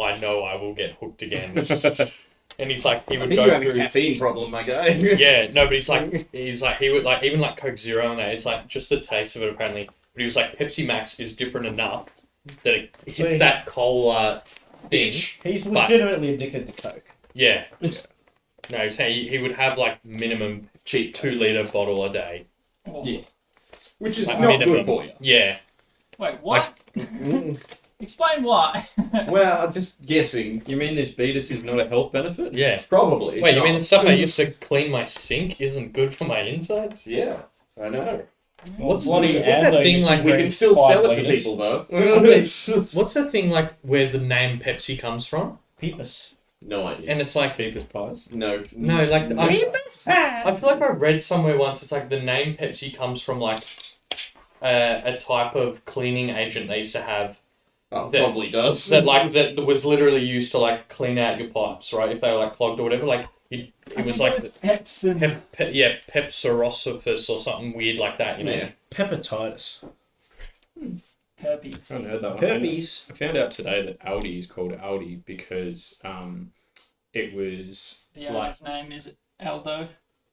I know I will get hooked again. And he's like, he I would think go you have through. a caffeine problem, my guy. Yeah, no, but he's like, he would like even like Coke Zero and that. It's like just the taste of it apparently. But he was like, Pepsi Max is different enough that it hits that cola thing. He's legitimately addicted to Coke. Yeah. No, so he would have like minimum Cheap 2 litre bottle a day. Yeah. Which is Like, not minimum. good for you. Yeah. Wait, what? Explain why. Well, I'm just guessing. You mean this Beatus is not a health benefit? Yeah. Probably. Wait, you not. mean the stuff I used to clean my sink isn't good for my insides? Yeah, I know. What's bloody that thing like? We can still sell it to people, though. What's the thing like where the name Pepsi comes from? Peepus. No idea. And it's like Keepers pies. No. like I feel like I read somewhere once. It's like the name Pepsi comes from like a type of cleaning agent they used to have. Oh, that- probably does. That was literally used to like clean out your pipes, right? If they were like clogged or whatever, like it was like Pepsin. Pepsirosophus or something weird like that, you know? Yeah. Pepatitis. Herpes. I haven't heard that one. Herpes. I found out today that Aldi is called Aldi because it was The like owner's name is Aldo.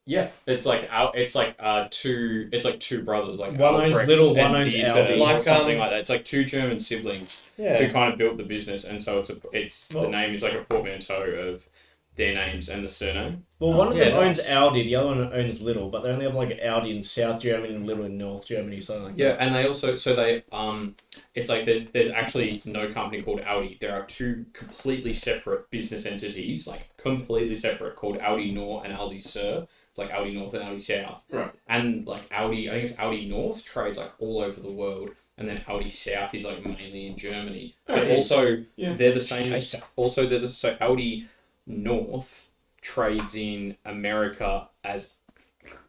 it's like two brothers like One owns Albrecht Lidl, one and owns Dieter, Aldi. or Like, something like that. It's like two German siblings who Yeah. kind of built the business, and so the name is like a portmanteau of their names and the surname. Well, one of Yeah, them owns nice. Audi, the other one owns Lidl, but they only have like Audi in South Germany and Lidl in North Germany, something like Yeah, that. and they also it's like there's actually no company called Audi. There are two completely separate business entities, like completely separate, called Audi North and Audi Sur, like Audi North and Audi South. Right. And like Audi, I think it's Audi North trades like all over the world, and then Audi South is like mainly in Germany. But yeah. also Yeah. they're the same. Nice. Also they're the so Audi North trades in America as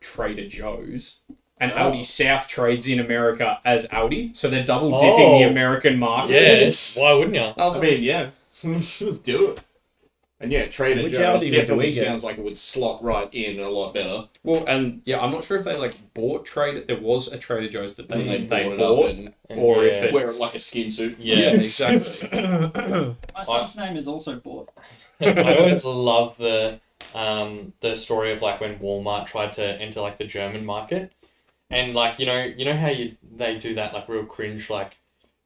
Trader Joe's. And Audi South trades in America as Audi, so they're double dipping the American market. Yes. Why wouldn't you? I mean, yeah. Let's do it. And yeah, Trader Which Joe's Aldi do definitely we get? sounds like it would slot right in a lot better. Well, and yeah, I'm not sure if they like bought Trader. There was a Trader Joe's that And they it up bought, and or yeah. if it's wear it like a skin suit. Yeah. exactly. My son's name is also bought. I always love the story of like when Walmart tried to enter like the German market, and like you know how they do that like real cringe like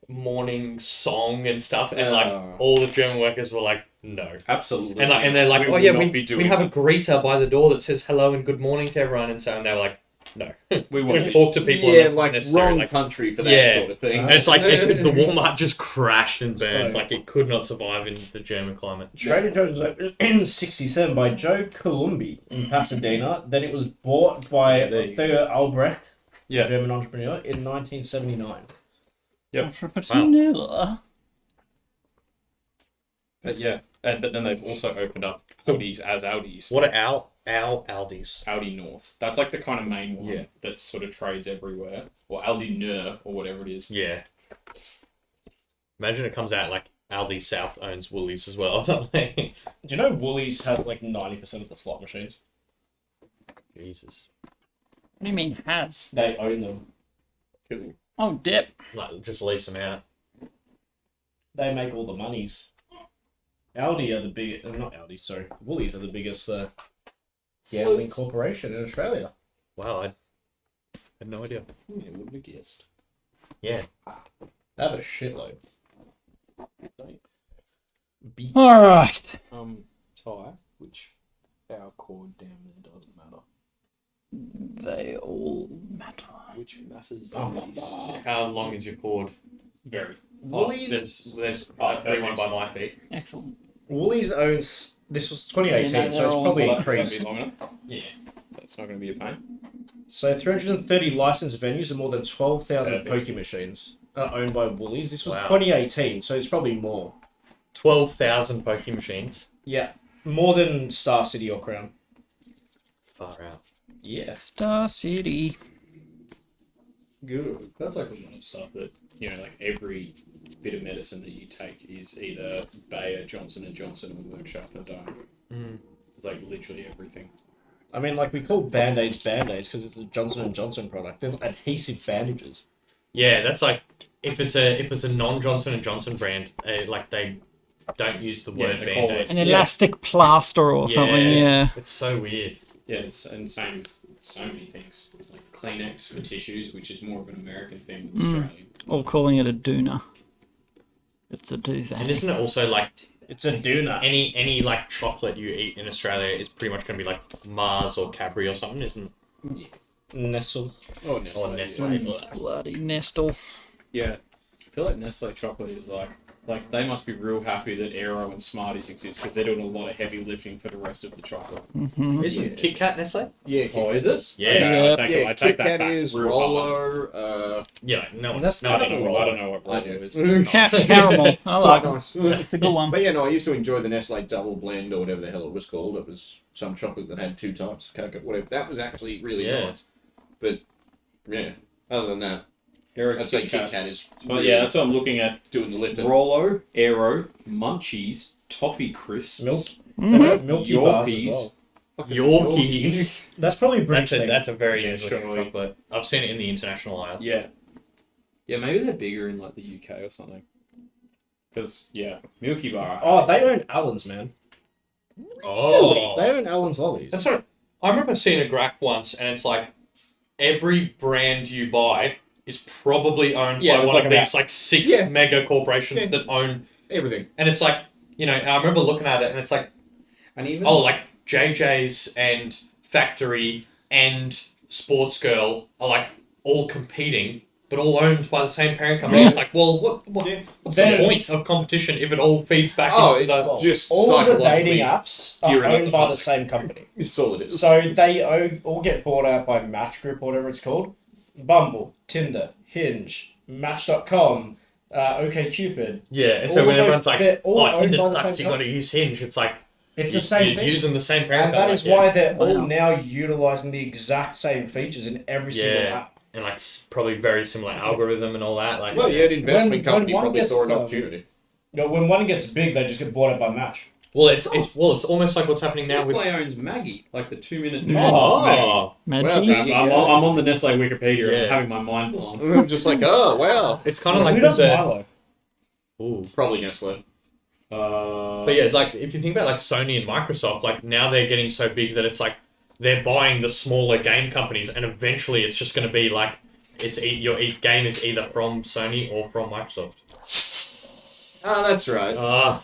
morning song and stuff, and like all the German workers were like no, Absolutely. and they're like, We oh will yeah, not we be doing we have a that. greeter by the door that says hello and good morning to everyone, and so and they were like no, We we won't talk to people Yeah, unless like it's necessary. wrong Like, country for that Yeah. sort of thing. and it's like the Walmart just crashed and burned, So- like it could not survive in the German climate. Trader Joe's was opened in '67 by Joe Columbi in Pasadena. Then it was bought by Yeah, there you Theo Albrecht, Yeah. a German entrepreneur, in 1979. Yep. Entrepreneur. But yeah, but then they've also opened up Audis as Audis. What are our Aldis? Audi North. That's like the kind of main one Yeah. that sort of trades everywhere. Or Audi Nur, or whatever it is. Yeah. Imagine it comes out like Aldi South owns Woolies as well or something. Do you know Woolies has like 90% of the slot machines? Jesus. What do you mean has? They own them. Cool. Oh, dip. Like, just lease them out. They make all the monies. Aldi are the big, not Aldi, sorry. Woolies are the biggest gambling corporation in Australia. Wow, I had no idea. Yeah, would have guessed. Yeah. They have a shitload. All right. Ty, which our cord damn it doesn't matter. They all matter. Which matters the least. How long is your cord? Very. Woolies, There's a free one by my feet. Excellent. Woolies owns, this was 2018, Yeah, so they're it's all probably black. increased. Be long enough. Yeah. That's not going to be a pain. So 330 licensed venues and more than 12,000 Perfect. pokie machines are owned by Woolies. This was Wow. 2018, so it's probably more. 12,000 Poke machines. Yeah, more than Star City or Crown. Far out. Yes. Star City. Good. That's like a lot of stuff that, you know, like every bit of medicine that you take is either Bayer, Johnson & Johnson, or Merck Sharp and Dohme. It's like literally everything. I mean, like, we call Band-Aids Band-Aids because it's a Johnson & Johnson product. They're adhesive bandages. Yeah, that's like if it's a non Johnson and Johnson brand, like they don't use the Yeah, word they call Band-Aid. An elastic plaster or something, yeah. It's so weird. Yeah, it's and same with so many things. Like Kleenex for tissues, which is more of an American thing than Australian. Or calling it a doona. It's a And toothache. isn't it also like It's a doona. any like chocolate you eat in Australia is pretty much going to be like Mars or Cadbury or something, isn't it? Nestle. Oh, Nestle. Or Nestle. Bloody Nestle. Yeah, I feel like Nestle chocolate is like they must be real happy that Aero and Smarties exist because they're doing a lot of heavy lifting for the rest of the chocolate. Isn't Kit Kat Nestle? Yeah. Oh, is it? Yeah. Okay, I take, Yeah, I take Kit that Kat back. is, real hard. Rolo, Yeah, like, no one. That's No I one don't eats know. Rolo. I don't know what I Rolo do. is. Caramel. I quite like it. nice. It's a good one. But yeah, no, I used to enjoy the Nestle Double Blend or whatever the hell it was called. It was some chocolate that had 2 types, cocoa, whatever. That was actually really Yeah. nice. But yeah, other than that, Aero, I'd say Kit Kit Kat. Kat is But yeah, that's what I'm looking at. doing the lifting. Rolo, Aero, Munchies, Toffee Crisps, Milky bars as Yorkies. well. Yorkies. That's probably a British That's a thing. that's a very Yeah, English surely. chocolate. I've seen it in the international aisle. Yeah. Yeah, maybe they're bigger in like the UK or something. Because, yeah, Milky Bar. Oh, they own Allen's, man. Oh, They own Allen's lollies. that's right. I remember seeing a graph once, and it's like every brand you buy is probably owned Yeah, by it's one like of about- these like 6 Yeah. mega corporations Yeah. that own, Everything. and it's like, you know, I remember looking at it, and it's like, And even oh, like JJ's and Factory and Sports Girl are like all competing, but all owned by the same parent company. Yeah. It's like, well, what's the Then- point of competition if it all feeds back Oh, into the... it's just all of the dating psychologically- apps are You're in owned the by the public. same company. It's all it is. So they all get bought out by Match Group or whatever it's called. Bumble, Tinder, Hinge, Match.com, OkCupid. Yeah, and All so of when those- everyone's like, they're all oh, owned Tinder by the sucks, same you got to use Hinge, it's like, It's the same you're thing. using the same parent And that company, is like, why they're all Wow. now utilizing the exact same features in every single Yeah. app. and like probably very similar algorithm and all that. Like, Well, yeah, the investment When company one probably gets, saw an um, opportunity. You know, when one gets big, they just get bought out by Match. well, it's almost like what's happening now with. Nestle owns Maggie, like the 2-minute Oh. noodle. Oh, Maggie. Well, I'm on the Nestle Wikipedia and Yeah. I'm having my mind blown. I'm just like, oh, wow. it's kind of like Who does the. Milo? Ooh. Probably Nestle. But yeah, like if you think about like Sony and Microsoft, like now they're getting so big that it's like they're buying the smaller game companies, and eventually it's just going to be like your game is either from Sony or from Microsoft. Oh, that's right. Ah,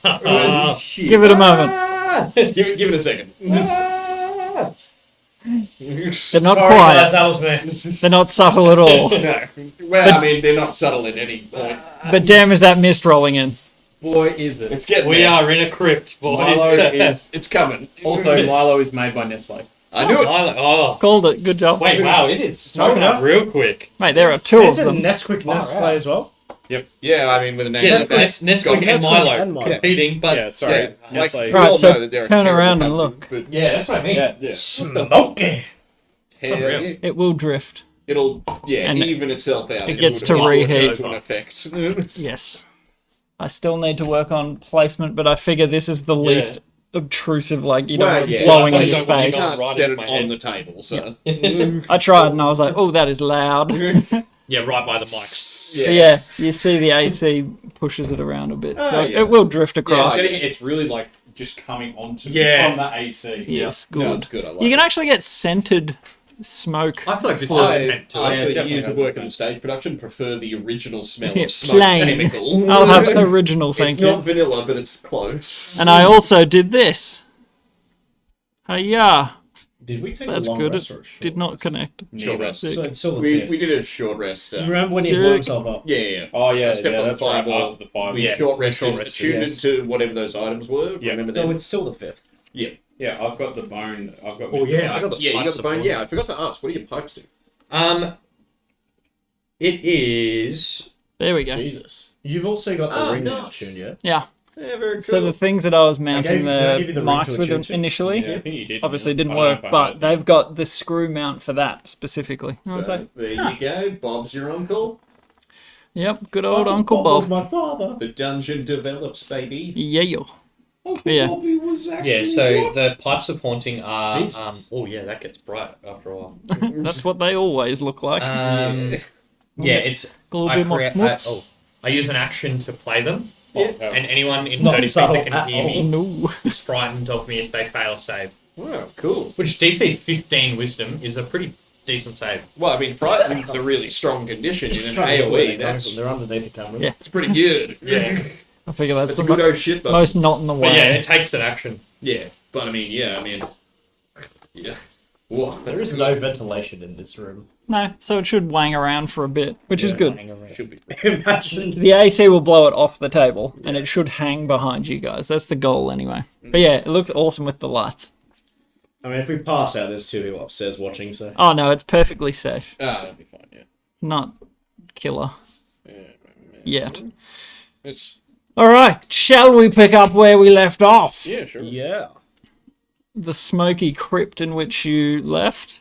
Give it a moment. give it a second. They're not sorry guys, quiet. that was me. They're not subtle at all. No. Well, I mean, they're not subtle at any point. But damn, is that mist rolling in? Boy, is it. It's getting We there. are in a crypt, boys. Milo is, it's coming. Also, Milo is made by Nestle. I knew it. Oh, Called it. Good job. wait, wow, it is toning up real quick. Mate, there are 2 It's of a them. Nesquik Nestle as well. Yeah, I mean, with a name Yeah, like that. Nesquik and Nesquik Milo and Milo. competing, but Yeah, sorry. Yeah, like, Nestle. we Right, all so know that they're a turn terrible around and company, look. But yeah, that's what I mean. Yeah. Smoky. hell, Unreal. yeah, It will drift. it'll And even itself out. it gets to would reheat. go into effect. Yes. I still need to work on placement, but I figure this is the least obtrusive, like, you don't Well, want it yeah. blowing I in your don't want you face. to- Can't Right set into it my on head. the table, so. I tried and I was like, oh, that is loud. Yeah, right by the mic. So yeah, you see the AC pushes it around a bit. So Oh, yeah. it will drift across. It's really like just coming onto Yeah. from the AC. Yes, No, good. it's good. I like You can it. actually get scented smoke. I feel like this is I, a meant to it. after definitely years of has work a in stage production, prefer the original smell Yeah, of smoke plain. chemical. I'll have original, thank It's you. not vanilla, but it's close. And I also did this. Hiya. Did we take That's a long good. rest or a It short did not rest? connect. Short rest. So it's still the We fifth. did a short rest. You remember when he blew Dick. himself up? Yeah. Oh yeah, Step yeah, on the that's right. fireball. After the fireball. We Yeah, short rested, short rested, tuned yes. into whatever those items were. Yeah. Remember So them? it's still the fifth. Yeah. Yeah, I've got the bone. I've got. Oh, yeah, I got the Yeah, you got slice the of bone. bone. Yeah, I forgot to ask. What do your pipes do? It is. There we go. Jesus. You've also got the Ah, ring nice. mount tuned, yeah? Yeah. Yeah, very cool. So the things that I was mounting did I give you the the ring mics to with attune to? initially, Yeah, I think you did. obviously yeah. didn't I don't know work, if I but had they've got the screw mount for that specifically. I was So, like, there you go. Bob's your uncle. yep, good old Uncle Bob. was my father. The dungeon develops, baby. Yeah. Uncle Yeah. Bobby was actually Yeah, so what? the pipes of haunting are. Jesus. Oh, yeah, that gets bright after a while. That's what they always look like. Yeah, it's. A little I bit more create- schmutz. I use an action to play them, And anyone in not 30 feet subtle that can at hear all. me No. is frightened of me if they fail a save. Wow, cool. Which DC 15 Wisdom is a pretty decent save. Well, I mean, frightening's a really strong condition in an AOE. They're underneath the camera. Yeah. That's pretty good. Yeah. I figure that's That's a the good oh shit button. most not in the But way. yeah, it takes an action. Yeah, but I mean, yeah. Whoa, There is no ventilation in this room. No, so it should wang around for a bit, which is good. should be. Imagine. The AC will blow it off the table, and it should hang behind you guys. That's the goal, anyway. But yeah, it looks awesome with the lights. I mean, if we pass out, there's 2 people upstairs watching, so. Oh no, it's perfectly safe. That'll be fine. Yeah. Not killer Yeah. yet. It's All right, shall we pick up where we left off? yeah, sure. Yeah. The smoky crypt in which you left.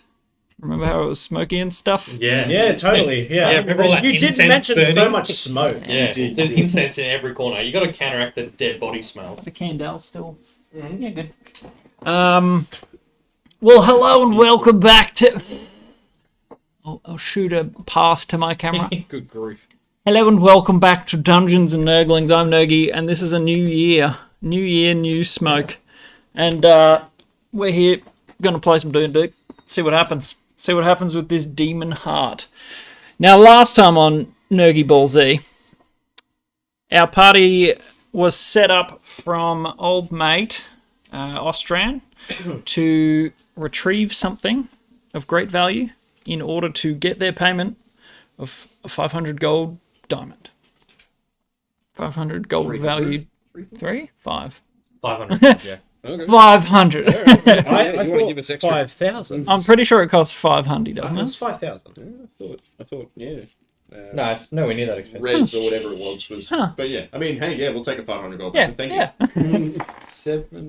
Remember how it was smoky and stuff? Yeah. Yeah, totally. Yeah. Yeah, remember all that you did incense mention so burning? much smoke. Yeah, You did. there's incense in every corner. You got to counteract the dead body smell. The candle's still. Yeah, good. Well, hello and welcome back to. I'll shoot a path to my camera. Good grief. Hello and welcome back to Dungeons and Nurglings. I'm Nergy, and this is a new year. New year, new smoke. And we're here, gonna play some D&D. See what happens. See what happens with this demon heart. Now, last time on Nergy Ball Z, our party was set up from old mate Ostran to retrieve something of great value in order to get their payment of a 500 gold diamond. 500 gold valued. 5? 500. Yeah. Okay. 500. I I you want to thought give us extra? 5,000. I'm pretty sure it costs 500, doesn't It was it? 5,000. I thought, yeah. No, it's nowhere near that expensive. Reds or whatever it was. But yeah, I mean, hey, yeah, we'll take a 500 gold. Yeah, Thank yeah. you.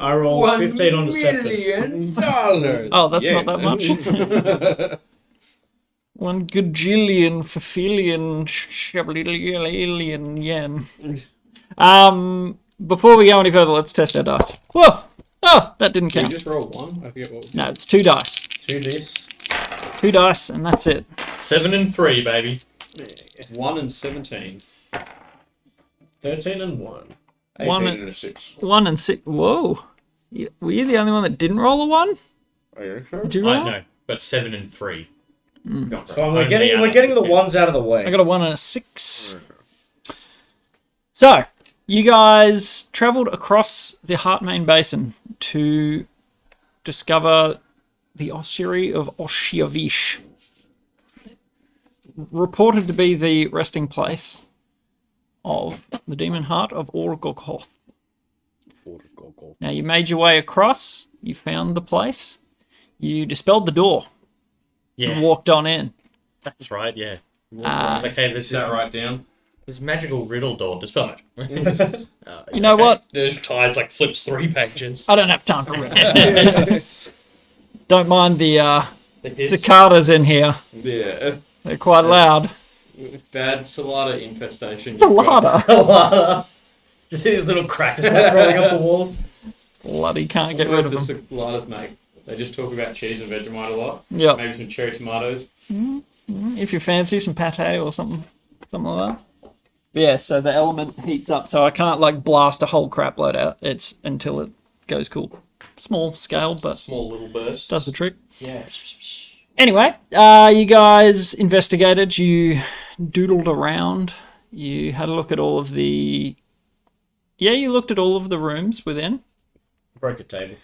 I rolled 15 on deception. $1 million. Oh, that's Yeah. not that much. 1 gajillion, fafillion, shablillion yen. Before we go any further, let's test our dice. Whoa! Oh, that didn't Did you count. just roll 1? I forget what. No, it's 2 dice. 2 this. 2 dice, and that's it. 7 and 3, baby. 1 and 17. 13 and 1. 1 18 and a 6. 1 and 6. Whoa! Were you the only one that didn't roll a 1? Are you sure? Did you roll? I know, but 7 and 3. Not right. Fine, we're Only getting out the of ones out of the way. I got a 1 and a 6. So, you guys travelled across the Heartmain Basin to discover the ossuary of Oshiavish. Reported to be the resting place of the demon heart of Orgogoth. Now, you made your way across, you found the place, you dispelled the door, Yeah, and walked on in. that's right, yeah. Is Okay, this is that right down? this magical riddle door. Dispel it. You know what? There's ties like flips 3 pages. I don't have time for it. Don't mind the The hiss. cicadas in here. Yeah. They're quite loud. Bad Salada infestation. Salada. Just see these little cracks rolling up the wall. Bloody can't get rid of them. Saladas, mate. They just talk about cheese and Vegemite a lot. Yep. Maybe some cherry tomatoes. If you fancy some pate or something like that. Yeah, so the element heats up, so I can't like blast a whole crap load out. It's until it goes cool. Small scale, but Small little burst. does the trick. Yeah. Anyway, you guys investigated, you doodled around, you had a look at all of the... Yeah, you looked at all of the rooms within. Broke a table.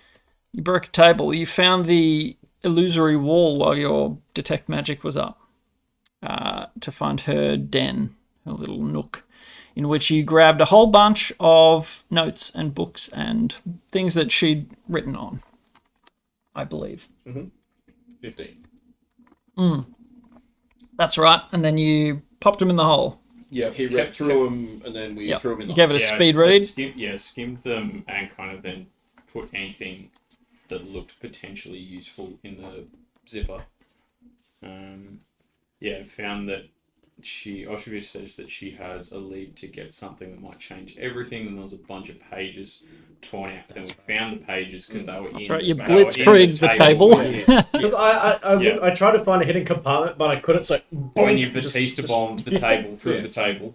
You broke a table. You found the illusory wall while your detect magic was up to find her den, her little nook, in which you grabbed a whole bunch of notes and books and things that she'd written on, I believe. 15. That's right. And then you popped them in the hole. Yeah, He read through them and then we Yep. threw them in the Gave it a speed read. Skimmed them and kind of then put anything that looked potentially useful in the zipper. Found that Oshivish says that she has a lead to get something that might change everything, and there was a bunch of pages torn out. But then we found the pages because they were That's in. right, you they were in blitzkrieged the table. Yeah. Because I tried to find a hidden compartment, but I couldn't, so When you boink, Batista bombed the table through the table.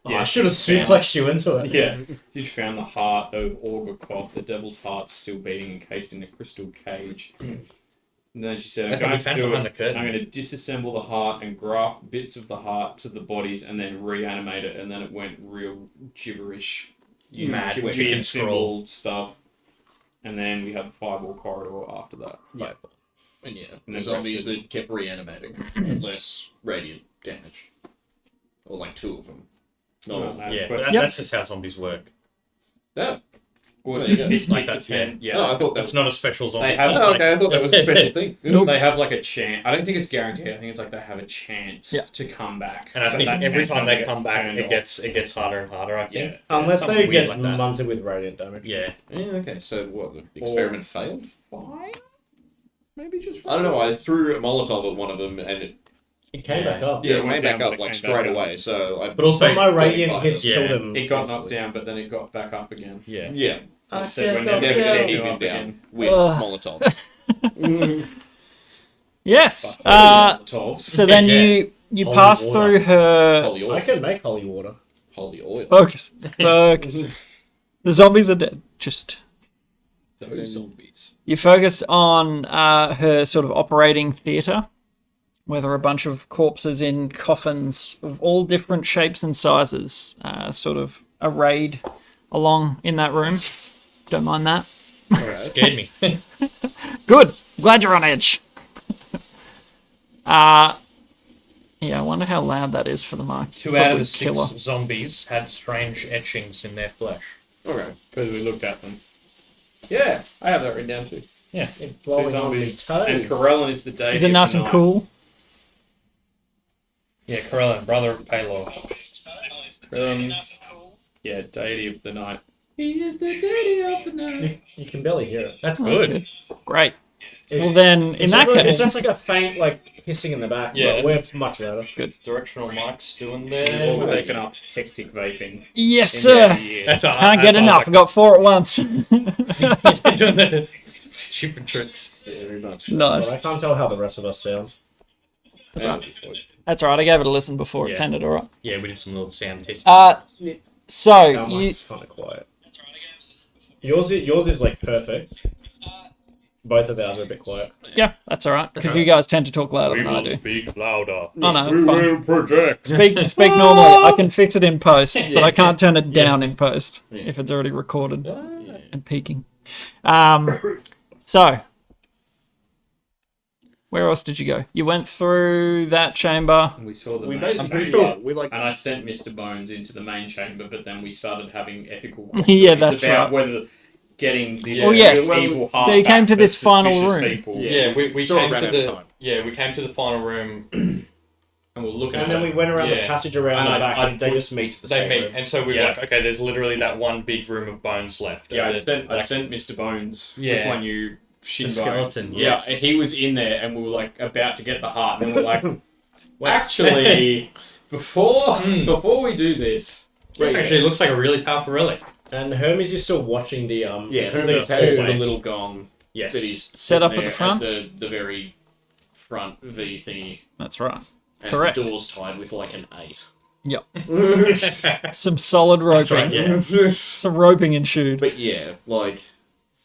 I should have suplexed you into it. Yeah, you'd found the heart of Orgakov, the devil's heart, still beating, encased in a crystal cage. And then she said, I'm going to disassemble the heart and graft bits of the heart to the bodies and then reanimate it. And then it went real gibberish, Mad chicken scroll symbol stuff. And then we had the fireball corridor after that. Yeah. And And the then zombies rested. that kept reanimating. Less radiant damage. Or like 2 of them. No, Yeah, But but that's just how zombies work. that. Well, There you go. Like that's yeah. Oh, I thought that It's not a special zombie. They have Oh, okay, I thought that was a special thing. They have like a chance. I don't think it's guaranteed. I think it's like they have a chance Yeah. to come back. And I But think that every chance time they gets come back, turned it off. gets harder and harder. I think. Yeah. Unless Something they weird get like that. munted with radiant damage. Yeah. Yeah, okay, so what, the experiment failed? Fine. Maybe just. I don't know, I threw a Molotov at one of them and it It came back up. yeah, it went went down, back but up it like came straight back up. away, so I... But also, But my radiant fire. hits Yeah. killed him. It got Instantly. knocked down, but then it got back up again. Yeah. Yeah, I said said when go they never Never gonna get keep you him up down again. with Molotov. Yes. Molotovs. So then Yeah. you Holy pass water. through her. Holy oil. I can make holy water. Holy oil. Focus. Focus. The zombies are dead. Just Those zombies. you focused on her sort of operating theatre, where there are a bunch of corpses in coffins of all different shapes and sizes, sort of arrayed along in that room. Don't mind that. Scared me. Good. Glad you're on edge. Yeah, I wonder how loud that is for the mic. 2 out of Probably the 6 killer. zombies had strange etchings in their flesh. Okay. Because we looked at them. Yeah, I have that written down too. Yeah. Blowing on zombies. his toe. And Corellin is the deity. Is it of nice the and night. cool? Yeah, Corellin, brother of Palor. Yeah, deity of the night. He is the deity of the night. You can barely hear it. That's Oh, good. Great. Well then, in that It's case, just like a faint, like, hissing in the back, Yeah. but we're much louder. Directional mics doing We've their... all taken up hectic vaping. yes, in sir. the year. That's Can't get enough. I got 4 at once. doing the stupid tricks. Yeah, very much. Nice. But I can't tell how the rest of us sound. That's That's right. I gave it a listen before. It Yeah. sounded all right. Yeah, we did some little sound tests. So Our you mic's kind of quiet. Yours is like perfect. Both of ours are a bit quiet. yeah, that's all right because you guys tend to talk louder we than I will do. speak louder. Oh no, it's fine. project. Speak normally. I can fix it in post, but I can't turn it down in post if it's already recorded and peaking. So where else did you go? You went through that chamber. And we saw the We main made, I'm pretty chamber. sure we like... And I sent Mr. Bones into the main chamber, but then we started having ethical Yeah, conversations that's about right. whether getting the Oh, yes. evil heart So you came back to for this final suspicious room. People. Yeah, we Sort of came ran to out of the time. we came to the final room. And we're looking And at then we it. went around the Yeah. passage around And the back, I and they put- just meet to the They same meet, room. and so we were Yeah. like, okay, there's literally that one big room of bones left. Yeah, And I'd sent Mr. Bones Yeah. with my new shin The bone. skeleton, Yeah, yes. and he was in there, and we were like about to get the heart, and then we're like, actually, before we do this, This actually looks like a really powerful relic. And Hermes is still watching the Yeah, the Hermes food. has the little gong Yes. that he's Set up at putting the there front? the very front V thingy. That's right. And Correct. the door's tied with like an 8. Yep. Some solid roping. right, yeah. Some roping ensued. But yeah, like,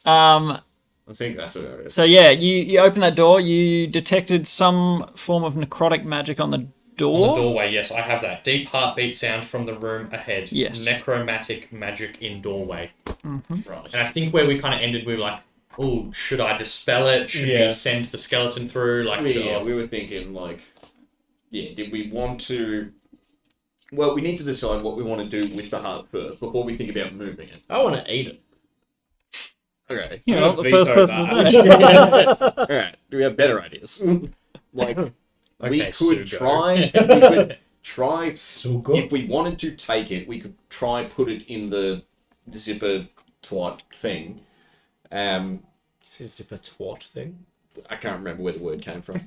Um. I think that's about it. So yeah, you open that door. You detected some form of necrotic magic on the On door. the doorway, yes, I have that. Deep heartbeat sound from the room ahead. Yes. Necromantic magic in doorway. Right. And I think where we kind of ended, we were like, oh, should I dispel it? Should Yeah. we send the skeleton through? Like, Yeah, we were thinking, like, did we want to... Well, we need to decide what we want to do with the heart first before we think about moving it. I want to eat it. Okay. You're not the Veto first person that. to do. Alright, do we have better ideas? Like, we Okay, could Sugo. try... We could try... So good. If we wanted to take it, we could try put it in the zipper twat thing. This is zipper twat thing. I can't remember where the word came from.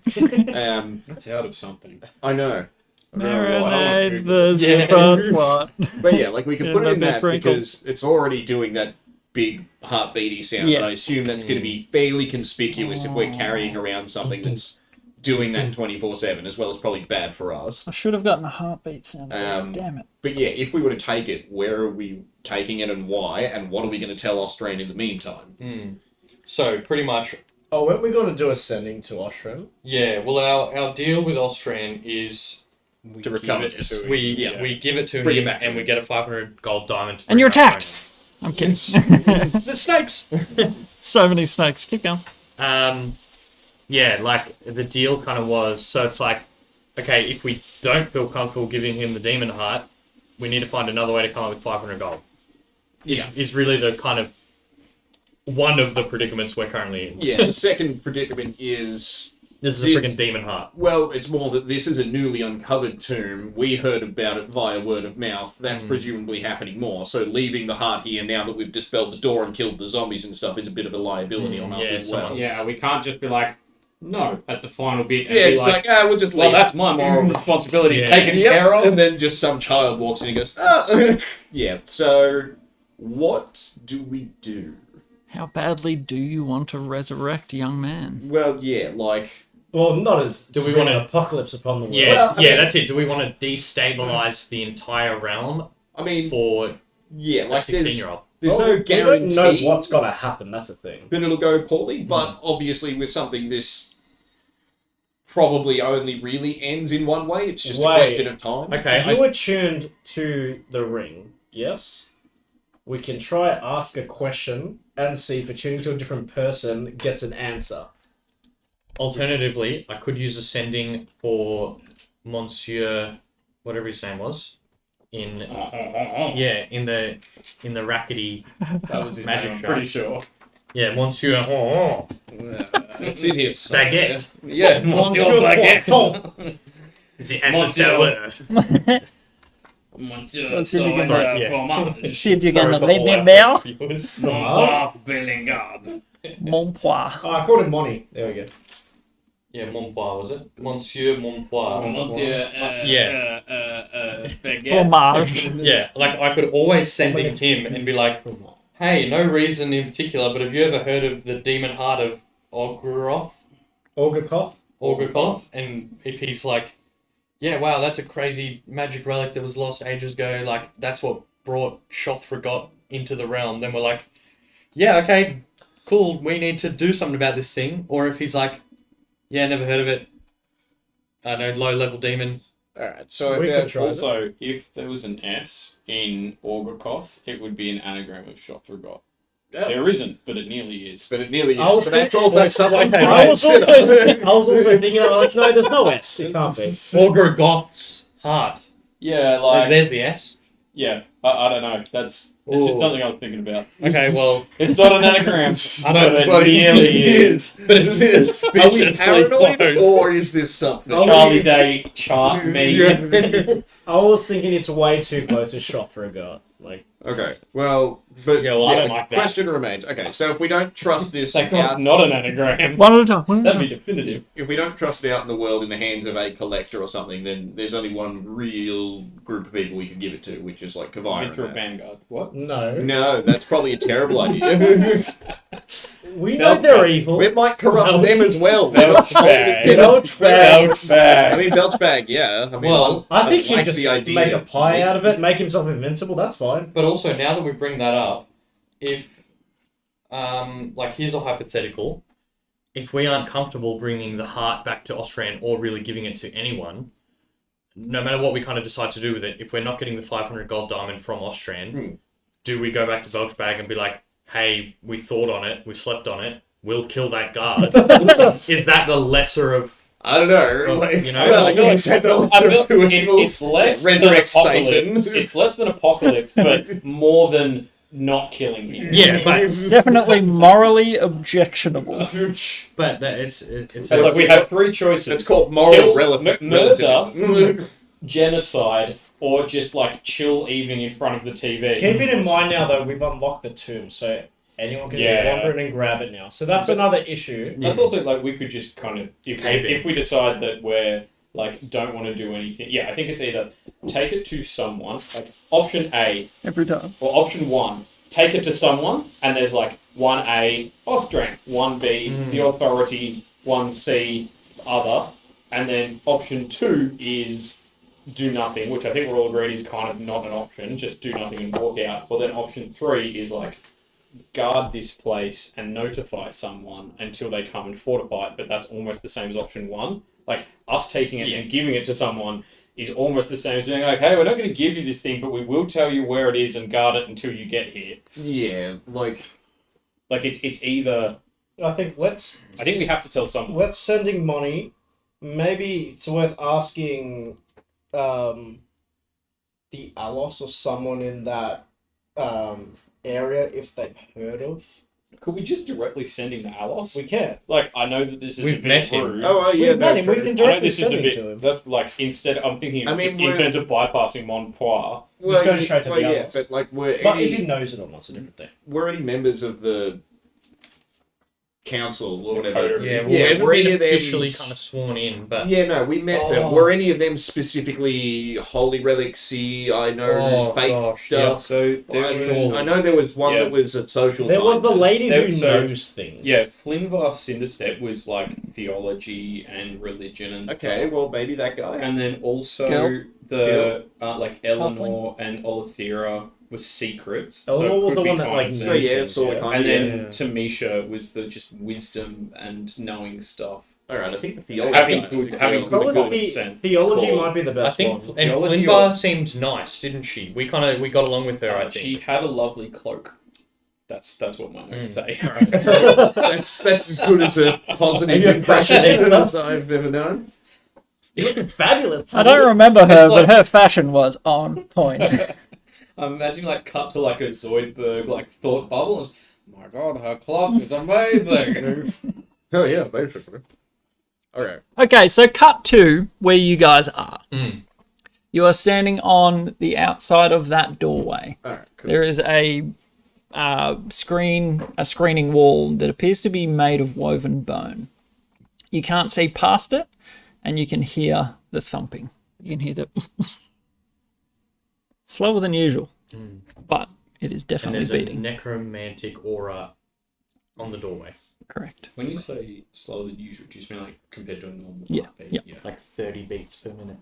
that's out of something. I know. Marinade the Yeah. zipper twat. But yeah, like we could Yeah, put it in that'd be that pretty cool. because it's already doing that big heartbeaty sound. Yes. But I assume that's going to be fairly conspicuous if we're carrying around something that's doing that 24/7, as well as probably bad for us. I should have gotten a heartbeat sound. Um, Damn it. But yeah, if we were to take it, where are we taking it and why? And what are we going to tell Australian in the meantime? So pretty much, Oh, weren't we going to do a sending to Austrian? yeah. Well, our deal with Austrian is To recover this. we give it to Bring it him back to and we him. get a 500 gold diamond. To And bring you're back attacked! I'm kidding. The snakes! So many snakes. Keep going. home. Yeah, like the deal kind of was. So it's like, okay, if we don't feel comfortable giving him the demon heart, we need to find another way to come up with 500 gold. Is really the kind of one of the predicaments we're currently in. Yeah, the second predicament is... This is a This- freaking demon heart. Well, it's more that this is a newly uncovered tomb. We heard about it via word of mouth. That's presumably happening more. So leaving the heart here now that we've dispelled the door and killed the zombies and stuff is a bit of a liability on us yeah, as well. someone- Yeah, we can't just be like, no, at the final bit. And Yeah, be it's like, we'll just well, leave. that's my moral responsibility Yeah. taken Yep. care of. And then just some child walks in and goes, oh. Yeah, so what do we do? How badly do you want to resurrect, young man? Well, yeah, like... Well, not as. Do we bring wanna- an apocalypse upon the world? Yeah, Well, yeah, that's it. Do we want to destabilize the entire realm I mean, for yeah, a like there's 16-year-old? Well, no we guarantee don't know what's going to happen. That's the thing. that it'll go poorly, but obviously with something this probably only really ends in one way. It's just a Wait. question of time. Okay, If you were tuned to the ring, yes, we can try ask a question and see if tuning to a different person gets an answer. alternatively, I could use a sending for Monsieur, whatever his name was, in in the rackety That was his Magic name, I'm shot. pretty sure. yeah Monsieur It's in here. Baguette. Yeah, Monsieur Baguette. The Monsieur. Monsieur Let's see if you can- fromage. See if you Sorry can for read all me our now. viewers. Mon brave Bellegarde. Mon pois. Oh, I called him Monty. There we go. Yeah, Monpois, was it? Monsieur Monpois. Monsieur Yeah. Baguette. Fromage. Yeah, like I could always send him and be like, hey, no reason in particular, but have you ever heard of the demon heart of Ogoroth? Orgakoth? And if he's like, yeah, wow, that's a crazy magic relic that was lost ages ago, like, that's what brought Shothragot into the realm, then we're like, yeah, okay, cool, we need to do something about this thing. Or if he's like, yeah, never heard of it, I know, low-level demon. Alright, so We if could try that. Also, if there was an S in Orgakoth, it would be an anagram of Shothragot. There isn't, but it nearly is. But it nearly is. I was But that's thinking- also something. Okay, I was also thinking, like, no, there's no S. It can't be. Ogoroth's heart. Yeah, like There's the S. yeah. I don't know. That's it's just Ooh. something I was thinking about. Okay, well, It's not an anagram, but it But it nearly is. but it's Are we suspiciously paranoid, close. or is this something? Charlie Day chart me. I was thinking it's way too close to Shothragot. Like, Okay, well, but Yeah, well, I don't like that. question remains. Okay, so if we don't trust this Like out, not an anagram. One at a time. One at a That'd time. be definitive. if we don't trust it out in the world in the hands of a collector or something, then there's only one real group of people we could give it to, which is like Kavai. Went through a Vanguard. What? no. No, that's probably a terrible idea. We know they're evil. It might corrupt them as well. Belchbag. Belchbag. I mean, Belchbag, yeah. I mean, Well, I think he'd like just the idea. make a pie out of it, make himself invincible. That's fine. But also, now that we bring that up, if, like, here's a hypothetical. If we aren't comfortable bringing the heart back to Austrian or really giving it to anyone, no matter what we kind of decide to do with it, if we're not getting the 500 gold diamond from Austrian, do we go back to Belchbag and be like, hey, we thought on it, we slept on it, we'll kill that guard? Is that the lesser of, I don't know. Like, you know, well, like, you said the I feel two it's less resurrect than apocalypse. Satan. It's less than apocalypse, but more than not killing him. yeah, but Definitely morally objectionable. but that it's It's like we have three choices: It's called moral Kill, relevant. murder, genocide, or just like chill evening in front of the TV. Keeping in mind now, though, we've unlocked the tomb, so anyone can just Yeah. wander in and grab it now. So that's another issue. That's also like we could just kind of Cave in. if we decide that we're like don't want to do anything. Yeah, I think it's either take it to someone, like option A, Every time. or option 1, take it to someone, and there's like 1A Austrian, 1B the authorities, 1C other, and then option 2 is do nothing, which I think we're all agreed is kind of not an option. Just do nothing and walk out. Well, then option 3 is like guard this place and notify someone until they come and fortify it. But that's almost the same as option 1. Like us taking it and giving it to someone is almost the same as being like, hey, we're not going to give you this thing, but we will tell you where it is and guard it until you get here. Yeah, like it's either. I think we have to tell someone. let's sending money. Maybe it's worth asking the AUS or someone in that area if they've heard of. Could we just directly send him to AUS? We can. Like, I know that this is We've a bit met him. rude. oh yeah, We've met him. We true. can I know directly this is a send him bit. to him. That's like instead, I'm thinking I mean, in we're- terms of bypassing Monpoir. Just going straight to the yeah, AUS. but like we're But if any, he knows it or not, it's a different thing. we're any members of the council or The whatever. code. Yeah, well, Yeah, we haven't were been any of them officially s- kind of sworn in, but Yeah, no, we met them. Oh. Were any of them specifically holy relicsy? I know Oh, fake gosh, stuff. So I know there was one Yeah. that was at social. There was the times. lady There- who so- knows things. yeah, Flinvar Cinderstep was like theology and religion and Okay, stuff. well maybe that guy. And then also Girl. the like Eleanor and Olithera was secrets. Eleanor so it was could the be one that, kind like, of So them. yeah, things, sort yeah. of kind And of. then Yeah. Tamisha was the just wisdom and knowing stuff. All right, I think the theology. Having guy- good- the having theology good guy- common sense. Theology Cool. might be the I best think one. and Theology Flimbar or- seemed nice, didn't she? We got along with her. I She think. had a lovely cloak. That's what my notes say. That's as good as a positive Are you impression impressing as I've ever known. You're looking fabulous. I don't remember her, It's like- but her fashion was on point. I'm imagining like cut to like a Zoidberg like thought bubble. And, my God, her clock is amazing. Oh yeah, basically. Okay. Okay, so cut to where you guys are. Mm. You are standing on the outside of that doorway. All right. Cool. There is a screening wall that appears to be made of woven bone. You can't see past it, and you can hear the thumping. You can hear the slower than usual, but it is And definitely there's beating. a necromantic aura on the doorway, Correct. When you say slower than usual, do you just mean like compared to a normal Yeah, heartbeat? yeah. like 30 beats per minute.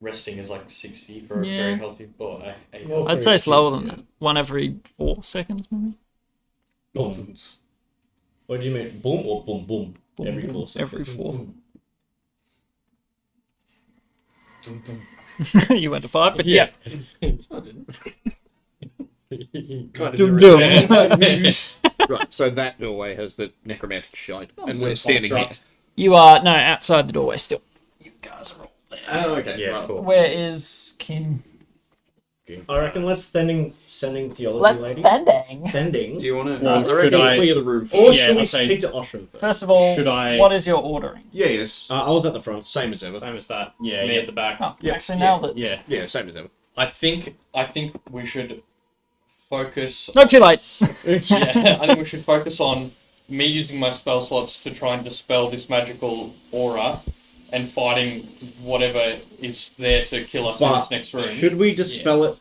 Resting is like 60 for a Yeah. very healthy. Or a Well, I'd say slower than that. One every 4 seconds, maybe. Boom. What do you mean? Boom or boom boom? Boom, Every boom, 4 seconds. every 4. Dum, dum. You went to 5, but yeah. I didn't. Kind Dum, of dum. Right. So that doorway has the necromantic shite, and so we're standing here. construct. You are outside the doorway still. You guys are all there. Oh, okay. Yeah, right. cool. Where is Kim? I reckon let's sending theology lady. Sending. Sending. Do you want to? Well, I reckon could I- clear the room. Or Yeah, should we I'd say- speak to Ostrom first? First of all, Should I- what is your ordering? Yeah. Yes. I was at the front. Same as ever. Same as that. Yeah, Me yeah. at the back. Oh, Yeah, actually yeah, nailed it. Yeah, Yeah. Same as ever. I think we should focus. Not too late. Yeah, I think we should focus on me using my spell slots to try and dispel this magical aura, and fighting whatever is there to kill us in But this next room. should we dispel it?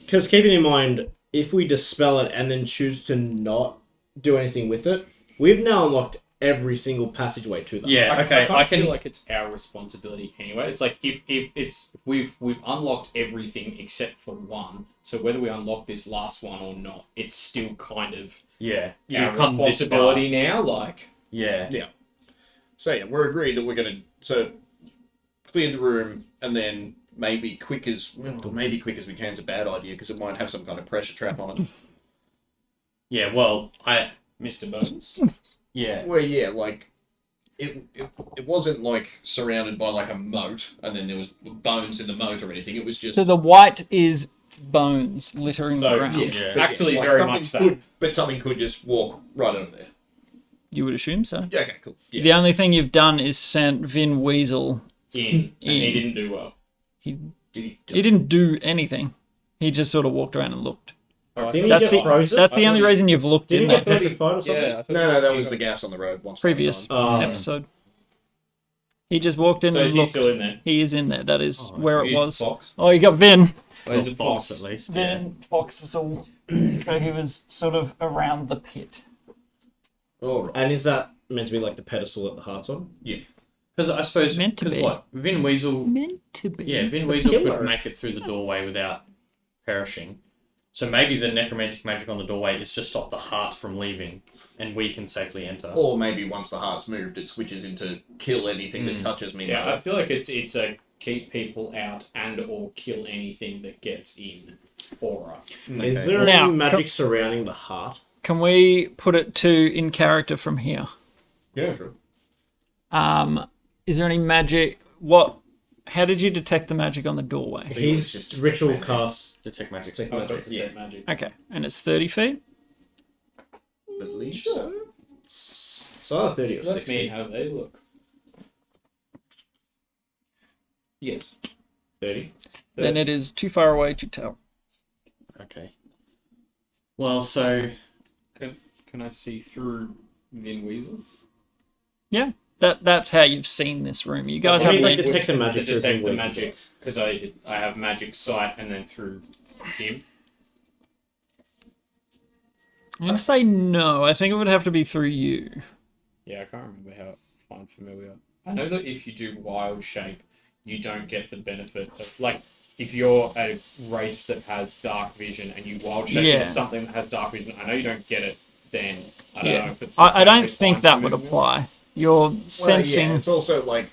Because keeping in mind, if we dispel it and then choose to not do anything with it, we've now unlocked every single passageway to that. Yeah, okay, I I can. feel like it's our responsibility anyway. It's like if it's we've unlocked everything except for one. So whether we unlock this last one or not, it's still kind of Yeah, our you've come this responsibility far. now. Like Yeah, So yeah, we're agreed that we're gonna clear the room and then maybe quick as we can is a bad idea because it might have some kind of pressure trap on it. yeah. Well, Mr. Bones. yeah, Well, yeah, like it wasn't like surrounded by like a moat and then there was bones in the moat or anything. It was just So the white is bones littering So, the ground. yeah. Actually, like very something much that. could, but something could just walk right over there. You would assume so. Yeah, okay, cool. Yeah. The only thing you've done is sent Vin Weasel. And he In. didn't do well. He Did he? he didn't do anything. He just sort of walked around and looked. Didn't he That's get the frozen? that's the I only thought he- reason you've looked Didn't in he get there. petrified or something? Yeah, I thought No, that was the gas on the road. Once upon a Previous time. episode. He just walked in So and is he looked. still in there? He is in there. That is where it Use the was. Fox. Oh, you got Vin. Oh, he's a Fox fox. at least. Yeah. Vin Fox is all. So he was sort of around the pit. All right. And is that meant to be like the pedestal that the heart's on? Because I suppose Meant to 'cause be. what Vin Weasel. Meant to be. Yeah, Vin It's a Weasel pillar. could make it through the doorway without perishing. So maybe the necromantic magic on the doorway is to stop the heart from leaving, and we can safely enter. Or maybe once the heart's moved, it switches into kill anything that touches me. Yeah, I feel like it's a keep people out and or kill anything that gets in aura. Is there Now, any magic surrounding the heart? Can we put it to in character from here? Yeah, sure. Is there any magic? How did you detect the magic on the doorway? He's just ritual magic. cast. Detect magic. Detect I magic. thought detect magic. Okay, and it's 30 feet. I believe so. It's either 30 or Let 60. me have a look. Yes. 30. Then it is too far away to tell. Okay. Well, so Can I see through Vin Weasel? Yeah, that's how you've seen this room. You guys What do have you think detect the magic To through detect the Vin magic, because I have magic sight and then through him. I'm going to say no. I think it would have to be through you. Yeah, I can't remember how I find familiar. I know that if you do wild shape, you don't get the benefit of, like, if you're a race that has dark vision and you wild shape Yeah. into something that has dark vision, I know you don't get it then. I don't Yeah. know if it's. I don't it's think fine that for would me. apply. You're Well, sensing. yeah, it's also like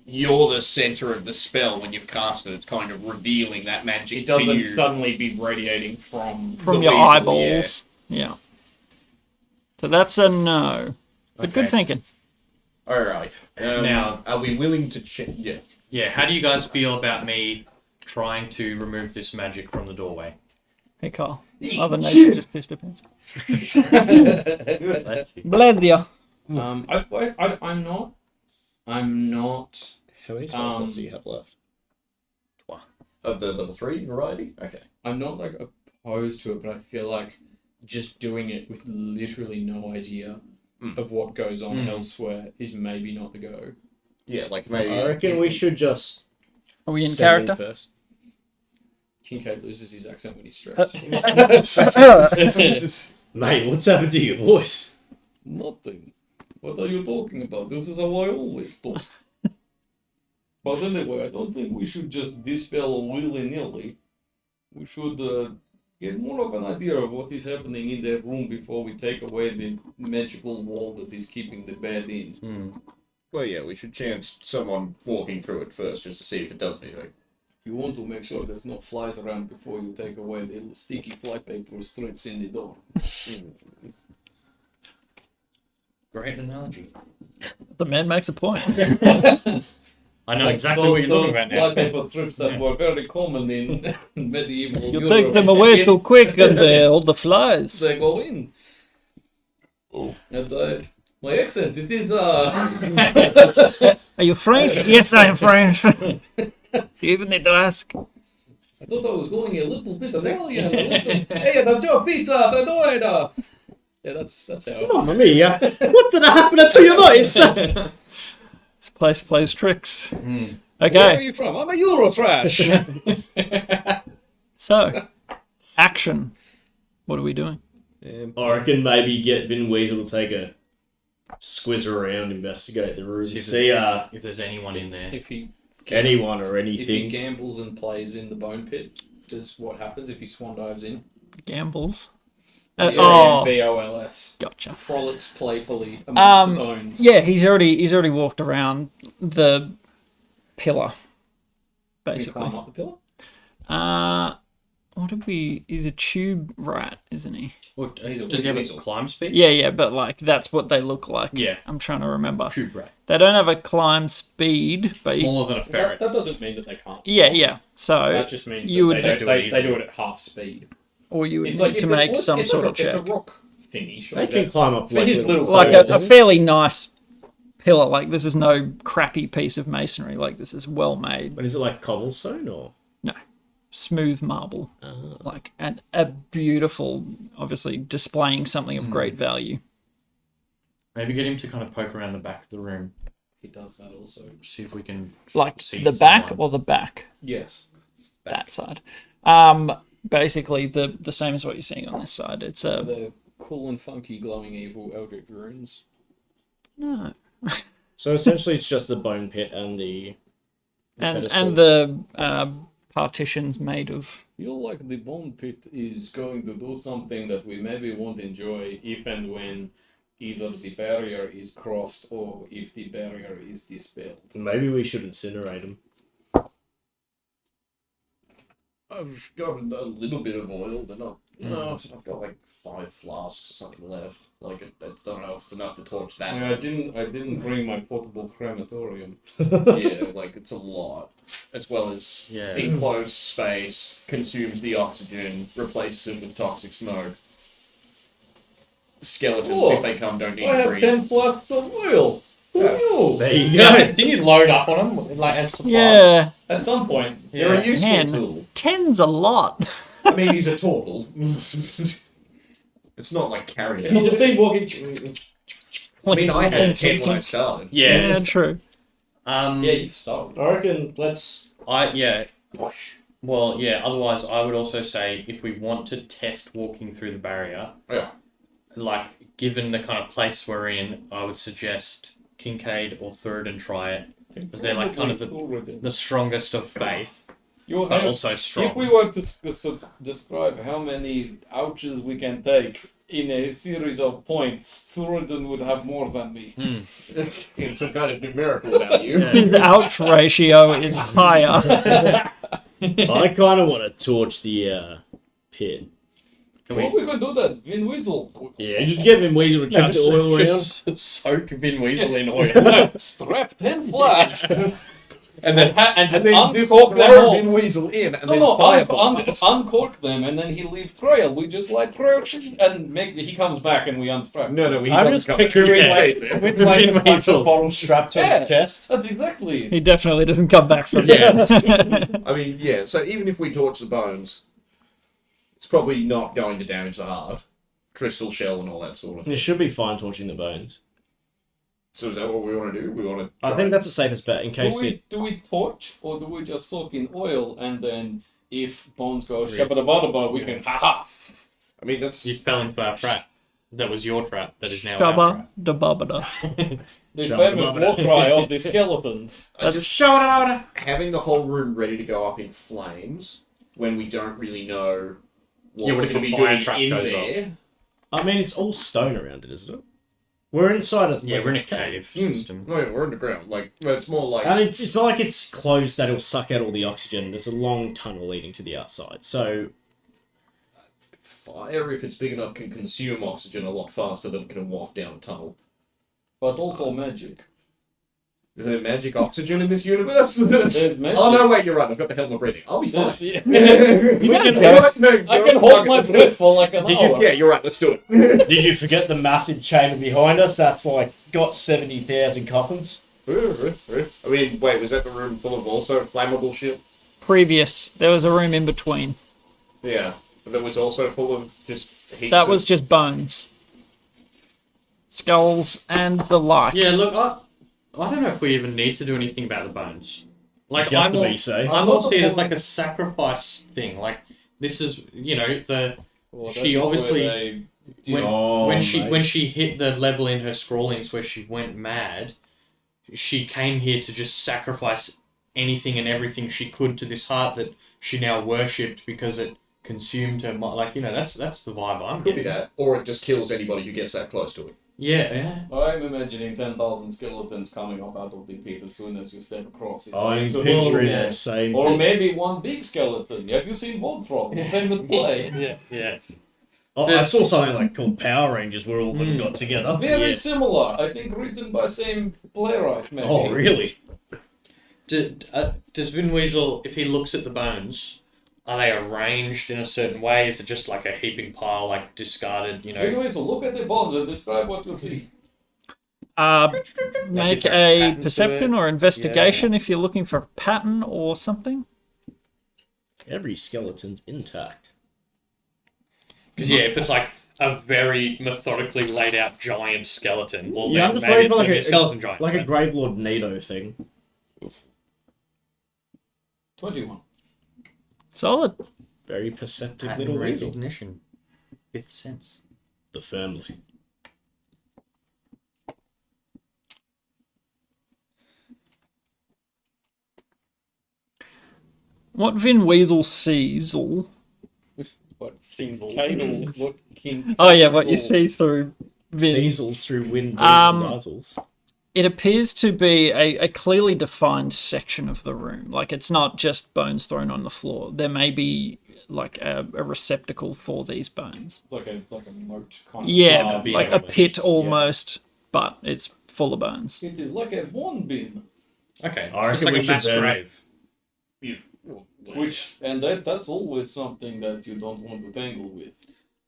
you're the center of the spell when you've cast it. It's kind of revealing that magic It to doesn't you. suddenly be radiating from from the your weasel, eyeballs. Yeah. So that's a no. But good Okay. thinking. All right. Now- are we willing to? Yeah. yeah, how do you guys feel about me trying to remove this magic from the doorway? Hey, Carl. Mother Nature just pissed her pants. Bless you. I'm not. How many spell slots do you have left? Of the level 3 variety. Okay. I'm not like opposed to it, but I feel like just doing it with literally no idea of what goes on elsewhere is maybe not the go. Yeah, like maybe. I reckon we should just. Are we in send character? first. Kincaid loses his accent when he's stressed. Mate, what's happened to your voice? Nothing. What are you talking about? This is how I always talk. But anyway, I don't think we should just dispel willy-nilly. We should get more of an idea of what is happening in that room before we take away the magical wall that is keeping the bed in. Well, yeah, we should chance someone walking through it first just to see if it does anything. You want to make sure there's no flies around before you take away the sticky flypaper strips in the door. Great analogy. The man makes a point. I know exactly what you're talking about now. Flypaper strips that were very common in medieval You Europe. take them away too quick and all the flies. They go in. And my accent, it is Are you French? Yes, I am French. You even need to ask. I thought I was going a little bit Italian. Hey, the Joe Pizza, the Doida. Yeah, that's how. Mamma mia! What did happen to your voice? This place plays tricks. Where Okay, are you from? I'm a Eurotrash. so action. What are we doing? I reckon maybe get Vin Weasel to take a squiz around, investigate the room, see If there's anyone in there. if he anyone or if he anything. gambles and plays in the bone pit, does what happens if he swan dives in? Gambles. Oh, BOLS. Gotcha. Frolics playfully amongst the bones. Yeah, he's already walked around the pillar, Can he basically. climb up the pillar? What did we? He's a tube rat, isn't he? Well, He's a does he have a weasel. climb speed? Yeah, but like that's what they look like. Yeah. I'm trying to remember. Tube rat. They don't have a climb speed, but Smaller than a Well, ferret. that doesn't mean that they can't. yeah. So That just means you that would they, do it they easily. do it at half speed. or you would It's need like to if it make was- some it's sort a, of check. It's a rock thingy. Sure, They can climb up for like his little Like ball. a fairly nice pillar. Like this is no crappy piece of masonry. Like this is well made. But is it like cobblestone or? Smooth marble, like and a beautiful, obviously displaying something of great value. Maybe get him to kind of poke around the back of the room. He does that also. See if we can Like see the back someone. or the back, Yes. that side. Basically the same as what you're seeing on this side. It's a The cool and funky glowing evil eldritch runes. No. So essentially, it's just the bone pit and the pedestal. And the partitions made of. Feel like the bone pit is going to do something that we maybe won't enjoy if and when either the barrier is crossed or if the barrier is dispelled. Maybe we should incinerate them. I've got a little bit of oil, but not. No, I've got like 5 flasks or something left. Like I don't know if it's enough to torch that. I didn't bring my portable crematorium. Yeah, like it's a lot. As well as Yeah. enclosed space, consumes the oxygen, replaces it with toxic smoke. Skeletons, Oh, if they come, don't need I to have breathe. 10 flasks of oil. Who knew? There you go. Yeah, didn't you load up on them like as supplies? Yeah, At some point. They're a useful 10. tool. 10's a lot. I mean, he's a turtle. It's not like carrying it. You've been walking. I mean, I had 10 Clink, when I clink. started. Yeah, true. Um, Yeah, you've started. I reckon let's. Well, yeah. Otherwise, I would also say if we want to test walking through the barrier, Yeah. like given the kind of place we're in, I would suggest Kincaid or Thurden try it because they're like kind of the strongest of faith, but also strong. If we were to describe how many ouches we can take in a series of points, Thuridin would have more than me. In some kind of numerical value. His ouch ratio is higher. I kind of want to torch the pit. Can Well, we could do that. Vin Weasel. Yeah, just get him Weasel to chuck the oil around. just soak Vin Weasel in oil Strap 10 flasks. and then And then just uncork them throw all. Vin Weasel in and No, then no, firebomb it. uncork them and then he leave trail. We just like trail and he comes back and we unstrap. No, he I'm doesn't just come picturing back. like with like a bunch of bottles strapped to Yeah. his chest. That's exactly. He definitely doesn't come back from that. I mean, yeah, so even if we torch the bones, it's probably not going to damage the heart. Crystal shell and all that sort of thing. It should be fine torching the bones. So is that what we want to do? We want to. I think that's the safest bet in case Do we torch or do we just soak in oil and then if bones go shabba we can ha. I mean, that's. You fell into our trap. That was your trap. That is now our Shabba trap. da babada. The Shabba famous dabba war da. cry of the skeletons. I just having the whole room ready to go up in flames when we don't really know what Yeah, we're what if going to a be fire doing trap in goes there. I mean, it's all stone around it, isn't it? We're inside of Yeah, like we're in a cave system. No, we're underground. Like it's more like And it's not like it's closed that it'll suck out all the oxygen. There's a long tunnel leading to the outside. So, fire, if it's big enough, can consume oxygen a lot faster than it can waft down a tunnel. But also magic. Is there magic oxygen in this universe? There's magic. Oh no, wait, you're right. I've got the helmet of breathing. I'll be fine. That's- yeah. I I can hold my breath for like an hour. Yeah, you're right. Let's do it. did you forget the massive chamber behind us? That's like got 70,000 coffins. I mean, wait, was that the room full of also flammable shit? Previous, there was a room in between. Yeah, but that was also full of just heaps That of- was just bones, skulls, and the like. Yeah, look, I don't know if we even need to do anything about the bones. Like, Just I'm the more, base, eh? I'm more see it as like a sacrifice thing. Like, this is, Well, She that's obviously- where they did- when, Oh, when mate. she hit the level in her scrawlings where she went mad, she came here to just sacrifice anything and everything she could to this heart that she now worshipped because it consumed her mind. Like, that's the vibe I'm Could be getting. that, or it just kills anybody who gets that close to it. Yeah. I'm imagining 10,000 skeletons coming up out of the pit as soon as you step across it. I'm Into the picturing room. that same. Or maybe one big skeleton. Have you seen Voltron? The famous play. Yeah. Oh, I saw something like called Power Rangers where all of them got together. Very Yeah. similar. I think written by same playwright, maybe. Oh, really? Does Vin Weasel, if he looks at the bones, are they arranged in a certain way? Is it just like a heaping pile, like discarded, Anyways, so look at the bones and describe what you see. Make Is there a a pattern to perception it? or investigation if you're looking for a pattern or something. Every skeleton's intact. Because, if it's like a very methodically laid out giant skeleton, well, Yeah, I'm then just maybe waiting it's for going like to be a a skeleton giant. Like a right? Gravelord Nito thing. 21. Solid. Very perceptive Pattern little weasel. recognition. Fifth sense. the firmly. What Vin Weasel sees all. What Kane or what King? Oh yeah, what you see through Vin. Seasels through wind. Dazzles. It appears to be a clearly defined section of the room. Like, it's not just bones thrown on the floor. There may be like a receptacle for these bones. Like a moat kind of. Yeah, Yeah, like a pit almost, but it's full of bones. It is like a one bin. Okay. I It's reckon like we a should mass burn grave. That's always something that you don't want to tangle with.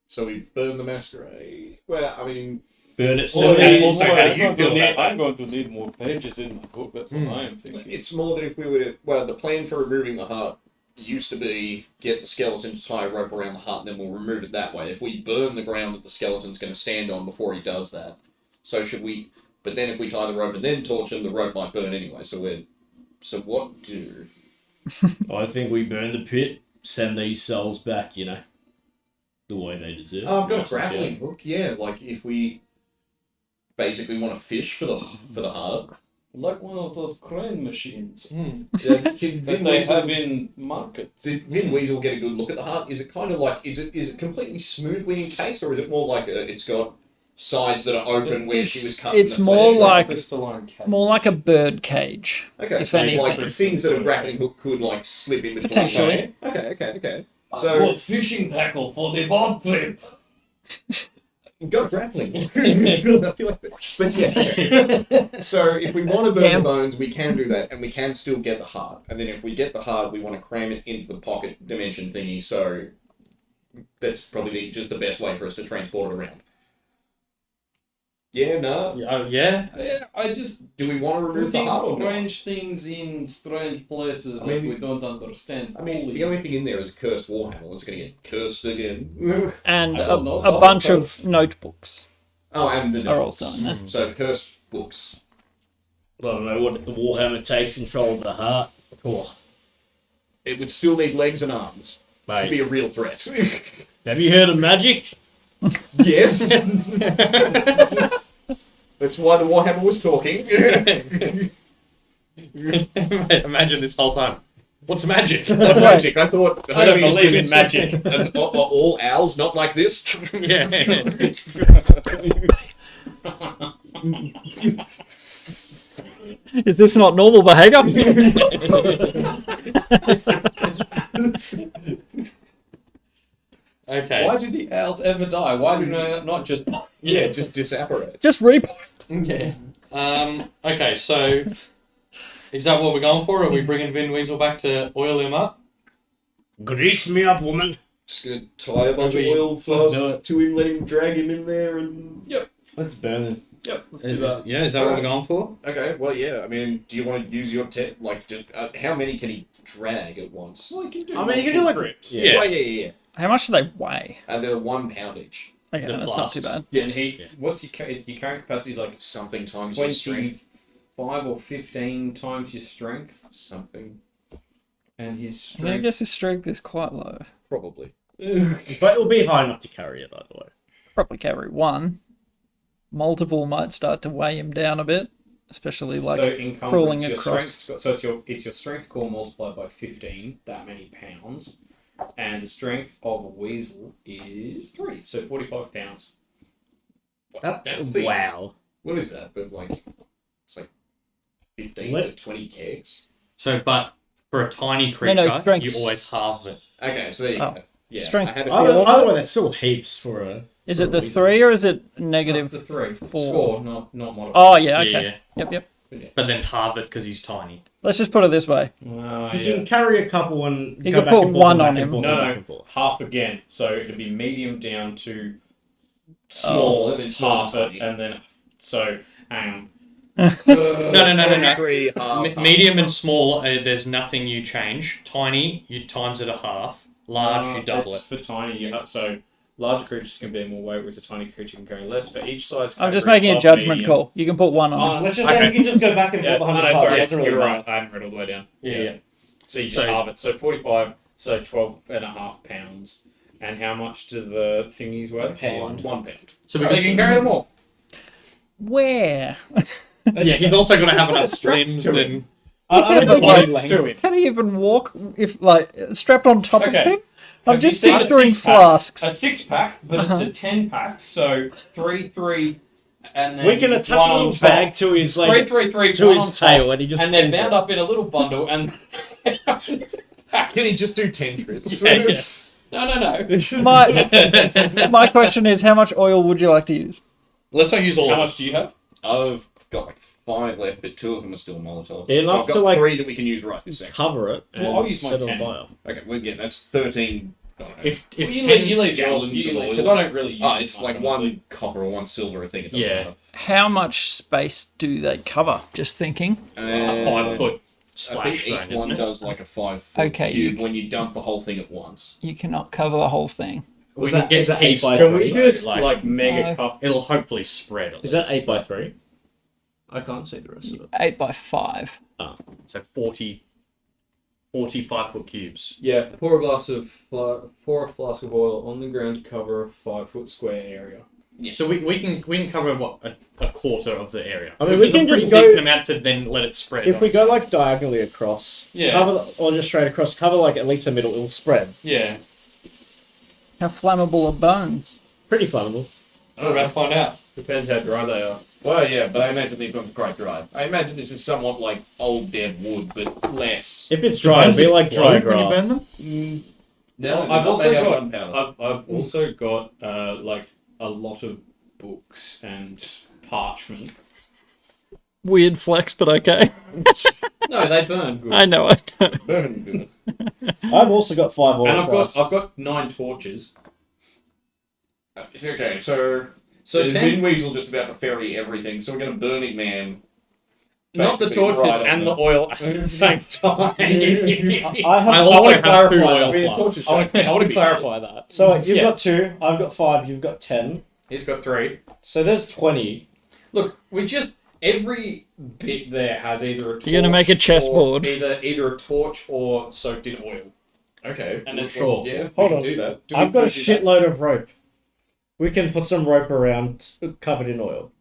So we burn the masquerade. Well, I mean, Burn it So so also, how do you feel about that? I'm going to need more pages in my book. That's what I am thinking. it's more that if we were to. Well, the plan for removing the heart used to be get the skeleton to tie a rope around the heart, and then we'll remove it that way. If we burn the ground that the skeleton's going to stand on before he does that, so should we? But then if we tie the rope and then torch him, the rope might burn anyway. So we're. So what do? I think we burn the pit, send these souls back, the way they deserve. Oh, I've got a Nice and grappling chill. hook. Yeah, like if we basically want to fish for the heart. Like one of those crane machines Yeah, can that they have in markets. Did Vin Weasel get a good look at the heart? Is it kind of like is it completely smoothly encased, or is it more like it's got sides that are open where she was cut? It's in the more flesh? like crystalline cage. more like a bird cage. Okay, if so anything. like things that a grappling hook could like slip in between. Potentially. Okay. I So bought fishing tackle for the boat trip. got a grappling hook. I feel like that. But yeah. So if we want to burn the bones, we can do that, and we can still get the heart. And then if we get the heart, we want to cram it into the pocket dimension thingy. So that's probably just the best way for us to transport it around. Yeah, no. Yeah. Yeah, I just Do we want to remove the putting heart or not? strange things in strange places I mean- that we don't understand. I mean, fully. the only thing in there is a cursed warhammer. It's going to get cursed again. And I don't know a about bunch those. of notebooks Oh, and the are notes. also in there. So cursed books. I don't know what if the Warhammer takes control of the heart. Oh, It would still need legs and arms. It'd be mate. a real threat. Have you heard of magic? Yes. That's why the warhammer was talking. Imagine this whole time. What's magic? What's magic? I thought I don't Hermes believe was- in magic. And are all owls not like this? Yeah. Is this not normal behavior? Okay. Why did the owls ever die? Why do they not just? Yeah, just disapparate. Just report. Okay. Okay, so is that what we're going for? Are we bringing Vin Weasel back to oil him up? Grease me up, woman. Just gonna tie a bunch of That'd be- oil flasks do it. to him, let him drag him in there, and Let's burn him. Yep. Let's do that. Yeah, is that what we're going for? okay. Well, yeah. I mean, do you want to use your like? How many can he drag at once? Well, you can do I mean, you can do like trips. Yeah. Well, yeah. How much do they weigh? They're 1 pound each. Okay, The that's not flasks. too bad. Yeah, and what's your carrying capacity? Is like Something times your strength. 25 or 15 times your strength, Something and his I mean, I strength. guess his strength is quite low. probably. But it'll be high enough to carry it, by the way. Probably carry one. Multiple might start to weigh him down a bit, especially like so encumbrance, crawling your across. strength. So it's your strength core multiplied by 15, that many pounds, and the strength of a weasel is 3, so 45 pounds. That's the, Wow. What is that? But like, it's like 15 Let- to 20 kegs. So, but for a tiny creature, No, strength. you always halve it. Okay, so there you Oh. go. Yeah, Strength I had a four. feeling- Either way, that's still heaps for a. Is it the 3 or is it That's negative? the 3 4. score, not modified. Oh, yeah, okay. Yep. But then halve it because he's tiny. Let's just put it this way. You Yeah. can carry a couple and You go can back put and forth one and back on and him. forth No, and no. back and forth. Half again, so it'd be medium down to Small, small, and then small half to it, tiny. and then so No. Three, Medium and small, there's nothing you change. Tiny, you times it a half. Large, you double it's it. for tiny. So larger creatures can bear more weight, whereas a tiny creature can carry less. For each size, I'm just category making a above judgment medium- call. You can put one on him. Let's just, Okay. we can just go back and Yeah, forth no, 100 sorry, Doesn't really you're matter. right. I hadn't read all the way down. Yeah. So you So- halve it. So 45, so 12.5 pounds. And how much do the thingies weigh? Pound. 1 pound. So Oh, you can carry them all. Where? yeah, he's also got to have enough limbs and I don't know Like, what to it. Can he even walk if like strapped on top Okay. of him? I'm Have you just seen a picturing 6-pack? flasks. A 6-pack, but it's a 10-pack. So 3, and then We can attach one a on little top. bag to his 3, 3, 3, to one his on top, tail, and he just and they're pulls bound it. up in a little bundle. And Can he just do 10 trips? Yeah, yeah. No. My question is, how much oil would you like to use? let's not use all How of much do you have? I've got like 5 left, but 2 of them are still Molotov. Yeah, enough I've got to, like, 3 that we can use right this second. Cover it. Well, and I'll use my set it on 10. fire. Okay, well, yeah, that's 13. I don't know. If Well, 10 you leave gallons yours, of oil. because I don't really use It's it like much, honestly. 1 copper or 1 silver, I think it doesn't Yeah. matter. How much space do they cover? Just thinking. a 5-foot I splash think zone, each one isn't it? does like a 5-foot Okay, cube when you dump the whole thing at once. You cannot cover the whole thing. We Is can that- get is that piece 8 by by Can we three? just like mega Five. cup? It'll hopefully spread. Is that 8 by 3? I can't see the rest of it. 8 by 5. So 45-foot cubes. Yeah, pour a flask of oil on the ground to cover a 5-foot square area. So we can cover what a quarter of the area. I mean, Which we is can a pretty just go- decent amount to then let it spread. If we go like diagonally across, Yeah. cover or just straight across, cover like at least the middle, it'll spread. Yeah. How flammable are bones? Pretty flammable. I'm about to find out. Depends how dry they are. Well, yeah, but I imagine these ones are quite dry. I imagine this is somewhat like old dead wood, but less. If it's dry, it'll be like dry When you grass. burn them? No, I've also got gunpowder. I've also got like a lot of books and parchment. Weird flex, but okay. No, they burn good. I know. Burn good. I've also got 5 oil And I've flasks. got 9 torches. Okay, so So is 10, Wind Weasel just about to ferry everything, so we're going to Burning Man. not the basically torches right on and the- the oil at the same time. I have. I I also want to have clarify 2 that. oil Yeah, flasks. torches I want to be clarify that. So you've Yeah. got 2, I've got 5, you've got 10. He's got 3. So there's 20. Look, we just every bit there has either a torch. You're gonna make a chessboard. or either a torch or soaked in oil. Okay, And well, it's sure. Yeah, Hold we on. can do that. I've got a do that? shitload of rope. We can put some rope around covered in oil.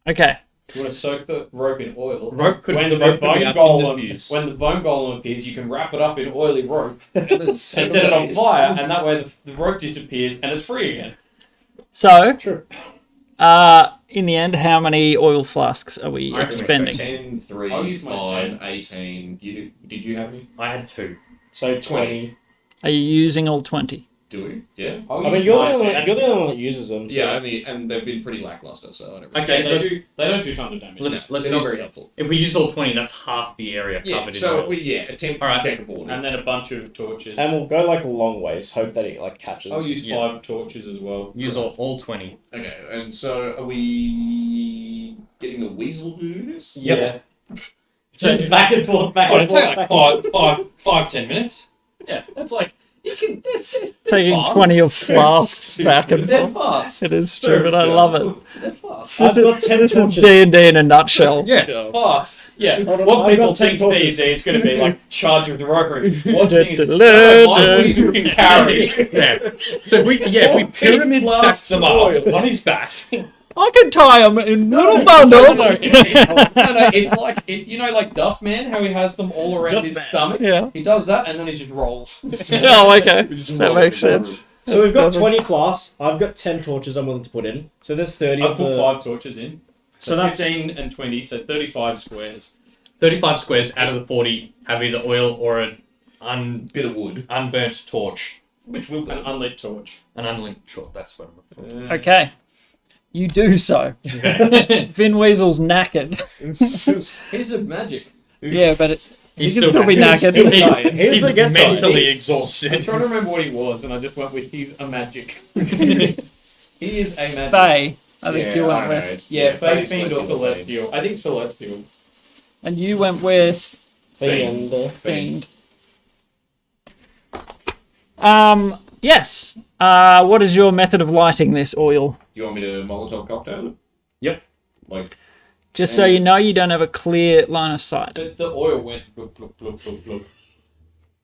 Okay. You want to soak the rope in oil. Rope could- when the the rope could bone be up in golem the fuse. when the bone golem appears, you can wrap it up in oily rope And then and set it on fire, and that way the rope disappears and it's free again. So, Sure. in the end, how many oil flasks are we I reckon expending? 10, 3, I'll use my 5, 10. 18. Did you have any? I had 2. So 20. Are you using all 20? Do we? Yeah. I'll I mean, use you're my the, only, 10. you're the only one that uses them. So. Yeah, and they've been pretty lackluster, so I don't really Okay, Okay, they don't do tons of damage. Let's They're not use, very helpful. if we use all 20, that's half the area Yeah, covered in so oil. we attempt Alright. to check a board. And then a bunch of torches. And we'll go like a long ways, hope that it like catches. I'll use Yeah. 5 torches as well. Use all 20. Okay, and so are we getting the weasel to do this? Yep. Yeah. Just back and forth, back Oh, and it'd forth. take back like 5-10 minutes. Yeah, that's like you can. They're Taking fast. 20 of flasks back and They're forth. fast. It is stupid. I love it. They're fast. This I've got 10 is torches. D&D in a nutshell. Yeah. Fast. Yeah. Hold on, What I've people got 10 think torches. D&D is going to be like charge of the rotary. What thing is my weasel can carry. Yeah. So if we pyramid stack flasks them of up oil. on his back. I can tie them in little bundles. No, it's like like Duff Man, how he has them all around Duff his Man. stomach. Yeah. He does that and then he just rolls. Oh, okay. We just That roll makes it in the sense. So we've got Perfect. 20 flasks. I've got 10 torches I'm willing to put in. So there's 30 I of put the... 5 torches in. So that's... 15 and 20, so 35 squares. 35 squares out of the 40 have either oil or an Bit of wood. unburnt torch. Which will An unlit torch. An unlinked torch, that's what I'm looking for. Okay. You do so. Vin Weasel's knackered. Here's a magic. Yeah, but he He's can still- still be he's knackered. still- Here's He's the get mentally I'm exhausted. trying to remember what he was, and I just went with he's a magic. He is a magic. Faye, I think you I went don't know, with. it's- Yeah, Fae Fae's Fiend or Celestial Fiend. Celestial. I think Celestial. And you went with And, Fiend. Yes. What is your method of lighting this oil? Do you want me to Molotov cocktail it? Yep. Like, Just so you know, you don't have a clear line of sight. The oil went bloop, bloop, bloop, bloop, bloop.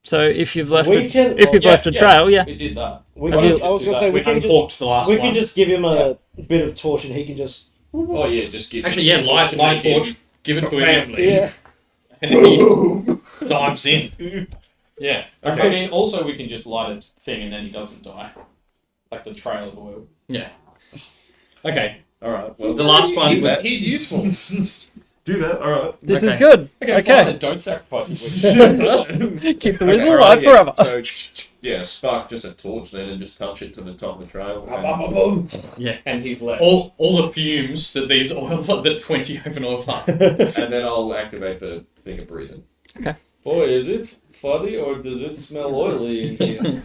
So if you've left We can- if you've Yeah, left a yeah. trail, yeah. We did that. We Why can, don't I was do gonna that? say we can uncorked just the last we one. can just give him a bit of torch and he can just Oh yeah, just give. Actually, yeah, light torch. Give it to him. Family. yeah. And then he dives in. Yeah. Okay. I mean, also we can just light a thing and then he doesn't die. Like the trail of oil. Yeah. Okay. All right. Well, The last one. He's useful. do that. All right. This is Okay. good. Okay, fine, don't sacrifice it. Keep the whistle Okay, alive yeah. forever. So yeah, spark just a torch then and just touch it to the top of the trail. And, Yeah. And he's left. All the fumes that these oil that 20 open oil plants. and then I'll activate the thing of breathing. Boy, is it funny or does it smell oily in here?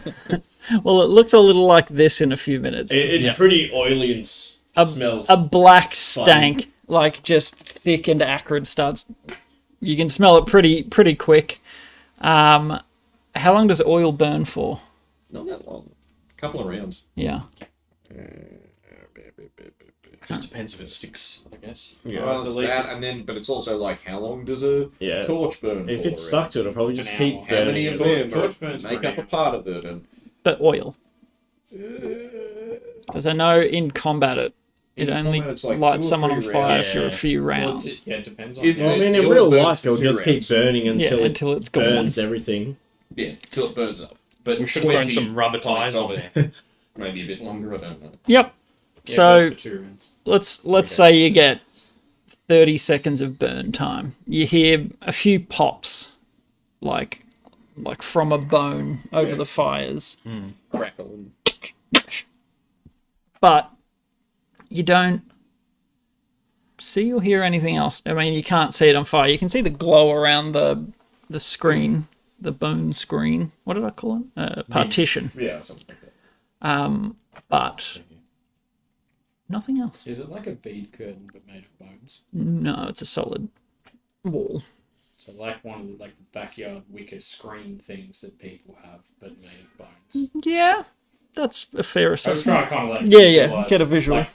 Well, it looks a little like this in a few minutes. It's Yeah. pretty oily and smells. A black stank, like just thick and acrid, starts. You can smell it pretty quick. How long does oil burn for? Not that long. A couple of rounds. Yeah. Just depends if it sticks, I guess. Yeah. Well, it's that, and then, but it's also like, how long does a Yeah. torch burn? If for it's stuck to it, it'll probably just keep hour. how burning. many of it. them torch burns make for up an a part of it? And But oil. Because I know in combat it In only combat, it's like lights 2 or someone on 3 fire rounds. for a few Well, rounds. yeah, it depends on If Well, I it- mean, the in oil real burns life, for it'll 2 just keep rounds. burning until Until it's gone. burns everything. Yeah, till it burns up. But We should have thrown 20 some rubber tires pints on of there. it. Maybe a bit longer. I don't know. Yep. Yeah, So it goes for 2 rounds. let's say you get 30 seconds of burn time. You hear a few pops, like from a bone over the fires, Crackle and but you don't see or hear anything else. I mean, you can't see it on fire. You can see the glow around the screen, the bone screen. What did I call it? Partition. yeah, something like that. But nothing else. Is it like a bead curtain but made of bones? No, it's a solid wall. So like one of the like the backyard wicker screen things that people have but made of bones. Yeah, that's a fair I was assessment. trying to kind of like Yeah, visualize, get a visual. like,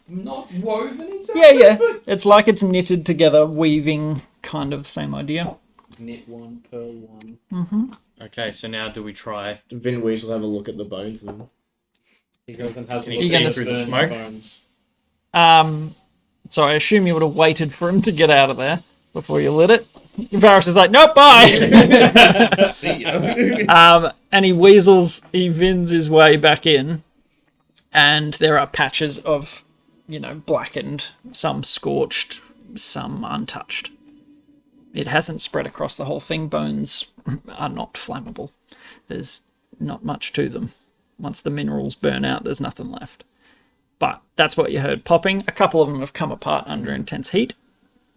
not woven exactly. Yeah. But It's like it's knitted together, weaving, kind of same idea. knit one, pearl one. Okay, so now do we try? Vin Weasel have a look at the bones then. He goes and has a Can look you at see his through the burned smoke? bones. So I assume you would have waited for him to get out of there before you lit it. Varys is like, nope, bye. See ya. And he vins his way back in, and there are patches of, blackened, some scorched, some untouched. It hasn't spread across the whole thing. Bones are not flammable. There's not much to them. Once the minerals burn out, there's nothing left. But that's what you heard popping. A couple of them have come apart under intense heat.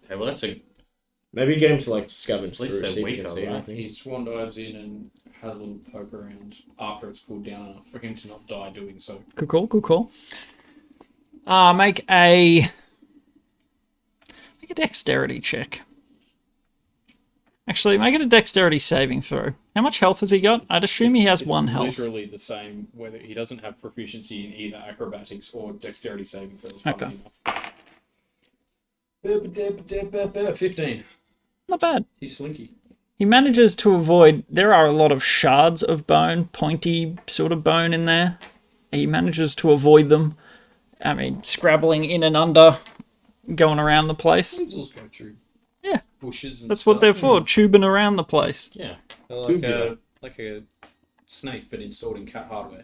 Okay, well that's a Maybe get him to like scavenge At least through they're see if he weaker, can see right? anything. He swan dives in and has a little poke around after it's cooled down enough for him to not die doing so. Good call. Make a dexterity check. Actually, make it a dexterity saving throw. How much health has he got? I'd assume he has It's 1 health. Literally the same, whether he doesn't have proficiency in either acrobatics or dexterity saving throws. Okay. Enough. 15. Not bad. He's slinky. He manages to avoid. There are a lot of shards of bone, pointy sort of bone in there. He manages to avoid them. I mean, scrabbling in and under, going around the place. Weasels go through Yeah. bushes and That's stuff. what they're for, tubing around the place. yeah. They're like a snake, but installed in cat hardware.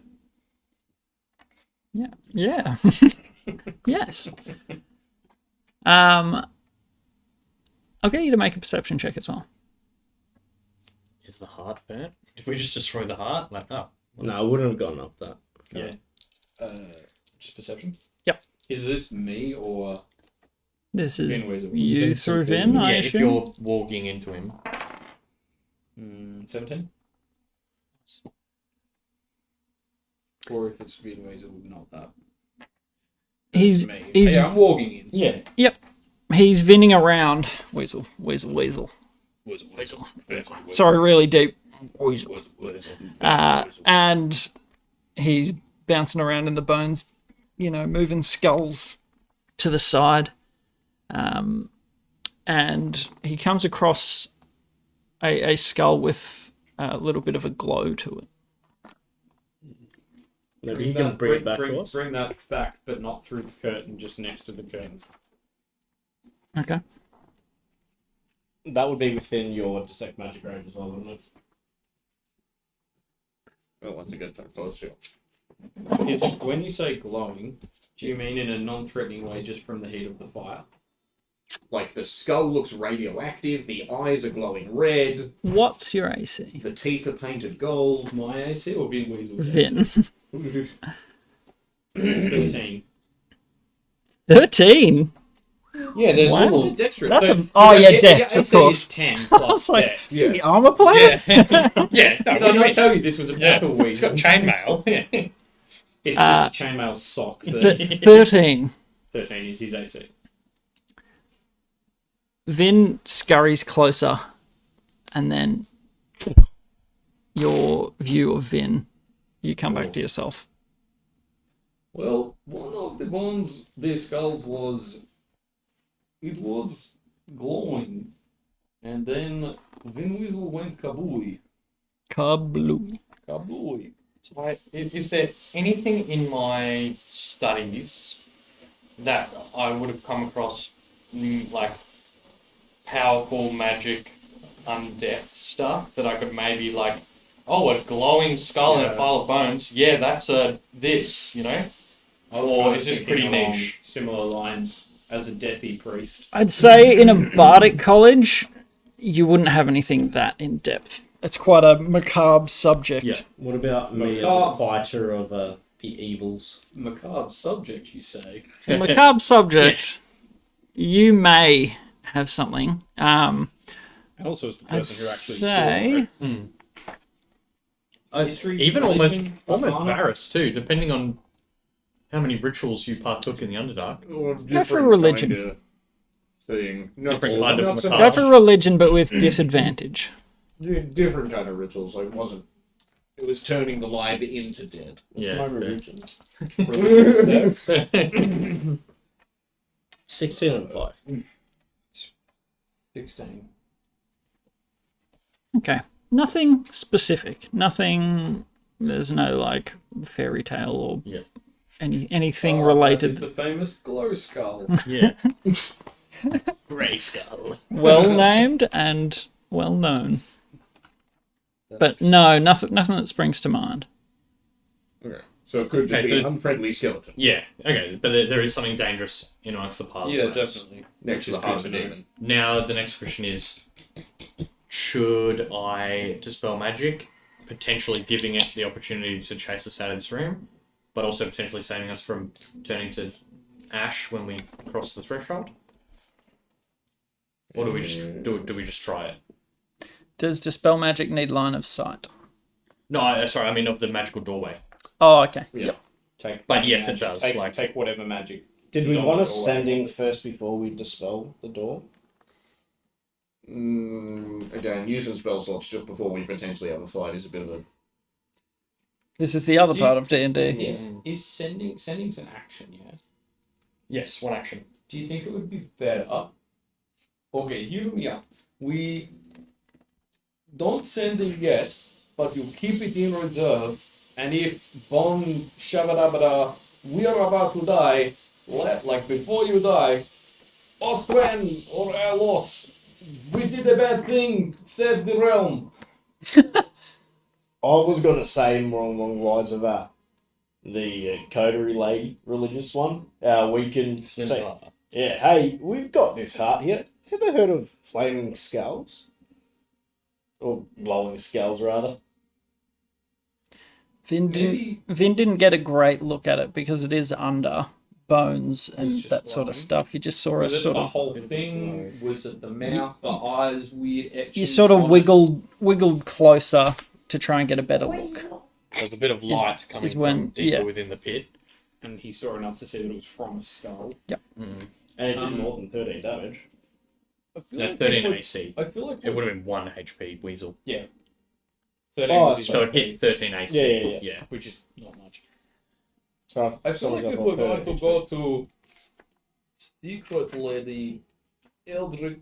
Yeah. Yes. I'll get you to make a perception check as well. Is the heart burnt? Did we just destroy the heart? Like, oh. No, I wouldn't have gone up that. Yeah. Just perception? Yep. Is this me or This is Vin Weasel? you through Vin, I Yeah, if assume. you're walking into him. 17? Or if it's Vin Weasel, not that. He's Me. he's Yeah, I'm walking in. So. Yeah. he's vinning around. Weasel. Weasel. Sorry, really deep. Weasel. Weasel. And he's bouncing around in the bones, moving skulls to the side. And he comes across a skull with a little bit of a glow to it. Maybe you can bring it back to us. Bring that back, but not through the curtain, just next to the curtain. Okay. That would be within your detect magic range as well, wouldn't it? Well, once it gets that close, yeah. Is it, when you say glowing, do you mean in a non-threatening way just from the heat of the fire? Like, the skull looks radioactive, the eyes are glowing red, What's your AC? the teeth are painted gold. My AC or Vin Weasel's Vin. AC? 13. 13? Yeah, they're Wow. normal. Dexterous. That's So a- oh, your- yeah, your dex, of AC course. is 10 I plus was like, dex. Yeah. the armor player? Yeah, no, Did I not tell you this was a battle weasel? It's got chainmail. Yeah. It's just a chainmail sock. Th- 13. 13 is his AC. Vin scurries closer, and then your view of Vin, you come back to yourself. Well, one of the bones, their skulls was, it was glowing, and then Vin Weasel went kabooey. Kabloo. Kabooey. Is there anything in my studies that I would have come across, like powerful magic, undeath stuff that I could maybe like, oh, a glowing skull and a pile of bones. Yeah, that's this, you know. Or is this pretty niche? Similar lines as a deathy priest. I'd say in a bardic college, you wouldn't have anything that in depth. It's quite a macabre subject. Yeah. What about me as a Macabres. fighter of the evils? Macabre subject, you say? A macabre subject, you may have something. And also, it's the I'd person who actually say saw it. History, Even religion, almost Arcana? Varus too, depending on how many rituals you partook in the Underdark. Go for religion. Thing. Different kind of Go massage. for religion, but with disadvantage. Different kind of rituals. Like, it was turning the live into dead. Yeah. My religion. 16 and 5. 16. Okay. Nothing specific. Nothing. There's no like fairy tale or Yeah. anything That related. is the famous glow skull. Yeah. Grey skull. Well named and well known. But no, nothing that springs to mind. Okay. So it could just Okay, be so an unfriendly skeleton Yeah. Okay, but there is something dangerous in amongst the pile. of Yeah, bones. definitely. next to Which the is heart of a good to know. demon. Now the next question is, should I dispel magic, potentially giving it the opportunity to chase us out of this room, but also potentially saving us from turning to ash when we cross the threshold? Or do we just do we just try it? Does dispel magic need line of sight? No, sorry, I mean of the magical doorway. Oh, okay. Yeah. Take But any yes, it magic. does, Take, like- take whatever magic. Did is we on want the to doorway. send in first before we dispel the door? Again, using spell slots just before we potentially have a fight is a bit of a... This is the other Do you- part of D&D. Is sending's an action, yeah? Yes, one action. Do you think it would be better? Okay, hear me out. We don't send it yet, but you keep it in reserve. And if Bon Shabadabada, we are about to die, like before you die, Ostwen or Alos, we did a bad thing, save the realm. I was going to say more along the lines of that. The coterie lady religious one. We can say, yeah, hey, we've got this heart here. Ever heard of flaming skulls? Or glowing skulls, rather. Vin didn't get a great look at it because it is under bones and just that sort of glowing. stuff. You just saw a Was it sort the of whole thing? Was it the mouth, the eyes, weird etchings? you sort of on it? wiggled closer to try and get a better look. There's a bit of light coming is when- from deeper yeah. within the pit. And he saw enough to see that it was from a skull. And it did more than 13 damage. I feel No, like 13 it would- AC. I feel like It would have been 1 HP Weasel. 13 Oh, was his So it HP, hit 13 AC. Yeah. which is not much. So I feel like if we're going to go to Secret Lady, Eldrick,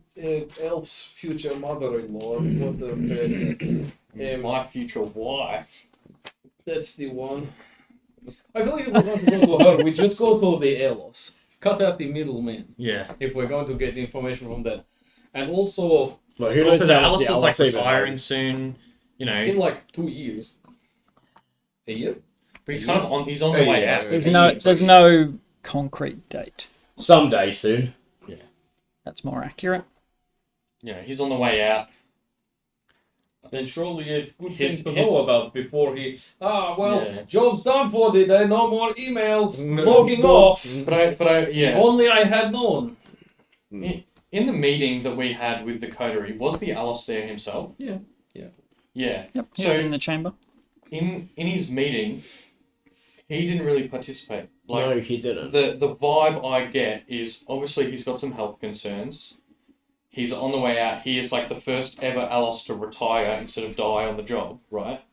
Elf's future mother-in-law, what's her face? My future wife. That's the one. I feel like if we're going to go to her, we just go to the AUS. Cut out the middleman. Yeah. If we're going to get information from that. And also, But who knows Also, the how much Alistair's the like AUS even retiring knows. soon, you know. in like 2 years. A year? But he's kind of on. He's on the way out. There's no concrete date. Someday soon. That's more accurate. You know, he's on the way out. Then surely it's good His- thing to his- know about before he. Yeah. Job's done for the day. No more emails. Logging off. But I, yeah. Only I had known. In the meeting that we had with the coterie, was the Alistair himself? Yeah. Yeah. Yep. He So- was in the chamber. In his meeting, he didn't really participate. Like No, he didn't. the vibe I get is obviously he's got some health concerns. He's on the way out. He is like the first ever Alice to retire instead of die on the job, right?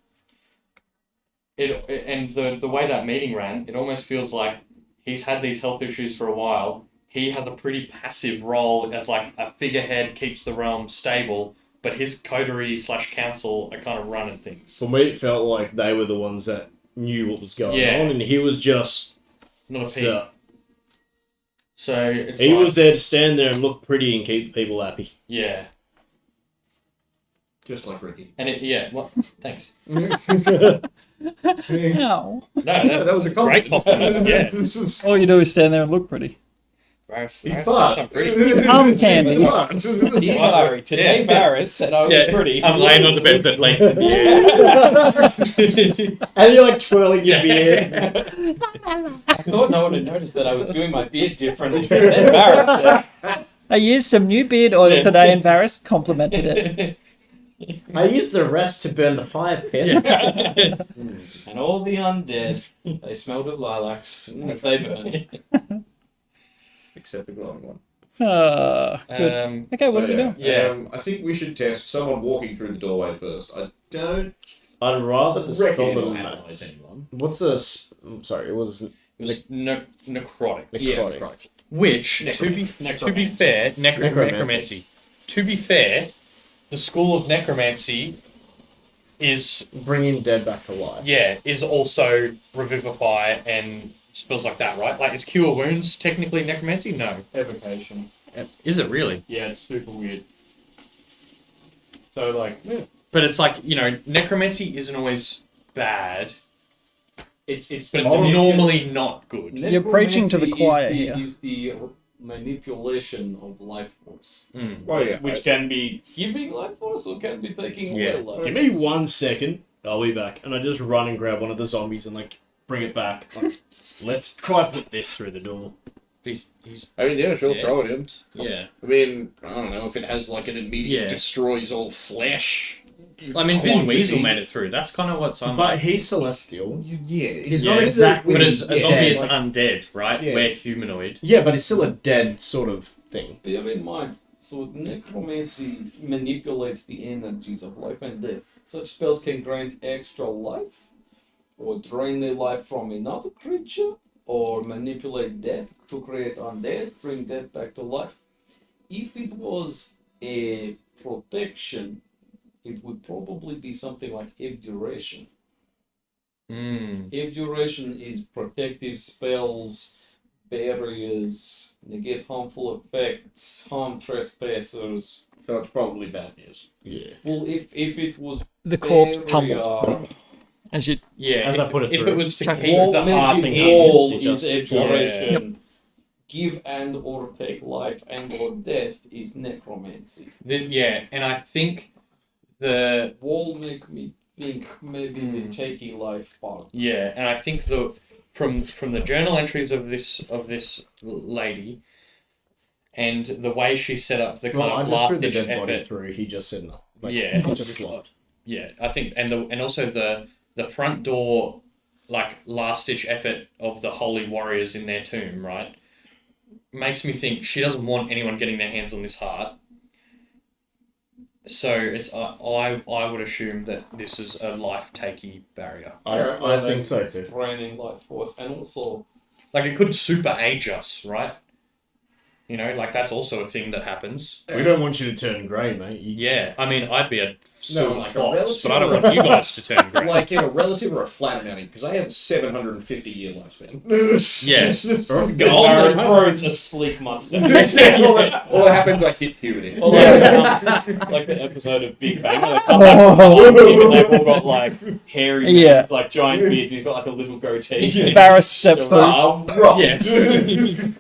And the way that meeting ran, it almost feels like he's had these health issues for a while. He has a pretty passive role as like a figurehead, keeps the realm stable, but his coterie / council are kind of running things. For me, it felt like they were the ones that knew what was going Yeah. on, and he was just. Not a pig. So, So it's he like, was there to stand there and look pretty and keep the people happy. yeah, Just like Ricky. and what? Thanks. No. No, that was a great compliment. Yeah, All you do is stand there and look pretty. He's smart. I'm pretty. Arm candy. Dear Barry, today Yeah. Barris said I was pretty. I'm laying on the bed that legs in the air. And you're like twirling your Yeah. beard. I thought no one had noticed that I was doing my beard differently. Then Barris said, I used some new beard oil Yeah. today and Varys complimented it. I used the rest to burn the fire pit. and all the undead, they smelled of lilacs as they burned. Except the glowing one. Good. Okay, what do we do? Yeah. I think we should test someone walking through the doorway first. I don't I'd rather dispel reckon them it'll than that. analyze anyone. What's the. I'm sorry, it was. It was necrotic. Necrotic. Which, to be fair, necromancy. To be fair, the school of necromancy is Bringing dead back to life. is also revivify and spells like that, right? Like, is cure wounds technically necromancy? No. Evocation. Is it really? Yeah, it's super weird. So, like, But it's like, you know, necromancy isn't always bad, it's but it's normally not good. You're preaching to the necromancy choir is here. Is the manipulation of life force, Well, yeah. which can be giving life force or can be taking Yeah. away life Give me force. 1 second, I'll be back. And I just run and grab one of the zombies and, like, bring it back. Like, let's try put this through the door. He's I mean, yeah, sure, Yeah. throw it in. yeah. I mean, I don't know if it has like an immediate Yeah. destroys all flesh. I mean, Vin Quantity. Weasel made it through. That's kind of what's on. But he's celestial. Yeah, He's Yeah, not exactly. But as a zombie dead. is undead, right? Yeah. We're humanoid. Yeah, but it's still a dead sort of thing. Bear in mind, so necromancy manipulates the energies of life and death. Such spells can grant extra life, or drain the life from another creature, or manipulate death to create undead, bring death back to life. If it was a protection, it would probably be something like abjuration. Abjuration is protective spells, barriers, negate harmful effects, harm trespassers. so it's probably bad news. Yeah. Well, if it was The corpse barrier, tumbles. As you Yeah. As I put it if through. it was to Chuck keep wall, the heart magic thing in, wall it is just- abjuration. Give and or take life and or death is necromancy. and I think the Wall make me think maybe the takey life part. and I think from the journal entries of this lady, and the way she set up the kind Well, I of just last threw the ditch dead body effort. through, he just said nothing. Like, Yeah. He just flopped. Yeah, I think, and also the front door, like last ditch effort of the holy warriors in their tomb, right? Makes me think she doesn't want anyone getting their hands on this heart. So it's I would assume that this is a life takey barrier. I think so too. Draining life force, and also Like it could super age us, right? You know, like that's also a thing that happens. We don't want you to turn grey, mate. Yeah, I mean, I'd be a silver like a fox, relative but I don't want you guys to turn grey. Like in a relative or a flat amount, because I have 750-year lifespan. Yes. Go on, grows a sleek mustache. All that happens, I hit puberty. Or like the episode of Big Bang where they come back from the and they've all got like hairy, Yeah. like giant beards. He's got like a little goatee. Barris steps through. Right. Yes.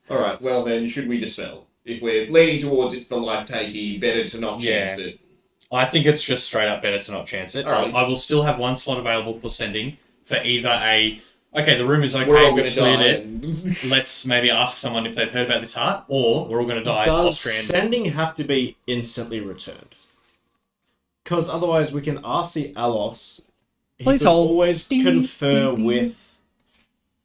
All right. Well, then, should we dispel? If we're leaning towards it's the life takey, better to not chance it. I think it's just straight up better to not chance it. Alright. I will still have one slot available for sending for either okay, the room is okay, We're all we've going to cleared die. it. and- Let's maybe ask someone if they've heard about this heart, or we're all going to die Does Austrian. sending have to be instantly returned? Because otherwise we can ask the ALOS. He Please could hold. always Ding, confer ding, ding. with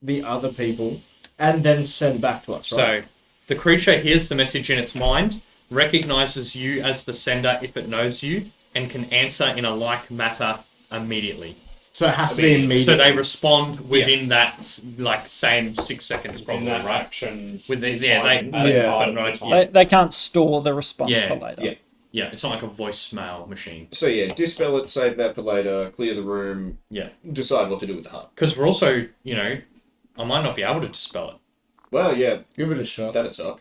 the other people and then send back to us, right? So, the creature hears the message in its mind, recognizes you as the sender if it knows you, and can answer in a like matter immediately. So it has to be immediate. So they respond within that like same 6 seconds, In probably, that right? action. With the time, they Yeah. part but of no, the time. They can't store the response Yeah, for later. yeah. yeah, it's not like a voicemail machine. So yeah, dispel it, save that for later, clear the room, Yeah, decide what to do with the heart. because we're also, you know, I might not be able to dispel it. Well, yeah, Give it a shot. that'd suck.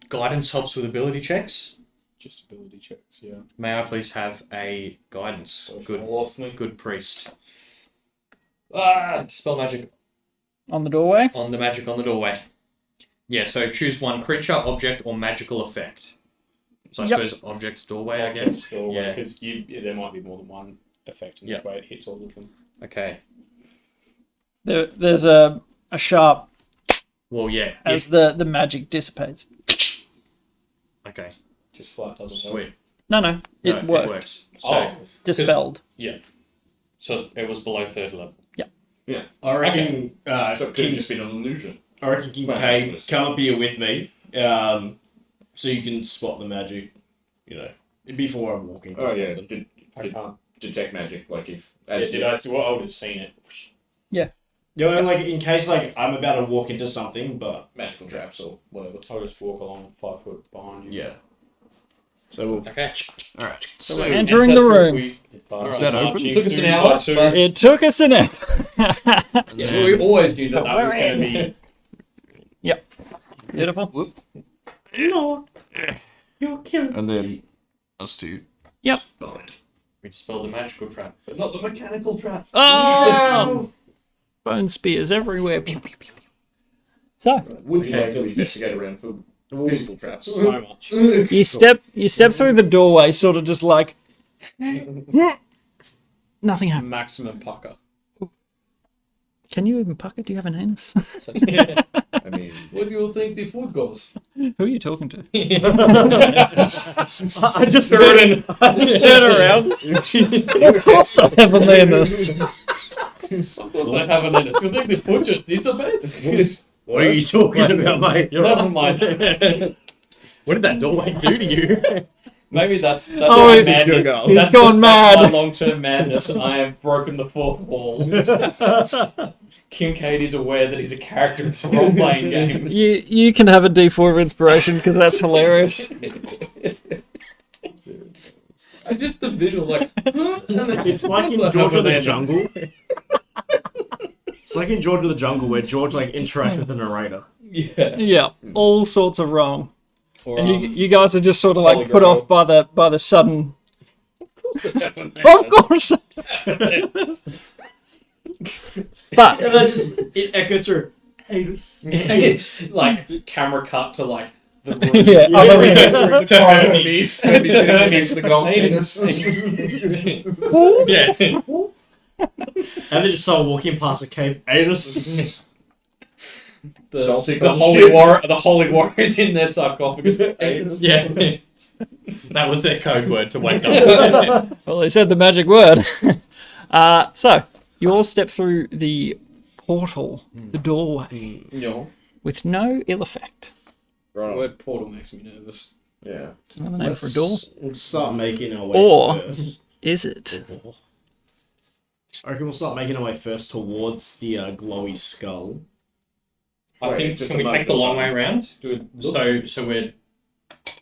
Guidance helps with ability checks. Just ability checks, yeah. May I please have a guidance? Good priest. Dispel magic On the doorway. on the magic on the doorway. Yeah, so choose one creature, object, or magical effect. So I Yep. suppose object, doorway, I guess. Yeah. Because there might be more than one effect in this way. It hits all of them. Okay. There's a sharp Well, yeah. as the magic dissipates. Okay. Just flat doesn't work. Sweet. No, it No, worked. works. So, Oh, Dispelled. yeah. So it was below third level. Yeah. I reckon. So it could have just been an illusion. I reckon Kincaid, come up here with me, so you can spot the magic. You know, before I'm walking. Oh yeah, I can't. detect magic. Like if Did I see? Well, I would have seen it. You know, like in case like I'm about to walk into something, but magical traps or whatever. I'll just walk along 5 foot behind you. yeah. So we'll. Okay. All right. So we're entering the room. Is that open? It Took us an hour, but- It took us an hour. Yeah, we always knew that We're was going to in. be. Beautiful. No, you're killing. And then us two. Yep. We dispelled the magical trap, but not the mechanical trap. Oh! Bone spears everywhere. Pew, pew, pew, pew. So Would you Okay. like to investigate around for physical traps? So much. you step through the doorway, sort of just like nothing happens. Maximum pucker. Can you even pucker? Do you have an anus? I mean, Where do you think the food goes? Who are you talking to? I just turn. I just turn around. Of course I have an anus. Sometimes I have an anus. You think the food just dissipates? What are you talking about, mate? You're Never mind. What did that doorway do to you? Maybe that's Oh, my it- madness. He's That's gone that's mad. my long-term madness. I have broken the fourth wall. Kincaid is aware that he's a character in this role-playing game. You can have a D4 of inspiration because that's hilarious. And just the visual, like, It's like in George of the Jungle. It's like in George of the Jungle where George like interacts with the narrator. Yeah. Yeah, all sorts of wrong. Or, And you guys are just sort of like Holy put Grail. off by the sudden. of course they have an Of course. But And then just it echoes through. It's like camera cut to like the room. yeah, other way. To Hermes. Hermes sitting against the gold Yeah. And they just start walking past the cave. Anus. Salty The holy warriors in their sarcophagus. Yeah. That was their code word to wake up. Well, they said the magic word. So you all step through the portal, the doorway, with no ill effect. The word portal makes me nervous. Yeah. It's another name for a door. We'll start making our way. Or first. is it? I reckon we'll start making our way first towards the glowy skull. I Wait, think just can we a take the long way around? Do it. So we're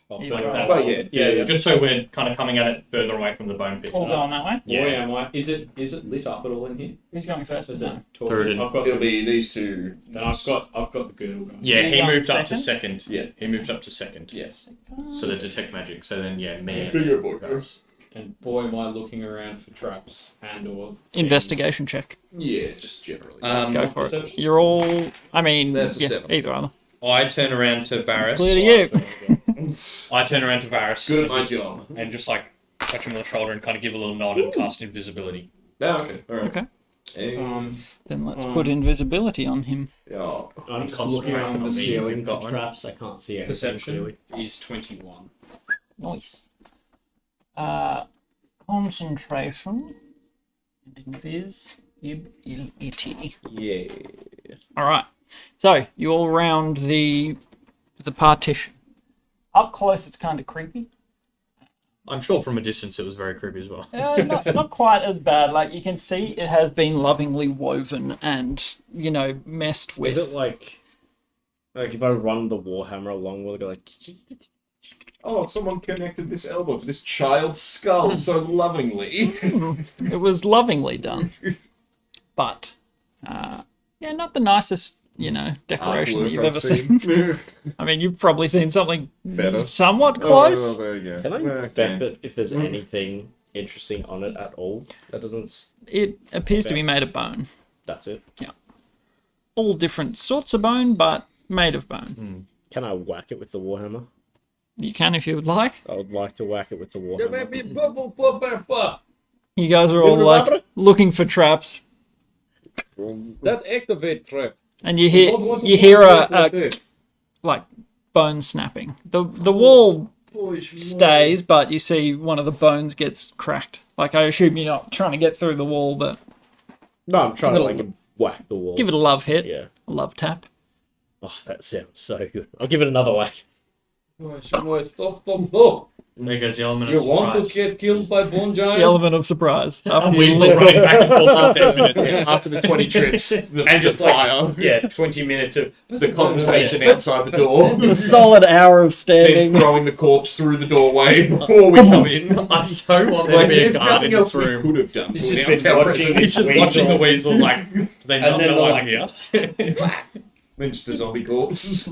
Like like that. that. But yeah. Just so we're kind of coming at it further away from the bone pit. All going that way. Yeah. Boy, am I. Is it lit up at all in here? Who's going first? Is No. it torches? Third and- I've got It'll the, be these two. then I've got the girdle going. Yeah, You he going moved up to second? second. Yeah. He moved up to second. Yes. So the detect magic. So then me. Bigger boy first. And boy, am I looking around for traps and or Investigation check. Yeah, just generally. Go for it. perception? You're all. I mean, That's a yeah, 7. either either. I turn around to Varys. Clear to you. I turn around to Varys. Good at my job. And just like touch him on the shoulder and kind of give a little nod and cast invisibility. Oh, okay. All right. Okay. And, Then let's put invisibility on him. oh, I'm just Concentrate looking on on the me, ceiling we've got for one. traps. I can't see anything Perception clearly. is 21. Nice. Concentration. And invisibility. Yeah. All right. So you all round the partition. Up close, it's kind of creepy. I'm sure from a distance it was very creepy as well. Not quite as bad. Like you can see, it has been lovingly woven and messed with. Is it like if I run the warhammer along, will it go like? oh, someone connected this elbow to this child's skull so lovingly. It was lovingly done, but not the nicest decoration that you've ever seen. I mean, you've probably seen something Better. somewhat close. Oh, there you go. Can I Okay. bet that if there's anything interesting on it at all, that doesn't? It appears to be made of bone. That's it. All different sorts of bone, but made of bone. Can I whack it with the warhammer? You can if you would like. I would like to whack it with the warhammer. You guys are all like looking for traps, That activate trap. and you hear a like bone snapping. The wall stays, but you see one of the bones gets cracked. Like I assume you're not trying to get through the wall, but No, I'm trying to Give it like whack the wall. give it a love hit, Yeah. a love tap. Oh, that sounds so good. I'll give it another whack. Stop. There goes the element You of want to surprise. get killed by bone The giant? element of surprise. After you Weasel leave. running back and forth for 10 minutes. After the 20 trips, And just the like, fire, yeah, 20 minutes of... the conversation outside the door, A solid hour of then standing. throwing the corpse through the doorway before we come in. I so want there Like, to be a there's guard in nothing this else we room. could have done. He's to just announce been our watching- presence. He's just Weasel. watching the weasel like they not then know they're I'm here. Then just a zombie corpse.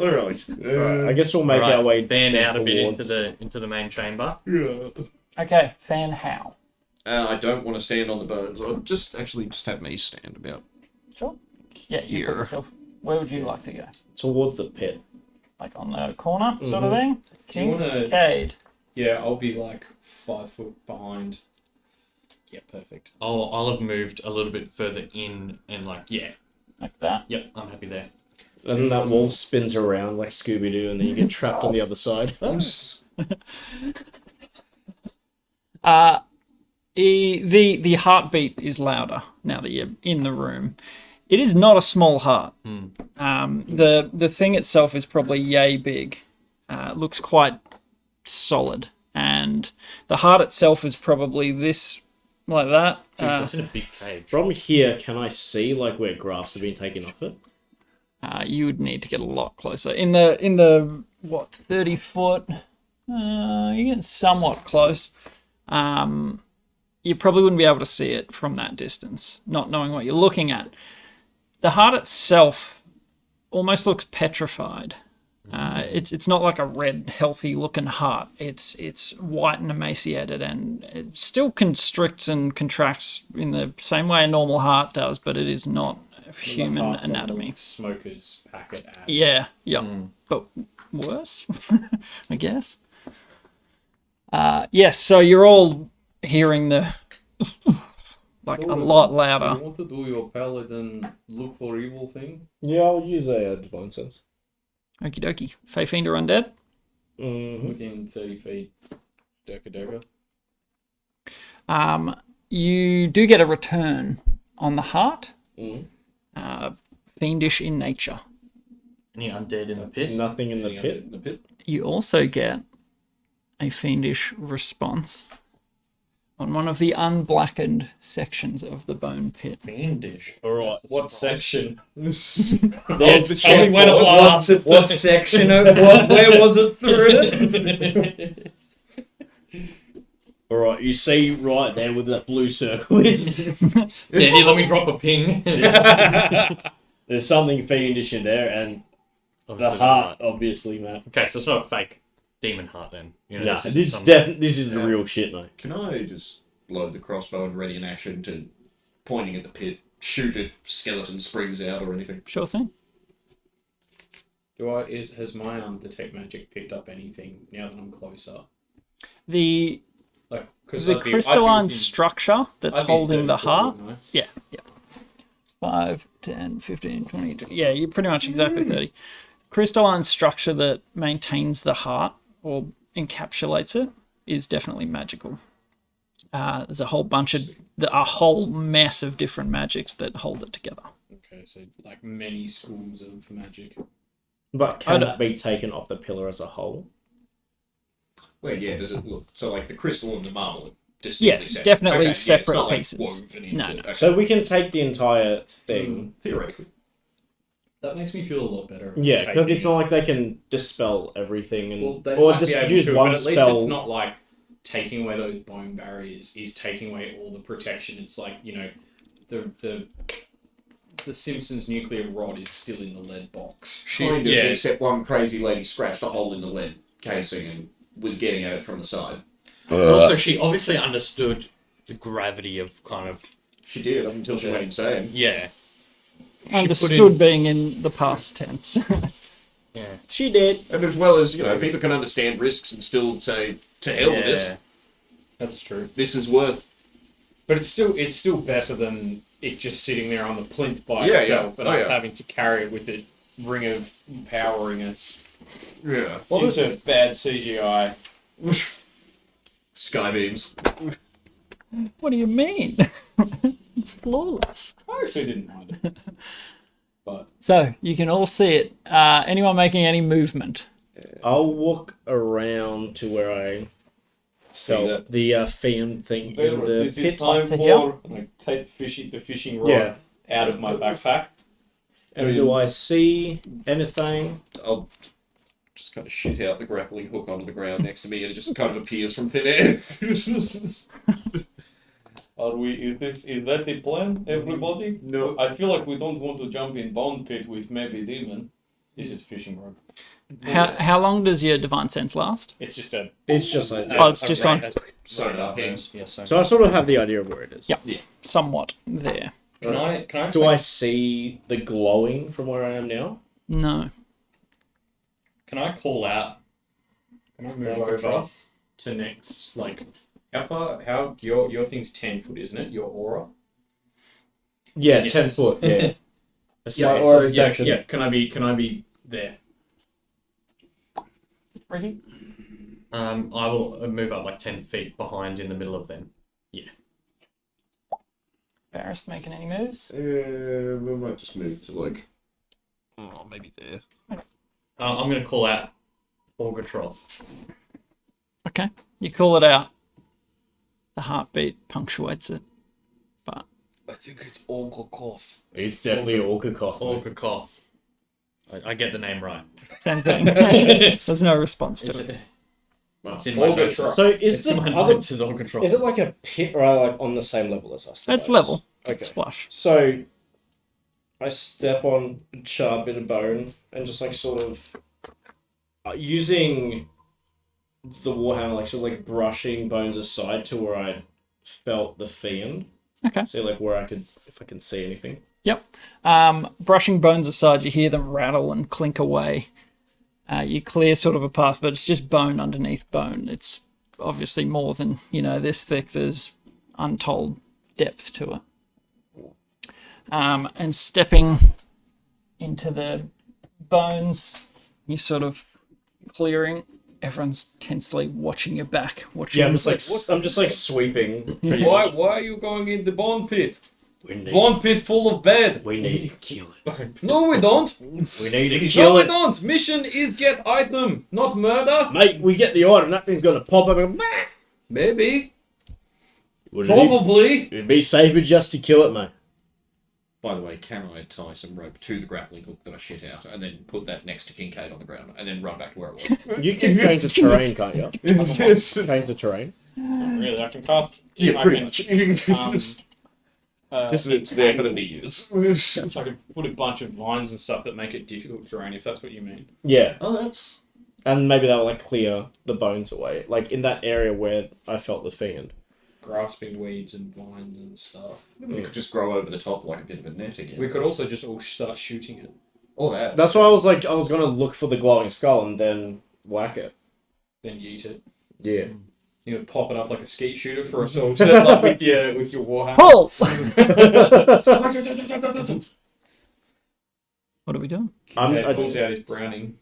Alright. I guess we'll make our way fan out a bit towards- into the main chamber. Okay, Fan how? I don't want to stand on the bones. I'll just have me stand about. Sure. Yeah, you put Here. yourself. Where would you like to go? towards the pit. Like on the corner, sort of thing. Do you wanna- Kincaid. Yeah, I'll be like 5 foot behind. Yeah, perfect. I'll have moved a little bit further in and like Like that. yep, I'm happy there. And then that wall spins around like Scooby Doo, and then you get trapped on the other side. The heartbeat is louder now that you're in the room. It is not a small heart. The thing itself is probably yay big. Looks quite solid, and the heart itself is probably this like that. It's in a big cage. From here, can I see like where grafts have been taken off it? You would need to get a lot closer. In the 30 foot, you're getting somewhat close. You probably wouldn't be able to see it from that distance, not knowing what you're looking at. The heart itself almost looks petrified. It's not like a red, healthy looking heart. It's white and emaciated, and it still constricts and contracts in the same way a normal heart does, but it is not human Heart's a anatomy. little Smoker's packet ad. Yeah, but worse, I guess. Yes, so you're all hearing the like a lot louder. You want to do your paladin look for evil thing? Yeah, I'll use a divine sense. Okie dokie. Fey Fiend or Undead? Within 30 feet. Durka. You do get a return on the heart. Mhm. Fiendish in nature. Any undead in the pit? Nothing in the pit. You also get a fiendish response on one of the unblackened sections of the bone pit. Fiendish. All right. What section? There's Only when it lasts. What section? Where was it through? All right. You see right there with that blue circle is Yeah, here, let me drop a ping. there's something fiendish in there, and the heart, obviously, Matt. Okay, so it's not a fake demon heart then. You know, No, this is this is the real shit, mate. Can I just load the crossbow and ready in action to pointing at the pit, shoot if skeleton springs out or anything? Sure thing. Has my detect magic picked up anything now that I'm closer? The Like, because crystalline structure that's holding the heart. No? Yeah. 5, 10, 15, 20. Yeah, you're pretty much exactly 30. Crystalline structure that maintains the heart or encapsulates it is definitely magical. There's a whole mess of different magics that hold it together. Okay, so like many schools of magic. But can that be taken off the pillar as a whole? Well, yeah, does it look so like the crystal and the marble are Yes, distinctly separate? definitely Okay, separate it's not, like, pieces. woven into- No. okay. So we can take the entire thing. Theoretically. That makes me feel a lot better. Yeah, because it's not like they can dispel everything and Well, they or might be just able use to, one but at spell. least it's not like taking away those bone barriers is taking away all the protection. It's like, you know, the Simpsons nuclear rod is still in the lead box. Kind of, yeah. except one crazy lady scratched a hole in the lead casing and was getting at it from the side. Also, she obviously understood the gravity of kind of She did up until she went insane. yeah. Understood being in the past tense. Yeah. She did. And as well as, people can understand risks and still say, to hell with it. That's true. This is worth. But it's still better than it just sitting there on the plinth by Yeah, itself, yeah. but Oh, us yeah. having to carry it with the ring of powering us Yeah. into bad CGI. Sky beams. What do you mean? It's flawless. I actually didn't mind it. But So you can all see it. Anyone making any movement? I'll walk around to where I felt the fiend thing in the is it pit. time to here? for like take the fishing rod Yeah. out of my backpack? And do I see anything? I'll just kind of shit out the grappling hook onto the ground next to me and it just kind of appears from thin air. Is that the plan, everybody? No. I feel like we don't want to jump in bone pit with maybe demon. This is fishing rod. How long does your divine sense last? It's just a It's just like Oh, it's just on Sewn up, yeah. so I sort of have the idea of where it is. Yeah. somewhat there. Can I just Do I see the glowing from where I am now? No. can I call out Can I move Walker over Trough? to next? Like, how your thing's 10 foot, isn't it? Your aura. Yeah, Yes. 10 foot. Yeah. A Yeah, slight so, reduction. yeah. Can I be there? Ricky? I will move up like 10 feet behind in the middle of them. Barris making any moves? We might just move to like. Oh, maybe there. I'm going to call out Orgatroth. Okay. You call it out. The heartbeat punctuates it. But I think it's Orgakoth. It's definitely Orcacoth. Orgakoth. I get the name right. same thing. There's no response to it. It's in my notes. Orgatroth. So is It's the in my other notes as Orgatroth. is it like a pit or like on the same level as us? It's level. Okay. It's flush. So I step on a charred bit of bone and just like sort of using the warhammer, like sort of like brushing bones aside to where I felt the fiend. Okay. See like where I could, if I can see anything. Yep. Brushing bones aside, you hear them rattle and clink away. You clear sort of a path, but it's just bone underneath bone. It's obviously more than, this thick. There's untold depth to it. And stepping into the bones, you sort of clearing. Everyone's tensely watching your back. Watching. Yeah, I'm just like sweeping. Why are you going in the bone pit? We need, Bone pit full of bed. we need to kill it. No, we don't. We need to No, kill we it. don't. Mission is get item, not murder. Mate, we get the item, that thing's gonna pop up and Maybe. Probably. It'd be safer just to kill it, mate. By the way, can I tie some rope to the grappling hook that I shit out and then put that next to Kincaid on the ground and then run back to where it was? You can change the terrain, can't you? Change the terrain. Really, I can cast. Yeah, I pretty can, much. Um, Just it's there for them to use. I could put a bunch of vines and stuff that make it difficult terrain, if that's what you mean. Yeah. Oh, that's... And maybe that'll like clear the bones away. Like in that area where I felt the fiend. Grasping weeds and vines and stuff. We could just grow over the top like a bit of a net again. We could also just all start shooting it. All that. That's why I was like, I was gonna look for the glowing skull and then whack it. Then yeet it. Yeah. You know, pop it up like a skeet shooter for us all, like with your warhammer. Pull! What are we doing? Kincaid pulls out his Browning.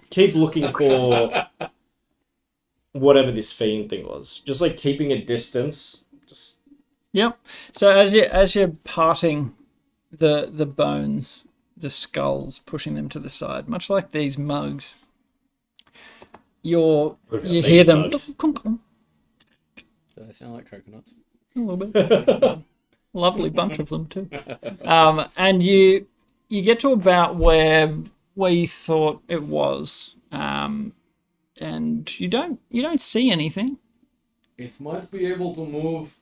Keep looking for whatever this fiend thing was. Just like keeping a distance. Just Yep. So as you're parting the bones, the skulls, pushing them to the side, much like these mugs, you hear them. mugs? Do they sound like coconuts? A little bit. Lovely bunch of them too. And you get to about where you thought it was, and you don't see anything. It might be able to move.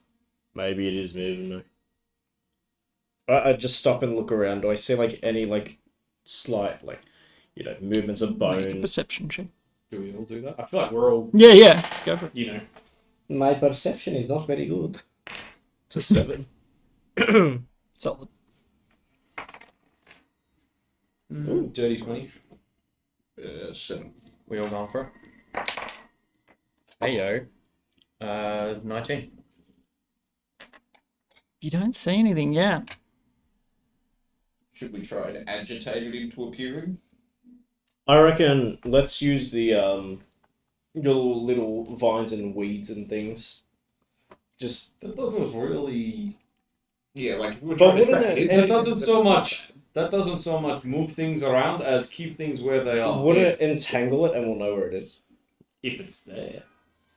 maybe it is moving though. I just stop and look around. Do I see like any like slight like movements of Make a bone? perception check. Do we all do that? I feel like we're all, Yeah, go for it. you know. My perception is not very good. It's a 7. Solid. Dirty 20. 7. We all gone for it? Hey yo. 19. You don't see anything yet. Should we try to agitate it into appearing? I reckon let's use the your little vines and weeds and things. Just That doesn't really. Yeah, like if we were But trying to wouldn't track it- it. That doesn't so much. That doesn't so much move things around as keep things where they are. would it entangle it and we'll know where it is. If it's there,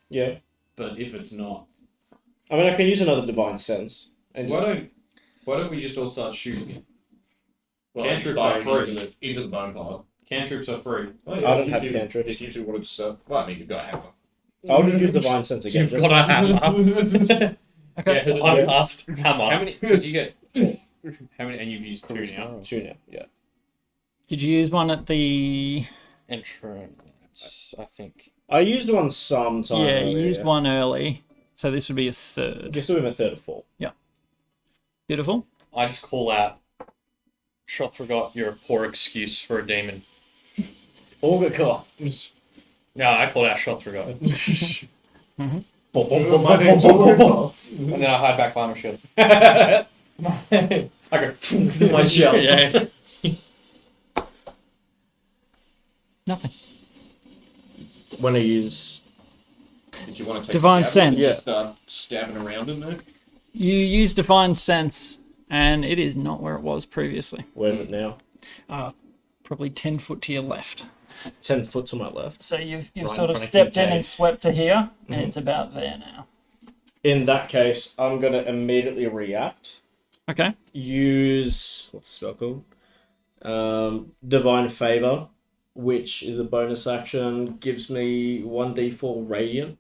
Yeah. but if it's not, I mean I can use another divine sense. And just, why don't we just all start shooting it? Well, Cantrips firing are free. into the bone pile. Cantrips are free. Oh, I don't have you cantrips. If you two wanted to well, I mean, you've got a hammer. I'll just use divine sense again. You've just- got a hammer. Okay. Yeah, I'm past hammer. How many did you get? How many? And you've used 2 now. 2 now, yeah. Did you use one at the? Entrance, I think. I used one sometime. Yeah, you earlier, used yeah. one early, so this would be a third. Just doing a third or fourth. Beautiful. I just call out. Shot forgot. You're a poor excuse for a demon. Auger car. No, I called out shot forgot. And My name's Auger. then I hide back behind my shield. I go. My shell. Yeah. Nothing. When I use Did you want to take Divine the jab and sense. start stabbing around in there? You use divine sense, and it is not where it was previously. where's it now? Probably 10 foot to your left. 10 foot to my left. So you've Right in sort of front of stepped in Kincaid. and swept to here, and it's about there now. In that case, I'm gonna immediately react. Okay. Use what's the spell called? Divine Favor, which is a bonus action, gives me 1d4 radiant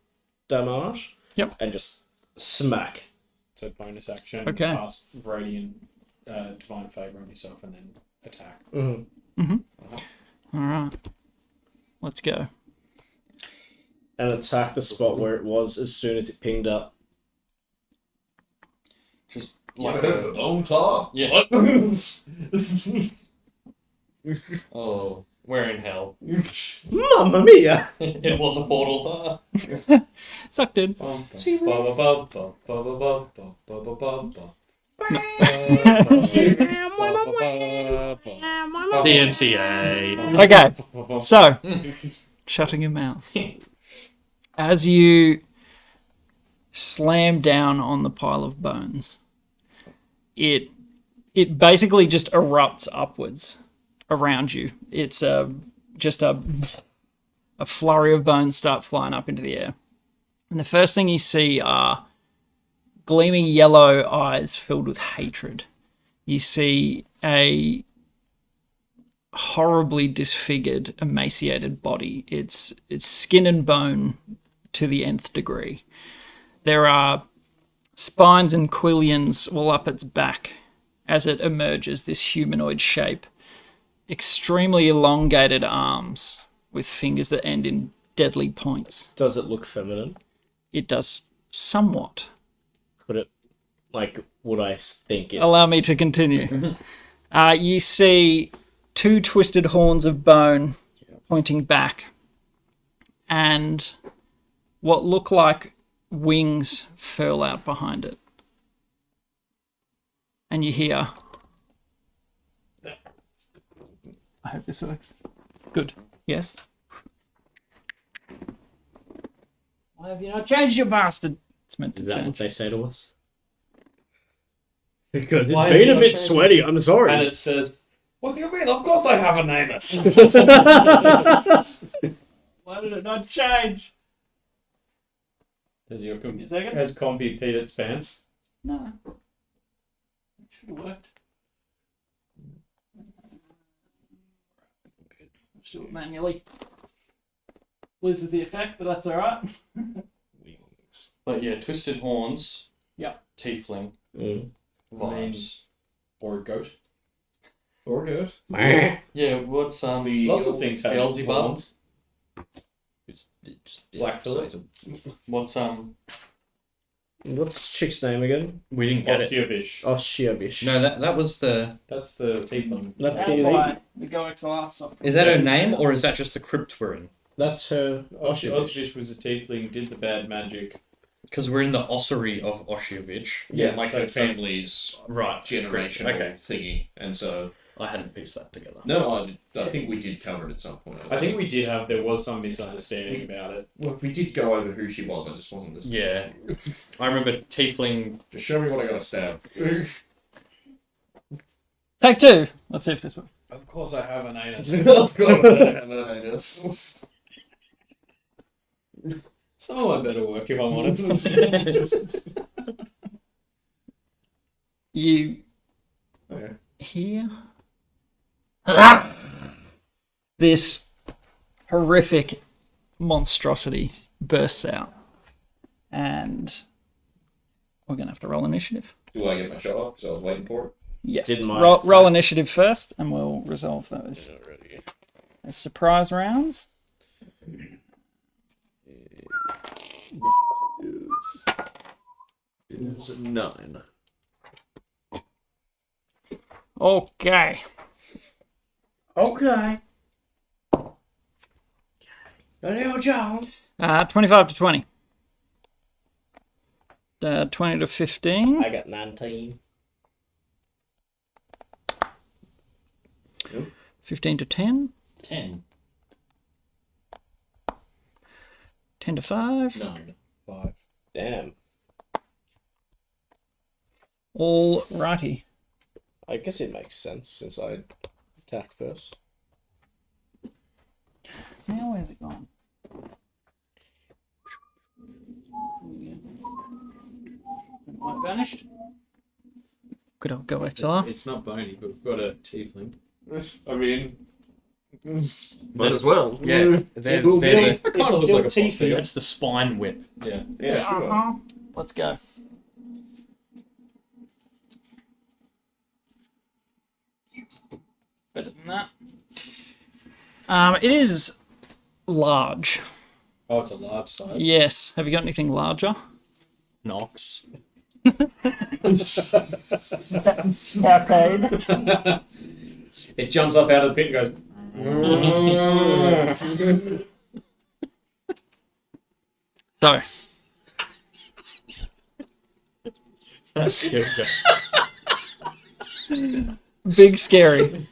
damage. Yep. And just smack. So bonus action. Okay. Cast radiant, divine favor on yourself, and then attack. Mm-hmm. All right. Let's go. And attack the spot where it was as soon as it pinged up. Just Like like a bone claw. Yeah. Oh, we're in hell. Mamma mia! It was a portal. Sucked in. DMCA. Okay. So, shutting your mouth. As you slam down on the pile of bones, it basically just erupts upwards around you. It's just a flurry of bones start flying up into the air. And the first thing you see are gleaming yellow eyes filled with hatred. You see a horribly disfigured, emaciated body. It's skin and bone to the nth degree. There are spines and quillions all up its back as it emerges, this humanoid shape. Extremely elongated arms with fingers that end in deadly points. Does it look feminine? It does somewhat. Could it, would I think it's... Allow me to continue. You see two twisted horns of bone pointing back and what look like wings furl out behind it. And you hear... I hope this works. Good. Yes? Why have you not changed, you bastard? It's meant to Is that what change. they say to us? Because it's Why have been you a not bit changed? sweaty, I'm sorry. And it says, "What do you mean? Of course I have an anus." Why did it not change? Has your Give me a second. has Compy peed its pants? No. It should have worked. Let's do it manually. Loses the effect, but that's alright. But yeah, twisted horns. Yep. Tiefling Mm. vibes. Or a goat? Or good. Yeah, what's Lots of things have Beelzebub? horns. Blackfella? What's What's the chick's name again? we didn't get it. Osteovish. Oh, Shiabish. No, that was the. That's the tiefling. That's That's the why the Go XLR stuff. Is that her name or is that just the crypt we're in? That's her. Osteovish was the tiefling, did the bad magic. Because we're in the ossuary of Oshiovich. Yeah, like her that's- family's Right. generational Okay. thingy. And so, I hadn't pieced that together. no, I think we did cover it at some point. I think we did have, there was some misunderstanding about it. Well, we did go over who she was, I just wasn't listening. Yeah. I remember Tiefling. Just show me what I gotta stab. Take two. Let's see if this works. Of course I have an anus. Of course, I have an anus. Some of my better work, if I'm honest. You Okay. hear this horrific monstrosity bursts out, and we're gonna have to roll initiative. Do I get my shot off? Because I was waiting for it. Yes, Did mine. roll initiative first, and we'll resolve those Already. as surprise rounds. It's a 9. Okay. Okay. Hello, John. 25 to 20. 20 to 15. I got 19. 15 to 10. 10. 10 to 5. 9. 5. Damn. All righty. I guess it makes sense since I attack first. Now where's it gone? It might have vanished. Good old Go XLR. It's not bony, but we've got a tiefling. I mean, might as well. Yeah. It kind of looks still like a teethy. teefling. That's the spine whip. Yeah. Yeah, sure. Uh-huh. Let's go. Better than that. It is large. Oh, it's a large size. Yes. Have you got anything larger? Nox. It jumps up out of the pit and goes. So, big scary.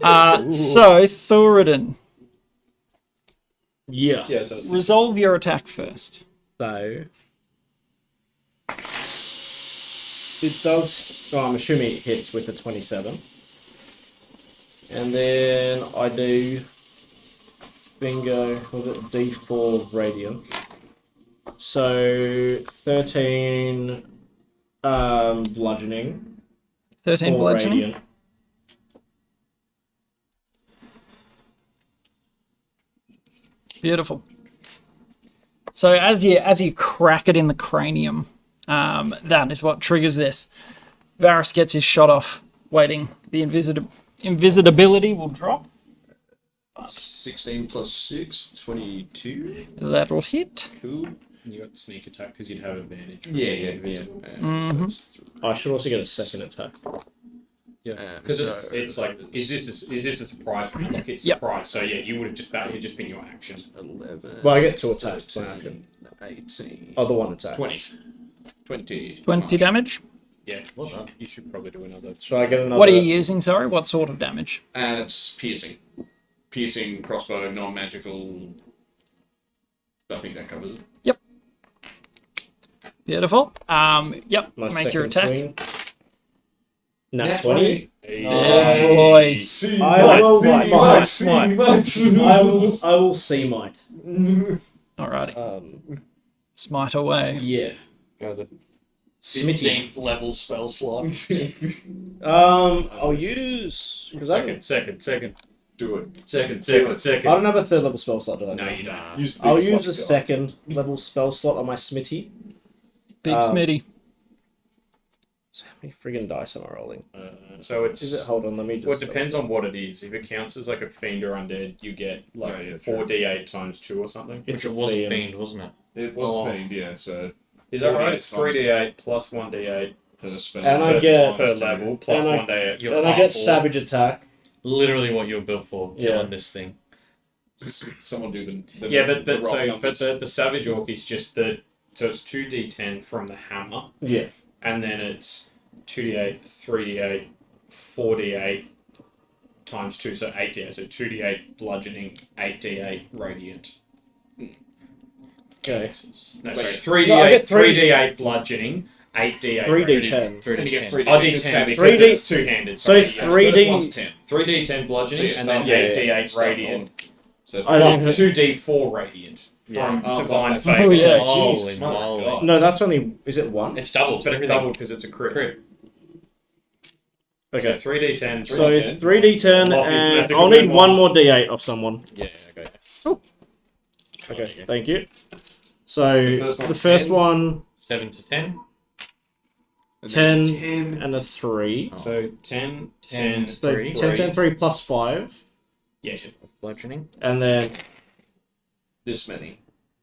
So Thoradin, Yeah. Yeah, so it's resolve your attack first. So. It does. So I'm assuming it hits with a 27. And then I do. Bingo. Was it D4 radiant? So 13 Bludgeoning. 13 4 bludgeoning. radiant. Beautiful. So as you crack it in the cranium, that is what triggers this. Varus gets his shot off, waiting. The invisibility will drop. 16 plus 6, 22. That'll hit. Cool. You got sneak attack because you'd have advantage. Yeah. I should also get a second attack. Yeah, because it's like, is this a surprise round? Like it's surprise. So yeah, you would have that would have just been your action. 11. Well, I get 2 attacks. 18. Oh, the 1 attack. 20. 20. 20 damage. Yeah, well done. You should probably do another. Should I get another? What are you using, sorry? What sort of damage? And it's piercing. Piercing, crossbow, non-magical. I think that covers it. Yep. Beautiful. Yep. My Make your second attack. swing. Nat 20. Oh boy. I will Smite. I will see might. Alrighty. Smite away. Yeah. Go the Smitty. 15th level spell slot. I'll use because Second. Do it. Second. I don't have a 3rd level spell slot, do I? No, you don't. Use the I'll biggest use one a you got. 2nd level spell slot on my Smitty. Big Um, Smitty. So how many friggin' dice am I rolling? So it's. Is it? Hold on, let me just. Well, it depends on what it is. If it counts as like a fiend or undead, you get like Yeah, 4d8 times 2 or something. It's Which a it was a fiend. fiend, wasn't it? It was a fiend, yeah, so Is that 4d8 right? It's 3d8 plus 1d8 per spell. And I per, get- per level plus and I- 1d8. You're And I get half Savage Attack. Literally what you were built for, Yeah. killing this thing. Someone do the Yeah, but the roll so numbers. the Savage Orc is just so it's 2d10 from the hammer, Yeah. and then it's 2d8, 3d8, 4d8 times 2, so 8d8. So 2d8 bludgeoning, 8d8 radiant. Okay. No, Wait, sorry, no, I 3d8, get 3d8 bludgeoning, 8d8 radiant. 3d10. And you get 10. 3d8 Oh, d10 savage. because 3D it's two-handed. So it's yeah. 3D. First one's 10. 3d10 bludgeoning, So yeah, and then start- yeah, 8d8 Start radiant. So I don't- 2d4 radiant from Oh, Divine God. Favour. Oh, yeah. Holy Jesus, my moly. God. No, that's only. Is it 1? It's doubled, but it's Everything. doubled because it's a crit. Crit. Okay, 3d10. So 3d10. 3d10, Love and mathematical I'll need memoir. 1 more d8 off someone. Yeah, okay. Okay, thank you. So The the first first one, one, 7 to 10. And 10, then 10. and a 3. So 10, 10, So 3. 10, 10, 3 plus 5. Yeah. Bludgeoning. And then This many.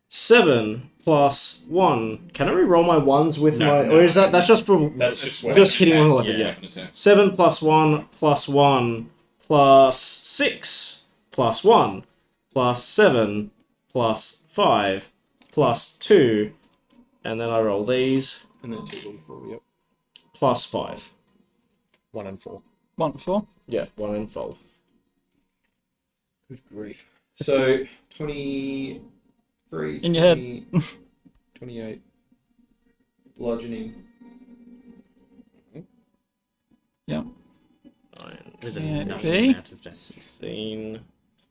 7 plus 1. Can I re-roll my 1s with No, my... no, or is that's just for... That's just Just hitting one Attacks, weapon, yeah. weapon attacks. 7 plus 1 plus 1 plus 6 plus 1 plus 7 plus 5 plus 2. And then I roll these. And then 2d4, yep. Plus 5. 1 and 4. 1 4. Yeah, 1 and 12. Good grief. So 23. In your head. 28. Bludgeoning. Yeah. 9, There's Yeah, enough B. amount of damage. 16,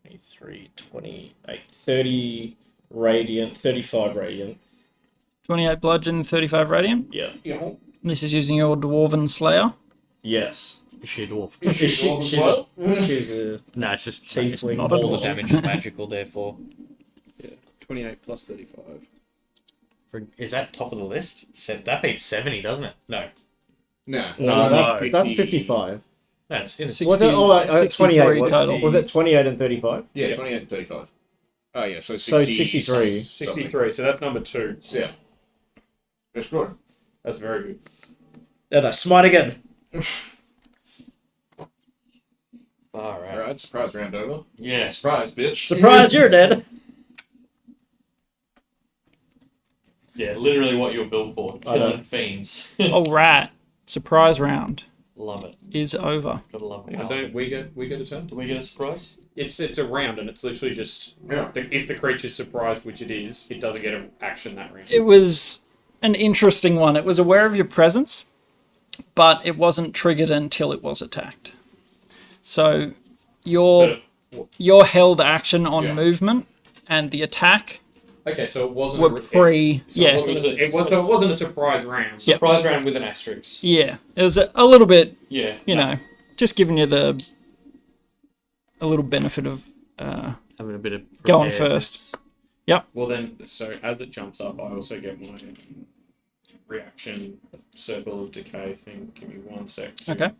23, 28, 30 radiant, 35 radiant. 28 bludgeon, 35 radiant. Yeah. Yeah. This is using your Dwarven Slayer. Yes. Is she a dwarf? She's a No, it's just Tiefling. Not a all the dwarf. damage is magical, therefore. 28 plus 35. Is that top of the list? That beats 70, doesn't it? No. No. No, No, that's 55. That's in 60, Was it, oh, 63 28. total. Was it 28 and 35? Yeah, 28 and 35. Oh, yeah, so 60, So 63. 63, so that's number 2. Yeah. That's good. That's very good. Then I smite again. Alright. Alright, surprise round over. Yeah. Surprise, bitch. Surprise, you're dead. Yeah, literally what you're built for. I know. Killing fiends. All right. Surprise round Love it. is over. Gotta love it. And don't we get a turn? Do we get a surprise? It's a round, and it's literally just Yeah. if the creature's surprised, which it is, it doesn't get an action that round. It was an interesting one. It was aware of your presence, but it wasn't triggered until it was attacked. So your But your held action on Yeah. movement and the attack Okay, so it wasn't. were pre. It wasn't a surprise round. Yep. Surprise round with an asterisk. Yeah, it was a little bit, Yeah. you know, just giving you a little benefit of Having a bit of going preparedness. first. Well then, so as it jumps up, I also get my reaction circle of decay thing. Give me 1 sec. to Okay.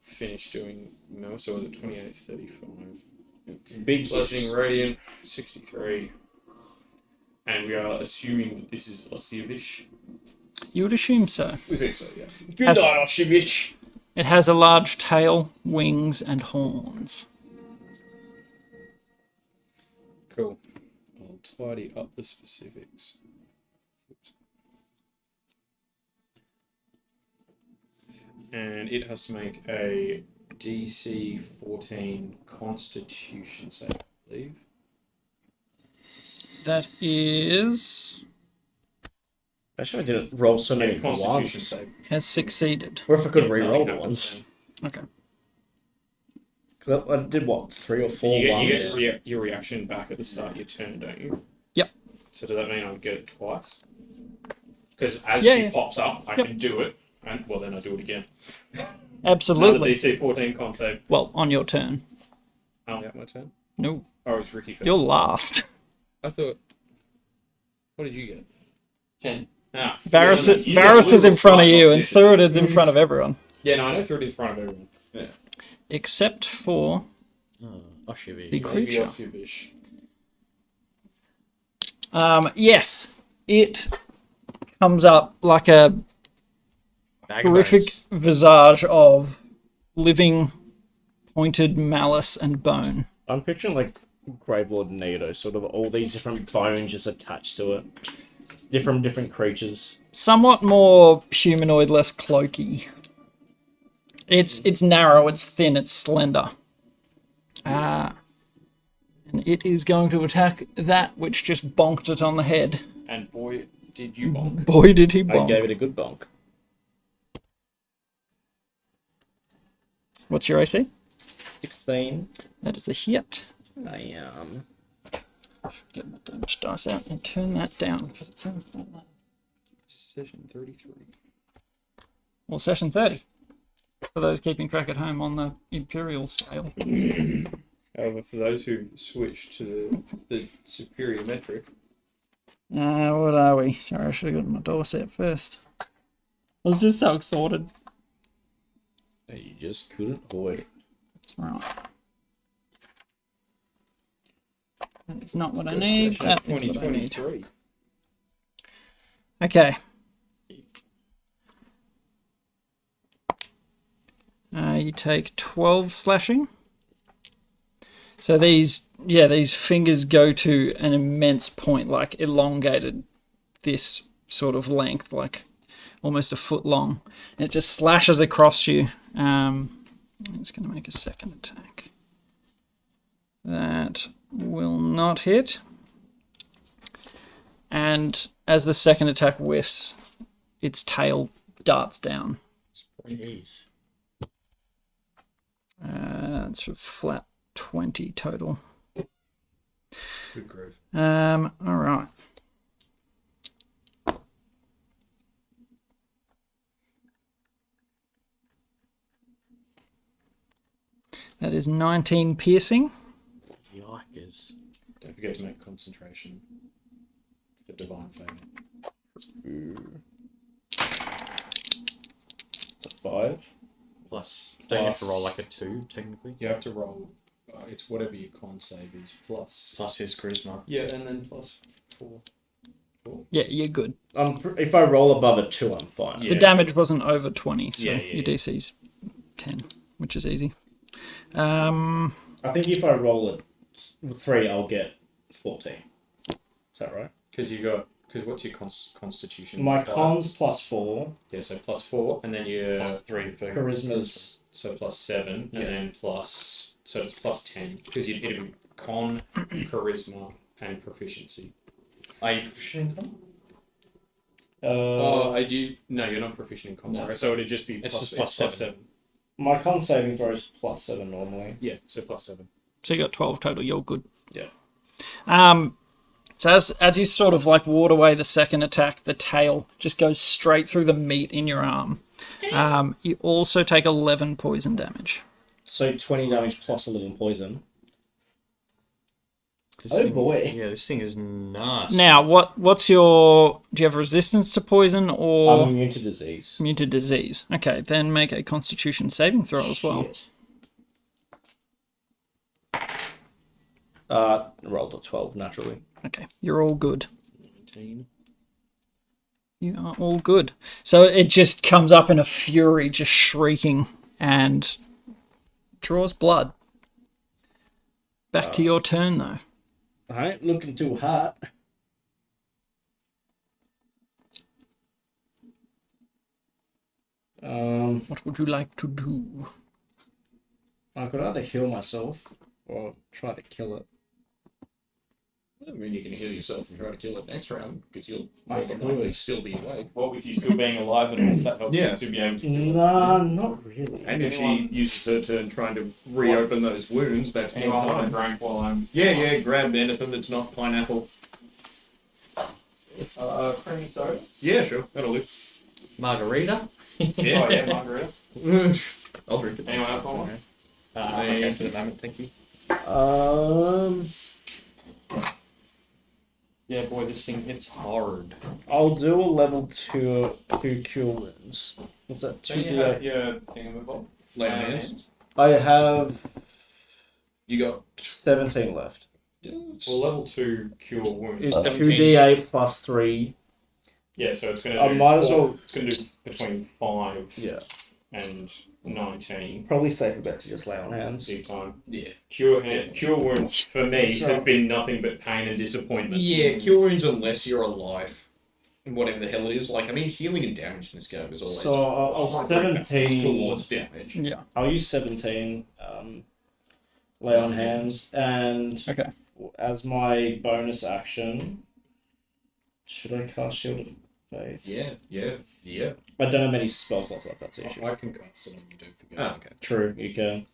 Finish doing no. So was it 28, 35? Big Bludgeoning hits. radiant 63, and we are assuming that this is Osivish. You would assume so. We think so, yeah. Good Has- night, Osivish. It has a large tail, wings, and horns. Cool. I'll tidy up the specifics. Oops. And it has to make a DC 14 Constitution save, I believe. That is Actually, I didn't roll so many Yeah, Constitution ones. save. has succeeded. What if I could Yeah, re-roll nothing the ones? happens Okay. Because I did what, 3 or then. 4 You ones? get your reaction back at the start of your turn, don't you? Yep. So does that mean I get it twice? Because as Yeah, she yeah. pops up, I Yep. can do it, and well then I do it again. Absolutely. Another DC 14 con save. Well, on your turn. Oh, yeah, my turn. No, Oh, it's Ricky first. you're last. I thought. What did you get? 10. Ah, Varus, yeah, no, you Varus got is in front of you, and competition. Thurid is in front of everyone. Yeah, no, I know through it in front of everyone. Except for Oh, shivy. the creature. Osivish. Yes, it comes up like a Bag of horrific bones. visage of living, pointed malice and bone. I'm picturing like Gravelord Nado, sort of all these different bones just attached to it. Different creatures. Somewhat more humanoid, less cloaky. It's narrow, it's thin, it's slender. And it is going to attack that which just bonked it on the head. And boy, did you bonk. Boy, did he I bonk. gave it a good bonk. What's your AC? 16. That is a hit. I Get my damage dice out and turn that down because it sounds like that. Session 33. Well, session 30. For those keeping track at home on the Imperial scale. However, for those who switched to the superior metric, What are we? Sorry, I should have gotten my door set first. I was just so excited. You just couldn't avoid it. That's right. That is not what I need. session That is what I need. 2023. Okay. You take 12 slashing. So these fingers go to an immense point, like elongated this sort of length, like almost a foot long. And it just slashes across you. It's going to make a second attack. That will not hit. And as the second attack whiffs, its tail darts down. Jeez. It's a flat 20 total. Good groove. All right. That is 19 piercing. Yikers. Don't forget to make concentration for divine favor. It's a 5. Plus, don't you have to roll like a 2, technically? You have to roll. It's whatever your con save is plus. Plus his charisma. Yeah, and then plus 4. Yeah, you're good. If I roll above a 2, I'm fine. Yeah. The damage wasn't over 20, so Yeah, your DC's 10, which is easy. Um, I think if I roll a 3, I'll get 14. Is that right? Because what's your constitution? My Five? con's plus 4. Yeah, so plus 4, and then your Plus 3 for Charisma's so plus 7, and then plus so it's plus 10 because it'd be con, charisma, and proficiency. Are you proficient in con? I do. No, you're not proficient in con. No. Sorry, so it'd just be It's plus, just plus plus 7. 7. My con saving throw is plus 7 normally. Yeah, so plus 7. so you got 12 total, you're good. Yeah. So as you sort of like ward away the second attack, the tail just goes straight through the meat in your arm. You also take 11 poison damage. So 20 damage plus 11 poison. This Oh thing- boy. Yeah, this thing is nasty. Now, what's your... Do you have resistance to poison or I'm immune to disease. immune to disease? Okay, then make a Constitution saving throw as well. Shit. Rolled a 12 naturally. Okay, you're all good. 19. You are all good. So it just comes up in a fury, just shrieking, and draws blood. Back to your turn, though. I ain't looking too hot. What would you like to do? I could either heal myself or try to kill it. I mean, you can heal yourself and try to kill it next round because you'll I more than can. likely still be awake. Well, with you still being alive and all, that helps Yeah. you to be able to. Nah, not really. And if she uses her turn trying to reopen those wounds, that's more Anyone want to time. drink while I'm. Yeah, grab anything that's not pineapple. Creamy soda? Yeah, sure, that'll do. Margarita? Oh, yeah, margarita. I'll drink it. Anyone else want one? Okay, for the moment, thank you. Yeah, boy, this thing hits hard. I'll do a level 2 cure wounds. What's that? Don't 2 you have your thingamabob? Lay on hands. I have You got 17 left. Well, level 2 cure wounds. It's 17. 2d8 plus 3. Yeah, so it's going to I do. might as well. It's going to do between 5 Yeah. and 19. Probably safer bet to just lay on hands. Big time. yeah. Cure wounds for me So- has been nothing but pain and disappointment. Yeah, cure wounds unless you're alive. Whatever the hell it is. Like, I mean, healing and damage in this game is always So I'll 17. towards damage. Yeah. I'll use 17. Lay on hands, and Okay. as my bonus action, should I cast Shield of Faith? Yeah. I don't have many spell slots left. That's the issue. I can cast something you do forget. Oh, okay. True, you can.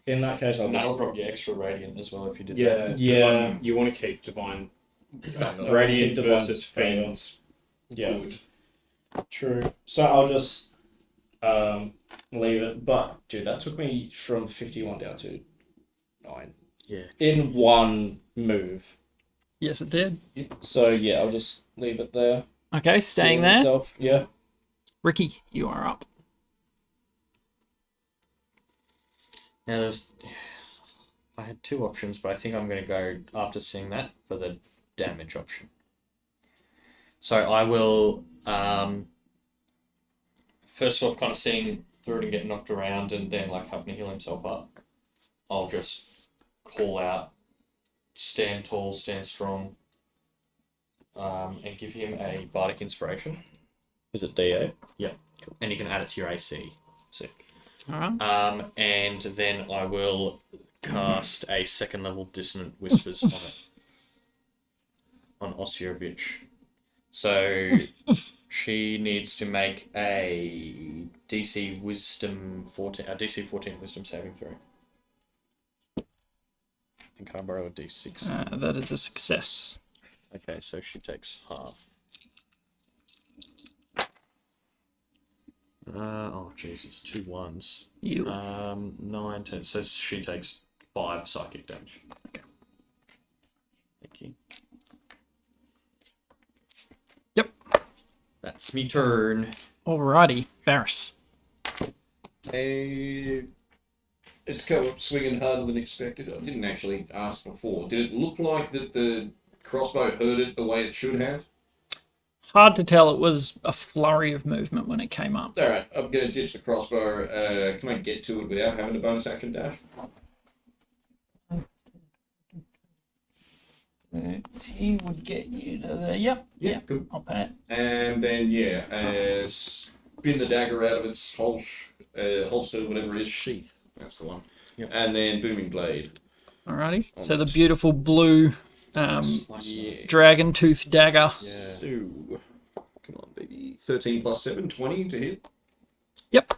In that case, I'll And that'll just. drop you extra radiant as well if you did that. Yeah, Yeah. Divine, you want to keep divine Fail. radiant Divine versus fail. fiends. Yeah, Good. true. So I'll just leave it. But dude, that took me from 51 down to 9 Yeah. in one move. Yes, it did. So yeah, I'll just leave it there. Okay, staying Heal there. myself. Yeah. Ricky, you are up. Now there's, I had two options, but I think I'm going to go after seeing that for the damage option. So I will first off kind of seeing through it and get knocked around and then like having to heal himself up. I'll just call out, stand tall, stand strong, and give him a bardic inspiration. Is it D8? And you can add it to your AC. Sick. All right. And then I will cast a second level Dissonant Whispers on it. On Osirovich. So she needs to make a DC Wisdom 14, a DC 14 Wisdom saving throw. And can I borrow a D6? That is a success. Okay, so she takes half. Oh Jesus, 2 1s. You. 9, 10. So she takes 5 psychic damage. Okay. Thank you. Yep. That's me turn. Alrighty, Varys. It's come up swinging harder than expected. I didn't actually ask before. Did it look like that the crossbow hurt it the way it should have? Hard to tell. It was a flurry of movement when it came up. Alright, I'm going to ditch the crossbow. Can I get to it without having a bonus action dash? He would get you to the. Yep. Yeah, cool. I'll pay it. And then, spin the dagger out of its holster, whatever it is. Sheath. That's the one. Yep. And then Booming Blade. Alrighty. Oh, So the nice. beautiful blue Yeah. dragon tooth dagger. Yeah. So, come on, baby. 13 plus 7, 20 to hit. Yep.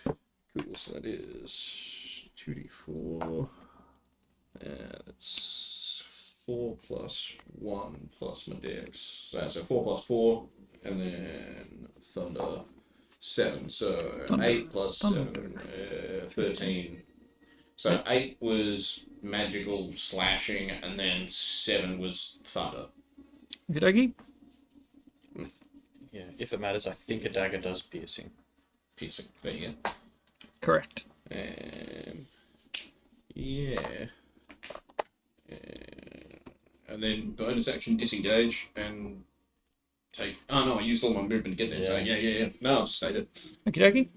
Cool, so that is 2d4. That's 4 plus 1 plus my dex. So 4 plus 4, and then thunder 7. So Thunder. 8 plus Thunder. 7, 13. So 8 was magical slashing, and then 7 was thunder. Okie dokie. Yeah, if it matters, I think a dagger does piercing. Piercing. There you go. Correct. Yeah. And then bonus action disengage and take. Oh no, I used all my movement to get there. So yeah. No, I'll just stay there. Okie dokie.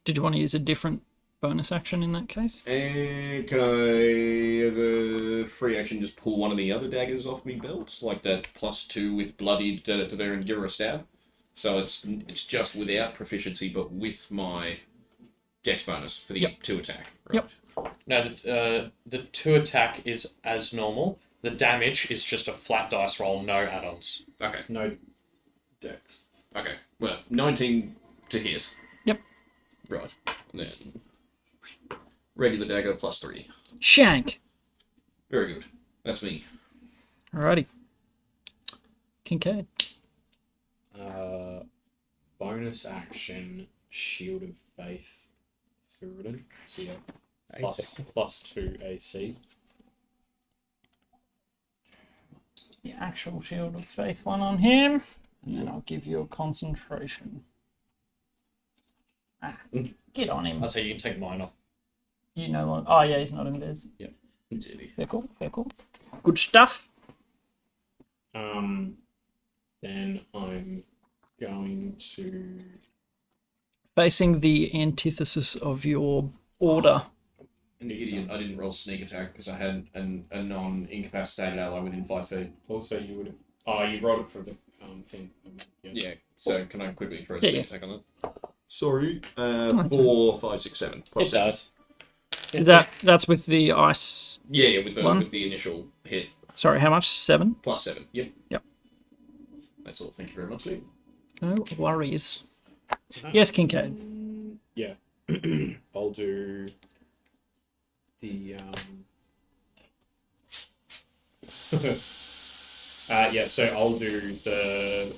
Did you want to use a different bonus action in that case? And can I, as a free action, just pull one of the other daggers off me belt, like that +2 with bloodied to there and give her a stab? So it's just without proficiency, but with my dex bonus for the 2 attack. Right? Yep. Now, the 2 attack is as normal. The damage is just a flat dice roll, no add-ons. Okay. No dex. Okay. Well, 19 to hit. Yep. Right. Then regular dagger +3. Shank. Very good. That's me. Alrighty. Kincaid. Bonus action, Shield of Faith, Thuridin. So yeah, +2 AC. The actual Shield of Faith one on him. And then I'll give you a concentration. Get on him. I'll say you can take mine off. You know what? Oh, yeah, he's not in Viz. Yep. Fair cool, fair cool. Good stuff. Then I'm going to. Facing the antithesis of your order. An idiot. I didn't roll sneak attack because I had a non-incapacitated ally within 5 feet. Also, you would have. Oh, you rolled it for the thing. Yeah. So can I quickly throw a Yeah, sneak yeah. attack on that? Sorry. that's 4, 5, 6, 7. It Plus 7. does. Is that's with the ice? Yeah, with One. the initial hit. Sorry, how much? 7? +7. Yep. Yep. That's all. Thank you very much, Lee. No worries. Yes, Kincaid. Yeah. I'll do the yeah, so I'll do the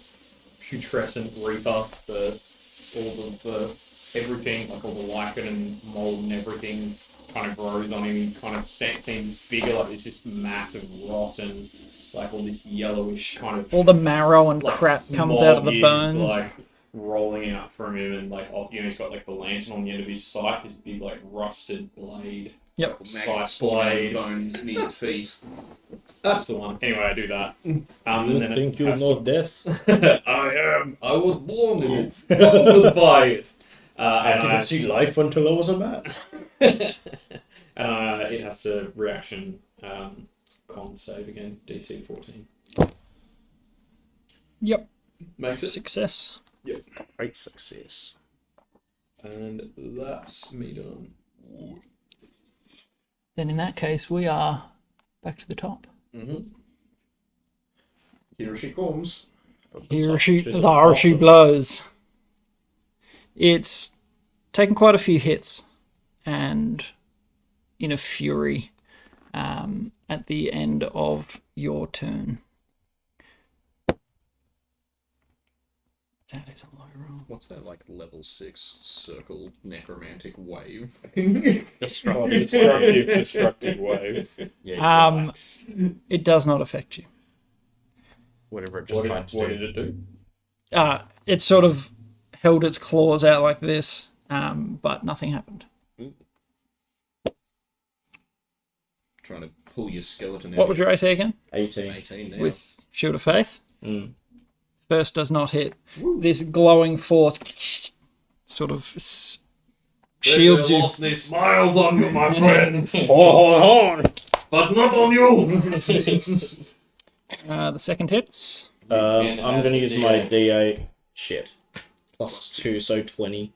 putrescent reaper, all of the everything, like all the lichen and mold and everything kind of grows on him. He kind of seems bigger, like it's just massive rot and like all this yellowish kind of All the marrow and like crap comes out of the smog is, bones. like rolling out from him, and like he's got like the lantern on the end of his scythe, this big like rusted blade. Yep. Scythe blade. Bones near its feet. That's the one. Anyway, I do that. You And then think it you has know to- death? I am. I was born in it. Molded by it. I And didn't see life until I was a man. it has to reaction con save again. DC 14. Yep. Makes it. Success. Great success. And that's me done. Then in that case, we are back to the top. Here she comes. Here she blows. It's taken quite a few hits, and in a fury at the end of your turn. That is a low roll. What's that like level 6 circle necromantic wave? Destructive wave. Yeah, Um, It does not affect you. whatever it just tried to What do. did it do? It sort of held its claws out like this, but nothing happened. Trying to pull your skeleton out. What was your AC again? 18. 18 now. With Shield of Faith. Mm. First does not hit. This glowing force sort of shields you. Lost their smiles on you, my friend. Oh, But not on you. The second hits. I'm going to use my D8. Shit. +2, so 20.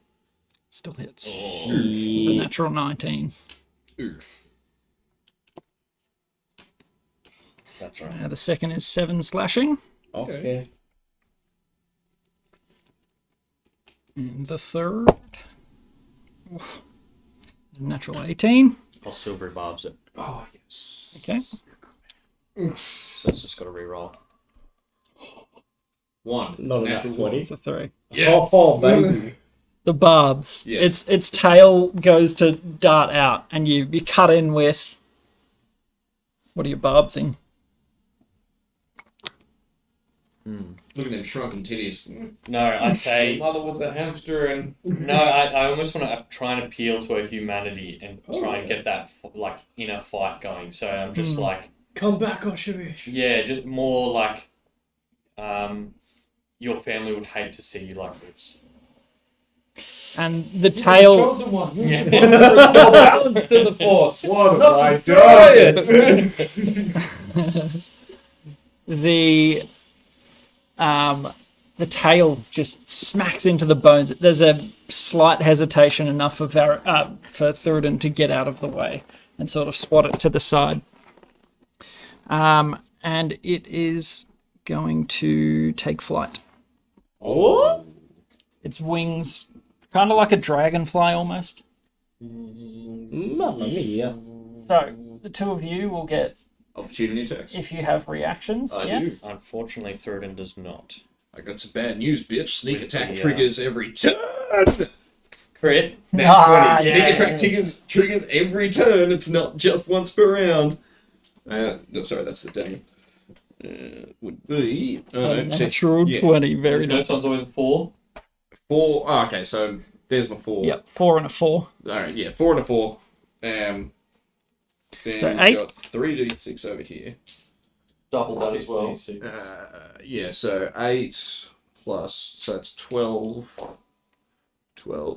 Still hits. It's a natural 19. Oof. That's right. The second is 7 slashing. Okay. And the third. Oof, is a natural 18. I'll silvery barbs it. Oh, yes. Okay. So it's just got to re-roll. 1. It's Not a a nat natural 20. It's a 3. Oh, baby. The barbs. Yeah. Its tail goes to dart out, and you cut in with. What are your barbs in? Look at them shrunken titties. No, I'd say Mother was a hamster and no. I almost want to try and appeal to a humanity and try and get that like inner fight going. So I'm just like, come back, Oshavish. yeah, just more like, your family would hate to see you like this. And the tail. Balance to the force. What have I done? The tail just smacks into the bones. There's a slight hesitation enough for Thuridin to get out of the way and sort of swat it to the side. And it is going to take flight. Oh? Its wings, kind of like a dragonfly almost. Mamma mia. So the two of you will get, Opportunity attacks. if you have reactions, I yes. Unfortunately, Thuridin does not. I got some bad news, bitch. Sneak With attack the, triggers every turn. Crit. Nat 20. Ah, Sneak yes. attack triggers every turn. It's not just once per round. No, sorry, that's the dagger. Would be A natural 20, very No, nice. so it's always 4. 4. Oh, okay, so there's my 4. Yep, 4 and a 4. All right, yeah, 4 and a 4. Then So we've 8? got 3d6 over here. Double that as well. Yeah, so 8 plus, so that's 12,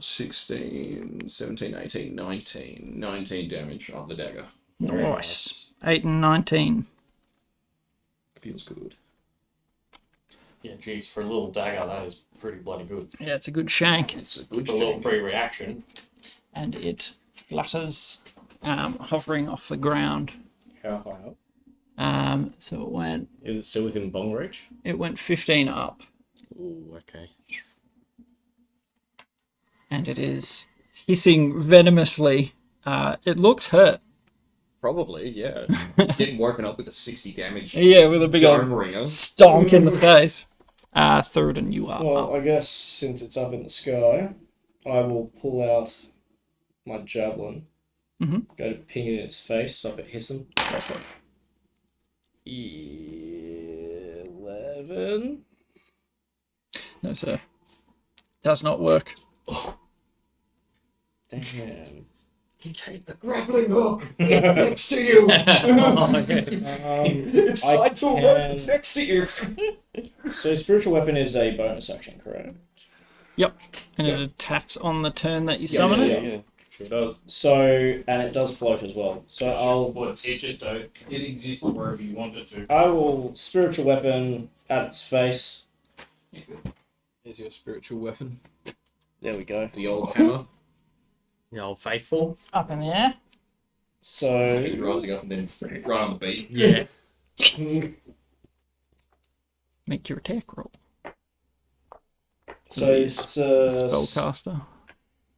16, 17, 18, 19. 19 damage on the dagger. Nice. 8 and 19. Feels good. Yeah, geez, for a little dagger, that is pretty bloody good. Yeah, it's a good shank. It's a good For a little shake. free reaction. And it flutters, hovering off the ground. How high up? So it went Is it still within bong reach? 15 up, Ooh, okay. and it is hissing venomously. It looks hurt. Probably, yeah. Getting woken up with a 60 damage Yeah, with a big dome old ringer. stonk in the face. Thuridin, you are Well, up. I guess since it's up in the sky, I will pull out my javelin. Mhm. Go to ping it in its face, so it hiss him. Go for it. 11. No, sir. Does not work. Damn. Keep the grappling hook. It's next to you. It's I tied to a rope. can- It's next to you. So spiritual weapon is a bonus action, correct? Yep. And it attacks on the turn that you summon yeah, it. yeah. Sure does. So, and it does float as well. So It exists wherever you want it to. I will spiritual weapon at its face. Here's your spiritual weapon. There we go. The old hammer. The old faithful. Up in the air. He's So, rising up and then right on the beat. Yeah. Make your attack roll. so it's Spellcaster.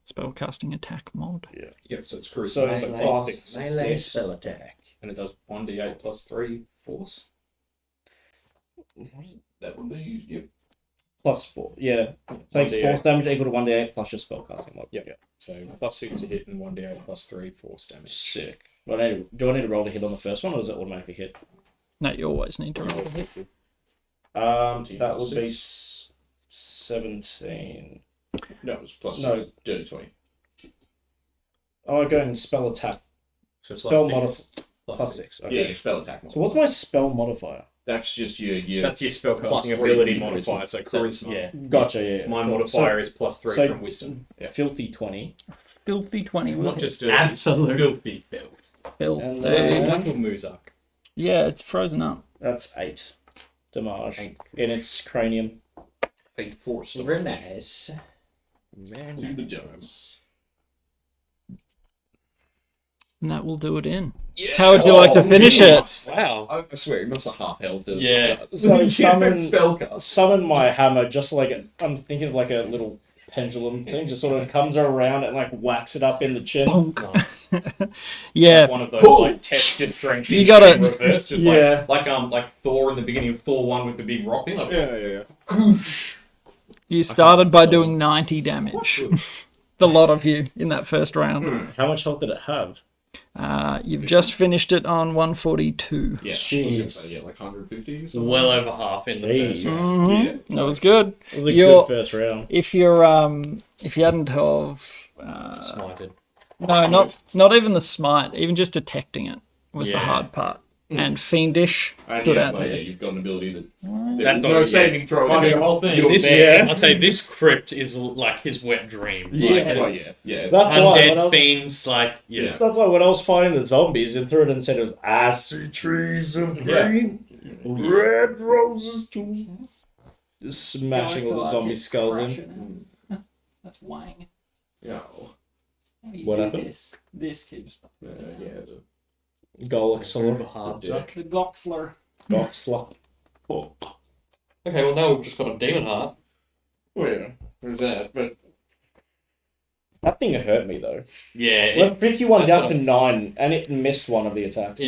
Spellcasting attack mod. Yep, so it's crucial. So So melee- plus melee six, spell attack. and it does 1d8 plus 3 force. That would be, yep. plus 4. Yeah. Takes 1d8. force damage equal to 1d8 plus your spellcasting mod. Yep. So plus 6 to hit and 1d8 plus 3 force damage. Sick. Do I need to roll to hit on the first one, or does it automatically hit? No, you always need to roll a hit. That would be 17. No, it was plus No. 6. Dirty 20. Oh, go and spell attack. So it's Spell plus modifier. six. Plus 6. Okay. Yeah, spell attack. So what's my spell modifier? That's just your That's your Plus spellcasting three ability from modifier. So charisma. Yeah. Gotcha, yeah. My Cool. modifier is plus 3 so- from wisdom. So, filthy 20. Filthy 20. will Not hit. just dirty. Absolute. Filthy filth. Filthy. And Michael Muzak. Yeah, it's frozen up. That's 8 damage in its cranium. 8 force. Very nice. To the dome. And that will do it in. Yeah. How would you like to finish it? Wow. I swear, he must have half health. Yeah. So summon summon- spellcast. Summon my hammer just like I'm thinking of like a little pendulum thing, just sort of comes around and like whacks it up in the chin. Nice. Yeah, Like one of those like textured strength. You gotta- in reverse, just Yeah. like Thor in the beginning of Thor 1 with the big rock thing. Like, Yeah. you started by doing 90 damage. The lot of you in that first round. How much health did it have? You've just finished it on 142. Yeah. Jeez. I was gonna say, like 150 or something. Well over half in the first Jeez. round. Yeah. That was good. It was a You're- good first round. If you're if you hadn't have Smited. no, not even the smite, even just detecting it was the Yeah. hard part. And fiendish And stood yeah, out but to yeah, you. you've got an ability that That's there's not- no yeah. saving throw. Funny, the whole thing. This, Yeah. I'd say this crypt is like his wet dream. Yeah. Like, Yeah. That's why when I undead was, fiends, like, yeah. that's why when I was fighting the zombies and threw it and said it was acid trees of Yeah. green, red roses too. Just smashing all the zombie skulls in. That's wang. Yeah. What happened? This keeps Golixler, the Goxler. Goxler. Okay, well now we've just got a demon heart. Oh yeah. There's that, but That thing hurt me though. Yeah, Well, Ricky one I down thought- to 9, and it missed one of the attacks.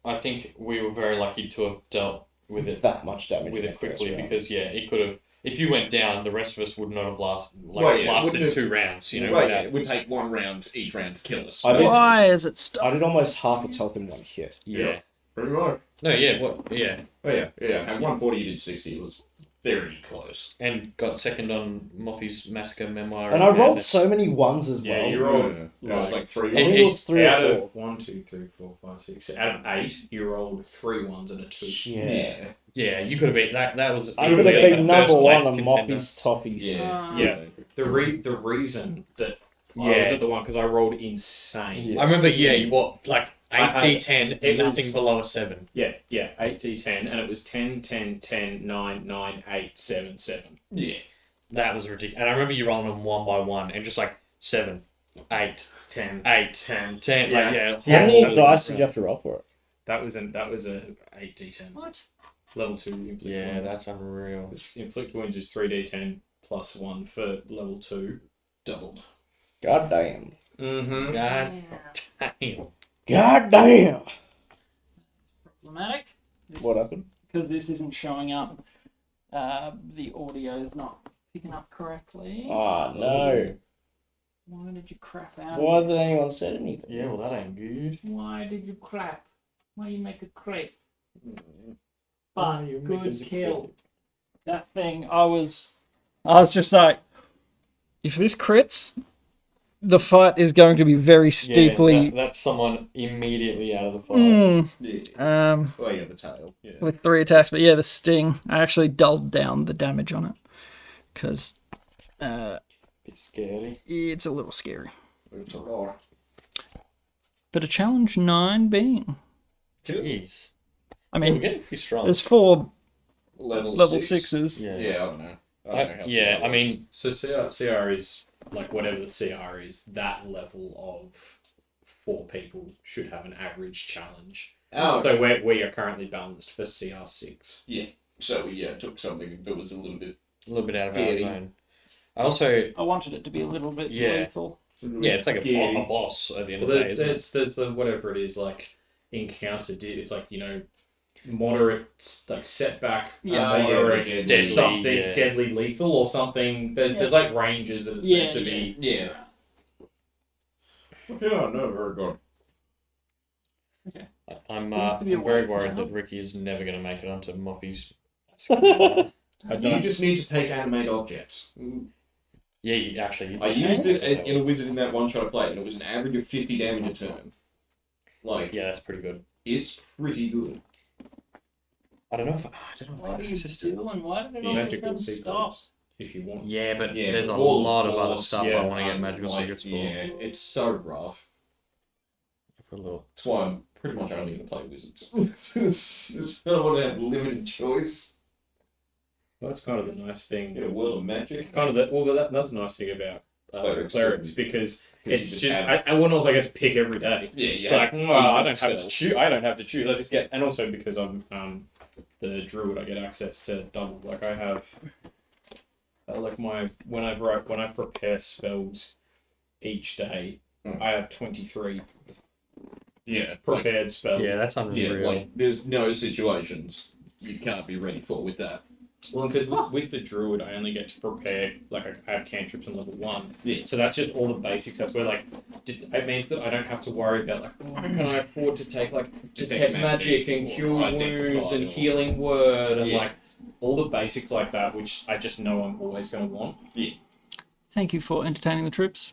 I think we were very lucky to have dealt with it That much damage. with in it the first quickly round. because it could have. If you went down, the rest of us would not have lasted wouldn't lasted have- 2 rounds. You know, right, without- it would take one round each round to kill us. I did- Why is it stuck? I did almost half its health in one hit. yeah. Pretty much. No, yeah, what? Yeah, Oh yeah. At 140 you did 60. It was very close. and got second on Moffy's massacre memoir. And I rolled Madness. so many ones as Yeah, well. you rolled Yeah, it was like 3. I think it was 3 out or of 4. 1, 2, 3, 4, 5, 6. Out of 8, you rolled 3 ones and a 2. Yeah. Yeah, you could have been that. That was. I could have easily a been first number place 1 on contender. Moppy's Toppies. Yeah. Yeah. The reason that I was Yeah. at the one because I rolled insane. I remember. Yeah, you what like I had- 8d10, it nothing was- below a 7. Yeah, 8d10, and it was 10, 10, 10, 9, 9, 8, 7, 7. Yeah. That was ridiculous. And I remember you rolling them one by one and just like 7, 8, 10. 8, 10, 10. Like, yeah. How many horrible. dice did you have to roll for it? That was a 8d10. What? Level 2 inflict Yeah, wounds. that's unreal. Inflict wounds is 3d10 plus 1 for level 2. Doubled. God damn. Mm-hmm. God damn. God damn. Problematic. What happened? Because this isn't showing up. The audio is not picking up correctly. Oh no. Why did you crap out? Why hasn't anyone said anything? Yeah, well, that ain't good. Why did you crap? Why you make a crap? Why But you make good us a kill. That thing, I was just like, if this crits, the fight is going to be very steeply. Yeah, that's someone immediately out of the fight. Yeah. Um, Oh yeah, the tail. Yeah. with 3 attacks, but yeah, the sting. I actually dulled down the damage on it because Bit scary. it's a little scary. It's a lot. But a challenge 9 being, Jeez. I Yeah, we're mean, getting pretty strong. there's 4 Level level 6. 6s. Yeah. Yeah, I don't know. I don't know how yeah, it I works. mean, So CR is, like, whatever the CR is, that level of 4 people should have an average challenge. Oh, So we are currently balanced for CR6. so we took something that was a little bit. a little bit out of our Scary. zone. I also, I wanted it to be a little bit Yeah. lethal. yeah, it's like a Scary. boss at the end Well, of the day, isn't it? there's the whatever it is, like encounter. It's like, you know, moderate, like setback, moderate, yeah, deadly, something yeah. deadly lethal or something. There's like ranges that it's meant to be. Yeah. Yeah, no, very good. I'm Seems to be a very way worried now. that Ricky is never going to make it onto Moppy's. You just need to take animate objects. Yeah, you I used it in a wizard in that one shot I played, and it was an average of 50 damage a turn. Like, Yeah, that's pretty good. it's pretty good. I don't know if I What have do you access to it. do and why did it The all of a magical sudden stop? sequence, if you want. Yeah, but Yeah, there's but a all the lot of other boss, stuff yeah, I want to get magical like, secrets for. Yeah, it's so rough. For a little. That's why I'm pretty much only going to play wizards. I don't want to have limited choice Well, that's kind of the nice thing. in a world of magic. It's kind of that's the nice thing about clerics because it's just just have- I wouldn't also get to pick every day. Yeah, It's yeah. like, well, I don't have to Spells. choose. I don't have to choose. I just get, and also because I'm the druid, I get access to double. Like I have like when I prepare spells each day, I have 23 Yeah. prepared spells. Yeah, that's unreal. Yeah, like there's no situations you can't be ready for with that. Well, because with the druid, I only get to prepare, like, I have cantrips in level 1. Yeah. So that's just all the basics. That's where, like, it means that I don't have to worry about, like, oh, can I afford to take, like, detect magic and cure wounds and healing word and, like, all the basics like that, which I just know I'm always going to want. Yeah. Thank you for entertaining the troops.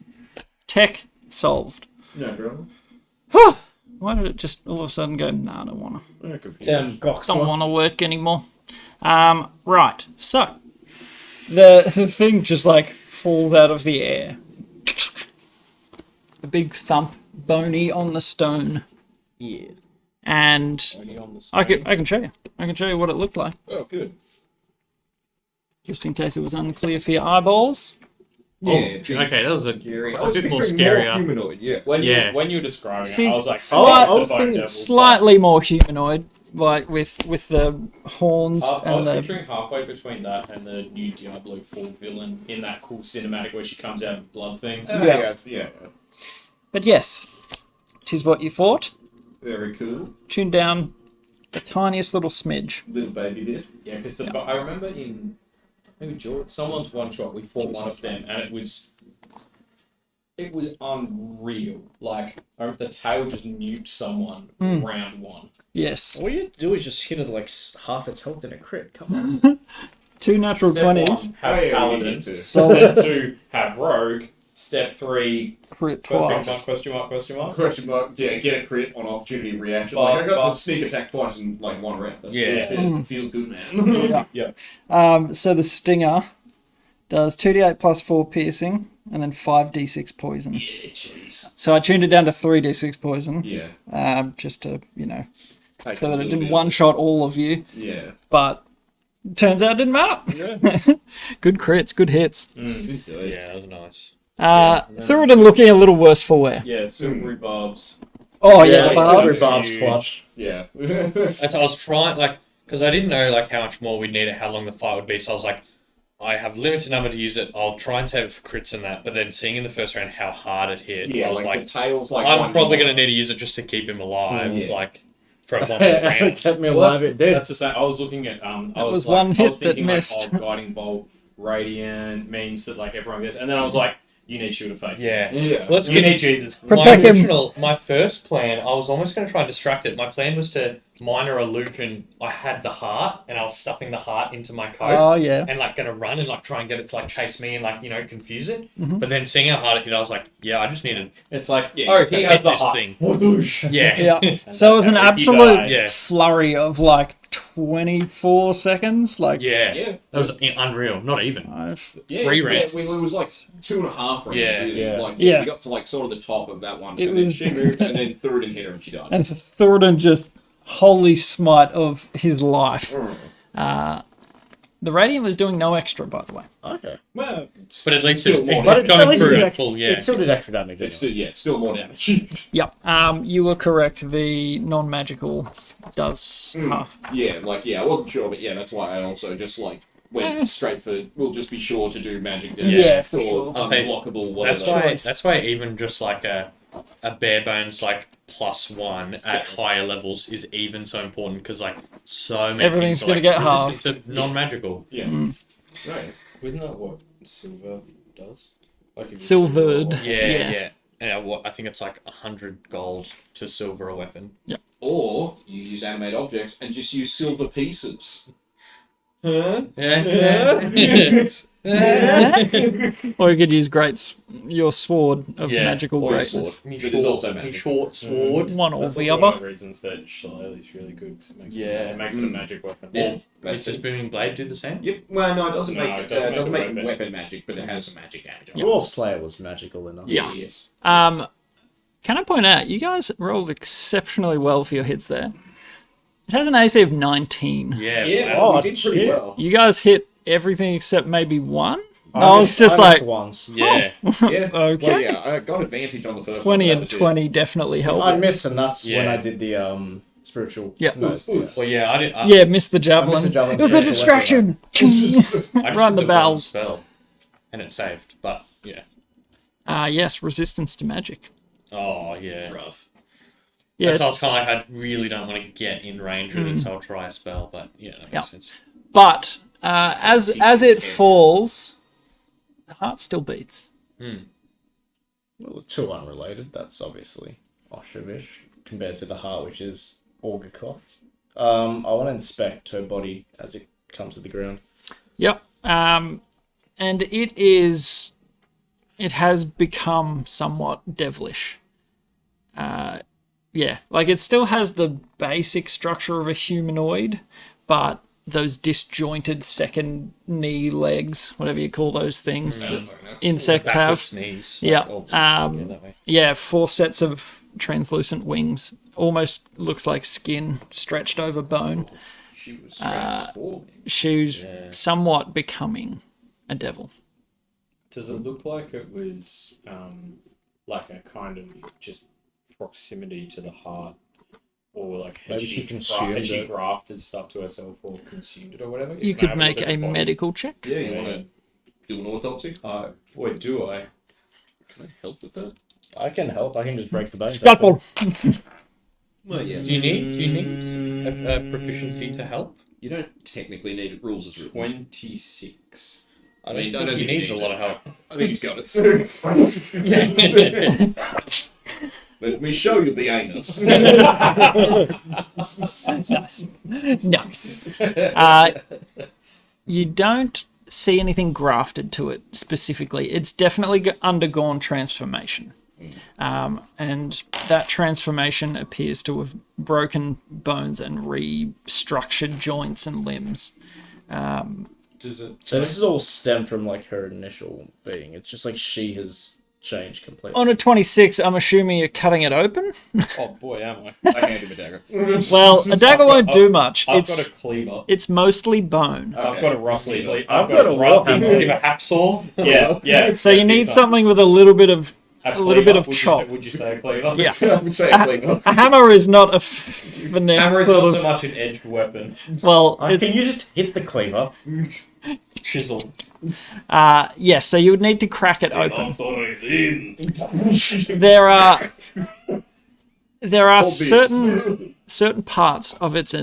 Tech solved. No problem. Why did it just all of a sudden go, nah, I don't want to. Damn Don't Goxler. want to work anymore. Right, so the thing just like falls out of the air. A big thump, bony on the stone, Yeah. and Only on the I can show you. I can show you what it looked like, Oh, good. just in case it was unclear for your eyeballs. Yeah. Okay, that was a Scary. bit more scarier. humanoid, yeah. When Yeah. when you were describing it, She's I was like, slight- oh, it's a bone devil. Slightly more humanoid, like with the horns I and was the. picturing halfway between that and the new Diablo 4 villain in that cool cinematic where she comes out of the blood thing. Yeah. But yes, 'tis what you thought. Very cool. Tune down the tiniest little smidge. Little baby bit. Yeah, because I remember in maybe George, someone's one shot, we fought one of them, and it was unreal. Like, I remember the tail just nuked someone round 1. Yes. All you do is just hit it like half its health in a crit. Come on. 2 natural Step 20s. 1, have Oh, yeah, paladin. we need to. Solid. Step 2, have rogue. Step 3, Crit question mark, twice. question mark, question mark. Question mark. Yeah, get a crit on opportunity reaction. But- Like I got but- the sneak attack twice in like one round. That's Yeah. good. Feels good, man. Yeah. So the stinger does 2d8 plus 4 piercing, and then 5d6 poison. Yeah, jeez. So I tuned it down to 3d6 poison, Yeah. just to, Take so a that it little didn't bit. one-shot all of you. Yeah. But turns out it didn't matter. Good crits, good hits. Good day. Yeah, that was nice. Thoradin looking a little worse for wear. Yeah, silvery barbs. Oh, Yeah, yeah, like but every barb's clutch. Yeah. As I was trying, like, because I didn't know, like, how much more we'd need it, how long the fight would be, so I was like, I have limited number to use it, I'll try and save it for crits and that, but then seeing in the first round how hard it hit, Yeah, I was like, like, the tail's like. I'm one probably more. going to need to use it just to keep him alive, Yeah. like, for one more round. It kept me Well, alive, it did. That's the same. I was looking at I was was one like, hit I was that thinking, missed. Like, oh, guiding bolt, radiant means that like everyone gets, and then I was like, you need shield of faith. Yeah. Yeah. Well, that's You good. need Jesus. Protect him. My first plan, I was almost going to try and distract it. My plan was to minor illusion. I had the heart, and I was stuffing the heart into my coat. Oh, yeah. And like gonna run and like try and get it to like chase me and like confuse it. Mhm. But then seeing how hard it hit, I was like, yeah, I just needed It's like, Yeah, oh, to he hit has the this heart. thing. Whoosh. Yeah. Yeah. So it was an If you absolute die, yeah. flurry of like 24 seconds. Like, Yeah. Yeah. That was unreal. Not even. Yeah, 3 yeah, rounds. it was like 2.5 rounds. Yeah. Really. Yeah. Like, Yeah. we got to like sort of the top of that one, It and then was- she moved, and then threw it and hit her, and she died. and Thoradin just holy smite of his life. The radiant was doing no extra, by the way. Okay. Well, But at least still it, more it But kept it, at going least through it, it full. Yeah. it still did extra damage. it's still more damage. Yep. You were correct. The non-magical does half. Yeah, I wasn't sure, but yeah, that's why I also just like went straight for. We'll just be sure to do magic damage. Yeah, for or sure. unblockable, whatever. That's why. Choice. That's why even just like a bare bones like +1 at higher levels is even so important because like so many Everything's things are, gonna like, get resistant to non-magical. Yeah. Right. Isn't that what silver does? Like if you Silvered. silver- Yeah, Yes. yeah. And I think it's like 100 gold to silver a weapon. Or you use animate objects and just use silver pieces. Huh? Yeah. Or you could use your sword of Yeah, magical or your greatness. sword. That is also magic. short sword. One or That's the also one other. of the reasons that Shillelagh is really good. It makes Yeah. it makes it a magic weapon. Yeah. Does Booming Blade do the same? Yep. Well, no, it doesn't No, make it doesn't doesn't make a make weapon. weapon magic, but it has some magic damage. on it. Dwarf Slayer was magical enough. Yeah. Yes. Can I point out, you guys rolled exceptionally well for your hits there. It has an AC of 19. Yeah. Yeah. wow. Oh, we did pretty shit. well. You guys hit everything except maybe one? I was missed- just I missed like, once. Yeah. Yeah. Okay. Well, yeah, I got advantage on the first 20 one. and 20 definitely helped. I missed, and that's when Yeah. I did the spiritual. Yeah. No, Well, yeah, I did. Yeah, missed the javelin. missed the javelin It was a straight distraction. I just Run did the one bells. spell, and it saved. But yeah. Yes, resistance to magic. Oh yeah. Rough. Yeah, That's why I it's, was kind of like, I really don't want to get in range with it, so I'll try a spell. But yeah, that makes Yeah. sense. but as it falls, the heart still beats. Well, the two unrelated. That's obviously Oshevish compared to the heart, which is Orgakoth. I want to inspect her body as it comes to the ground. Yep. And it has become somewhat devilish. Yeah, like it still has the basic structure of a humanoid, but those disjointed second knee legs, whatever you call those things that insects have. Backwards knees. Yeah. Yeah, that way. Yeah, 4 sets of translucent wings. Almost looks like skin stretched over bone. She was transforming. She's somewhat becoming a devil. Does it look like it was like a kind of just proximity to the heart, or like Maybe she consumed had she it. grafted stuff to herself or consumed it or whatever? You could make a medical check. Yeah, you want to do an autopsy? Boy, do I. Can I help with that? I can help. I can just break the bone. Scalpel. Well, yeah. Do you need a proficiency to help? You don't technically need it. Rules is written. 26. I mean, I He don't think needs a needs lot it. of help. I think he's got it. Let me show you the anus. Nice. You don't see anything grafted to it specifically. It's definitely undergone transformation. And that transformation appears to have broken bones and restructured joints and limbs. Does it? So this is all stemmed from like her initial being. It's just like she has changed completely. On a 26, I'm assuming you're cutting it open. Oh boy, am I? I hand him a dagger. Well, a dagger won't do much. I've It's got a cleaver. it's mostly bone. I've got a rusty. I've got a rusty warhammer. cleaver hacksaw. Yeah. So you need something with a little bit of cleaver. bit of Would you chop. say- Would you say a cleaver? Yeah. I would say a cleaver. A hammer is not a finesse Hammer is sort not of. so much an edged weapon. Well, Can it's you just hit the cleaver? Chisel. yes. So you would need to crack it open. There are certain parts of its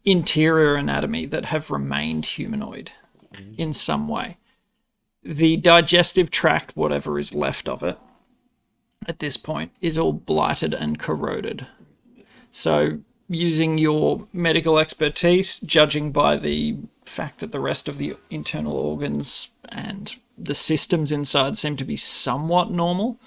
interior anatomy that have remained humanoid in some way. The digestive tract, whatever is left of it at this point, is all blighted and corroded. So, using your medical expertise, judging by the fact that the rest of the internal organs and the systems inside seem to be somewhat normal,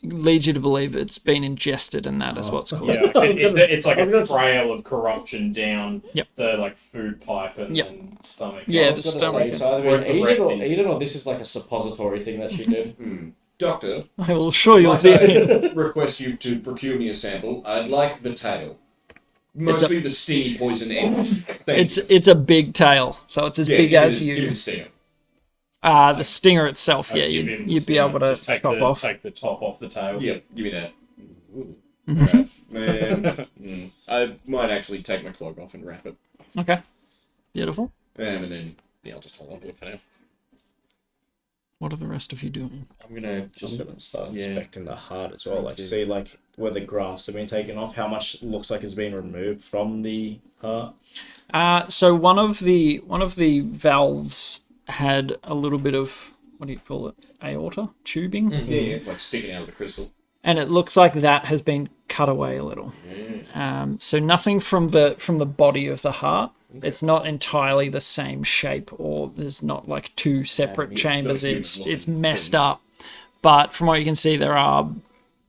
leads you to believe it's been ingested, and that is what's caused it. Yeah, it's like a trail of corruption down Yep. the like food pipe and Yep. then stomach. Yeah, I the was gonna stomach. say, it's either Whereas been the rest eaten is- or this is like a suppository thing that she did. Doctor, I will assure you. might I request you to procure me a sample? I'd like the tail. Mostly the stingy poison end. Thank you. It's a big tail, so it's as Yeah, big give me as the- give me you. the stinger. The stinger itself, yeah, Give him you'd be able to just take chop the, off. Take the top off the tail. Yeah, give me that. Alright. I might actually take my cloak off and wrap it. Okay, beautiful. And then, yeah, I'll just hold on to it for now. What are the rest of you doing? I'm gonna I'm just gonna start yeah. inspecting the heart as well. Like Okay. see like where the grafts have been taken off, how much looks like has been removed from the heart. So one of the valves had a little bit of, what do you call it, aorta tubing, Yeah, like sticking out of the crystal. and it looks like that has been cut away a little. So nothing from the body of the heart. It's not entirely the same shape, or there's not like two separate it's chambers. not a It's human-looking messed thing. up. But from what you can see, there are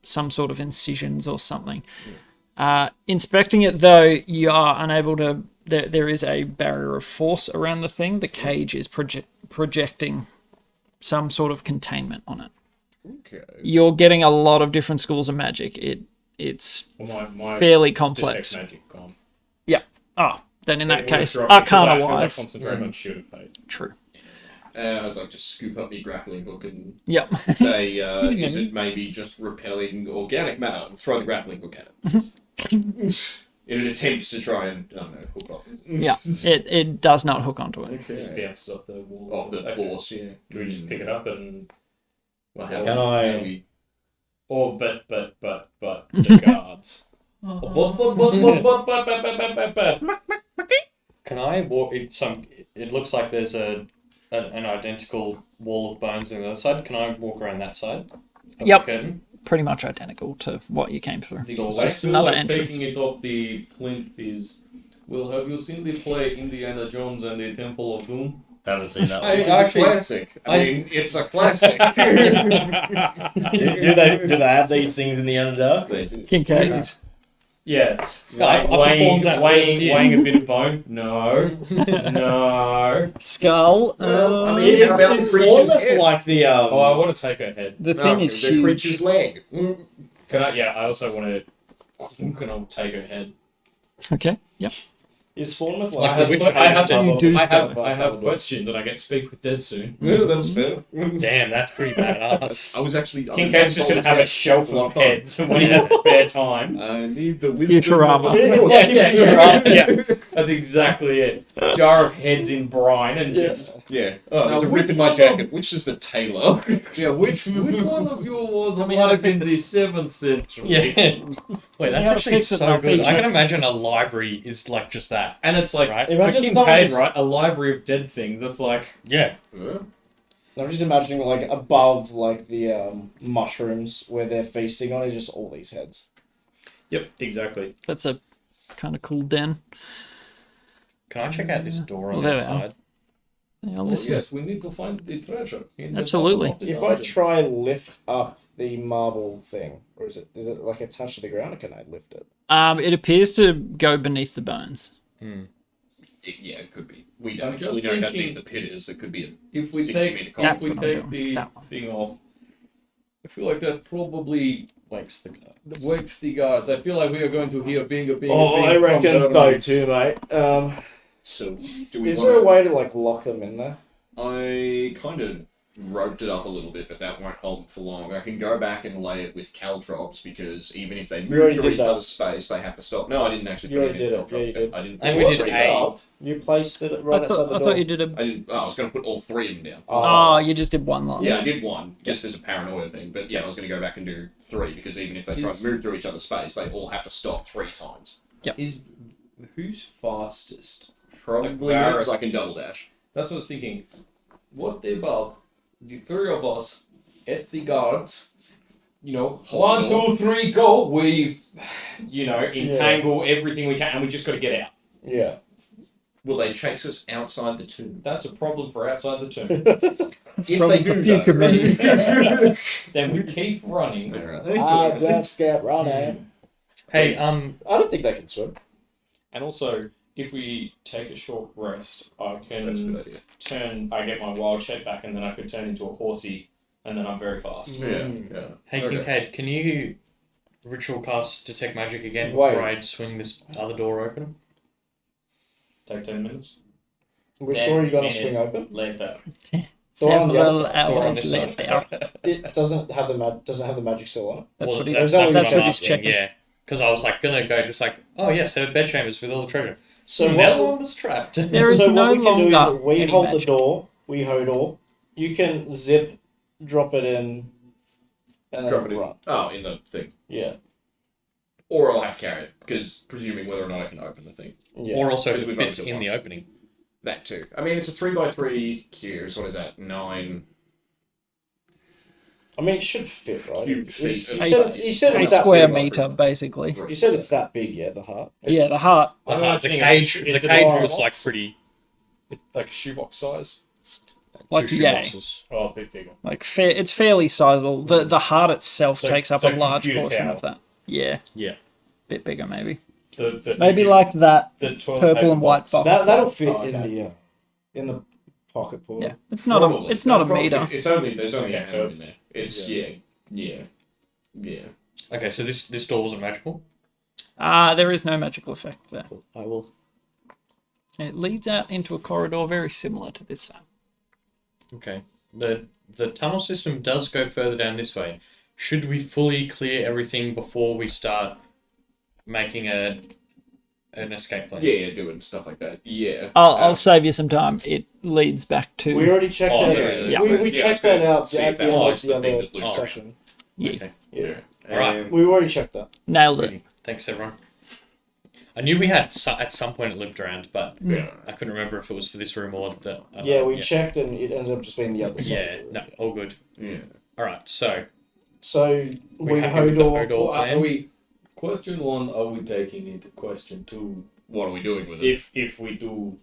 some sort of incisions or something. Inspecting it though, you are unable to. There is a barrier of force around the thing. The cage is projecting some sort of containment on it. Okay. You're getting a lot of different schools of magic. It's Well, my fairly detect complex. magic gone. Yeah. Oh, then in that It would case, drop because Arcana I wise, concentrate on shield of fate. true. I'd like to scoop up my grappling hook and Yep. say, is it maybe just repelling organic matter and throw the grappling hook at it? In an attempt to try and, I don't know, hook up. Yeah, it does not hook onto it. Just Okay. bounces off the wall. Of the Okay. force, yeah. Do we just pick it up and, Well, Can how I- do we... or but the guards. Can I walk? It looks like there's an identical wall of bones on the other side. Can I walk around that side? Of Yep. The curtain? Pretty much identical to what you came through. So It's I just feel another like entrance. taking it off the plinth is. Well, have you seen the play Indiana Jones and the Temple of Doom? Haven't seen that I- one. It's actually- a classic. I mean, it's a classic. do they have these things in the Underdark? They do. Kincaid. Yeah. I performed that first year. Weighing a bit of bone. No. No. Skull. Well, I mean, It how about the is creature's sort of head? like the Oh, I want to take her head. the thing is the huge. creature's leg. Can I? Yeah, I also want to. Can I take her head? Okay. Yep. Is Fawn with I like have, which I have, you do I have, stuff I have above questions, and I get to speak with Dead soon. Yeah, that's fair. Damn, that's pretty badass. I was actually... Kincaid's just going to have a shelf of heads when he has spare time. I need the wisdom. Futurama. Yeah. That's exactly it. Jar of heads in brine and just. Yeah. Oh, Now, there's a which rip in my one jacket. Which is the tailor? Yeah, which one of you was alive in the 7th century? Yeah. Wait, that's gotta actually fix it so now, good. I feature. can imagine a library is like just that. And it's like, Right. for Imagine Kincaid, someone's- right? A library of dead things. That's like. Yeah. I'm just imagining like above like the mushrooms where they're feasting on is just all these heads. Yep, exactly. That's a kind of cool den. Can I check out this door on Well, the there we are. side? Yeah, Oh, listen. yes, we need to find the treasure. In the Absolutely. bottom of the If I dungeon. try and lift up the marble thing, or is it like attached to the ground, or can I lift it? It appears to go beneath the bones. Yeah, it could be. We don't I'm actually just know how thinking- deep the pit is. It could be a If we 60 take, meter if That's we what I'm take doing. the That one. thing off, I feel like that probably Wakes the guards. wakes the guards. I feel like we are going to hear bing a bing. Oh, a bing I from reckon the so roots. too, mate. So, do we Is wanna... there a way to like lock them in there? I kind of roped it up a little bit, but that won't hold for long. I can go back and lay it with caltrops because even if they move already through did each that. other's space, they have to stop. No, I didn't actually. You put already any did it. caltrops Yeah, you down. did. I didn't. And we did put eight. out. You placed it I right outside thought, the I door. thought you did a. I didn't. Oh, I was going to put all three of them down. Oh, you just did one line. Yeah, I did one just as a paranoia thing, but yeah, I was going to go back and do three because even if they try to move through each other's space, they all have to stop 3 times. Is who's fastest? Probably Varys. because I can double dash. That's what I was thinking. What about the 3 of us at the guards? You know, Hold 1, 2, 3, go. We, entangle everything we can, and we just got to get out. Yeah. Will they chase us outside the tomb? That's a problem for outside the tomb. That's If probably they do, future though. me. Then we keep running. I just get running. Hey, I don't think they can swim. And also, if we take a short rest, I That's a can good idea. I get my wild shape back, and then I could turn into a horsey, and then I'm very fast. Yeah. hey, Okay. Kincaid, can you ritual cast detect magic again Wait. before I swing this other door open? Take 10 minutes. We're 10 sure you're gonna swing minutes open. Later. Door on the other Several side. Door on hours this side. later. It doesn't have the magic still on it. That's Well, what he's. that's what That's I'm what he's asking, checking. Yeah, because I was like gonna go just like, oh yes, there are bed chambers with all the treasure. So the other what? one was trapped. There is so no what we can do longer is we any hold magic. the door. We hodor. You can zip, drop it in, and then Drop it in. run. Oh, in the thing. Yeah. Or I'll have to carry it, because presuming whether or not I can open the thing. Yeah. Or also Because if it we've fits done it in the once. opening. That too. I mean, it's a 3x3 cubes. What is that? 9 I mean, it should fit, right? cubed feet. It's- of You said, space. you said A it's that square big. meter, basically. You said it's that big, yeah. The heart. Yeah, the heart. The, I'm heart, the imagining cage, it's the a cage box. was like pretty. Like a shoebox size. Like, two yeah. shoeboxes. Oh, a bit bigger. Like it's fairly sizable. The heart itself So- takes up so a large computer portion tower. of that. Yeah. Yeah. Bit bigger, maybe. The Maybe like that. the toilet purple paper and white box. That'll fit Oh, in okay. the pocket pool. Yeah. It's not a. Probably. It's not a Probably. meter. It's only there's only Okay, a so- hand in there. It's yeah. Okay, so this door wasn't magical. There is no magical effect there. Cool. I will. It leads out into a corridor very similar to this. Okay. The tunnel system does go further down this way. Should we fully clear everything before we start making an escape plan. Yeah, doing stuff like that. Yeah. I'll save you some time. It leads back to. We already checked Oh, that. yeah, We yeah, checked yeah, that out see at if the that end was of the the thing other that looks session. Yeah. Okay. Yeah. Alright. We already checked that. Nailed it. Thanks, everyone. I knew we had at some point it looped around, but Yeah. I couldn't remember if it was for this room or the. Yeah, we checked and it ended up just being the other side. Yeah, no, all good. Yeah. All right, so So we happy with the Hodor. Hodor Well, plan? are we? Question 1: Are we taking it? Question 2: What are we doing with it? If we do,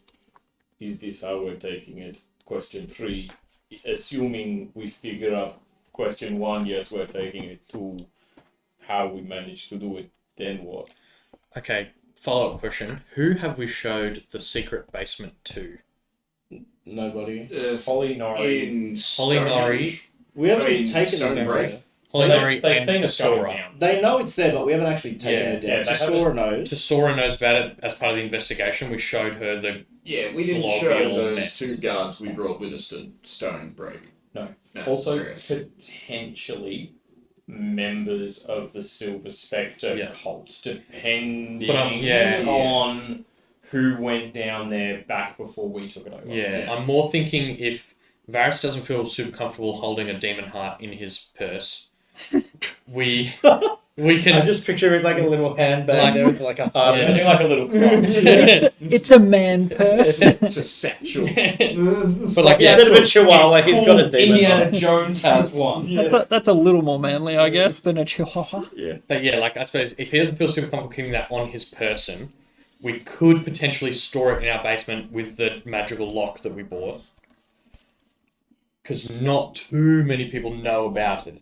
is this how we're taking it? Question 3: Assuming we figure out question 1, yes, we're taking it. 2, how we manage to do it? Then what? Okay, follow-up question. Who have we showed the secret basement to? Nobody. Holly Nori. In Holly Nori, Stonehenge? We haven't I mean, taken them Stonebreak? there. Holly Nori They've and seen us going Tesora. down. They know it's there, but we haven't actually taken Yeah, it down. yeah, they Tesora knows. Tesora knows about it as part of the investigation. We showed her the... Yeah, we didn't Globule show those net. 2 guards we brought with us to Stonebreak. No. No. Also, correct. potentially members of the Silver Spectre Yeah. cult, depending But, yeah. on who went down there back before we took it over. Yeah, I'm more thinking if Varys doesn't feel super comfortable holding a demon heart in his purse, we can... I'm just picturing like a little handbag Like- there with like a heart. Yeah. Turning like a little clutch. It's a man purse. It's a satchel. But like, yeah, a bit of a chihuahua. He's got a demon. Indiana Jones has one. That's a little more manly, I guess, than a chihuahua. but yeah, like I suppose if he doesn't feel super comfortable keeping that on his person, we could potentially store it in our basement with the magical lock that we bought. Because not too many people know about it.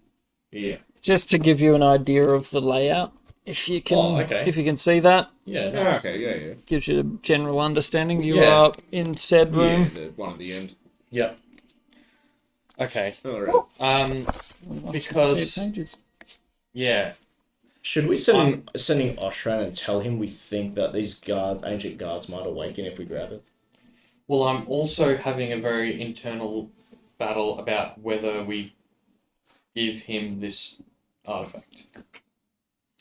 Yeah. Just to give you an idea of the layout, if you can, Oh, okay. if you can see that, Yeah, no. Yeah, okay, yeah. gives you a general understanding. You Yeah. are in said room. Yeah, the one at the end. Yep. Okay. Alright. Because- Pages. Yeah. Should we sending Oshran and tell him we think that these ancient guards might awaken if we grab it? Well, I'm also having a very internal battle about whether we give him this artifact.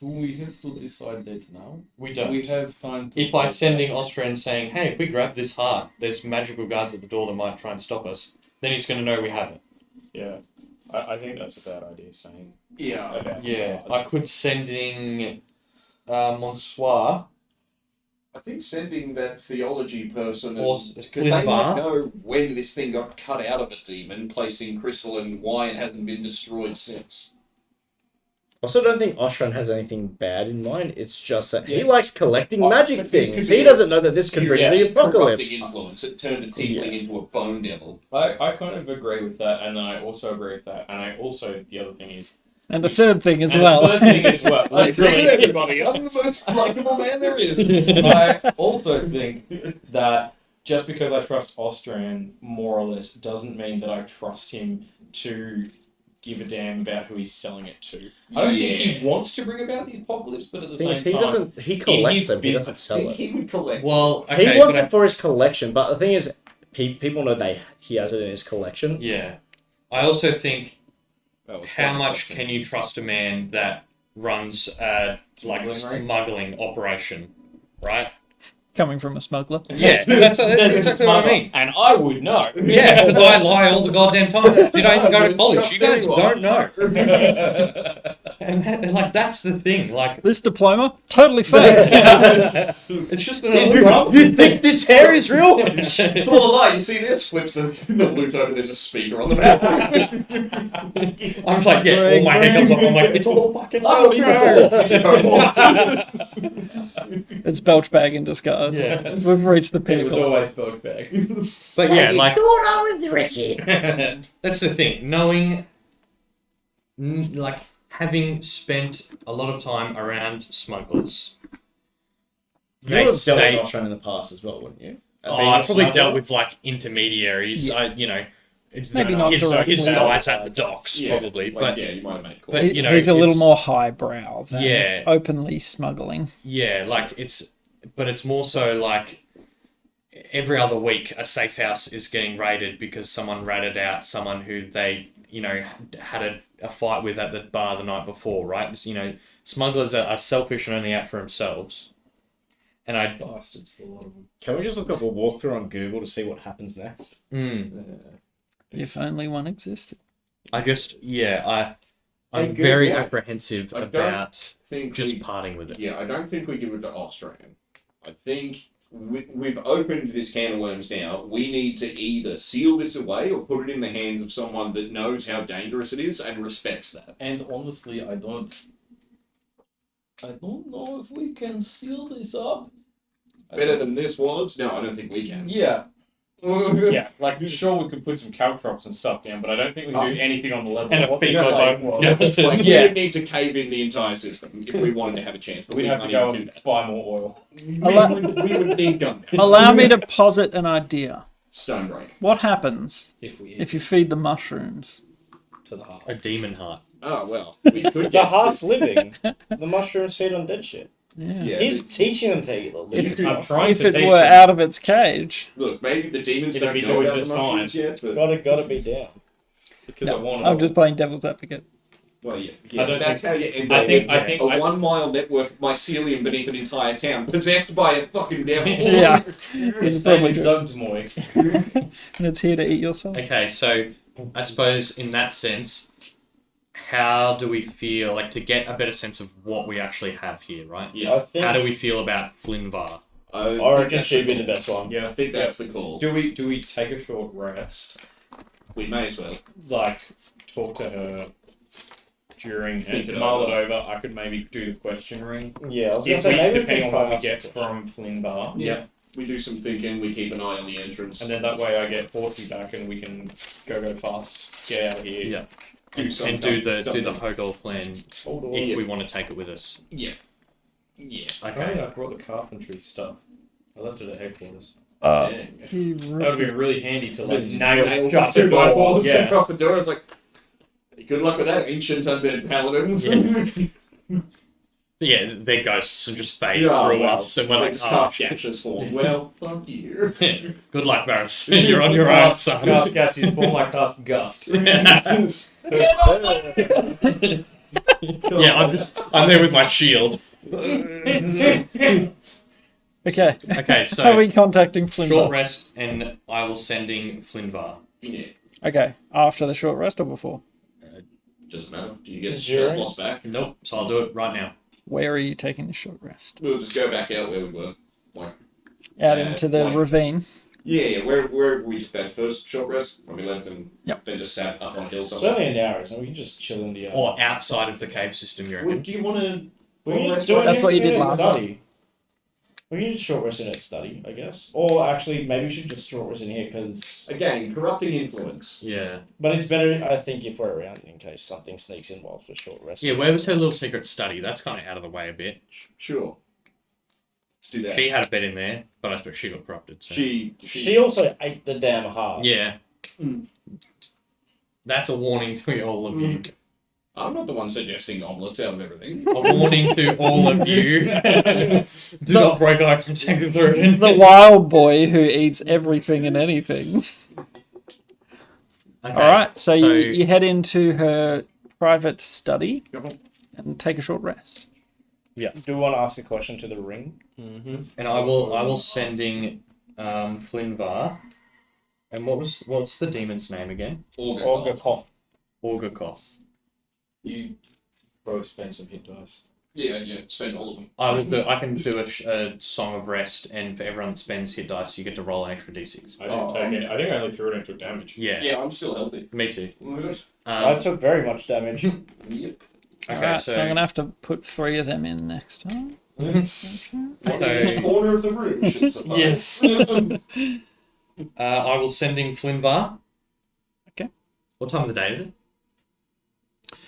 Do we have to decide that now? We don't. We have time to. If by sending Austrian saying, hey, if we grab this heart, there's magical guards at the door that might try and stop us, then he's going to know we have it. Yeah. I think that's a bad idea saying. Yeah. About Yeah, cards. I could sending Monsoir. I think sending that theology person, Or because they might Glimbar. know when this thing got cut out of a demon, placing crystal and why it hasn't been destroyed since. Also, don't think Oshran has anything bad in mind. It's just that he Yeah. likes collecting Oh, magic but this things. could be He a doesn't know that this could bring the Corrupting apocalypse. influence. It turned a tiefling into a bone devil. I kind of agree with that, and then I also agree with that, and I also, the other thing is... And the third thing as and well. The third thing as well. I agree with literally, everybody. I'm the most likable man there is. I also think that just because I trust Austrian, more or less, doesn't mean that I trust him to give a damn about who he's selling it to. I don't think he wants to bring about the apocalypse, but at the The thing same is, he time... doesn't. He collects his them. He business, doesn't I sell think it. he would collect. Well, okay, He wants but it for his collection, but the thing is, people know he has it in his collection. Yeah. I also think, Oh, it's how one much question. can you trust a man that runs a Smuggling ring? smuggling operation, right? Coming from a smuggler. Yeah, that's exactly what I mean. And I would know. Yeah, because I lie all the goddamn time. Did I even go to college? Trust You guys anyone. don't know. And like that's the thing. Like This diploma, totally fake. it's just gonna. You think this hair is real? It's all a lie. You see this? Flips the loot over. There's a speaker on the map. I'm just like, yeah, all my hair comes off. I'm like, it's all fucking It's belch bag in disguise. Yeah. We've reached the It was pinnacle. always boat bag. But yeah, like that's the thing. Knowing, like having spent a lot of time around smugglers. You would have dealt they- with Oshran in the past as well, wouldn't you? Oh, Being a I've probably smuggler? dealt with like intermediaries. Maybe not his direct guys at the docks, Yeah, probably. like, But yeah, you might have made calls. but, you know, He's a little it's- more highbrow than Yeah. openly smuggling. yeah, like it's more so like every other week a safe house is getting raided because someone ratted out someone who they had a fight with at the bar the night before, right? You know, smugglers are selfish and only out for themselves. And I, Bastards, a lot of them. Can we just look up a walkthrough on Google to see what happens next? If only one existed. I'm Hey, very Google, apprehensive I don't about think just we- parting with it. Yeah, I don't think we give it to Austrian. I think we've opened this can of worms now. We need to either seal this away or put it in the hands of someone that knows how dangerous it is and respects that. And honestly, I don't know if we can seal this up. Better than this was? No, I don't think we can. Yeah. Yeah, like sure we could put some cow crops and stuff down, but I don't think we can do anything on the level. And a of what big the like, place was. yeah. Like, we Yeah. would need to cave in the entire system if we wanted to have a chance, but we We'd have to can't go even and do that. buy more oil. We would need gun. Allow me to posit an idea. Stone break. What happens If we if you feed the mushrooms? to the heart. A demon heart. Oh, well. We could The get heart's living. The mushrooms feed on dead shit. Yeah. Yeah, He's teaching them to eat the living could- I'm stuff. trying If to it teach were them. out of its cage. look, maybe the demons It'd don't be know doing about the just mushrooms fine. yet, but... Gotta be down. Because I want I'm just playing devil's advocate. Well, yeah. I don't that's think- how you end I up think- with I think- a I- 1 mile network of mycelium beneath an entire town, possessed by a fucking devil. Yeah. It's It's probably probably good. subs Moy. And it's here to eat your soul. Okay, so I suppose in that sense, how do we feel, like, to get a better sense of what we actually have here, right? Yeah. I think. How do we feel about Flinvar? I reckon she'd be the best one. Yeah, I think that's the call. Do we take a short rest? We may as well. Like talk to her during Think and it mull it over. over. I could maybe do the question ring. Yeah, I was gonna If say we, maybe depending on try what we ask get a from Flynn Bar. Yeah. We do some thinking, we keep an eye on the entrance. And then that way I get Horsey back and we can go fast, get out of here. Yeah. do some And do the something. Hodor plan Hold on. if we want to take it with us. Yeah. Yeah. Okay. I brought the carpentry stuff. I left it at headquarters. Dang. That would have been really handy to like Just nail nail shut the 2 by door. 4s Yeah. across the door. It's like, good luck with that, ancient undead paladins. Yeah, they're ghosts and just fade Yeah, through well, us, and we're they like, just oh, cast shit. gaseous form. Well, fuck you. Good luck, Varys. You're on your own, Cast son. Cassie's form, I cast Gust. Yeah, I'm there with my shield. Okay. Okay, How are so we contacting Flynn? short rest, and I will sending Flinvar. Yeah. Okay. After the short rest or before? Doesn't matter. Do you get the Sure. spells lost back? Nope. So I'll do it right now. Where are you taking the short rest? We'll just go back out where we were. Like, Out Yeah, into the like- ravine. yeah, wherever we took that first short rest when we left and Yep. then just sat up on a hill It's somewhere. only an hour, so we can just chill in the. Or outside of the cave system, you reckon? Do you want to? we can just do it That's in what you here did in last study. We can just short rest in its study, I guess. Or actually, maybe we should just short rest in here because. Again, corrupting influence. Yeah. But it's better, I think, if we're around in case something sneaks in whilst we're short rest. Yeah, where was her little secret study? That's kind of out of the way a bit. Sure. Let's do that. She had a bed in there, but I suppose she got corrupted. So. She also ate the damn heart. Yeah. Mm. That's a warning to all of you. I'm not the one suggesting omelets out of everything. A warning to all of you. Do not break eye contact with her. The wild boy who eats everything and anything. Okay. All right. So you head into her private study and take a short rest. Do we want to ask a question to the ring? Mm-hmm. And I will sending Flinvar. And what's the demon's name again? Olga Koth. Orgakoth. You both spend some hit dice. Yeah, spend all of them. I can do a song of rest, and for everyone that spends hit dice, you get to roll an extra d6. I didn't take it. I think I only threw it and took damage. Yeah. Yeah, I'm still healthy. Me too. I took very much damage. Yep. Okay, Alright, so I'm so gonna have to put 3 of them in next time. One in each corner of the room should suffice. Yes. I will sending Flinvar. Okay. What time of the day is it?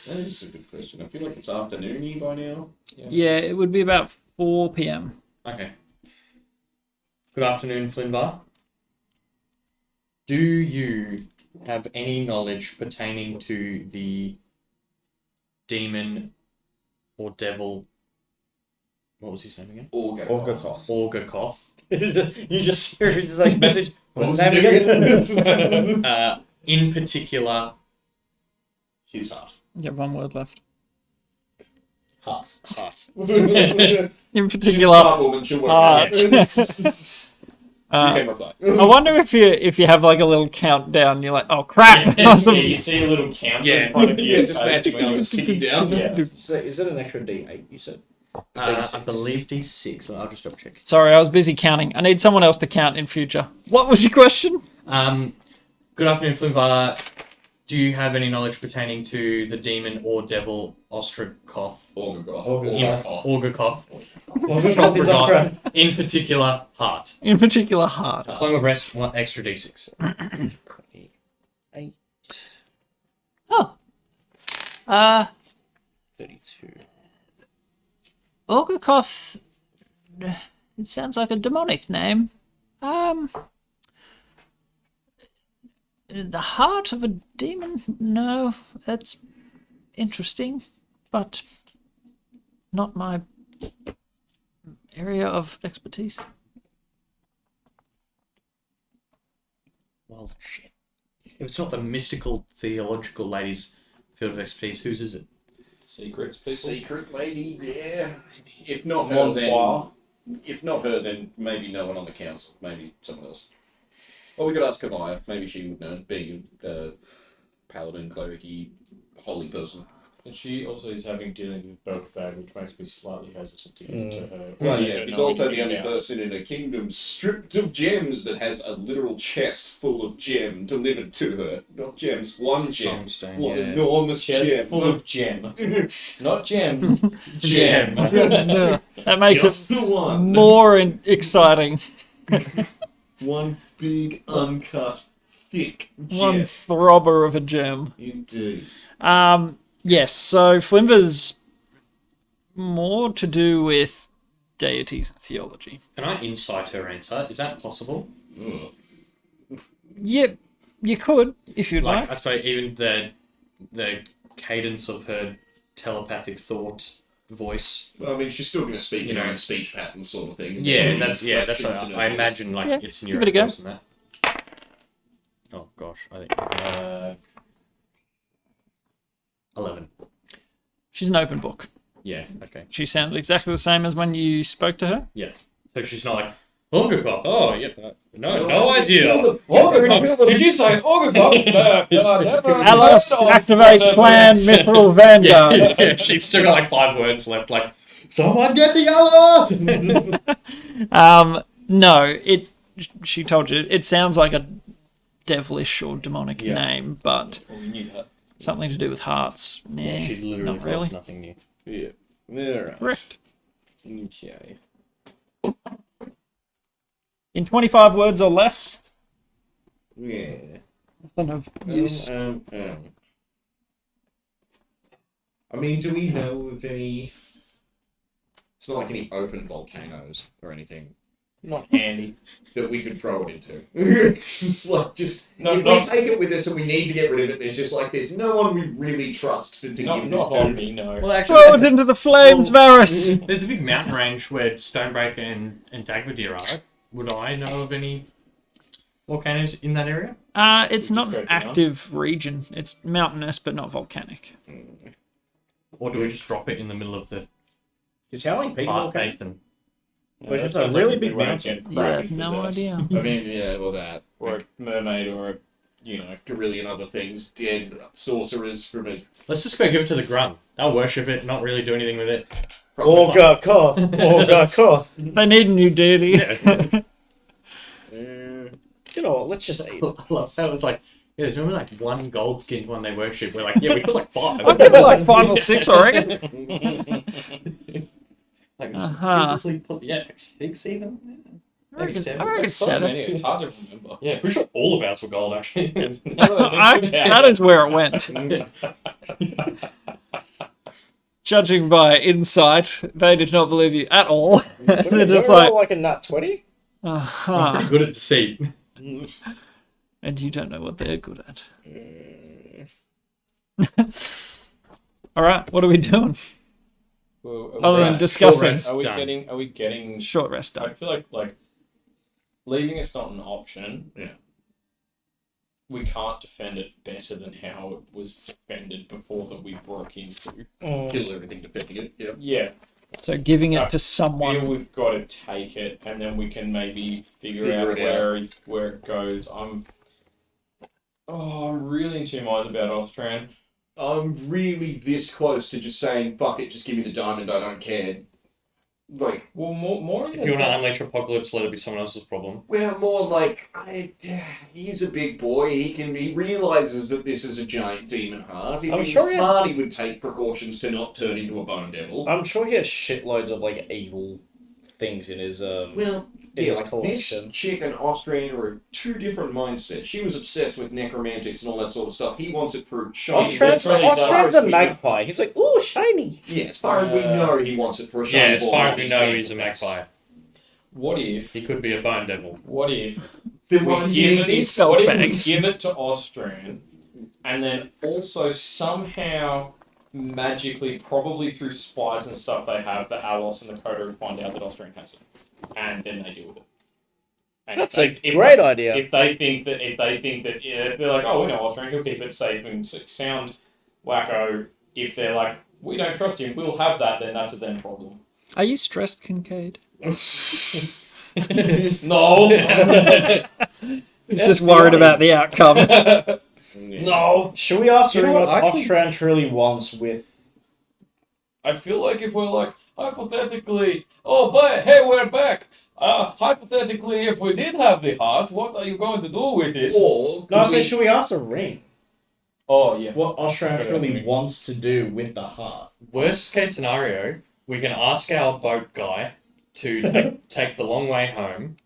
That is a good question. I feel like it's afternoony by now. Yeah, it would be about 4 p.m. Okay. Good afternoon, Flinvar. Do you have any knowledge pertaining to the demon or devil? What was his name again? Olga Koth. Orgakoth. You just hear his like message. What was What's his name name again? In particular, His heart. You have 1 word left. Heart. Heart. In particular, heart. You can reply. I wonder if you have like a little countdown. You're like, oh crap! Yeah, Awesome. you see a little counter Yeah. in front of you. Yeah, just magic numbers ticking down. Yeah. So is it an extra D8? You said. I believe D6. I'll just double check. Sorry, I was busy counting. I need someone else to count in future. What was your question? Good afternoon, Flimvar. Do you have any knowledge pertaining to the demon or devil Ostrakoth? Orgokoth. In particular, heart. In particular, heart. Song of Rest, 1 extra D6. Oh. 32. Orgokoth. It sounds like a demonic name. The heart of a demon? No, that's interesting, but not my area of expertise. Well, shit. If it's not the mystical, theological lady's field of expertise, whose is it? Secrets, people. Secret lady, yeah. If not her, then maybe no one on the council. Maybe someone else. Or we could ask Kavaya. Maybe she would know, being a paladin, cleric-y, holy person. And she also is having dealings with Belkbad, which makes me slightly hesitant to get into her. Well, Yeah, yeah, she's no, also we the only can person in a kingdom stripped of gems that has a literal chest full of gem delivered to her. Not gems, one gem. Songstone, One yeah. enormous Chest gem. full of gem. Not gem. Gem. That makes Just it the one. more exciting. One big, uncut, thick gem. One throbber of a gem. Indeed. Yes, so Flimver's more to do with deities and theology. Can I insight her answer? Is that possible? Yeah, you could, if you'd Like, like. I suppose even the cadence of her telepathic thought voice. Well, I mean, she's still going to speak in You know. her own speech patterns, sort of thing. Yeah, that's Inflections what in I her imagine. Like Yeah, it's in give your it a go. voice and that. Oh gosh, I think 11. She's an open book. Yeah. Okay. She sounded exactly the same as when you spoke to her. Yeah. So she's not like Orgokoth. Oh, yeah. No No, idea. Orgokoth. Did you say Orgokoth? Alos, activate clan mithril vanguard. Yeah, she's still got like 5 words left. Like, someone get the others. No, she told you, it sounds like a devilish or demonic Yeah. name, but Well, we knew that. something to do with hearts. Nah, She literally not tells really. nothing new. Yeah. Alright. Correct. Okay. In 25 words or less, Yeah. nothing of use. I mean, do we know of any... It's not like any open volcanoes or anything Not handy. that we could throw it into. It's like, just... No, if not- we take it with us and we need to get rid of it, there's just like, there's no one we really trust to give Not this on to. me, no. Well, Throw it actually, into the flames, Varus! there's a big mountain range where Stonebreaker and Dagobah are. Would I know of any volcanoes in that area? It's We not just an go down. active region. It's mountainous, but not volcanic. Or do we just drop it in the middle of the Is Howling Peak Park volcano? Basin? Which is a Sounds really like big we won't mountain. get You have Kraken no possessed. idea. I mean, yeah, well, that. Or a mermaid or a, you know. Gorillion other things, dead sorcerers from a... Let's just go give it to the Grun. They'll worship it, not really do anything with it. Orgokoth. Orgokoth. They need a new deity. You know what? Let's just eat it. I love that. It was like, yeah, there's only like 1 gold skinned one they worship. We're like, yeah, we got like 5. I've got like 5 or 6, I reckon. Like, it's Uh-huh. physically, yeah, 6 even. Yeah. I reckon, 7. I reckon There's so 7. many, it's hard to remember. Yeah, pretty sure all of ours were gold actually. That is where it went. Judging by insight, they did not believe you at all. They're just like, a nat 20? I'm aha. pretty good at deceit. And you don't know what they're good at. Alright, what are we doing? Well, Other than Right, discussing. short rest. Done. Are we getting Short rest I time. feel like leaving is not an option. Yeah. we can't defend it better than how it was defended before that we broke into. Kill everything defending it. Yeah. Yeah. So giving it I to feel someone. we've got to take it, and then we can maybe figure Figure out it where it goes. I'm really in two minds about Australian. I'm really this close to just saying, fuck it, just give me the diamond, I don't care. Like, Well, more. If you want to unleash apocalypse, let it be someone else's problem. well, more like, he's a big boy, he realises that this is a giant demon heart. If I'm he sure was he- smart, he would take precautions to not turn into a bone devil. I'm sure he has shitloads of like evil things in his Well, in yeah, his like this collection. chick and Austrian are two different mindsets. She was obsessed with necromantics and all that sort of stuff. He wants it for shiny. Austrian's As a we- magpie. He's like, ooh, shiny. Yeah, as far as we know, he wants it for a shiny Yeah, as ball. far as on we his know, hand. he's a magpie. What if? He could be a bone devil. What if Then we why does he give need it? this? What if we Scumbags. give it to Austrian, and then also somehow magically, probably through spies and stuff they have, the AUS and the Coda find out that Austrian has it, and then they deal with it. And That's if a great idea. If they think that, yeah, if they're like, oh, we know Austrian, he'll keep it safe and sound wacko. If they're like, we don't trust him, we'll have that, then that's a them problem. Are you stressed, Kincaid? No. He's just worried about the outcome. No. Should we ask You know her what, what actually- Austrian truly wants with? I feel like if we're like, hypothetically, oh, but hey, we're back. Hypothetically, if we did have the heart, what are you going to do with it? Or No, I could said, we- should we ask the ring? Oh, yeah. What Austrian Okay. truly wants to do with the heart? Worst case scenario, we can ask our boat guy to take the long way home,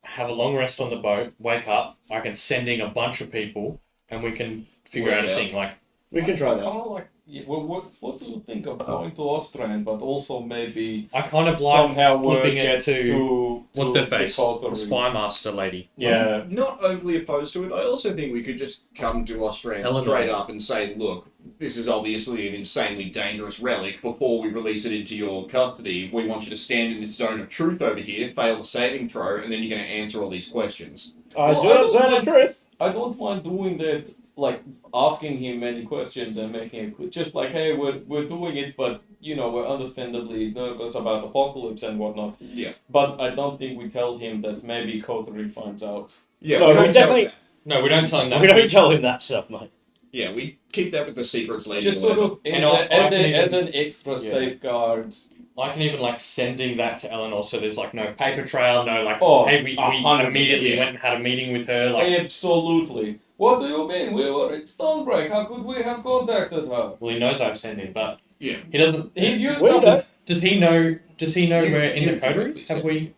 have a long rest on the boat, wake up. I can send in a bunch of people, and we can figure Work out it a out. thing. Like, We can try that. Kind of like, yeah, well, what do you think of going to Austrian, but also maybe I kind of like somehow flipping work it to what's to her face, the culture. the spy master lady. Yeah. I'm not overly opposed to it. I also think we could just come to Australia Eleanor. straight up and say, look, this is obviously an insanely dangerous relic. Before we release it into your custody, we want you to stand in this zone of truth over here, fail the saving throw, and then you're going to answer all these questions. I Well, do I have don't zone of mind- truth. I don't mind doing that, like asking him many questions and making it clear. Just like, hey, we're doing it, but you know, we're understandably nervous about apocalypse and whatnot. Yeah. But I don't think we tell him that maybe Coterie finds out. Yeah, No, we we don't tell definitely- him No, we don't tell him that. We don't tell him that stuff, mate. that. Yeah, we keep that with the secrets lady. Just or sort whatever. of And I can as even- an extra Yeah. safeguard. I can even like sending that to Eleanor, so there's like no paper trail, no like, Oh, hey, we 100%, immediately yeah. went and had a meeting with her. Like, Absolutely. What do you mean? We were at Stonebreak. How could we have contacted her? well, he knows I've sent him, but Yeah. he doesn't. He'd used We up don't. his- Does he know? Does he know You- we're in you the coterie? directly Have sent we?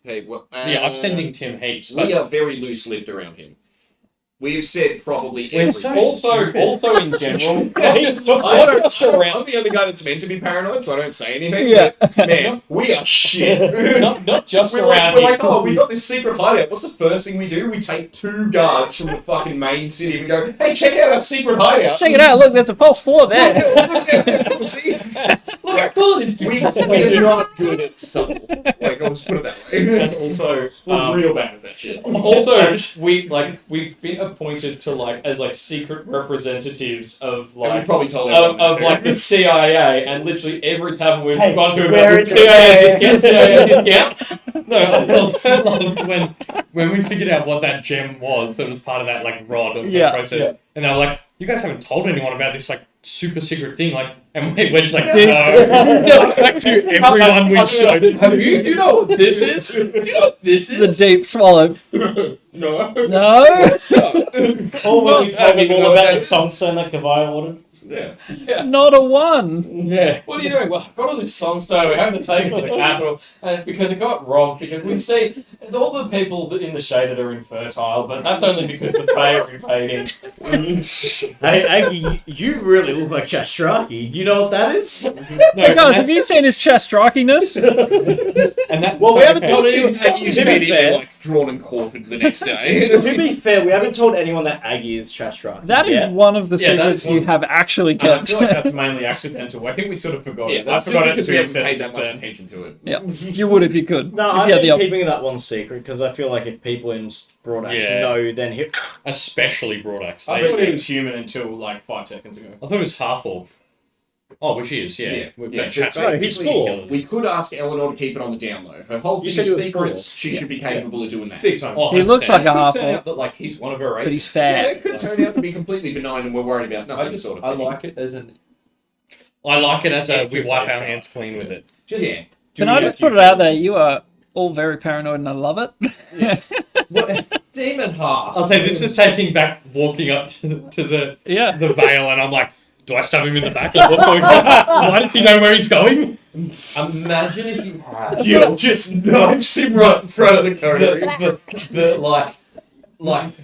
Hey, well, Yeah, I'm sending Tim heaps. But We are very loose-lipped around him. We've said probably We're everything. Also in general, I'm just I'm the only guy that's meant to be paranoid, so I don't say anything. Yeah. But, man, we are shit. not just We're around like, him. oh, we got this secret hideout. What's the first thing we do? We take 2 guards from the fucking main city and we go, hey, check out our secret hideout. Check it out. Look, there's a pulse 4 there. See? Look how cool this We are not good at subtle. Like, I'll just put it that way. And also, We're real bad at that shit. also, we've been appointed to as secret representatives of And we like probably told everyone of that like too. the CIA, and literally every tavern we've Hey, gone to we're about in CIA CIA. discount, CIA discount. no, I also loved when we figured out what that gem was that was part of that like rod of Yeah, the process, yeah. and they were like, "You guys haven't told anyone about this like super secret thing," like, and we're just like, "No." Like, to everyone we showed it. Do you know what this is? Do you know what this The is? deep swallow. No. No. Oh, well, you told me even all know about that the is. songstone that Kavaya wanted. Yeah. Not a 1. Yeah. What are you doing? Well, I've got all this songstone. We have to take it to the capital, and because it got robbed. Because we see all the people in the shaded are infertile, but that's only because the Fae are invading. Hey, Aggie, you really look like Chastraki. You know what that is? No, Hey guys, have you seen his chest rockiness? and that, Well, we haven't Told told anyone anyone. that you To be fair, like drawn and quartered the next day. to be fair, we haven't told anyone that Aggie is Chastraki. That is Yeah. one of the Yeah, that's secrets you one. have actually actually And I kept. feel like that's mainly accidental. I think we sort of forgot it. I that's forgot it because until we you haven't said paid it that just much then. attention to it. Yeah, you would if you could. No, if I've you had the been op- keeping that one secret because I feel like if people in Broadaxe Yeah. know, then Especially Broadaxe. I thought he was human until like 5 seconds ago. I thought it was half orc. Oh, which he is, yeah. Yeah, But yeah, chat- but he's basically, full. we could ask Eleanor to keep it on the down low. Her whole You thing said is he was secrets. full. She should be capable of doing that. Big time. Oh, He looks like a 100%. half Turn orc, out that like he's one of her agents. but he's Yeah, fat. it could turn out to be completely benign, and we're worried about nothing. Sort of I thing. like it as an. I like it as a we Extra wipe safe our card. hands clean with it. Just Yeah. Can I just put it out there? You are all very paranoid, and I love it. Demon heart. I'll say this is taking back walking up to the Yeah. the veil, and I'm like, do I stab him in the back? Like, what's going on? Why does he know where he's going? Imagine if you had Gil just knifes him right in front of the corner. the like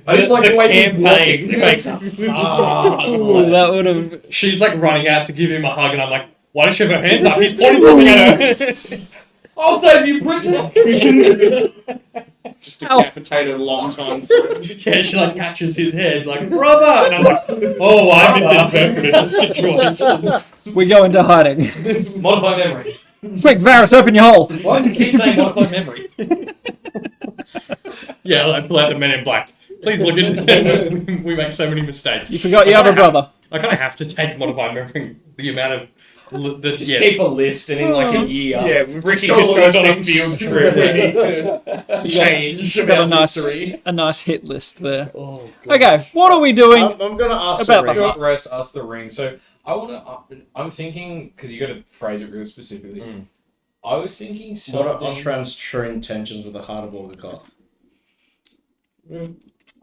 I didn't like the way he's campaign walking. takes Ooh, that would have. She's like running out to give him a hug, and I'm like, why does she have her hands up? He's pointing something at her. I'll save you, princess. Just decapitated a long time. Yeah, she like catches his head, like, brother! And I'm like, oh, I misinterpreted the situation. We go into hiding. Modify memory. Quick, Varys, open your hole. Why do you keep saying modify memory? Yeah, like, pull out the Men in Black. Please look at it. We make so many mistakes. You forgot your other brother. I kind of have to take modify memory. The amount of Just keep a list, and in like a year, Yeah, Ricky just goes on a field trip. We need to change Got about a nice, history. a nice hit list there. Okay, what are we doing? I'm gonna ask About Serena. Short rest, ask the ring. So I want to. I'm thinking because you got to phrase it real specifically. I was thinking What something. are Ostran's true intentions with the heart of Orgogoth?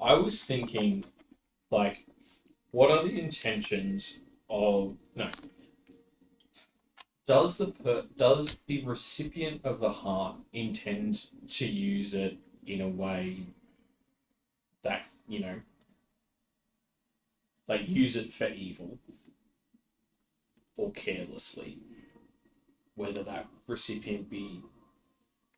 I was thinking, like, what are the intentions of no? Does the recipient of the heart intend to use it in a way that, you know, like use it for evil or carelessly? Whether that recipient be.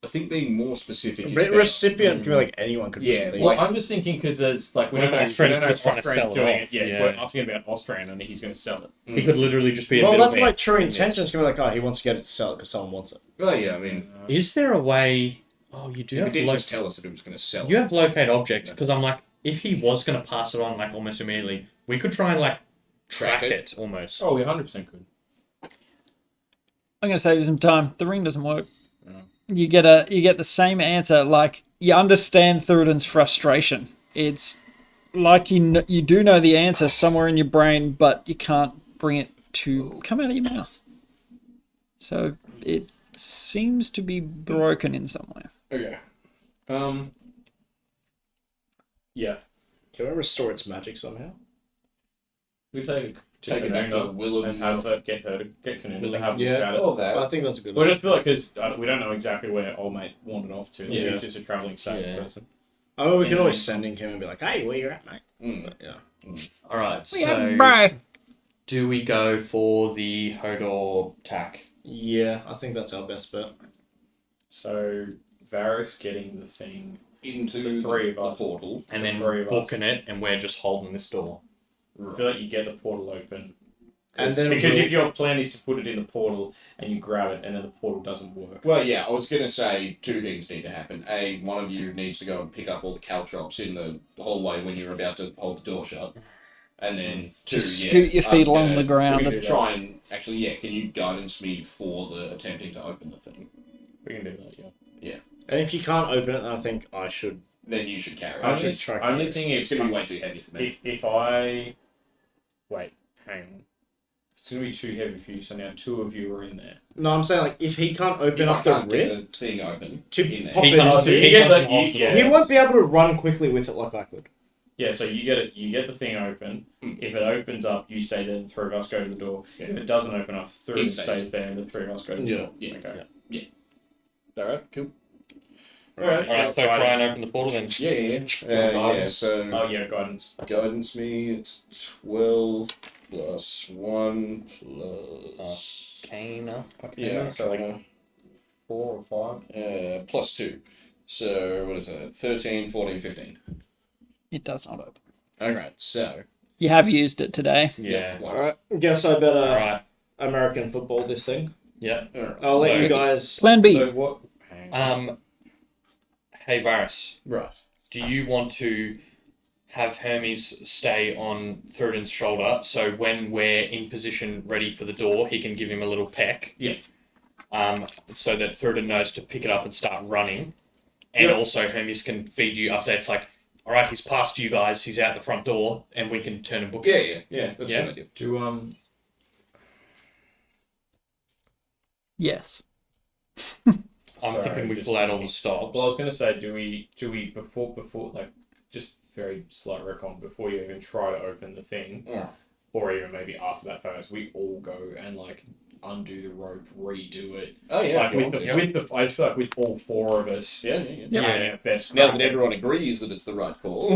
I think being more specific. But recipient can be like anyone could. Yeah, be. Well, I'm just thinking because there's like we don't know Austrian's if just trying to Austrian's sell it doing off. it. Yeah, Yeah. we're asking about Austrian and he's going to sell it. He could literally just be a Well, bit that's of like true in this. intentions can be like, oh, he wants to get it to sell it because someone wants it. Well, yeah, I mean, Is there a way? Oh, you do he have didn't lo- just tell us that he was going to sell you it. have locate object because I'm like, if he was going to pass it on like almost immediately, we could try and like track Track it almost. Oh, we 100% could. I'm going to save you some time. The ring doesn't work. You get the same answer. Like, you understand Theoden's frustration. It's like you do know the answer somewhere in your brain, but you can't bring it to come out of your mouth. So it seems to be broken in some way. Okay. Yeah. Can we restore its magic somehow? We take Take it back to Willem. and have to get her to get Canute to have a Yeah. look at it. All that. I think that's a good We one. just feel like because we don't know exactly where old mate wandered off to. Yeah. He's just a travelling sales Yeah. person. I mean, we can Yeah. always send him and be like, hey, where you at, mate? Mm. But, yeah. All right. Bro. Do we go for the Hodor tack? Yeah, I think that's our best bet. So Varys getting the thing. Into The three of the us. portal. And then Three of us. booking it, and we're just holding this door. I feel like you get the portal open. And then Because we'll- if your plan is to put it in the portal and you grab it and then the portal doesn't work. Well, yeah, I was going to say two things need to happen. A, one of you needs to go and pick up all the caltrops in the hallway when you're about to hold the door shut. And then two, Just yeah, scoot your feet I'm along gonna the ground. and- Try and, actually, yeah, can you guidance me for the attempting to open the thing? We can do that, yeah. And if you can't open it, then I think I should. Then you should carry it. I should try. Only It's, thing it's is, going to be way too heavy for me. if I wait, hang on, it's gonna be too heavy for you. So now two of you are in there. No, I'm saying like if he can't open If I up the can't get rift, the thing open To in there. pop He it comes up, to- you he get comes the off the yeah. he won't be able to run quickly with it like I could. Yeah, so you get it. You get the thing open. If it opens up, you stay there. The three of us go to the door. If it doesn't open up, three He stays stays. there, and the three of us go to the Yeah. door. Yeah. Okay. Alright, cool. Alright. All right, so try and open the portal then. Yeah, so Oh yeah, guidance. guidance me, it's 12 plus 1 plus... Arcana. Okay. Yeah, So like Arcana. 4 or 5. Plus 2. So, what is that? 13, 14, 15. It does not open. Alright, so You have used it today. Yeah. Alright, guess I better Alright. American football this thing. Yeah. I'll let So- you guys. Plan B. So what? Hey Varys, Right. do you want to have Hermes stay on Thrudin's shoulder so when we're in position ready for the door, he can give him a little peck? Yeah. So that Thrudin knows to pick it up and start running. And Yep. also Hermes can feed you updates like, all right, he's past you guys, he's out the front door, and we can turn and book him. Yeah. That's Yeah. a good idea. Do Yes. I'm sorry, thinking we just- pull out all the stops. Well, I was gonna say, do we before like just very slight recon before you even try to open the thing, Yeah. or even maybe after that phase, we all go and like undo the rope, redo it. Oh yeah. Like if you with want the, to. with the, I just feel like with all four of us, Yeah. yeah, best. Now crack that it. everyone agrees that it's the right call.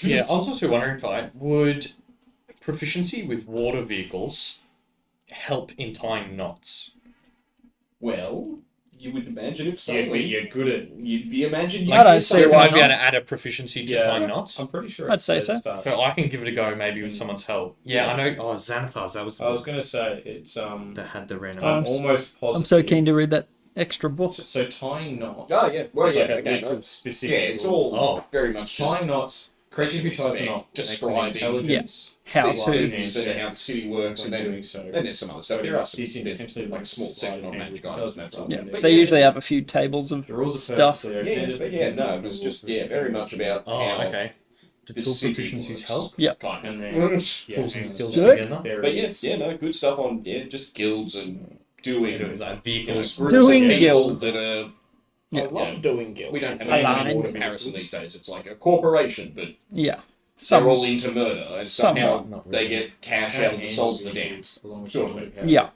Yeah, I was also wondering, Ty, would proficiency with water vehicles help in tying knots? Well, you would imagine it's Yeah, but sailing. you're good at. You'd be imagined. I don't you'd be see So sailing. why I'd be not? able to add a proficiency to Yeah. tying knots? I'm pretty sure. I'd it say says so. Stuff. So I can give it a go maybe with someone's help. Yeah, I know. Oh, Xanathars, that was the I was book gonna say it's that had the random. I'm I'm almost positive. I'm so keen to read that extra book. So tying knots. Oh yeah. Well is yeah. like a Okay. literal no. specific. Yeah. It's rule. all very much just Tying knots. Creature who ties the knot. Describing Intelligence. how cities to- and how the city works, and when then doing so. and there's some other stuff. There are some This is there's essentially like small section on magic items and that sort of Yeah, thing. But they yeah, usually have a few tables of The rules are stuff. perfectly Yeah, open. but yeah, no, it was just very much about Oh, how okay. Do the full city proficiencies works. help? Kind of. And then Pull some skills Good. together. there But it yes, is. good stuff on just guilds and doing Like vehicles. groups Doing of people guilds. that are. I love doing guilds. We don't have Aligned. any more comparison these days. It's like a corporation, but Yeah. they're all into murder, and somehow Somewhat, not they really. get cash out of the souls of the damned. Sort of thing. Yeah.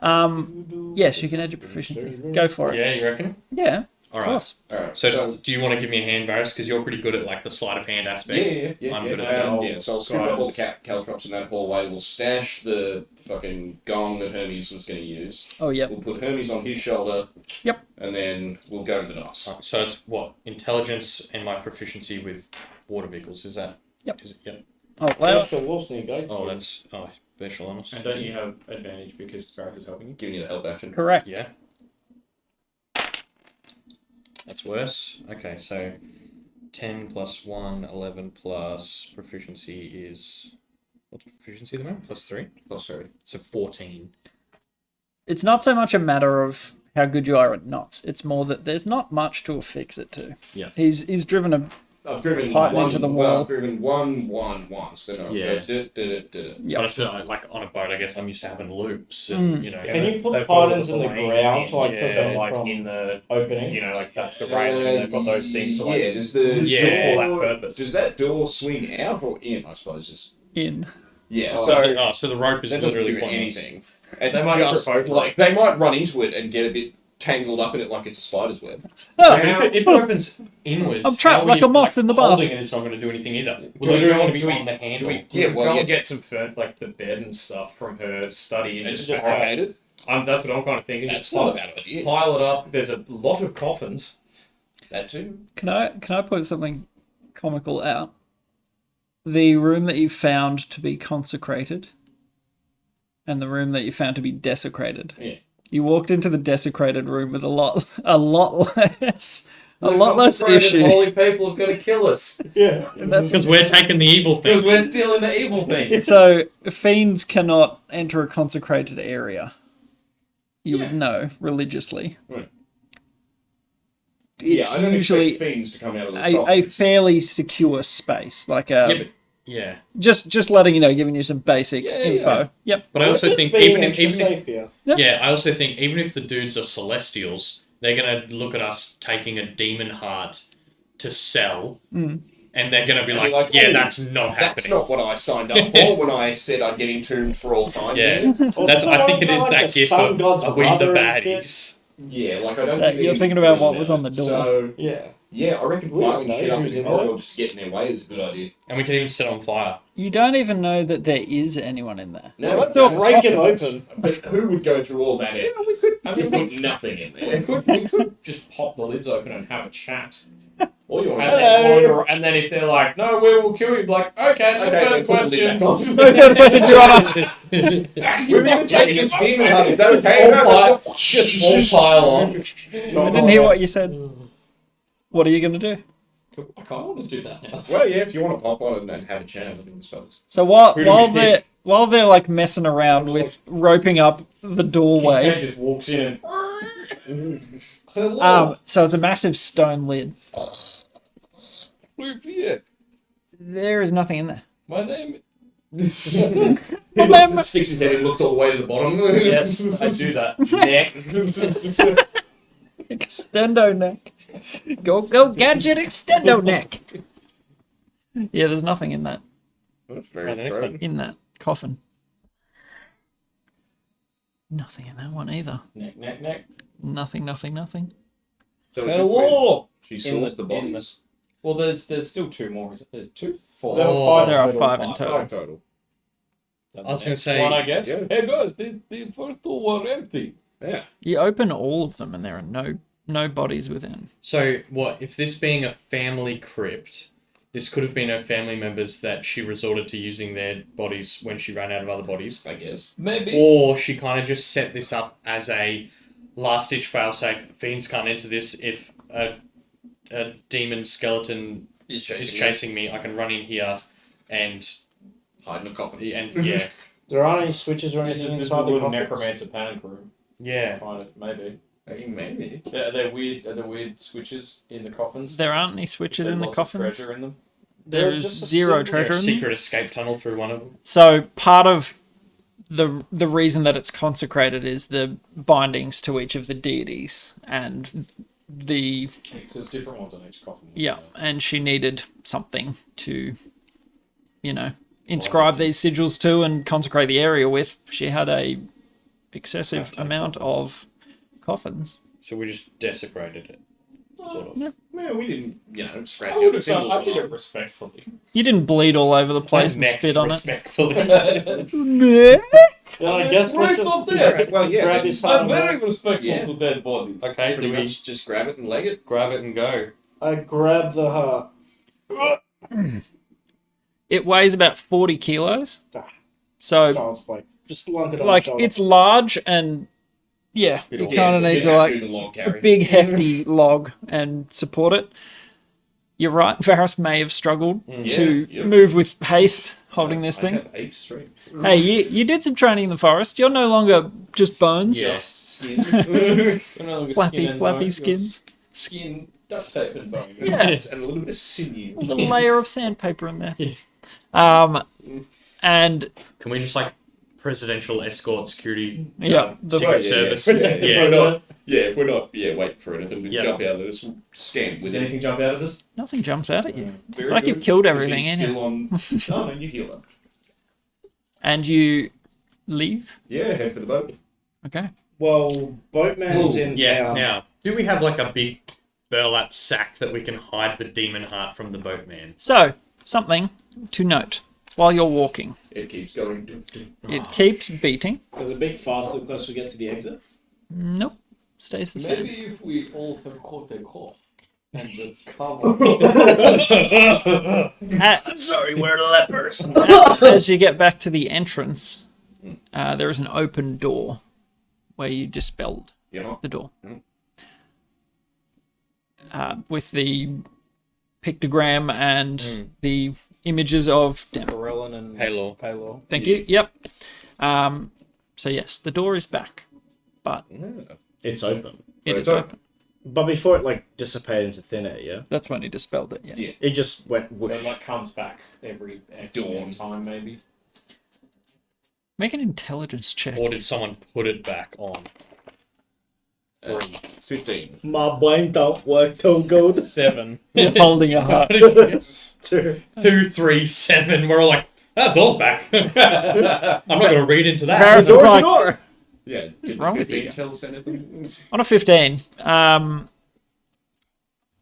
Yes, you can add your proficiency. Go for it. Yeah, you reckon? Yeah, All of right. course. All right. So, do you want to give me a hand, Varys? Because you're pretty good at like the sleight of hand aspect. Yeah. I'm good at that. Yeah, so I'll strip up all the caltrops in that hallway. We'll stash the fucking gong that Hermes was going to use. Oh, yep. We'll put Hermes on his shoulder. Yep. And then we'll go to the dice. So it's what? Intelligence and my proficiency with water vehicles. Is that? Yep. Is it, yep. Oh, well, Oh, that's special honest. And don't you have advantage because Barrett is helping you? Giving you the help action. correct. Yeah. That's worse. Okay, so 10 plus 1, 11 plus proficiency is. What's proficiency at the moment? Plus 3? Plus 3. So 14. It's not so much a matter of how good you are at knots. It's more that there's not much to affix it to. Yeah. He's driven a I've driven Python one into the well, wall. I've driven one once. Then it Yeah. goes did it. Yep. But I feel like on a boat, I guess I'm used to having loops and, you know. Can you put They've got pylons in the lane ground to like in, prevent it like from in the opening? you know like that's the railing and they've got those things to like Yeah, does the Yeah. for door, that purpose. does that door swing out or in? I suppose is in. yeah. So the rope is that doesn't literally do pointless. anything. It's They might just provoke it. like they might run into it and get a bit tangled up in it like it's a spider's web. Oh, If it opens inwards, I'm trapped how are like you, a moth in the bath. Holding it is not going to do anything either. Do Will we it go- going to do be we- on the handle? Yeah, well, go yeah. and get some like the bed and stuff from her study and And just just hide it. that's what I'm kind of thinking. That's Just not a bad idea. pile it up. There's a lot of coffins. That too. Can I point something comical out? The room that you found to be consecrated and the room that you found to be desecrated. Yeah. You walked into the desecrated room with a lot less issue. Holy people have got to kill us Yeah. Because we're taking the evil because thing. we're stealing the evil thing. So fiends cannot enter a consecrated area. You would know religiously. Right. It's I don't usually expect fiends to come out of those a coffins. fairly secure space, like a Yeah, but, yeah. just letting you know, giving you some basic info. Yep. But I also Just think being even if, extra even if safe here. yeah, I also think even if the dudes are celestials, they're gonna look at us taking a demon heart to sell, and they're gonna be And like, be like, "Yeah, "Oh, that's not That's happening." not what I signed up for when I said I'd get entombed for all time. Yeah. Also, That's. I think don't it is like that the gift sun of god's are we the brother and shit. baddies? Yeah, like I don't That- think you're they thinking even about feel what was on the door. So Yeah. yeah, I reckon We don't piling know shit up in who's the in corridor there. just to get in their way is a good idea. And we can even set on fire. You don't even know that there is anyone in there. No, Let's do a break and coffins. open. But who would go through all that effort? We could put nothing in there. We could just pop the lids open and have a chat. Or you want And to then, and then if they're like, no, we will kill you, like, okay, no Okay, further then put the lid questions. back on. Questions, Your Honor. We're going to take this demon hunt. Is that okay? All pile, just all pile on. I didn't hear what you said. What are you going to do? I kind of want to do that now. Well, yeah, if you want to pop on and have a chat, I suppose. So Who do we while they're like messing around with roping up the Kid doorway, just walks in and. Hello. so it's a massive stone lid. Привет. There is nothing in there. My name. He sticks his head and looks all the way to the bottom. Yes, I do that. Neck. Extendo neck. Go gadget extendo neck. Yeah, there's nothing in that That's very strange. in that coffin. Nothing in that one either. Neck. Nothing. So Hello. she In saws the the- in bodies. Well, there's still two more. Is it? There's two? Four. There were There are total. 5 in total. Five total. Is that I was the gonna next say- one, I guess. Yeah. Hey guys, the first two were empty. Yeah. You open all of them and there are no bodies within. So what if this being a family crypt? This could have been her family members that she resorted to using their bodies when she ran out of other bodies. I guess. Maybe. Or she kind of just set this up as a last-ditch failsafe. Fiends can't enter this. If a demon skeleton Is is chasing me, I can run in here and hide in a coffin. yeah, There aren't any switches or This anything is the inside the little coffin. necromancer panic room. yeah. Kind of, maybe. Hey, maybe. Are there weird switches in the coffins? There aren't any switches Is in there the lots of coffins. treasure in them? There They're is just a zero simple- treasure in them. Secret escape tunnel through one of them. So part of the reason that it's consecrated is the bindings to each of the deities and the So there's different ones on each coffin. and she needed something to inscribe these sigils to and consecrate the area with. She had a excessive amount of coffins. So we just desecrated it, sort of. No, we didn't, scratch I out would the have said symbols. I did on it respectfully. You didn't bleed all over the place and Next, spit on it. respectfully. Well, I guess let's Right just up there. Well, yeah. grab then his I'm hand. very respectful Yeah. to dead bodies. Okay, pretty do we much just grab it and leg it. grab it and go? I grab the heart. It weighs about 40 kilos. Ah. So Child's play. Just lunk it on like the shoulder. it's large and you kind of need to like the log a carry. big hefty log and support it. You're right, Varys may have struggled to Yeah. move with haste holding this I thing. have 8 strength. Hey, you did some training in the forest. You're no longer just bones. Yeah. Just skin. Flappy skins. Skin, duct tape and bone. Yes, and a little bit of sinew. A little layer of sandpaper in there. And Can we just like presidential escort security? yeah, the Secret Service. If we're not waiting for anything, we Yeah. jump out of this, stand with Does it. anything jump out of this? nothing jumps out at you. Very It's like good. you've killed Is everything he in you. still on? No, you heal up. And you leave. Yeah, head for the boat. Okay. Well, Boatman's in Yeah. town. Now, do we have like a big burlap sack that we can hide the demon heart from the boatman? So, something to note while you're walking. It keeps going. It keeps beating. Does it beat faster the closer we get to the exit? Nope. Stays the same. Maybe if we all have caught a cough and just cover. Sorry, we're lepers. As you get back to the entrance, there is an open door where you dispelled Yeah. the door. With the pictogram and the images of... Corellin and Halo. Halo. Thank you. Yep. So yes, the door is back, but It's open. it is Okay. open. But before it like dissipated into thin air, yeah? That's when he dispelled it, yes. Yeah. It just went So whoosh. it like comes back every X Dawn. amount of time, maybe. Make an intelligence check. Or did someone put it back on? 15. My brain don't work too good. 7. Holding a heart. 2. 2, 3, 7. We're all like, that door's back. I'm not going to read into that. Varys is like, door. Yeah. Did wrong the with you? 15 tell us anything? on a 15,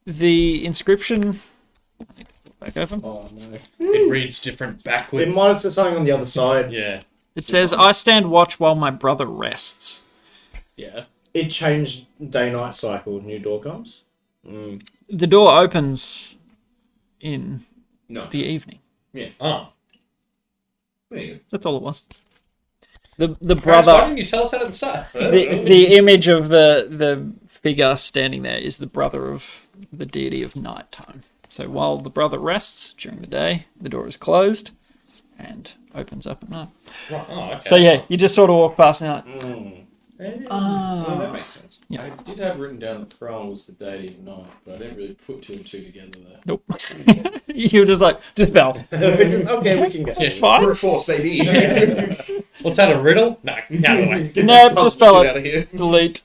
the inscription... Back open. Oh no. It reads different It backwards. might say something on the other side. Yeah. It says, I stand watch while my brother rests. Yeah. It changed day-night cycle. New door comes. The door opens in No. the evening. Oh. There you That's all it was. The Why brother, didn't you tell us that at the start? the image of the figure standing there is the brother of the deity of nighttime. So while the brother rests during the day, the door is closed and opens up at night. Right. Oh, okay. So yeah, you just sort of walk past and you're like, Well, that makes sense. Yeah. I did have written down that Thrall was the deity of night, but I didn't really put two and two together there. nope. You were just like, dispel. Okay, we can get It's fine. Brute force, baby. What's that, a riddle? No, no. No, dispel Get out it. of here. Delete.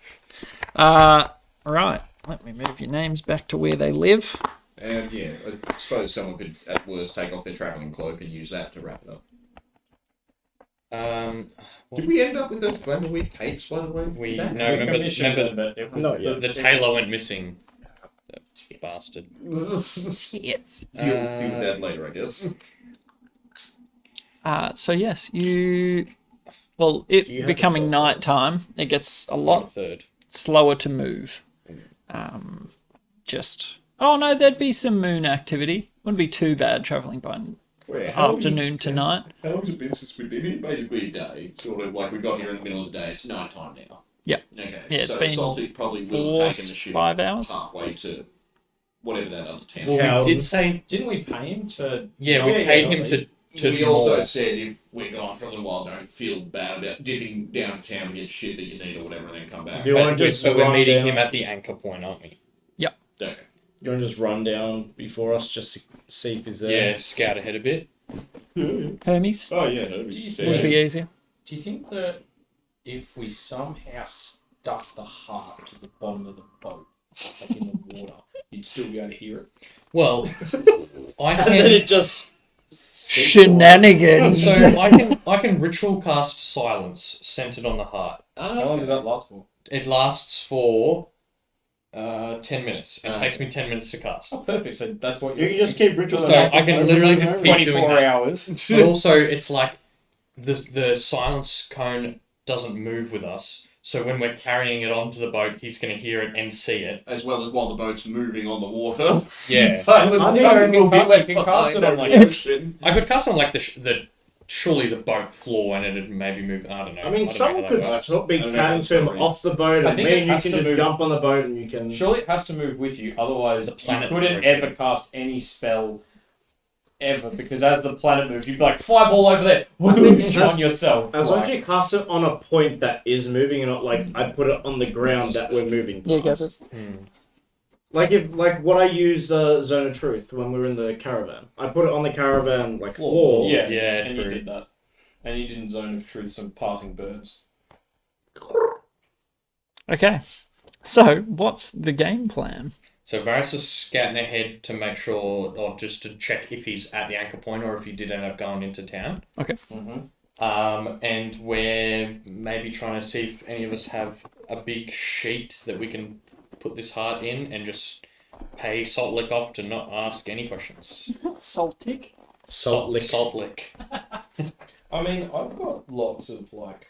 Right. Let me move your names back to where they live. And yeah, I suppose someone could at worst take off their travelling cloak and use that to wrap it up. Did we end up with those Glamourweed capes, by the way? We That- no, remember but it was Not yet. the tailor went missing. That bastard. Yes. Deal with that later, I guess. So yes, well, it You have becoming to- nighttime, it gets a On a lot third. slower to move. Oh no, there'd be some moon activity. Wouldn't be too bad traveling by Wait, how long afternoon to night. How long has it been since we've been here? Basically a day. Sort of like we got here in the middle of the day. It's night time now. Yep. Okay. Yeah, it's so been Salty probably will have taken the ship 5 hours. halfway to whatever that other town. Well, we did say Didn't we pay him to? yeah. We Yeah, paid yeah, him to we also more. said if we're gone for a little while, don't feel bad about dipping down to town to get shit that you need or whatever, and then come back. Do you want to But, just but we're run meeting down? him at the anchor point, aren't we? Okay. You want to just run down before us, just to see if he's there? Yeah, scout ahead a bit. Hermes Oh yeah, no, Do you would be easier. Do you think that if we somehow stuck the heart to the bottom of the boat, like in the water, you'd still be able to hear it? Well, I And then can. it just Shenanigans. So I can ritual cast silence centered on the heart. How long does that last for? It lasts for 10 minutes. It takes me 10 minutes to cast. Oh, perfect. So that's what you can just keep ritual. So I can literally just keep doing 24 that. hours. But also, it's like the silence cone doesn't move with us. So when we're carrying it onto the boat, he's going to hear it and see it. As well as while the boat's moving on the water. Yeah. Silent I think cone will be you left can cast behind it on, on like, the ocean. I could cast on like surely the boat floor and it'd maybe move. I don't know. I mean, don't know someone how could that works. be I don't know chatting that to him story. off the boat, I and think me it and you has can to just move. jump on the boat and you can. Surely it has to move with you, otherwise The you planet couldn't rotating. ever cast any spell ever, because as the planet moves, you'd be like, fly ball over there, on yourself. As long as Like, you cast it on a point that is moving, and not like I put it on the ground that we're moving Yeah, past. go for it. Like what I used Zone of Truth when we were in the caravan. I put it on the caravan like floor. floor. Yeah, Yeah, and you true. did that. And you didn't Zone of Truth some passing birds. Okay. So what's the game plan? So Varys is scouting ahead to make sure, or just to check if he's at the anchor point or if he did end up going into town. Mm-hmm. And we're maybe trying to see if any of us have a big sheet that we can put this heart in and just pay Salt Lick off to not ask any questions. Saltic. Salt lick. Salt Lick. I mean, I've got lots of like.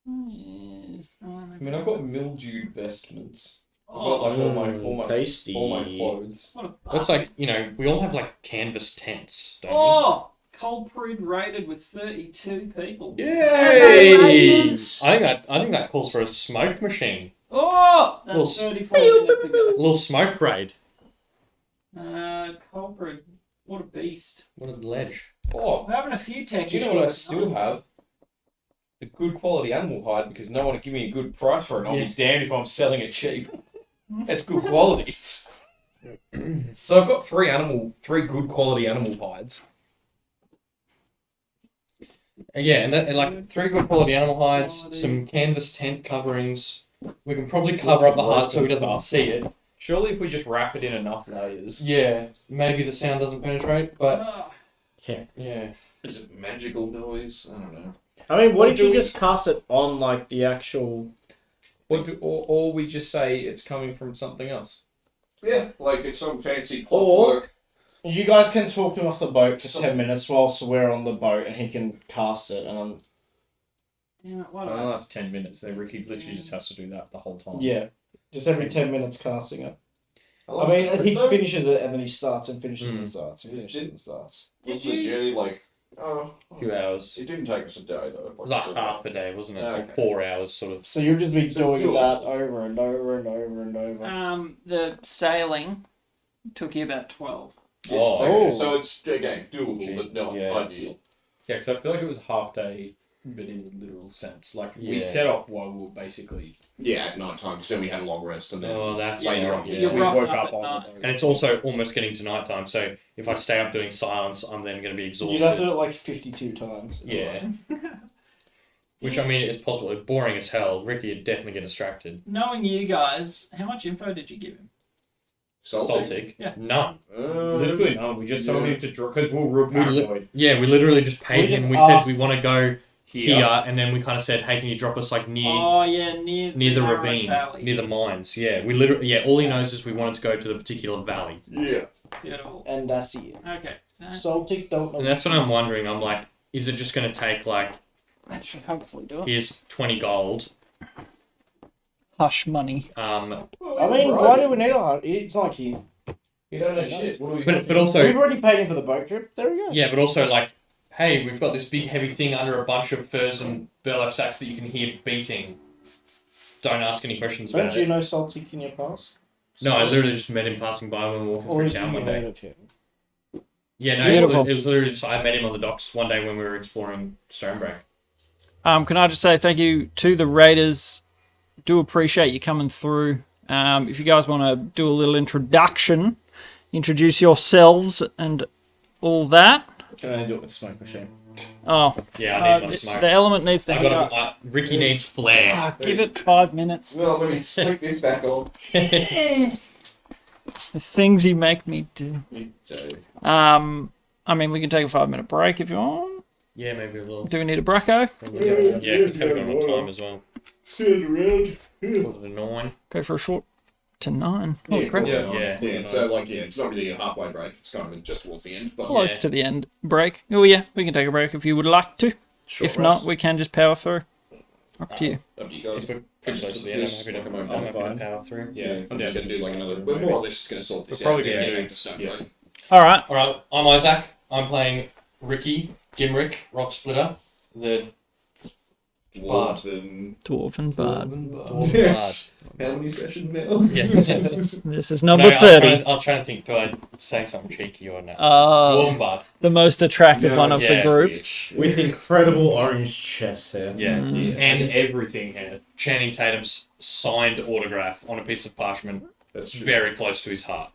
I mean, I've got mildewed vestments. I've got like tasty. all my clothes. Looks like, we all have like canvas tents, don't Oh, Coldbrew raided with 32 people. we? Yay! Raiders! I think that calls for a smoke machine. Oh, Well, that's 34 minutes ago. A little smoke raid. Coldbrew, what a beast. What a ledge. Oh, We're having a few tech do you know what I still have? The good quality animal hide, because no one will give me a good price for it. I'll Yeah. be damned if I'm selling it cheap. It's good quality. So I've got three good quality animal hides. Yeah, and like 3 good quality animal hides, some canvas tent coverings. We can probably cover up the heart so he doesn't have to see it. Surely if we just wrap it in enough layers. Yeah, maybe the sound doesn't penetrate, but Ah. yeah. Is it magical noise? I don't know. I mean, what if do you we- just cast it on like the actual? Or we just say it's coming from something else. Yeah, like it's some fancy Or- clockwork. You guys can talk to him off the boat for 10 minutes whilst we're on the boat, and he can cast it. And Damn it, In what the last 10 minutes, then Ricky literally just has to do that the whole time. yeah, just every 10 minutes casting it. I mean, he finishes it and then he starts and finishes and starts and finishes and starts. Was the journey like? Oh, A few hours. it didn't take us a day though. It was like half a day, wasn't it? Okay. Like 4 hours, sort of. So you'll just be doing doable. that over and over and over and over. The sailing took you about 12. Oh, Okay, Oh. so it's again doable, but not Yeah. ideal. Yeah, because I feel like it was half day, but in the literal sense. Like we Yeah. set off while we were basically. Yeah, at night time, because then we had a long rest, and then Oh, that's later right, on. yeah. You're we right woke up up at on night. the boat. And it's also almost getting to night time, so if I stay up doing silence, I'm then going to be exhausted. You'd have to do it like 52 times. Yeah. Which, I mean, is possible. It's boring as hell. Ricky would definitely get distracted. Knowing you guys, how much info did you give him? Saltic? Yeah. None. Literally no. We just told him to draw because we were paranoid. Yeah, we literally just paid We him. just We asked- said we want to go here, and then we kind of said, hey, can you drop us like near Oh yeah, near the narrow ravine, valley. near the mines? Yeah, we literally, yeah, all he knows is we wanted to go to the particular valley. Yeah. Beautiful. And that's it. Okay, Celtic don't know. And that's what I'm wondering. I'm like, is it just going to take like, that should hopefully do it. here's 20 gold? Hush money. I mean, why do we need a? It's like he. You don't know shit. What are we? But We've also, already paid him for the boat trip. There he goes. yeah, but also like, hey, we've got this big heavy thing under a bunch of furs and burlap sacks that you can hear beating. Don't ask any questions Don't about you it. know Celtic in your past? No, I literally just met him passing by when we were walking Or through is town you one heard day. of him? Yeah, no, Beautiful. it was literally just, I met him on the docks one day when we were exploring Stonebreak. Can I just say thank you to the Raiders? Do appreciate you coming through. If you guys want to do a little introduction, introduce yourselves and all that. Can I do it with the smoke machine? Oh, Yeah, I need my the smoke. element needs to I heat got up. Ricky needs flair. Give it 5 minutes. Well, let me flick this back on. The things you make me do. So, I mean, we can take a 5-minute break if you want. Yeah, maybe a little. Do we need a braco? Yeah, because we've gone on time as well. stand around. Was it a 9? Go for a short to 9. Yeah, Holy crap. Yeah. Yeah. So like, yeah, it's not really a halfway break. It's kind of just towards the end. But Close Yeah. to the end. Break. Oh, yeah, we can take a break if you would like to. short If not, rest. we can just power through. Up to you. Up to you guys. If we're pretty close to the end, I'm happy to power through. Yeah, I'm just Yeah. going to do like another. We're more or less just going to sort this We're out. probably Then gonna get do- back to stone yeah. break. All right. Alright, I'm Isaac. I'm playing Ricky, Gimrick, Rock Splitter, the Bard. Dwarven. Dwarven Bard. Dwarven Yes. How many sessions now? Yeah. This is No, number 30. I was trying to think, do I say something cheeky or not? Oh, Dwarven Bard. the most attractive one of the Yeah. group. With incredible orange chest hair. Yeah. Mm. And everything here. Channing Tatum's signed autograph on a piece of parchment That's true. very close to his heart.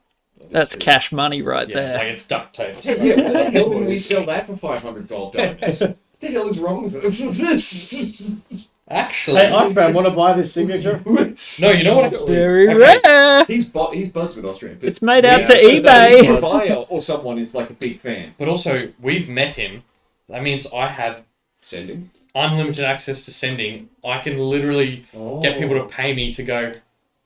That's cash money right Yeah, there. like it's duct tape. Yeah, what the hell did we sell that for 500 gold diamonds? What the hell is wrong with us? Actually, Hey, Iceman, want to buy this signature? no, you know what? Very Okay. rare. He's buds with Austrian. But It's made out to so eBay. if a buyer or someone is like a big fan. But also, we've met him. That means I have Sending. unlimited access to sending. I can literally Oh. get people to pay me to go,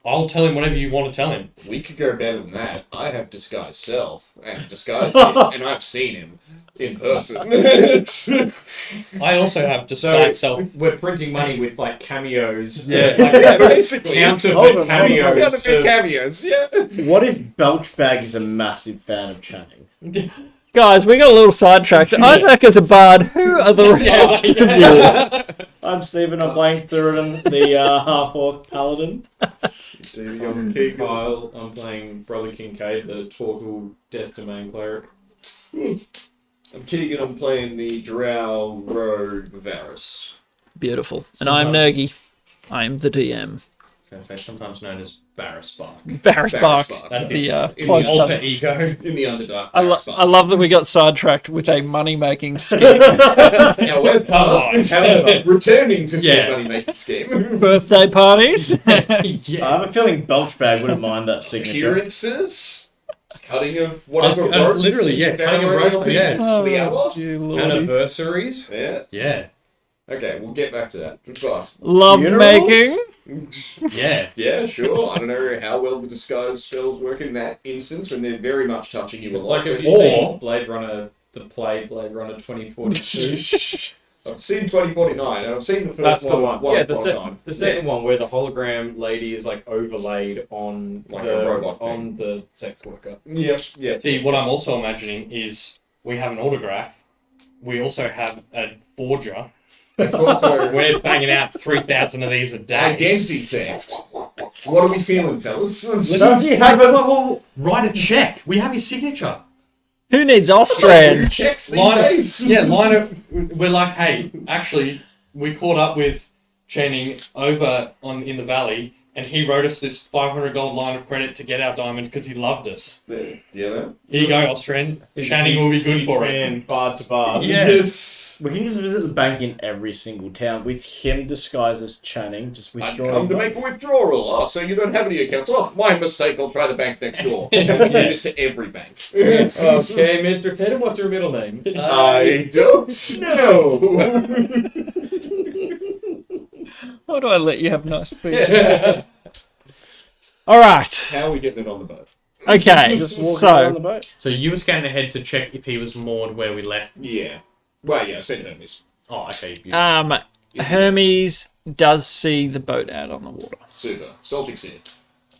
I'll tell him whatever you want to tell him. We could go better than that. I have disguised self and disguised him, and I've seen him in person. I also have So disguised self. we're printing money with like cameos. Yeah. Like, Yeah, basically. counterfeit cameos. Counterfeit of- cameos, yeah. What if Belchbag is a massive fan of Channing? Guys, we got a little sidetracked. Isaac is a bard. Who are the rest of you? I'm Stephen, I'm playing Thuridin, the half-orc paladin. Kyle, I'm playing Brother Kincaid, the Torgal Death Domain cleric. I'm Keegan, I'm playing the Drow Rogue Varus. Beautiful. And I'm Nergi. I am the DM. Sometimes known as Barrispark. Barris Bark. Barrispark. That's The In close the alter cousin. ego. In the Underdark. I love that we got sidetracked with a money-making scheme. However, returning to Yeah. said money-making scheme. Birthday parties. I have a feeling Belchbag wouldn't mind that signature. Appearances. Cutting of whatever robes. literally, yeah, cutting of robes, ceremony yeah. for the outlaws. dear lordy. Anniversaries. Yeah. Yeah. Okay, we'll get back to that. But Love making. Yeah. yeah, sure. I don't know how well the disguise spells work in that instance when they're very much touching you a It's lot. like if but- you seen Blade Runner, the Blade Runner 2042. I've seen 2049, and I've seen the first That's the one. one. Yeah, Once upon a time. the second one where the hologram lady is like overlaid on Like the a robot on the sex worker. Yep. Yeah. See, what I'm also imagining is we have an autograph. We also have a forger. It's also We're banging out 3,000 of these a day. identity theft. What are we feeling, fellas? Does he have a... Write a check. We have his signature. Who needs Who Australian? checks these Line days? yeah, line up. We're like, hey, actually, we caught up with Channing over in the valley, and he wrote us this 500 gold line of credit to get our diamond because he loved us. You know? Here you go, Austrian. Channing will be good for it. And bar to bar. Yes. We can just visit the bank in every single town with him disguised as Channing, just I'd withdrawing. come to make a withdrawal. Oh, so you don't have any accounts? Oh, my mistake. I'll try the bank next door. We do this to every bank. Okay, Mr. Tatum, what's your middle name? I don't know. Why do I let you have nice things? All right. How are we getting it on the boat? Okay. Just walking around the So boat. So you were scanning ahead to check if he was moored where we left. Yeah. Well, yeah, I said Hermes. Oh, okay. You, Hermes does see the boat out on the water. Super. Celtic Sea.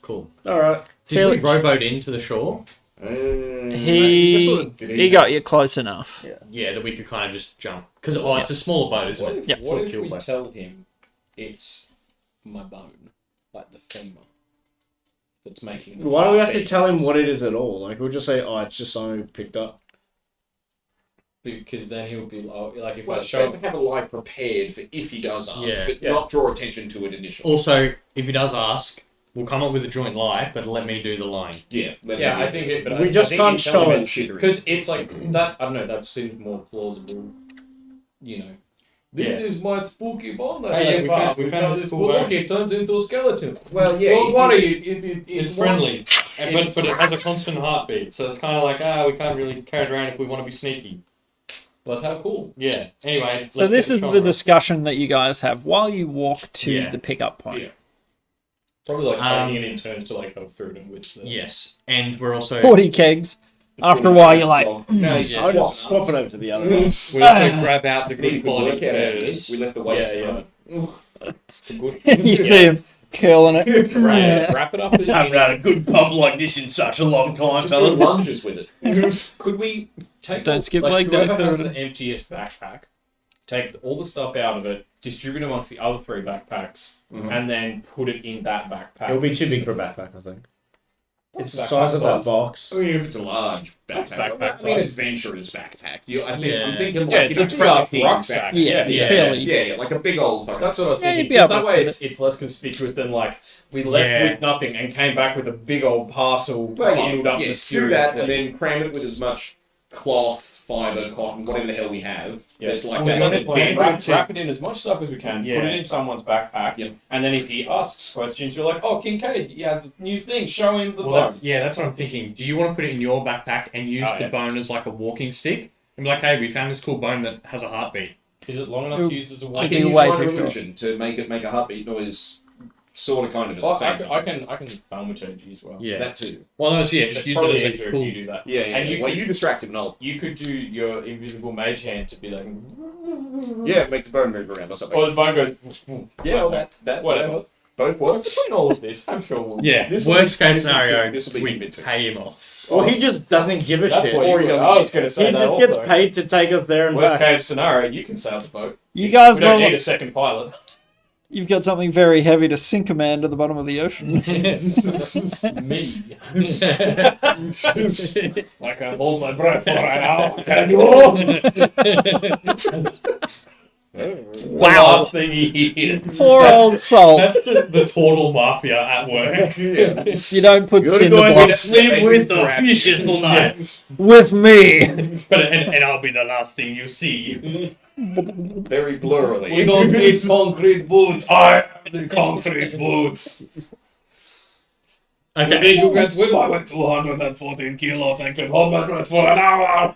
cool. All right. Did Felix- we rowboat into the shore? He got you close enough. Yeah, that we could kind of just jump. Because it's a smaller boat, isn't What it? if, Yep. what if Killed we by- tell him it's my bone, like the femur, that's making the Why do we have to heartbeat tell him noise? what it is at all? Like, we'll just say, oh, it's just something we picked up. Because then he'll be like, if Well, I it's show better to have a lie prepared for if he does ask, Yeah. but Yeah. not draw attention to it initially. Also, if he does ask, we'll come up with a joint lie, but let me do the lying. Yeah. let yeah, him I do think it. it, but We I just think can't you tell show him it. Shittery. because it's like that. I don't know. That seems more plausible. You know, this Yeah. is my spooky bond. Oh, yeah, we found because this this cool book bone. it turns into a skeleton. Well, yeah. Don't you worry, It's it's friendly, It's- but it has a constant heartbeat, so it's kind of like, we can't really carry it around if we want to be sneaky. But how cool! Yeah. Anyway, So let's this get is shot the on. discussion that you guys have while you walk to Yeah. the pickup point. Yeah. Probably like Um, taking it in turns to like help through them with. The, Yes, and we're also 40 kegs. After a while, you're like, No, he's Yeah. I'll just swap it over to the other one. We also grab out the good quality furs. We left the waist. Yeah, you see him curling it. Wrap it up. As had a good pub like this in such a long time, Just do lunges with it. Could we take Don't skip like leg day, whoever has third. the emptiest backpack, take all the stuff out of it, distribute amongst the other 3 backpacks, and then put it in that backpack. It'll be too big for a backpack, I think. It's the Backpack size of that size. box. I mean, if it's a large That's backpack. backpack I mean, size. adventurer's backpack. I'm Yeah. thinking like Yeah, it's a you know, big trekking rucksack. Yeah, Yeah. fairly. Yeah, like a big old fucking. That's what I was Yeah, thinking. you'd be Just able that to way, fit it's less conspicuous than like we left Yeah. with nothing and came back with a big old parcel Well, bundled up do mysteriously. that and then cram it with as much cloth, fibre, cotton, whatever the hell we have. Yeah, That's like and that. we're And gonna then wrap it in as much stuff as we can. Yeah. Put it in someone's backpack, Yep. and then if he asks questions, you're like, "Oh, Kincaid, he has a new thing. Show him the Well, bone." that's what I'm thinking. Do you want to put it in your backpack and use Oh, the yeah. bone as like a walking stick? And be like, hey, we found this cool bone that has a heartbeat. Is it long enough to use as a I walking? be can use way my too short. illusion to make it make a heartbeat noise, sort of, kind of at Oh, the same time. I can thaumaturge you as well. Yeah. That too. Well, no, yeah, It's just use probably it as easier a if cool. you do that. Yeah, And you well, could- you distract him and I'll You could do your invisible mage hand to be like, make the bone move around or something. or the bone goes. Yeah, well, that Whatever. both work. Between all of this, I'm sure we'll. Yeah, This'll worst be- case this'll be- scenario, this'll be we convincing. pay him off. Or he just doesn't give a That's shit. what Or you he would- doesn't- I was going to say He that just also. gets paid to take us there and Worst back. case scenario, you can sail the boat. You guys We don't will. need a second pilot. You've got something very heavy to sink a man to the bottom of the ocean. Me. I can hold my breath for an hour. Can you? Wow. Last thing he hears. Poor old soul. That's the total mafia at work. You don't put You're cinder going to blocks sleep with the fishes tonight. with me. But and I'll be the last thing you see. Very blurrily. We don't need concrete boots. I am the concrete boots. You Okay. think you can swim? I went 214 kilos and could hold my breath for an hour.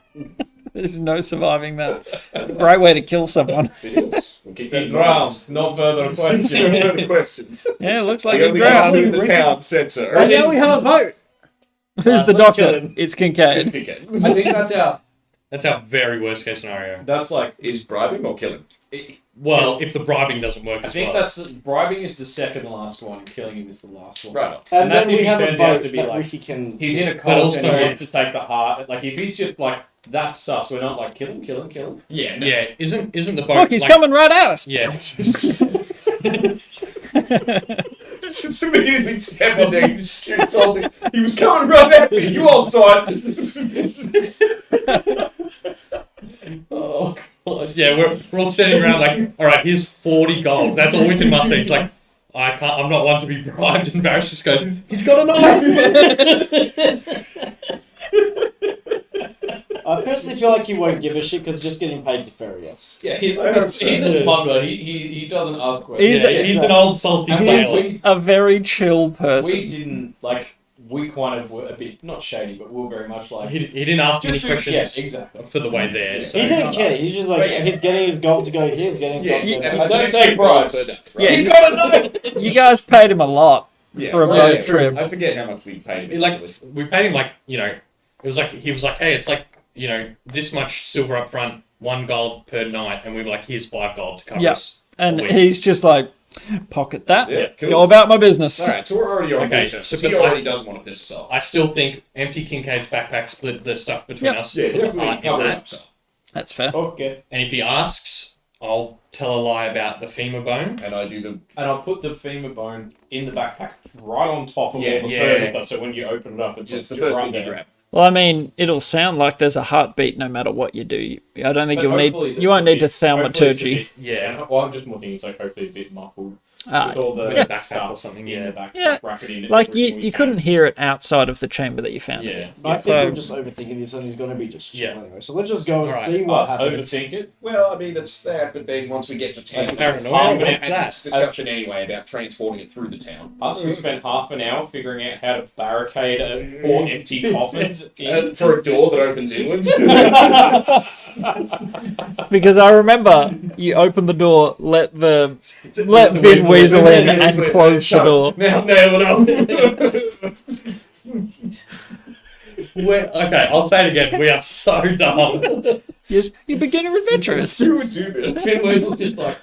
There's no surviving that. It's a great way to kill someone. It is. We'll keep that He in drowned. No further mind. questions. No further questions. Yeah, it looks like The a only doctor in drowned. the town said so. And now we have a boat. Who's the Let's kill doctor? him. It's Kincaid. It's okay. I think that's our. That's our very worst case scenario. That's like Is bribe him or kill him? Well, if the bribing doesn't work I as think well. that's bribing is the second last one, and killing him is the last one. Right. And that's then if we he have a turns out boat to be that like- Ricky can. He's in a But cult also, and he yeah. wants to take the heart. Like if he's just like that's sus, we're not like kill him. Yeah. No. Yeah, isn't the boat? Look, he's like, coming right at us. Yeah, Just immediately stepping there, he shoots all the. He was coming right at me. You all saw it. oh god, yeah. We're all standing around like, all right, here's 40 gold. That's all we can muster. He's like, I can't. I'm not one to be bribed. And Varys just goes, he's got a knife. I personally feel like he won't give a shit because he's just getting paid to ferry us. Yeah, he's a smuggler. He doesn't ask questions. He's an old salty He's player. a very chill person. We didn't like. We kind of were a bit not shady, but we were very much like. He didn't ask any questions Yeah, exactly. for the way there. So He didn't care. He's just like, he's getting his gold to go here, he's getting his gold to go and there. I don't extra take gold bribes. per day, right? Yeah, He got a knife. you guys paid him a lot Yeah. for a Well, boat yeah, trip. I forget how much we paid. like we paid him like it was like he was like, hey, it's like this much silver up front, 1 gold per night, and we were like, here's 5 gold to cover Yeah. us. And Wait. he's just like, pocket that, Yeah, cool. go about my business. Alright, so we're already on Okay, good terms. so He but already does want to piss us off. I still think empty Kincaid's backpack split the stuff between Yep. us. Yeah, put the definitely heart in cover that. up some. That's fair. Okay. And if he asks, I'll tell a lie about the femur bone. And I do the. And I'll put the femur bone in the backpack, right on top of Yeah, all the yeah. fur and stuff. So when you open it up, it's It's the just first right thing you there. grab. Well, I mean, it'll sound like there's a heartbeat no matter what you do. I don't think But you'll need. hopefully You won't it's a need to bit- hopefully it's a thaumaturgy. bit- Yeah. Well, I'm just more thinking it's like hopefully a bit muffled Ah, with all the With a backpack stuff or something, in yeah. the back, Yeah. wrap it in. like everything you we couldn't can. hear it outside of the chamber that you found it. Yeah. I So- think we're just overthinking this and he's going to be just chill Yeah. anyway. So let's just go and Alright. see what Us happens. overthink it. Well, I mean, it's that, but then once we get to town, Paranoia, but we it's had that. this discussion anyway about transporting it through the town. Us who spent half an hour figuring out how to barricade 4 empty coffins in. For a door that opens inwards. Because I remember you opened the door, let Vin weasel in, and close the door. Now nail it up. Okay, I'll say it again. We are so dumb. Yes, you beginner adventurous. Who would do this? Finley's just like.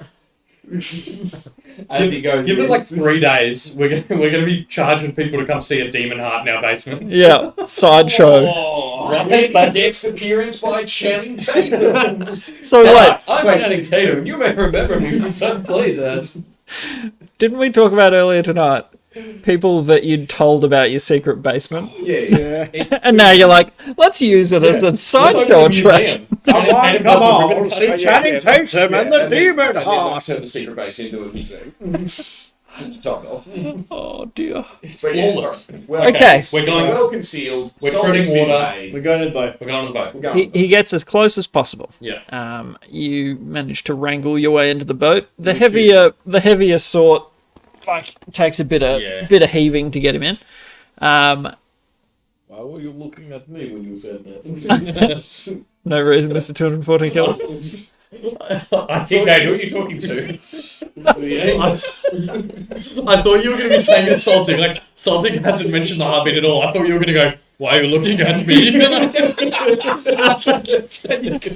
As he goes, Give it like 3 days. We're gonna be charging people to come see a demon heart in our basement. Yeah, sideshow. Right? Guest appearance by Channing Tatum. So wait, I'm Channing Tatum. You may remember me from some plays as. didn't we talk about earlier tonight people that you'd told about your secret basement? Yeah. And now you're like, let's use it as a sideshow attraction. Come on, come on. See Channing Tatum and the demon Let's heart. turn the secret base into a museum. Just to top it off. Oh dear. It's But yeah, flawless. alright. Well, Okay. We're going. well concealed. We're Stolen treading spin water. made. We're going in the boat. We're going on the boat. We're going. He gets as close as possible. Yeah. You manage to wrangle your way into the boat. The heavier sort, like, takes a bit of heaving to get him in. Why were you looking at me when you said that? No reason, Mr. 214 Killers. I Okay, who are you talking to? I thought you were going to be saying insulting. Like, Salting hasn't mentioned the heartbeat at all. I thought you were going to go, why are you looking at me?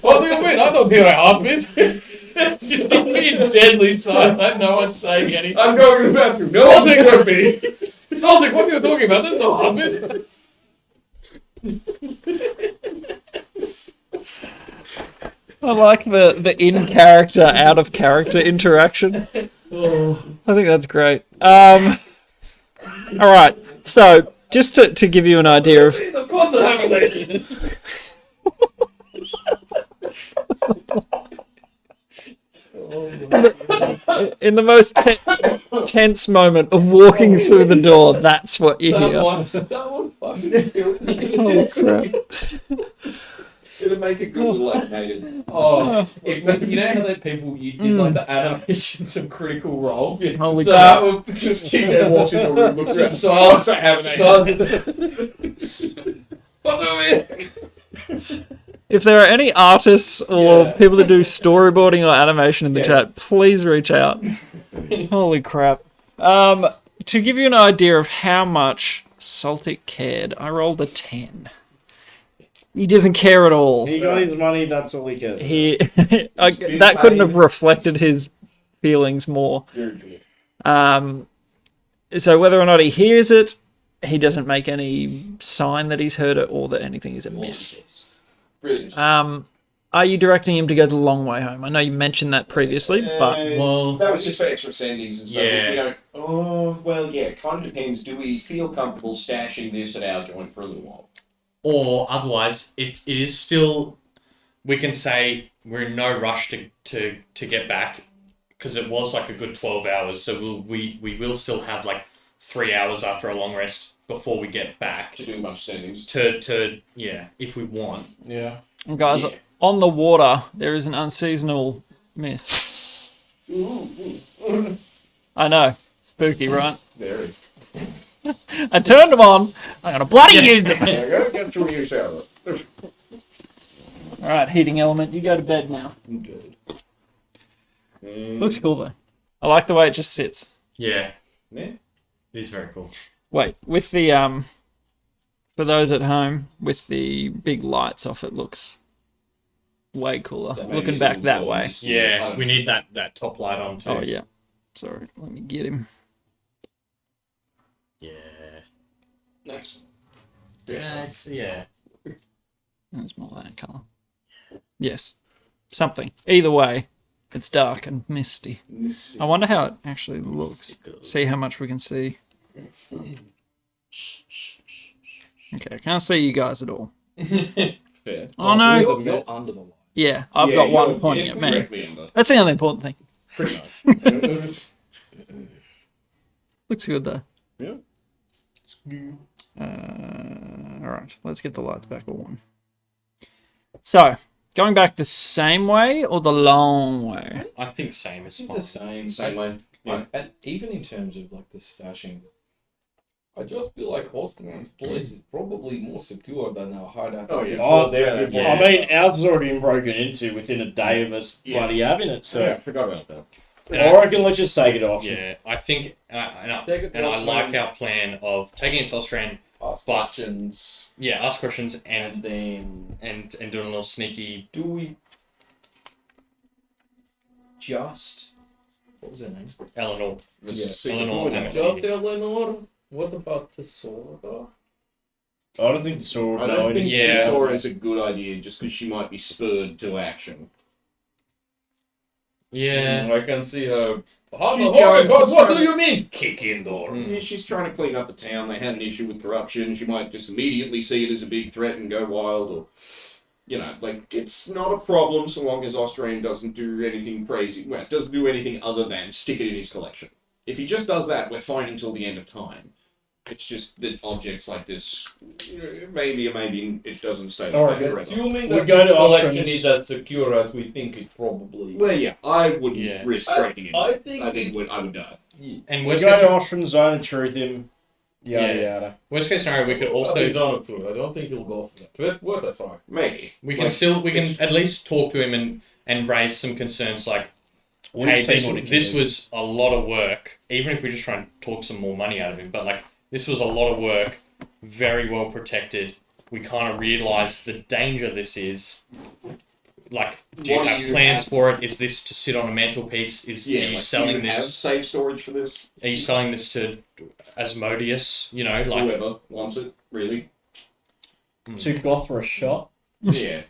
What do you mean? I don't hear a heartbeat. She's being deadly silent. No one's saying anything. I'm going to the bathroom. No Salting at me. Salting, what are you talking about? There's no heartbeat. I like the in character, out of character interaction. I think that's great. All right, so just to give you an idea of Of course I haven't ladies. in the most tense moment of walking through the door, that's what you That hear. one fucking killed me. Oh, crap. It'll make a good little animated. Oh, if you know how that people you give like the animations of Critical Role. Holy So crap. that would Just keep there, walks into a room, looks around. Silence. I have an Silence. What do we? If there are any artists or Yeah. people that do storyboarding or animation in the Yeah. chat, please reach out. Holy crap. To give you an idea of how much Saltic cared, I rolled a 10. He doesn't care at all. He got his money, that's all he cares about. That couldn't have reflected his feelings more. Very good. So whether or not he hears it, he doesn't make any sign that he's heard it or that anything is amiss. Brilliant. Are you directing him to go the long way home? I know you mentioned that previously, but That was just for extra sandings and stuff. Yeah. Which we don't. Oh well, yeah. It kind of depends. Do we feel comfortable stashing this at our joint for a little while? Or otherwise, it is still. We can say we're in no rush to get back because it was like a good 12 hours. So we will still have like 3 hours after a long rest before we get back To do a bunch of sandings. to if we want. Yeah. guys, Yeah. on the water there is an unseasonal mist. I know, spooky, right? Very. I turned them on. I'm gonna bloody use them. There you go. Get through your shower. All right, heating element, you go to bed now. Looks cool though. I like the way it just sits. Yeah, Yeah. it is very cool. Wait, with the for those at home, with the big lights off, it looks way cooler. Looking back that way. Yeah, we need that top light on too. Oh yeah. Sorry, let me get him. Yeah. Nice. Yeah. That's more that colour. Yes. Something. Either way, it's dark and misty. I wonder how it actually looks. See how much we can see. Okay, I can't see you guys at all. Fair. Oh no. You're under the light. Yeah, I've got one pointing at me. Directly under. That's the only important thing. Pretty much. Looks good though. Yeah. Alright, let's get the lights back on. So, going back the same way or the long way? I think same is The fine. same. Same way. Yeah. And even in terms of like the stashing, I just feel like Austin's place is probably more secure than our hideout. Oh, yeah. Oh, Yeah. I mean, ours has already been broken into within a day of us Yeah. bloody having it, so Yeah, I forgot about that. I reckon let's just take it off. Yeah, I think, Take it and I off, like man. our plan of taking it to Australian. Ask But- questions, Yeah, ask questions and then and doing a little sneaky. do we just what was her name? Eleanor. Let's Yeah. see Eleanor what and Just Eleanor. What about the sword? I don't think the sword. I don't think Yeah. Dora is a good idea just because she might be spurred to action. Yeah. I can see her. She's What trying- do you mean? Kick in door. Yeah, she's trying to clean up the town. They had an issue with corruption. She might just immediately see it as a big threat and go wild, or like it's not a problem so long as Australian doesn't do anything crazy. Well, doesn't do anything other than stick it in his collection. If he just does that, we're fine until the end of time. It's just that objects like this, maybe it doesn't stay like Alright, that forever. Assuming We that go the to collection Austrians. is as secure as we think it probably Well, is. yeah, I wouldn't Yeah. risk I- breaking it. I think I would die. And We worst go to case, Austrian zone and truth him. Yada Yeah. yada. worst case scenario, we could Also, he's also on through. I don't think he'll go for that. But what a try. Maybe we can at least talk to him and raise some concerns like, We've hey, seen what it this can do. was a lot of work. Even if we just try and talk some more money out of him, but like this was a lot of work, very well protected. We kind of realised the danger this is. Like, do you What do have you plans have- for it? Is this to sit on a mantelpiece? Are you like, selling do you have this? safe storage for this? Are you selling this to Asmodeus? Like Whoever wants it, really. To Gothra shot. Yeah.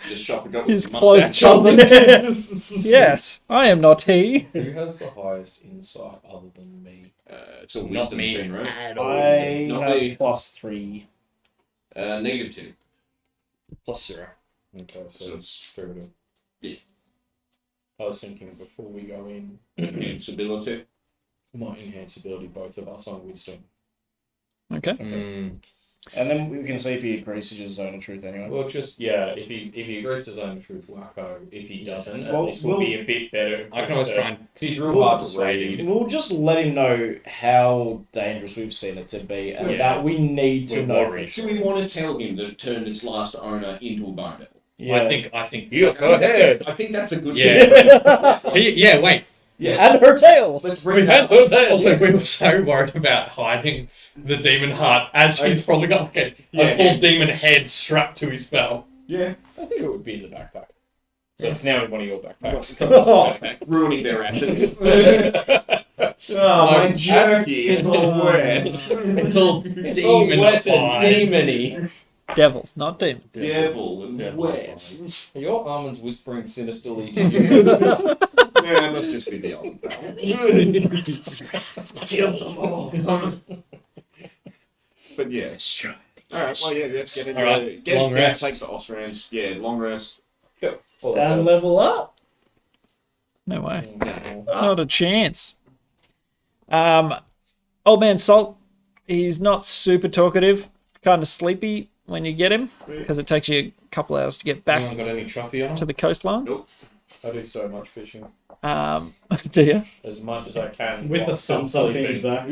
Just shop and go with His the clothes mustache. covered. Yes, I am not he. Who has the highest insight other than me? It's a not wisdom me thing, right? at all. I Not have me. +3. -2. Plus 0. Okay, so So it's fair enough. Yeah. I was thinking before we go in, Invincibility. my enhance ability, both of us on wisdom. Okay. And then we can see if he agrees to his zone of truth anyway. Well, just if he agrees to zone the truth, wacko. If he doesn't, at Well, least we'll be a bit better. I can always try and 'cause he's real hard to read. We'll just let him know how dangerous we've seen it to be, and Yeah. that we need to We're know. worried. Do we want to tell him that it turned its last owner into a bone devil? Yeah. I think Yes, go ahead. I think that's a good Yeah. Wait. And her tail. Let's We bring had that. also, we were so worried about hiding the demon heart as he's probably got like a full demon head strapped to his spell. Yeah. I think it would be in the backpack. So it's now in one of your backpacks. Ruining their actions. Oh, my jerky is all wet. It's all It's all wet and demonified. demony. Devil, not demon. Devil and Devil wet. Are your almonds whispering sinisterly to you? Yeah, it must just be the old pal. But yeah. Alright, well, yeah, let's get into Alright, get long into rest. take for Ostrans. Yeah, long rest. And level up. No way. No. Not a chance. Old man Salt, he's not super talkative, kind of sleepy when you get him, because it takes you a couple hours to get Anyone back got any trophy on to him? the coastline. I do so much fishing. Do you? As much as I can. With while a still thumb up in sleeping. his back.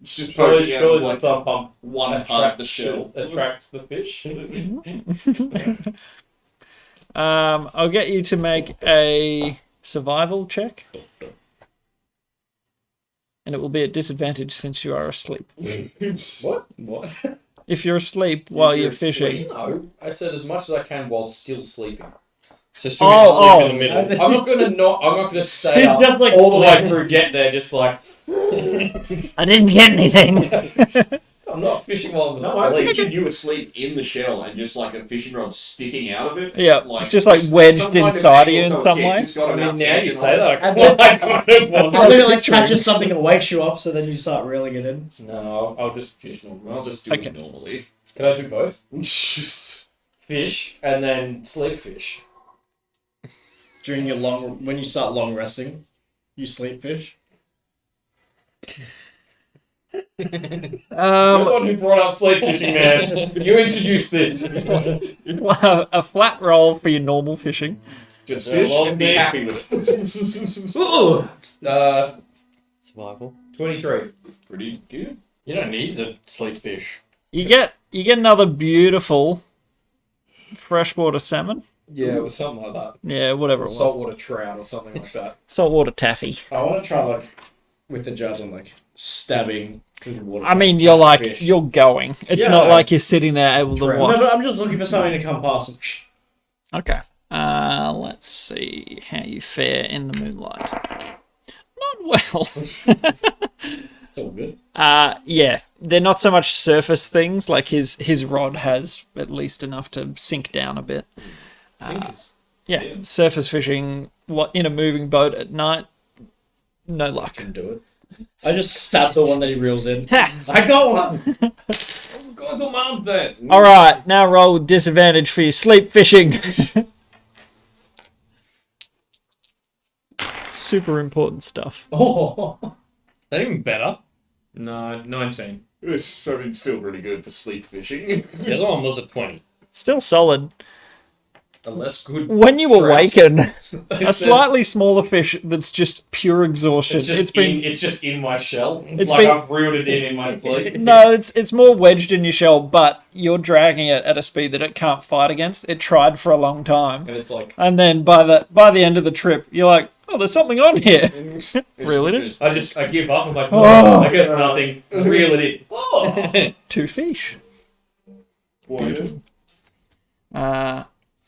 It's just Surely, poking out surely the like thumb pump one part of the shell. attracts the fish. I'll get you to make a survival check. And it will be at disadvantage since you are asleep. What? What? If you're asleep while you're asleep. fishing. No, I said as much as I can while still sleeping. So still Oh, sleep in the middle. I'm not gonna stay He's up just like all the way through, get there, just like I didn't get anything. I'm not fishing while I'm No, I asleep. pictured you asleep in the shell and just like a fishing rod sticking out of it. Yeah, just like wedged some kind of inside you in angle, so some yeah, way. just got I enough mean, now you tension say on that, it. I And then- kind of want And then it like catches something and wakes you up, so then you start reeling it in. No, I'll just fish normally. I'll just do Okay. it normally. Can I do both? Fish and then sleep fish. During your when you start long resting, you sleep fish. You're the one who brought up sleep fishing, man. You introduced this. A flat roll for your normal fishing. Just Yeah, fish well, and be then- happy with it. Ooh, Survival. 23. Pretty good. You don't need to sleep fish. You get another beautiful freshwater salmon. Yeah, it was something like that. Yeah, whatever it was. Saltwater trout or something like that. Saltwater taffy. I want to try like with the javelin, like stabbing through the water. I mean, you're like Fish. you're going. It's Yeah, not no. like you're sitting there able to No, watch. but I'm just looking for something to come past. And Okay. Let's see how you fare in the moonlight. Not well. it's all good. Yeah, they're not so much surface things. Like his rod has at least enough to sink down a bit. Sinkers. Yeah, surface fishing in a moving boat at night, no luck. Can do it. I just stabbed the one that he reels in. Ha! I got one. We've gone to mount that. All right, now roll with disadvantage for your sleep fishing. Super important stuff. Oh, That even better. No, 19. It's, I mean, still really good for sleep fishing. The other one was a 20. Still solid. A less good. When you Trash. awaken, a There's- slightly smaller fish that's just pure exhaustion. It's just in my shell. It's Like been- I've reeled it in my sleep. No, it's more wedged in your shell, but you're dragging it at a speed that it can't fight against. It tried for a long time, And it's like, and then by the end of the trip, you're like, oh, there's something on here. Reel it in. I give up. I'm like, oh, I guess nothing. Reel it in. Oh. 2 fish.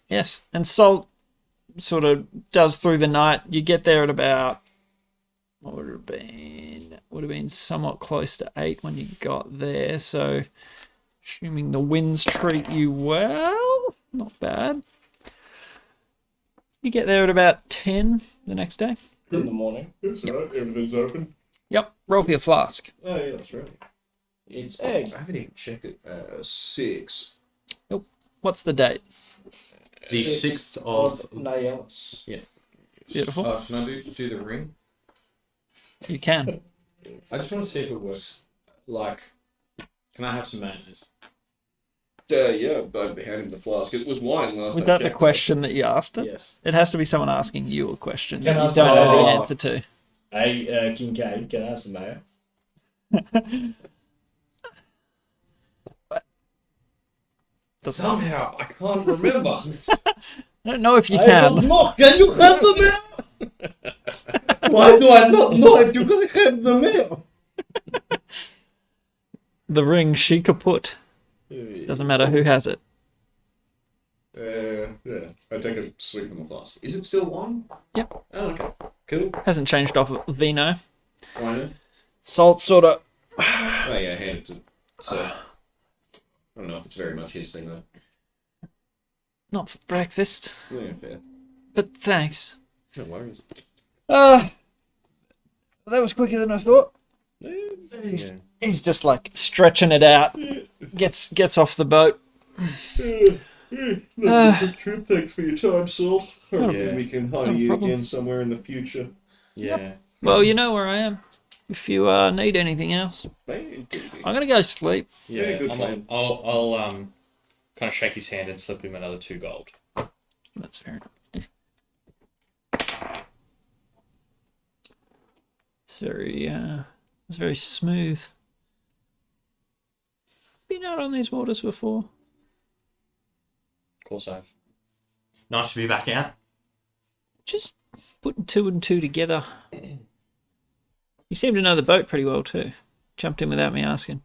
Yes, and Salt sort of does through the night. You get there at about what would it have been? Would have been somewhat close to 8 when you got there. So, assuming the winds treat you well, not bad. You get there at about 10 the next day. in the morning. That's right, everything's open. Yep, roll for your flask. Oh yeah, that's right. It's egg. I haven't even checked it. 6. What's the date? The 6th of... Naelis. Beautiful. Can I do the ring? You can. I just want to see if it works. Like, can I have some mayonnaise? Yeah, I had him the flask. It was wine last Was time I that the checked. question that you asked it? Yes. It has to be someone asking you a question Can that I you don't know the ask- answer to. Hey, Kincaid, can I have some mayo? Somehow, I can't remember. I don't know if you can. Can you have the mayo? Why do I not know if you're gonna have the mail? The ring she kaput. Doesn't matter who has it. Yeah. I take a swig from the flask. Is it still on? Yep. Oh, okay. Cool. Hasn't changed off of vino. Why not? Salt sort of. Oh yeah, hand it to. So I don't know if it's very much his thing though. Not for breakfast, Yeah, fair. but thanks. No worries. That was quicker than I thought. Yeah. He's just like stretching it out. Gets off the boat. Good trip. Thanks for your time, Salt. Hopefully Yeah. we can Not hire a you problem. again somewhere in the future. Yeah. Well, you know where I am. If you need anything else, I'm gonna go sleep. Yeah. good plan. I'll kind of shake his hand and slip him another 2 gold. That's fair enough. It's very smooth. Been out on these waters before. Of course I've. Nice to be back out. Just putting 2 and 2 together. You seem to know the boat pretty well too. Jumped in without me asking.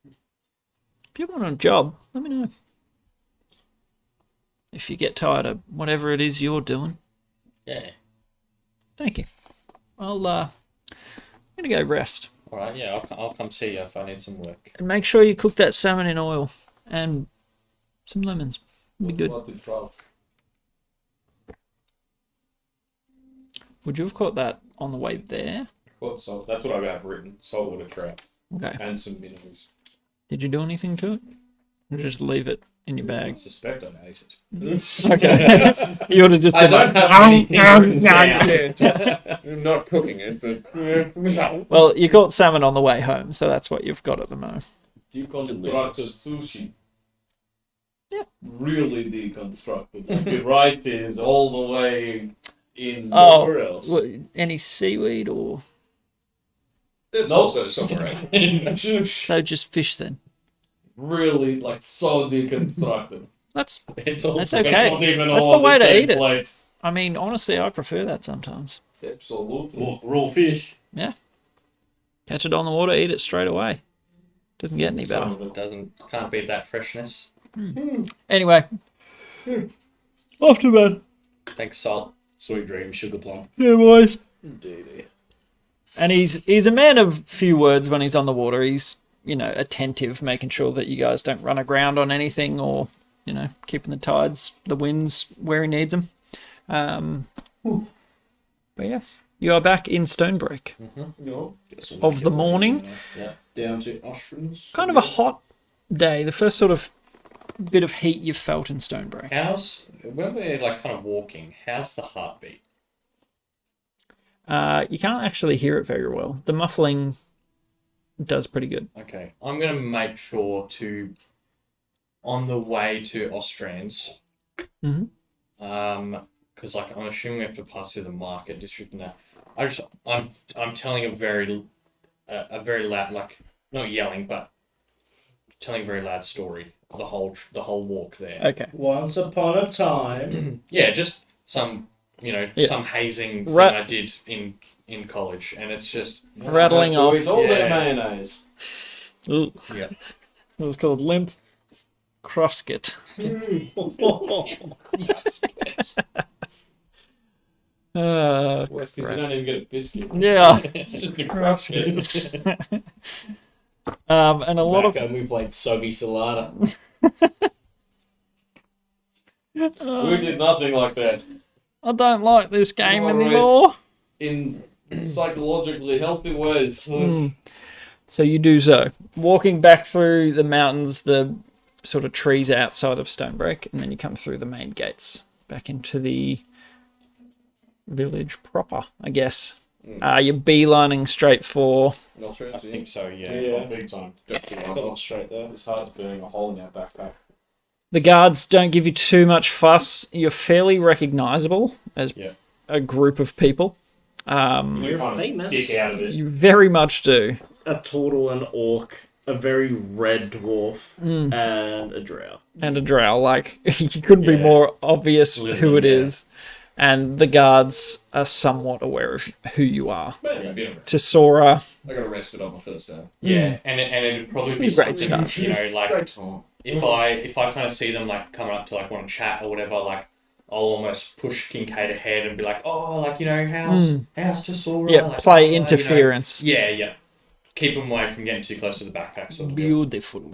If you want a job, let me know. If you get tired of whatever it is you're doing. Yeah. Thank you. I'm gonna go rest. All right. Yeah. I'll come see you if I need some work. And make sure you cook that salmon in oil and some lemons. It'll be good. What the trout? Would you have caught that on the way there? What salt? That's what I have written. Saltwater trout Okay. and some minnows. Did you do anything to it? Or just leave it in your I bag? suspect I ate it. Okay. You would have just I been don't like, have anything written down. Yeah, just I'm not cooking it, but well, you caught salmon on the way home, so that's what you've got at the moment. Deconstructed sushi. Yeah. Really deconstructed. Like the rice is all the way in Oh, nowhere else. what, any seaweed or it's Nope. also somewhere else. so just fish then? Really, like so deconstructed. That's It's all, That's it's okay. not even That's all the on way to same eat it. plate. I mean, honestly, I prefer that sometimes. Absolutely. Raw fish. Catch it on the water, eat it straight away. Doesn't get any better. Some of it. Can't beat that freshness. Anyway, off to bed. Thanks, Salt. Sweet dream, sugar plum. Yeah, boys. Indeed. And he's a man of few words when he's on the water. He's, attentive, making sure that you guys don't run aground on anything or, keeping the tides, the winds where he needs them. But yes, you are back in Stonebreak of the morning. Down to Ostrins. Kind of a hot day. The first sort of bit of heat you've felt in Stonebreak. When we're like kind of walking, how's the heartbeat? You can't actually hear it very well. The muffling does pretty good. Okay, I'm gonna make sure to, on the way to Ostrans, Mhm. Because like I'm assuming we have to pass through the market district and that. I'm telling a very loud, like not yelling, but telling a very loud story. The whole walk there. Okay. Once upon a time. Yeah, just some Yeah. some hazing thing Ra- I did in college, and it's just Rattling off. With all Yeah. their mayonnaise. Ooh. Yeah. It was called Limp Crosket. Well, it's because you don't even get a biscuit. Yeah. It's just a crusket. And a lot Back of when we played Soggy Salada. We did nothing like that. I don't like this game You are raised- anymore. In psychologically healthy ways. So you do so. Walking back through the mountains, the sort of trees outside of Stonebreak, and then you come through the main gates back into the village proper, I guess. You're beelining straight for... I think so. Yeah. Yeah, big time. Not straight there. It's hard burning a hole in our backpack. The guards don't give you too much fuss. You're fairly recognisable as Yeah. a group of people. We're You're famous. Stick out of it. You very much do. A turtle, an orc, a very red dwarf, and a drow. And a drow. Like, you couldn't be Yeah. more obvious who it Yeah. is. and the guards are somewhat aware of who you are. Maybe a bit of it. Tesora, I got arrested on my first day. Yeah, and it'd probably be Great something, stuff. you know, like Great time. if I kind of see them like coming up to like want to chat or whatever, like I'll almost push Kincaid ahead and be like, oh, like, you know, how's Tesora? yeah, Like, play you know. interference. Yeah. Keep them away from getting too close to the backpack. Sort of. Beautiful.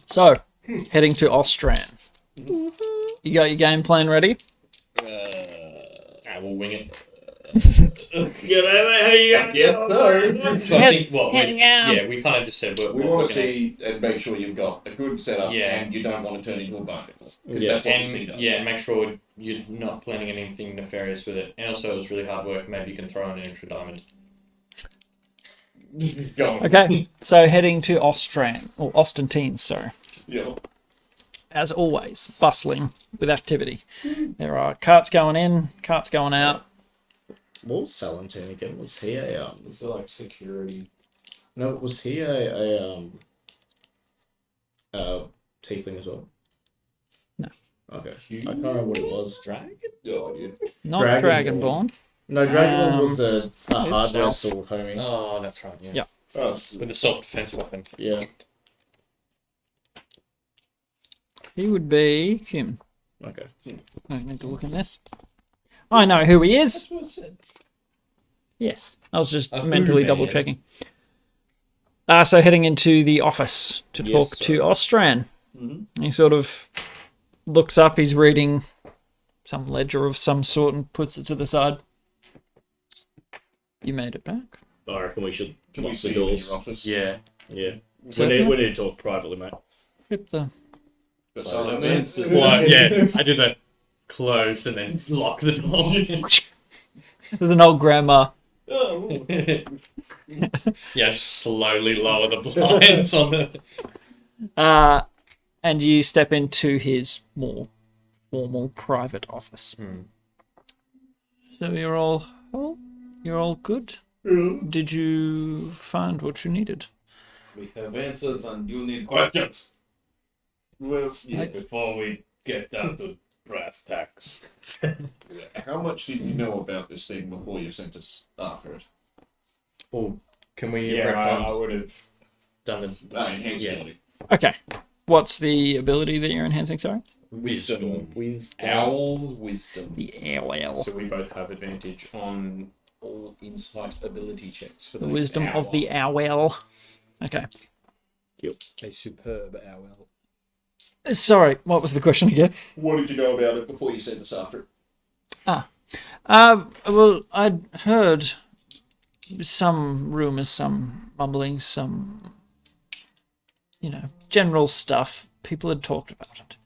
So, heading to Ostran. You got your game plan ready? We'll wing it. Yes, sir. So I think, well, we kind of just said We want to see and make sure you've got a good setup and you don't want to turn into a bone nipple. Because that's what the C does. Yeah, make sure you're not planning anything nefarious with it. And also, it was really hard work. Maybe you can throw in an extra diamond. Go on. Okay, so heading to Ostran, or Ostentines, sorry. Yeah. As always, bustling with activity. There are carts going in, carts going out. What was Salentine again? Was he a It's like security. no? Was he a tiefling as well? No. Okay. I can't remember what it was. Dragon? Oh, yeah. Not Dragonborn. Dragonborn. No, Dragonborn was the hardware self. store homie. Oh, that's right. Yeah. Oh, With the self-defense weapon. Yeah. He would be him. Okay. I need to look in this. I know who he is. That's what I said. Yes. I was just A mentally Hoover, double yeah. checking. So heading into the office to talk Yes, to sir. Ostran. He sort of looks up, he's reading some ledger of some sort and puts it to the side. You made it back. I reckon we should Can we lock see the you in doors. your office? Yeah. Yeah. So- we need to talk privately, mate. Hit the... The silent Well, man. yeah, I did that closed and then lock the door. There's an old grandma. Oh, Yeah, just slowly lower the blinds on the. And you step into his more formal private office. So you're all good? Did you find what you needed? We have answers and you need questions. well, yeah. Before we get down to brass tacks. How much did you know about this thing before you sent us after it? Oh, can we Yeah, I retcon would have. done the Enhanced Yeah. ability. Okay. What's the ability that you're enhancing, sorry? Wisdom. With Owl's wisdom. The owl. So we both have advantage on all insight ability checks for The next wisdom hour. of the owl. Okay. A superb owl. Sorry, what was the question again? What did you know about it before you sent us after it? Well, I'd heard some rumors, some mumblings, some, general stuff. People had talked about it.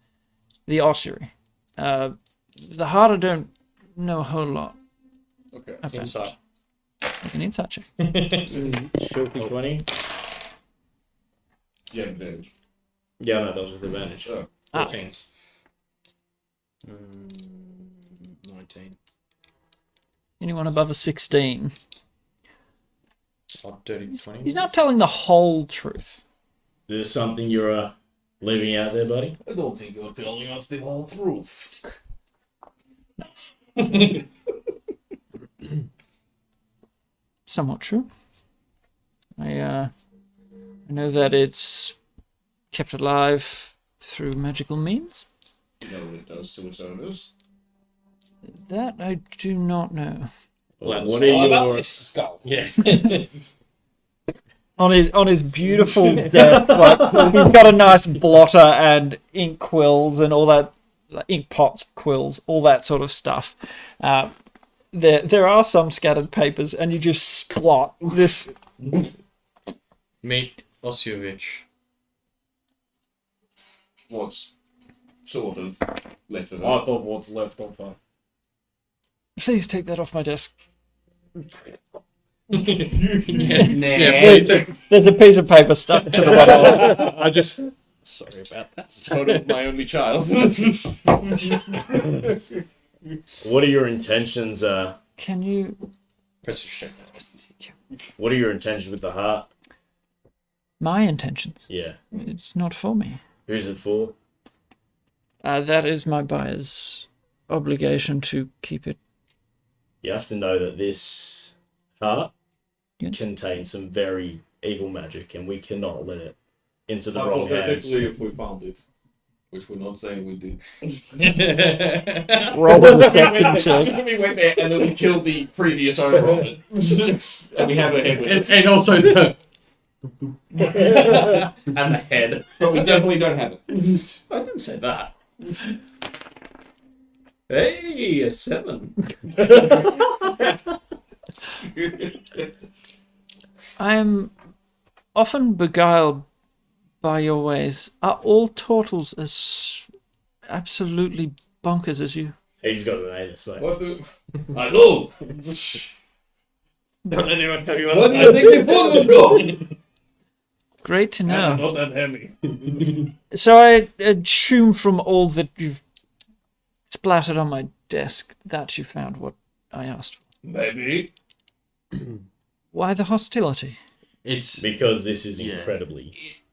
The ossuary. The heart, I don't know a whole lot Okay. about. Insight. Like an insight check. filthy 20. You have advantage. Yeah, no, that was with advantage. Oh. 14. 19. Anyone above a 16? Oh, dirty 20. He's not telling the whole truth. Is there something you're leaving out there, buddy? I don't think you're telling us the whole truth. Nice. Somewhat true. I know that it's kept alive through magical means. You know what it does to its owners? That I do not know. Well, What it's are all about your... It's skull. Yeah. On his beautiful desk, like he's got a nice blotter and ink quills and all that, like ink pots, quills, all that sort of stuff. There are some scattered papers, and you just splot this. Meet Osievich. What's sort of left of it? Part of what's left of her. Please take that off my desk. There's a piece of paper stuck to the bottom. I just. Sorry about that. Photo of my only child. What are your intentions? Can you? Press check that. What are your intentions with the heart? My intentions. Yeah. It's not for me. Who's it for? That is my buyer's obligation to keep it. You have to know that this heart Yeah. contains some very evil magic, and we cannot let it into the wrong hands. Hypothetically, if we found it, which we're not saying we did. Roll a deception check. We went there and then we killed the previous owner of it. And we have a head with us. And also the And the head. But we definitely don't have it. I didn't say that. Hey, a 7. I am often beguiled by your ways. Are all turtles as absolutely bonkers as you? He's got an anus, mate. What do... I know! Don't let anyone tell you What do you think the food would go? Great to know. Not that heavy. So I assume from all that you've splattered on my desk that you found what I asked for. Maybe. Why the hostility? it's Because this is Yeah. incredibly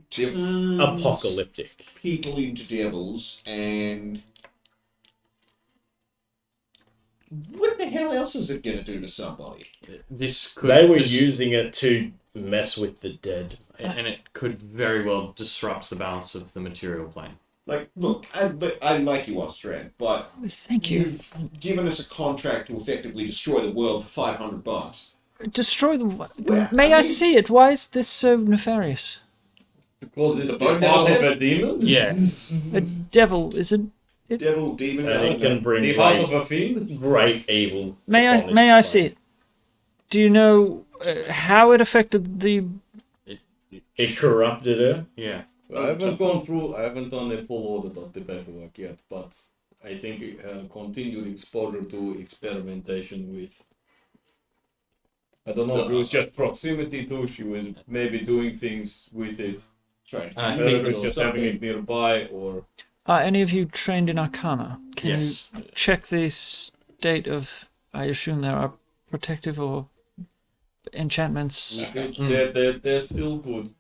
Turns apocalyptic. people into devils, and what the hell else is it going to do to somebody? this could They were dis- using it to mess with the dead. and it could very well disrupt the balance of the material plane. Like, look, I like you, Ostran, but Thank you. you've given us a contract to effectively destroy the world for $500. Destroy the. Well, May I I mean- see it? Why is this so nefarious? Because it's The the bone heart of devil? a demon? Yeah. A devil is it? Devil, demon, And it can bring The heart of great, a fiend? great evil. May upon I this see planet. it? Do you know how it affected the? It corrupted her. Yeah. I haven't gone through, I haven't done a full audit of the paperwork yet, but I think continued exposure to experimentation with. I don't know if it was just proximity to, she was maybe doing things with it. Sorry. And I Whether think it was just having it nearby or. Are any of you trained in Arcana? Can Yes. you check the state of? I assume there are protective or enchantments. They're still good.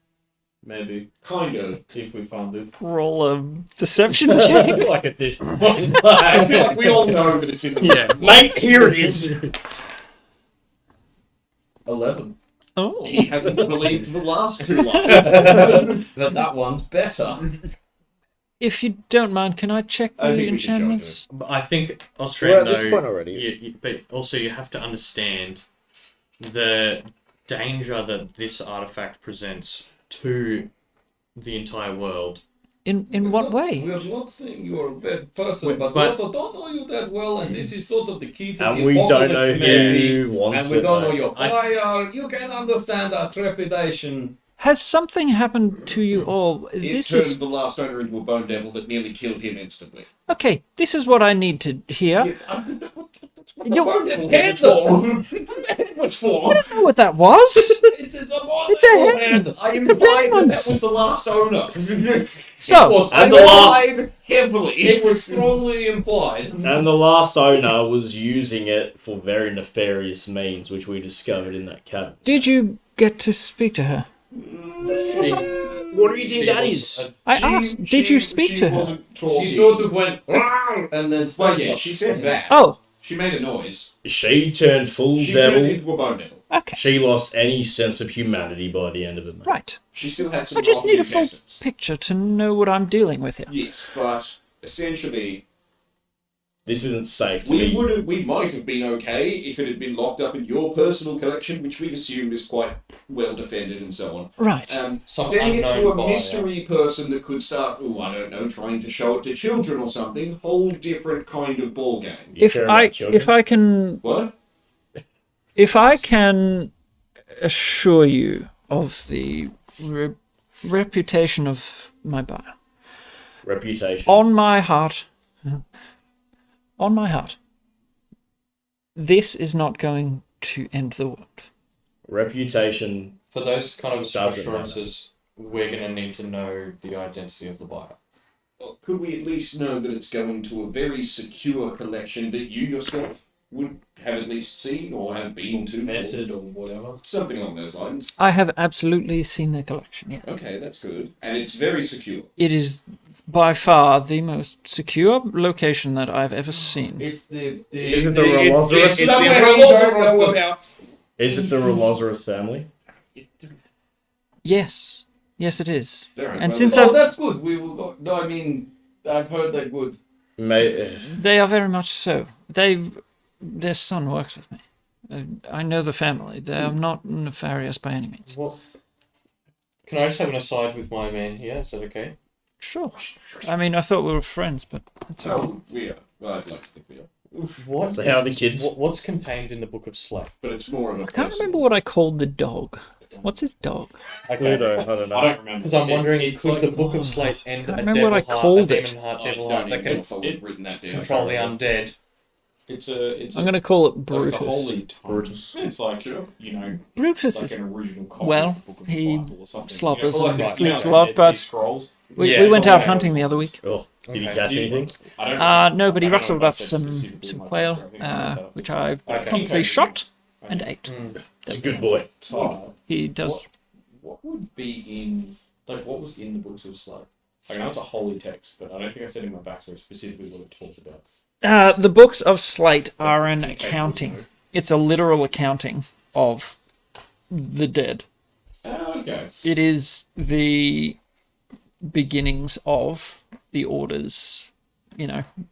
Maybe. Kind of. If we found it. Roll a deception check. Like a dish. I feel like we all know that it's in the Yeah. Mate, here it is. 11. Oh, He hasn't believed the last two lines. That one's better. if you don't mind, can I check I the think we should show it to enchantments? But I think We're Australia. at this point already. But also you have to understand the danger that this artifact presents to the entire world. In what way? We are not saying you're a bad person, Wait, but, but- we also don't know you that well, and this is sort of the key to And the we don't know apocalypse, maybe, who wants and we it. don't know mate. your buyer. You can understand our trepidation. Has something happened to you all? It This turned is the last owner into a bone devil that nearly killed him instantly. okay. This is what I need to hear. What the You- bone devil head was for? It was for. I don't know what that was. It's a It's a head. I implied that was the last owner. So And the last, Implied heavily. It was strongly implied. and the last owner was using it for very nefarious means, which we discovered in that cabin. did you get to speak to her? What do you think that is? I asked. Did you speak to her? wasn't talking. She sort of went, "Rawr," and then Well, started yeah, she said that. Oh, She made a noise. She turned full She devil. turned into a bone devil. okay, She lost any sense of humanity by the end of it, mate. right. She still had some I just need a rotten full intestines. picture to know what I'm dealing with here. Yes, but essentially, This isn't safe to we be. we might have been okay if it had been locked up in your personal collection, which we assumed is quite well defended and so on. Right. Some Sending it to unknown a buyer. mystery person that could start, I don't know, trying to show it to children or something, whole different kind of ball game. You If care I about children? if I can assure you of the reputation of my buyer, Reputation. on my heart, this is not going to end the world. Reputation. For those kind of Doesn't assurances, we're going to need to know the identity of the buyer. Could we at least know that it's going to a very secure collection that you yourself would have at least seen or have been to? vetted or whatever. Something along those lines. I have absolutely seen their collection, yes. Okay, that's good. And it's very secure. It is by far the most secure location that I've ever seen. It's the Is it the Rhinoceros? It's somewhere we don't know about. Is it the Rhinoceros family? Yes. Yes, it is. There And well, since Oh, I've... that's good. We will go. No, I mean, I've heard they're good. They are very much so. Their son works with me. I know the family. They are not nefarious by any means. What? Can I just have an aside with my man here? Is that okay? Sure. I mean, I thought we were friends, but it's okay. Oh, we are. Well, I'd like to think we are. What? So how are the kids? What's contained in the Book of Slate? But it's more of a I can't personal- remember what I called the dog. What's his dog? Pluto, I don't know. I don't remember. Because I'm wondering, It's could like- the Book of Slate end can't a remember devil what I heart, called a it. demon heart, I devil don't heart that even can know if I would have written that down. control the undead? It's a. I'm going to call it Like, Brutus. it's a holy tome. Brutus. It's like you know, Brutus like is... an original copy well, of the Book of the he Bible or something. slobbers you know, and like, sleeps you a know, lot, Dead but- Sea Scrolls. We Yeah, went it's out all hunting the about other week. Oh, did he Okay. catch anything? I don't No, but he I don't know rustled if I up said some specifically my quail, favorite, I think I made that up. which I Okay. promptly shot and ate. Mm. It's a good boy. Tyler, He does... what would be in like what was in the books of Slate? Like, I know it's a holy text, but I don't think I said in my backstory specifically what it talked about. The books of Slate are an accounting. It's a literal accounting of the dead. Okay. It is the beginnings of the order's,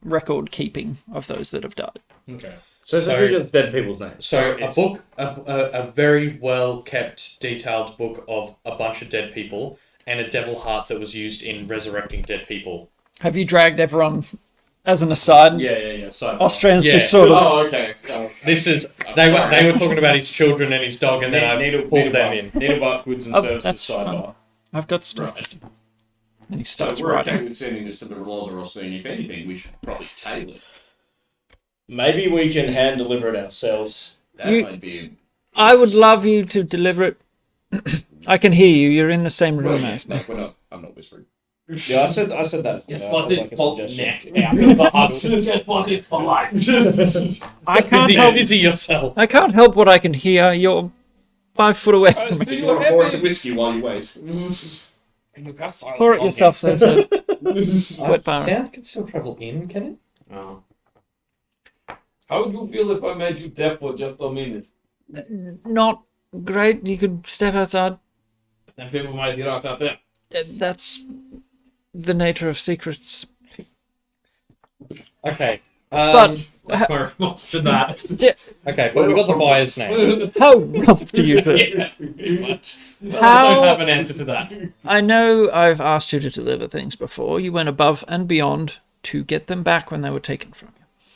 record keeping of those that have died. Okay. So it's So- just dead people's names. So a It's- book, a very well kept, detailed book of a bunch of dead people and a devil heart that was used in resurrecting dead people. Have you dragged everyone as an aside? Yeah. So Australians Yeah. just sort of... Oh, okay. Oh, This is I'm they sorry. were talking about his children and his dog, and then I pulled them in. Need about goods and Oh, services that's fun. sidebar. I've got stuff. Right. And he So starts we're okay writing. with sending this to the Rhinoceros scene. If anything, we should probably tail it. Maybe we can hand deliver it ourselves. That You- might be. I would love you to deliver it. I can hear you. You're in the same room Well, yeah, as me. we're not. I'm not whispering. Yeah, I said that. Just you know, put like this a bolt suggestion. neck out of the hustle. Just put this polite. I can't help. Busy yourself. I can't help what I can hear. You're 5 foot away from me. Do Do you you want to have pour us any- a whiskey while you wait? Pour it yourself. There's a wet bar. Sound can still travel in, can it? Oh. How would you feel if I made you deaf for just a minute? Not great. You could step outside. Then people might hear us out there. That's the nature of secrets. Okay. But That's my response to that. Okay, but we got the buyer's name. how rough do you feel? Yeah, pretty much. I How- don't have an answer to that. I know I've asked you to deliver things before. You went above and beyond to get them back when they were taken from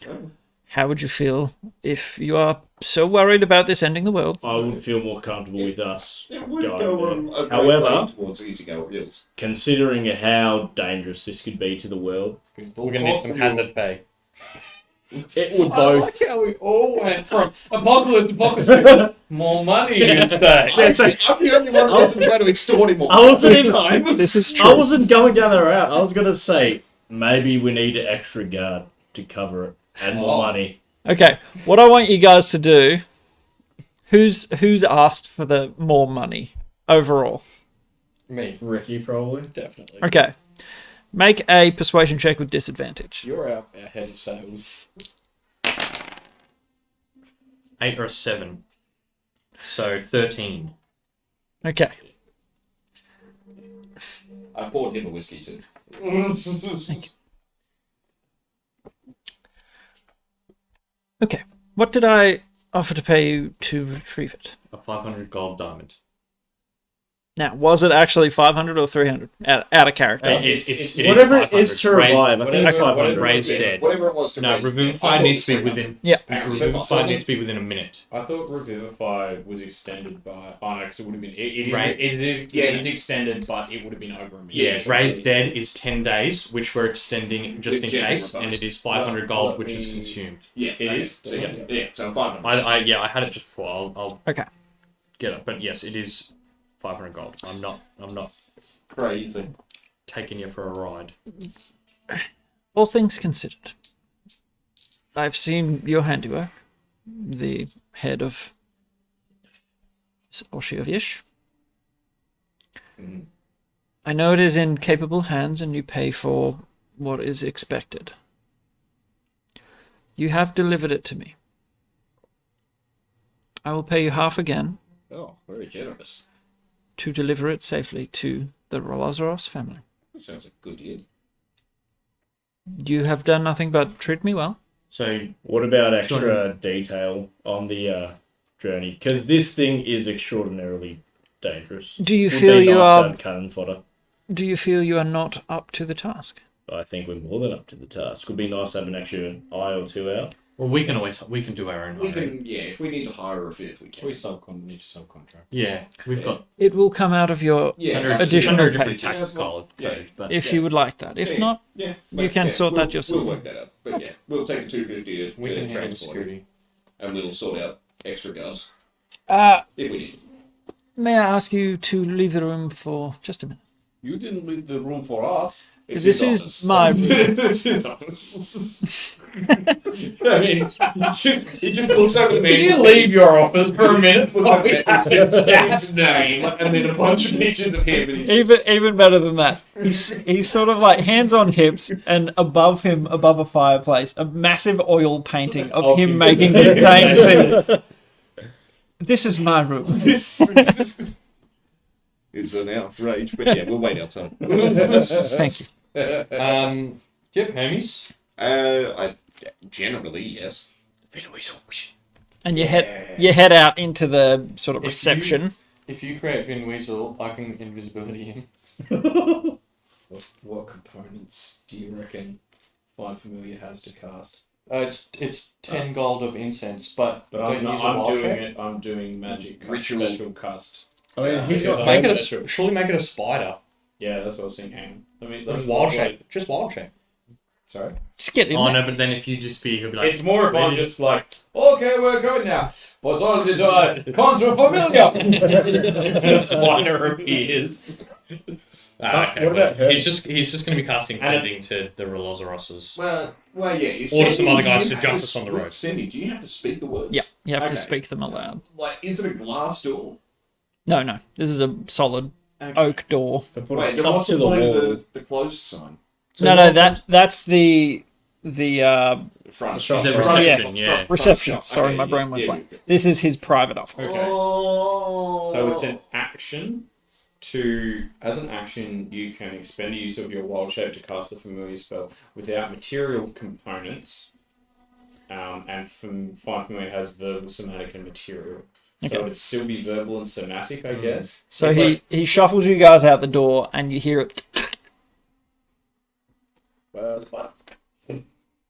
you. How would you feel if you are so worried about this ending the world? I would feel more comfortable with us It would going go there. a great However- way towards easygoing wheels. Considering how dangerous this could be to the world, We're gonna need some hazard pay. it would I both. like how we all went from apocalypse to apocalypse. More money instead. I'm the only one who wasn't trying to extort him all I wasn't this even- time. This is I true. wasn't going down that route. I was going to say maybe we need an extra guard to cover it and more money. Okay, what I want you guys to do. Who's asked for the more money overall? Me. Ricky, probably. Definitely. Okay, make a persuasion check with disadvantage. You're our head of sales. 8 or a 7. So 13. Okay, I poured him a whiskey too. okay. What did I offer to pay you to retrieve it? A 500 gold diamond. Now, was it actually 500 or 300 out of character? It is Whatever it 500. is to revive, I think it's whatever- 500. Raised dead. Whatever it was to No, raise. Revivify needs to be within. Yeah. Revivify needs to be within a minute. I thought Revivify was extended by. Oh no, because it would have been. It Right. is extended, but it would have been over a minute. Yeah, raised dead is 10 days, which we're extending just in General case, and bonus. it is 500 gold, Let which is me- consumed. Yeah, It okay. is. So, yeah, so 500. I had it just before. I'll Okay. get it, but yes, it is 500 gold. I'm not Crazy. taking you for a ride. All things considered, I've seen your handiwork. The head of Oshiovyish. I know it is in capable hands and you pay for what is expected. You have delivered it to me. I will pay you half again Oh, very generous. to deliver it safely to the Rolozaros family. That sounds like a good deal. You have done nothing but treat me well. So What about extra detail on the journey? Because this thing is extraordinarily dangerous. Do you Would feel be you nice to are? have cannon fodder. Do you feel you are not up to the task? I think we're more than up to the task. Would be nice to have an extra eye or two out. well, we can do our own. We hiring. can, yeah, if we need to hire a fifth, we can. We need to subcontract. Yeah, we've got It will come out of your Yeah, under, additional under a different pay. tax code, but if you would like that. If Yeah. not, Yeah, you can sort that yourself. We'll work that out. But yeah, we'll take the 250 We to can handle transport it, security. and we'll sort out extra guards uh, if we need. may I ask you to leave the room for just a minute? You didn't leave the room for us. It's This his is office. my- It's his office. I mean, he just looks over the man. Can you leave your office for a minute? Look at his name, and then a bunch of pictures of him, and he's Even better than that. He's sort of like hands on hips, and above him, above a fireplace, a massive oil painting of him making the same feast. This is my room. This is an outrage, but yeah, we'll wait outside. Thank you. Do you have Hermes? I generally yes. And you head out into the sort of reception. If you create Vin Weasel, I can invisibility him. What components do you reckon Find Familiar has to cast? It's 10 gold of incense, but But don't use a I'm wild doing shape. it. I'm doing magic Ritual. special cast. Oh yeah, he's Because got. Make it special. surely make it a spider. Yeah, that's what I was saying. Hang on. Let me Wild shape. Just wild shape. Sorry. Just get in oh there. no, but then if you just be, he'll be like, It's more if I'm really? just like, okay, we're good now. What's on the door? Conjure Familiar. Spider appears. Okay, what about well, her? he's just going to be casting funding to the Relozeroses. Well, yeah. Is Order some Cindy- other do guys you to have jump us on the with road. Cindy, do you have to speak the words? Yeah, you have Okay. to speak them aloud. Like, is it a glass door? No. This is a solid Okay. oak door. Wait, then up what's to the the point of wall. the closed sign? No, that's the Front shop. The front- reception, yeah. front reception. shop. Sorry, Okay, my brain went yeah, blank. This is his private office. Okay. Oh. So it's an action to, as an action, you can expend the use of your wild shape to cast the familiar spell without material components. And Find Familiar has verbal, somatic, and material. So Okay. it'd still be verbal and somatic, I guess. So It's he shuffles you guys out the door, and you hear it. spider.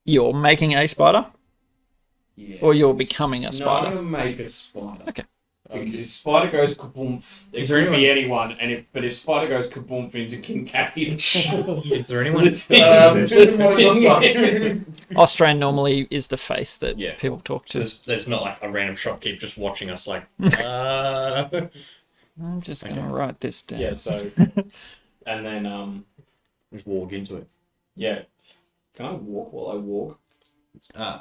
You're making a spider, Yeah. or you're becoming a No, I'm spider. gonna make a spider. Okay. Because if spider goes kaboomph, it Is there could be anyone, and if spider goes kaboomph into Kincaid. Is there anyone? Australian normally is the face that Yeah. people talk So to. there's not like a random shopkeep just watching us like, I'm just gonna write this down. Yeah, so and then just walk into it. yeah. Can I walk while I walk?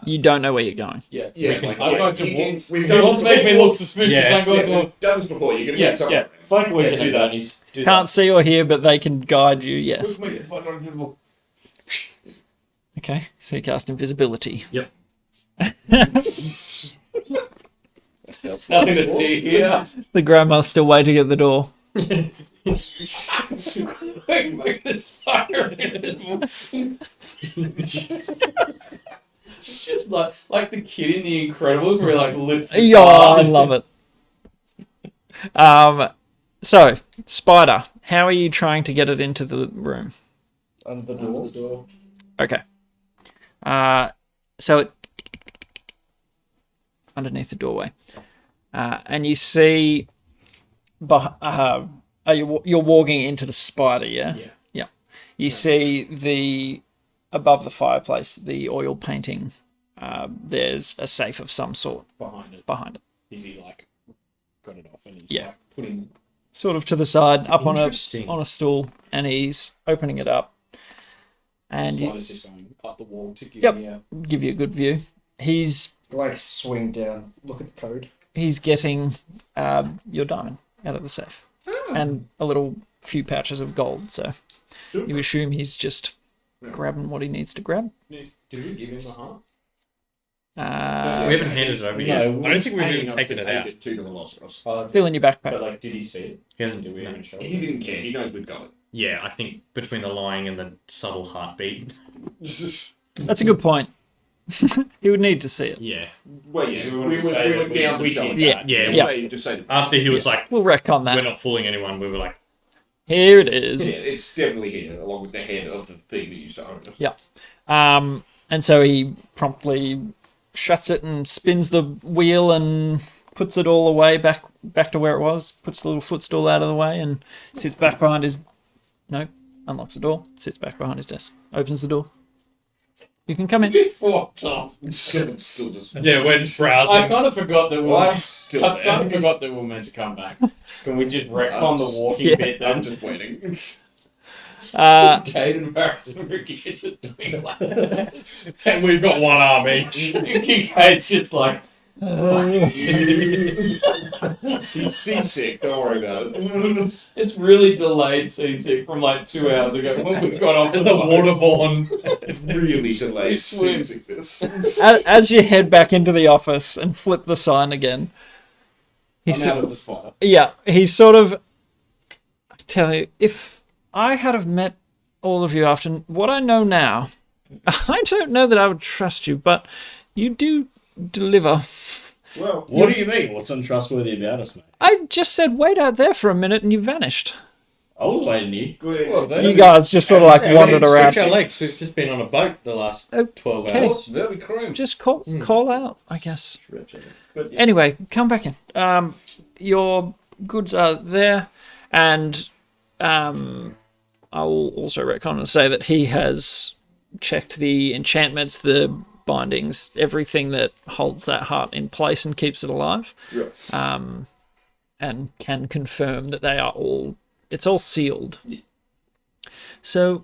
You don't know where you're going. Yeah. Yeah, like, I'm yeah, going to you walk. can- we've Do not done make me look suspicious. Yeah. I'm going to Yeah, look. we've done this before. You're gonna Yeah, get somewhere. yeah. It's like we Yeah, can do do that. that. Do Can't see or hear, but they can guide you. Yes. that. Okay. So you cast invisibility. Nothing to see here. The grandma's still waiting at the door. Make the spider invisible. It's just like the kid in The Incredibles where he like lifts the Yeah, car. I love it. So spider, how are you trying to get it into the room? Under the door. Okay. So it underneath the doorway, and you see, you're walking into the spider, yeah. Yeah. Yeah. You see the above the fireplace, the oil painting. There's a safe of some sort Behind it. behind it, Is he like got it off and he's Yeah. like putting sort of to the side, up on Interesting. a stool, and he's opening it up, and spider's just going up the wall to give Yep. me a give you a good view. He's Like swing down. Look at the code. getting your diamond out of the safe, and a little few patches of gold. So you assume he's just grabbing what he needs to grab. Did we give him a heart? We haven't handed it over yet. I don't think we've even taken it out. To the Velociraptor. Still in your backpack. But like, did he see it? He hasn't. Did we even show He it? didn't care. He knows we've got it. Yeah, I think between the lying and the subtle heartbeat. That's a good point. He would need to see it. Yeah. Well, yeah, We we wouldn't were say that down to we show did it. Yeah. Yeah. Just say After he was like, We'll retcon we're that. not fooling anyone, we were like, Here it is. Yeah, it's definitely here, along with the head of the thing that used to own it. Yeah. And so he promptly shuts it and spins the wheel and puts it all away back to where it was, puts the little footstool out of the way and sits back behind his... No, unlocks the door, sits back behind his desk, opens the door. You can come in. We walked off. Still just. yeah, we're just browsing. I kind of forgot that we Well, were. I'm still I kind of there. forgot that we were meant to come back. Can we just I'm retcon the just- walking Yeah. bit I'm then? just waiting. Kate and Paris and Ricky are just doing laps. And we've got one arm each. Kate's just like, He's seasick, don't worry about it. it's really delayed seasick from like 2 hours ago when we got off The the boat. waterborne. Really delayed Swim. seasickness. As you head back into the office and flip the sign again, he's I'm out of the spot. yeah, he's sort of... I tell you, if I had have met all of you after what I know now, I don't know that I would trust you, but you do deliver. Well, What do you mean? What's untrustworthy about us, mate? I just said wait out there for a minute and you vanished. I was waiting here. You guys just sort of like wandered around. Our legs. We've just been on a boat the last 12 Okay. hours. Very crude. Just call out, I guess. But yeah. Anyway, come back in. Your goods are there, and I will also retcon and say that he has checked the enchantments, the bindings, everything that holds that heart in place and keeps it alive, and can confirm that they are all... It's all sealed. So,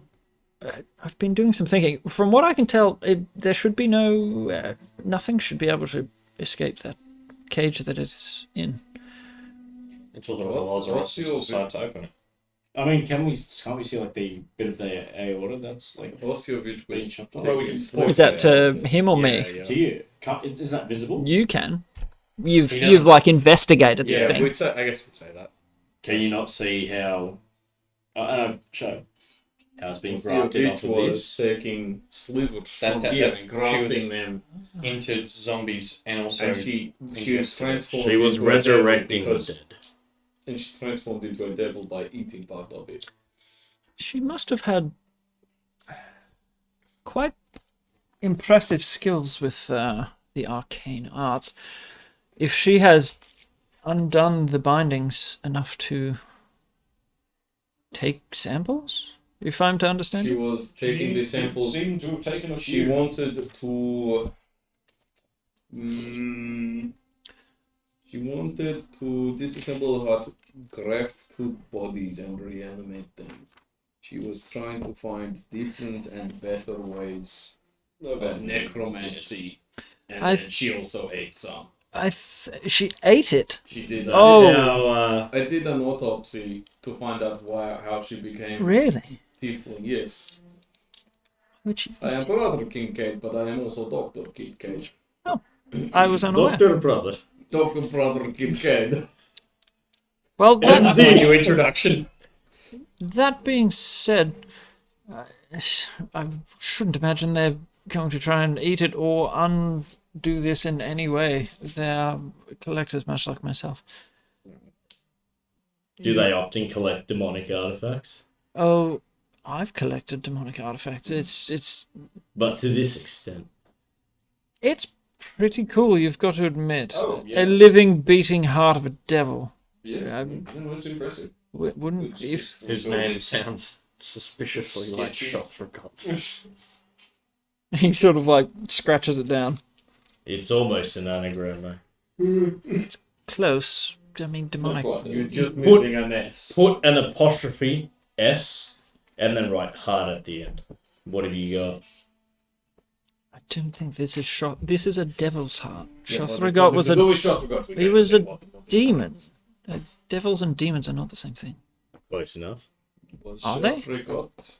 I've been doing some thinking. From what I can tell, there should be no... nothing should be able to escape that cage that it's in. Until the What's Velociraptor your- decide to open it. I mean, can't we see like the bit of the aorta that's like Osteovich being chopped off? Well, we can split Is that to it. him or me? Yeah. To you? Is that visible? You can. You've He doesn't- like investigated the Yeah, thing. we'd say, I guess we'd say that. Can you not see how? Show how it's being grafted Osteovich off of was this. taking slivers That's from that- here that- and grafting she them. Into zombies and also... And she was ingested it. transformed She was into a devil resurrecting the because- dead. And she transformed into a devil by eating part of it. She must have had quite impressive skills with the arcane arts. If she has undone the bindings enough to take samples, if I'm to understand She it? was taking the samples. Seemed to have taken a She few. wanted to. She wanted to disassemble the heart, graft two bodies, and reanimate them. She was trying to find different and better ways of necromancy, and I then she also ate some. She ate it. She did. Oh. Now, I did an autopsy to find out how she became Really? tiefling. Yes, Which I am Brother Kincaid, but I am also Doctor Kincaid. I was unaware. Doctor brother. Doctor Brother Kincaid. Well, That's my new introduction. that being said, I shouldn't imagine they're going to try and eat it or undo this in any way. They're collectors much like myself. Do they often collect demonic artifacts? Oh, I've collected demonic artifacts. It's But to this extent. pretty cool, you've got to admit. Oh, yeah. A living, beating heart of a devil. Yeah, Um, no, it's impressive. Wouldn't if Whose name sounds suspiciously like Sketchy. Shothragot. he sort of like scratches it down? It's almost an anagram, though. Close. I mean, Not demonic. quite You're there. just missing an S. Put an apostrophe S and then write heart at the end. What have you got? I don't think this is This is a devil's heart. Yeah, but Shothragot was a Louis Shothragot. he was a demon. Devils and demons are not the same thing. Close enough. Was Are they? Geoffrey got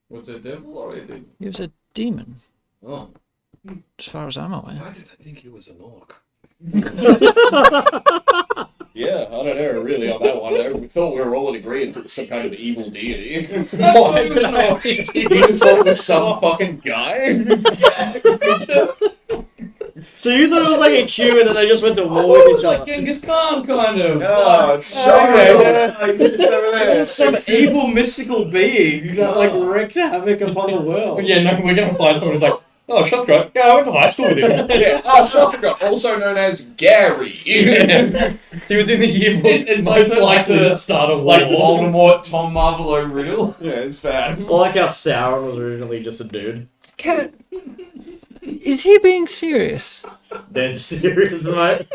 with the devil already? He was a demon, Oh, as far as I'm aware. why did I think he was an orc? Yeah, I don't know really on that one. We thought we were all in agreement it was some kind of evil deity. You just thought it was some fucking guy? So you thought it was like a human and they just went to war Oh, with it's each like other? Genghis Khan, kind of. Oh, it's so good. Just over there. Some evil mystical being that like wreaked havoc upon the world. Yeah, no, we're gonna find someone who's like, oh, Shuthgrot, yeah, I went to high school with him. Yeah, Shuttlecock, also known as Gary. He was in the yearbook. It's most like likely the- to start a war. Like Voldemort, Tom Marvolo riddle. Yeah, it's that. I like how Sauron was originally just a dude. Is he being serious? Dead serious, mate.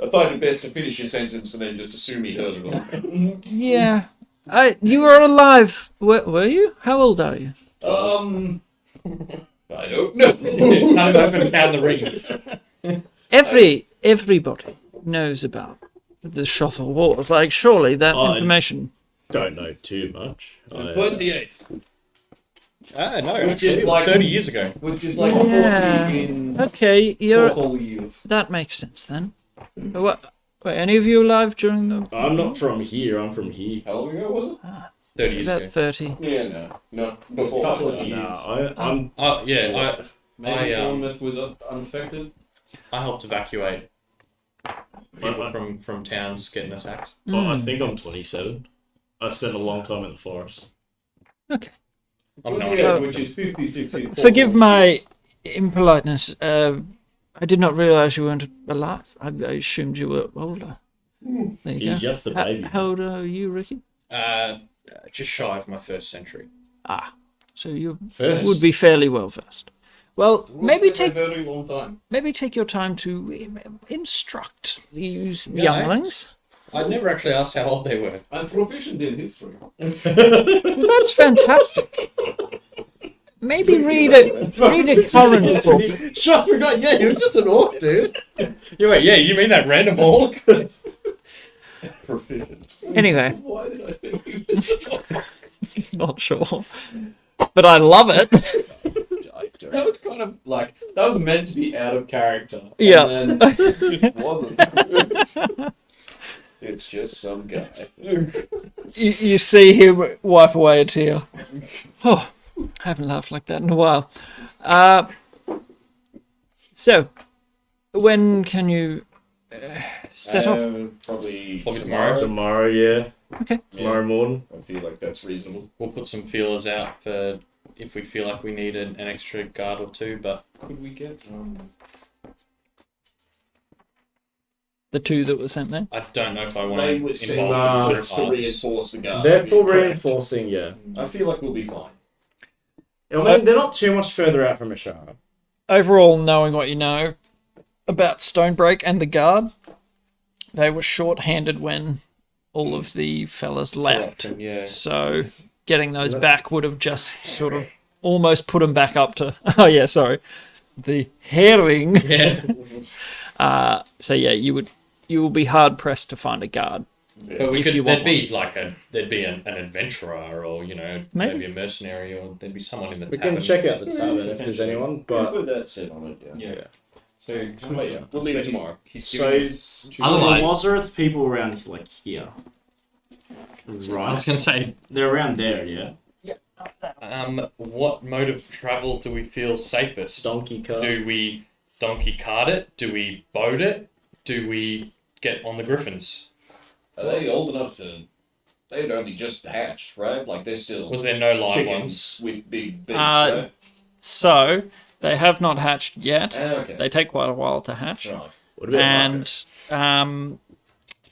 I find it best to finish your sentence and then just assume he heard it all. Yeah. You were alive. Were you? How old are you? I don't know. Can't open count the rings. Everybody knows about the Shothal Wars. Like, surely that Oh, information. Don't know too much. 28. No, Which is like 30 years ago. Which is like Yeah. 40 in Okay, 4 whole years. that makes sense then. What? Were any of you alive during the I'm not from here, I'm from here. How long ago was it? 30 years about ago. 30? Yeah, no. Not before Couple my of time. years. I'm Oh, yeah, Maybe I, Bournemouth was unaffected. I helped evacuate people from towns getting attacked. I think I'm 27. I spent a long time in the forest. Okay. I'm not. 28, which is 56 in 4 Forgive whole my years. impoliteness. I did not realize you weren't alive. I assumed you were older. There you He's go. just a baby. How old are you, Ricky? Just shy of my first century. So you First. would be fairly well versed. Well, maybe It's been take a very long time. your time to instruct these Yeah, younglings. I'd never actually asked how old they were. I'm proficient in history. That's fantastic. Maybe read a current book. Shut forgot, yeah, he was just an orc, dude. Yeah, you mean that random orc? Proficient. Anyway, Why did I think he was not sure, but I love it. That was kind of like, that was meant to be out of character. And Yeah. then it just wasn't. It's just some guy. You see him wipe away a tear. Oh, I haven't laughed like that in a while. So, when can you set off? Probably tomorrow. Tomorrow, yeah. Okay. Tomorrow morning. I feel like that's reasonable. We'll put some feelers out for if we feel like we need an extra guard or two, but Could we get The two that were sent there. I don't know if I want They to were sent involve to other parts. reinforce the guard. They're for Correct. reinforcing, yeah. I feel like we'll be fine. I mean, they're not too much further out from Ashara. Overall, knowing what you know about Stonebreak and the guard, they were short-handed when all of the fellas left. Corruption, yeah. So getting those back would have just sort of almost put them back up to. Oh yeah, sorry, the herring. Yeah. So yeah, you will be hard pressed to find a guard. But we If could, you want there'd be like there'd be an adventurer or maybe a mercenary or there'd be someone in the We tavern. can check out the tavern if there's anyone, but Put that set on it, yeah. Yeah. So, But yeah, we'll leave it tomorrow. He's So- giving us two Otherwise- Lazarus people around like here. I was Right. gonna say, They're around there, yeah. what mode of travel do we feel safest? Donkey cart. Do we donkey cart it? Do we boat it? Do we get on the griffins? Are they old enough to? They had only just hatched, right? Like they're still Was there no live chickens ones? with big beaks. Uh, So they have not hatched yet. Okay. They take quite a while to hatch. Right. What about And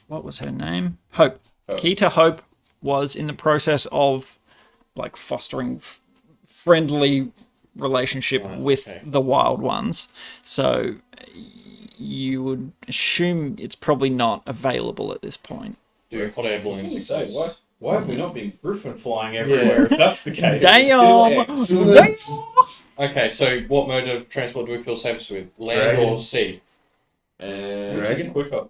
what was her name? Hope. Hope. Keita Hope was in the process of like fostering friendly relationship Right, with okay. the wild ones. So you would assume it's probably not available at this point. Do hot air balloons Say, exist? why have we not been griffin flying everywhere if that's the case? Damn! Excellent. Okay, so what mode of transport do we feel safest with? Land Dragon. or sea? Which is Dragon? quicker?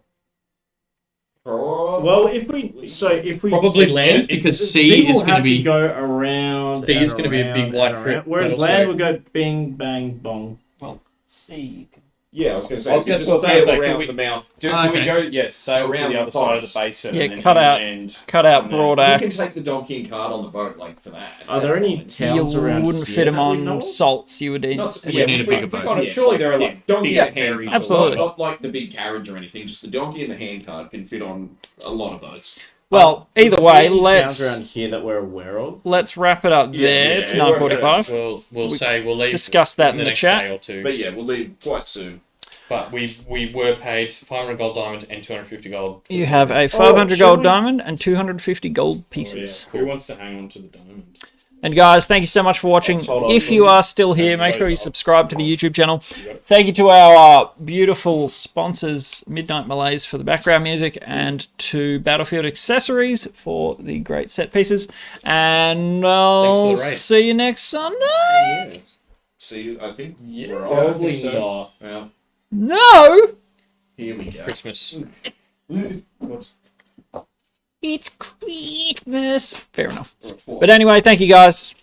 Probably Well, if we Probably land, because C will is going have to be. go around. C and is gonna be a big around white and crit, around, whereas but land also- would go bing bang bong. C. Yeah, I was going to say, I was you going could to just say, sail could around we- the mouth. Do we Okay. go, sail to Around the the other side of the forest. basin Yeah, and then cut out. inland? Cut out And then- broad You can axe. take the donkey and cart on the boat, like, for that. Are there any That's towns You around wouldn't here fit them that we know on of? salts. You would need. Not, We yeah, need a we- bigger we- boat. on it, Surely there are like donkey bigger and the hand ferries. cart. Absolutely. Not like the big carriage or anything, just the donkey and the hand cart can fit on a lot of boats. Well, either Are there way, any towns let's around here that we're aware of. wrap it up Yeah, there. yeah, It's we'll work it 9:45. We'll We say we'll leave. discuss that in the next chat. day or two. But yeah, we'll leave quite soon. But we were paid 500 gold diamond and 250 gold. You have a 500 gold we- diamond and 250 gold Oh, pieces. yeah. Who wants to hang on to the diamond? And guys, thank you so much for watching. Hold on, If you are still here, make sure you Thanks, subscribe to the YouTube channel. Thank you to our beautiful sponsors, Midnight Malays, for the background music, and to Battlefield Accessories for the great set pieces. And I'll raid. see you next Sunday. Yeah. See, I think we're all. Probably so. not. Well, No! here we go. Christmas. What's It's Christmas. Fair enough. But anyway, thank you guys.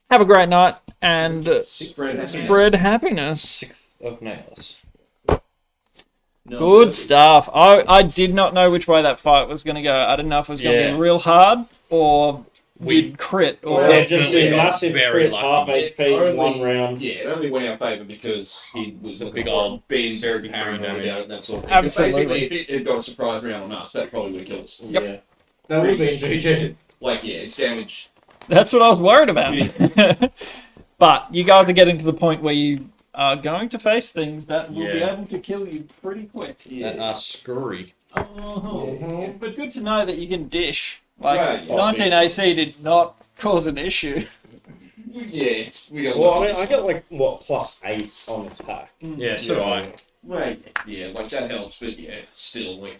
Have a great night and spread happiness. 6th of nails. Good stuff. I did not know which way that fight was going to go. I didn't know if it was going to Yeah. be real hard or we'd crit. Or Well, just definitely a got massive very crit, lucky. half HP, Only- one round. Yeah, it only went in our favour because he was The looking big for old it, being very big paranoid throwdown, about yeah. it and that sort of thing. Absolutely. Basically, if it had got a surprise round on us, that probably would have killed us. Yep. Yeah. That would be GG. Like, yeah, it's damage. That's what I was worried about. But you guys are getting to the point where you are going to face things that will be Yeah. able to kill you pretty quick. That are scurry. But good to know that you can dish. Like, Right, yeah. 19 AC did not cause an issue. Yeah, we got. Well, I mean, I get like what +8 on attack. Yeah, so do I. Well, yeah, like that helps, but yeah, still, like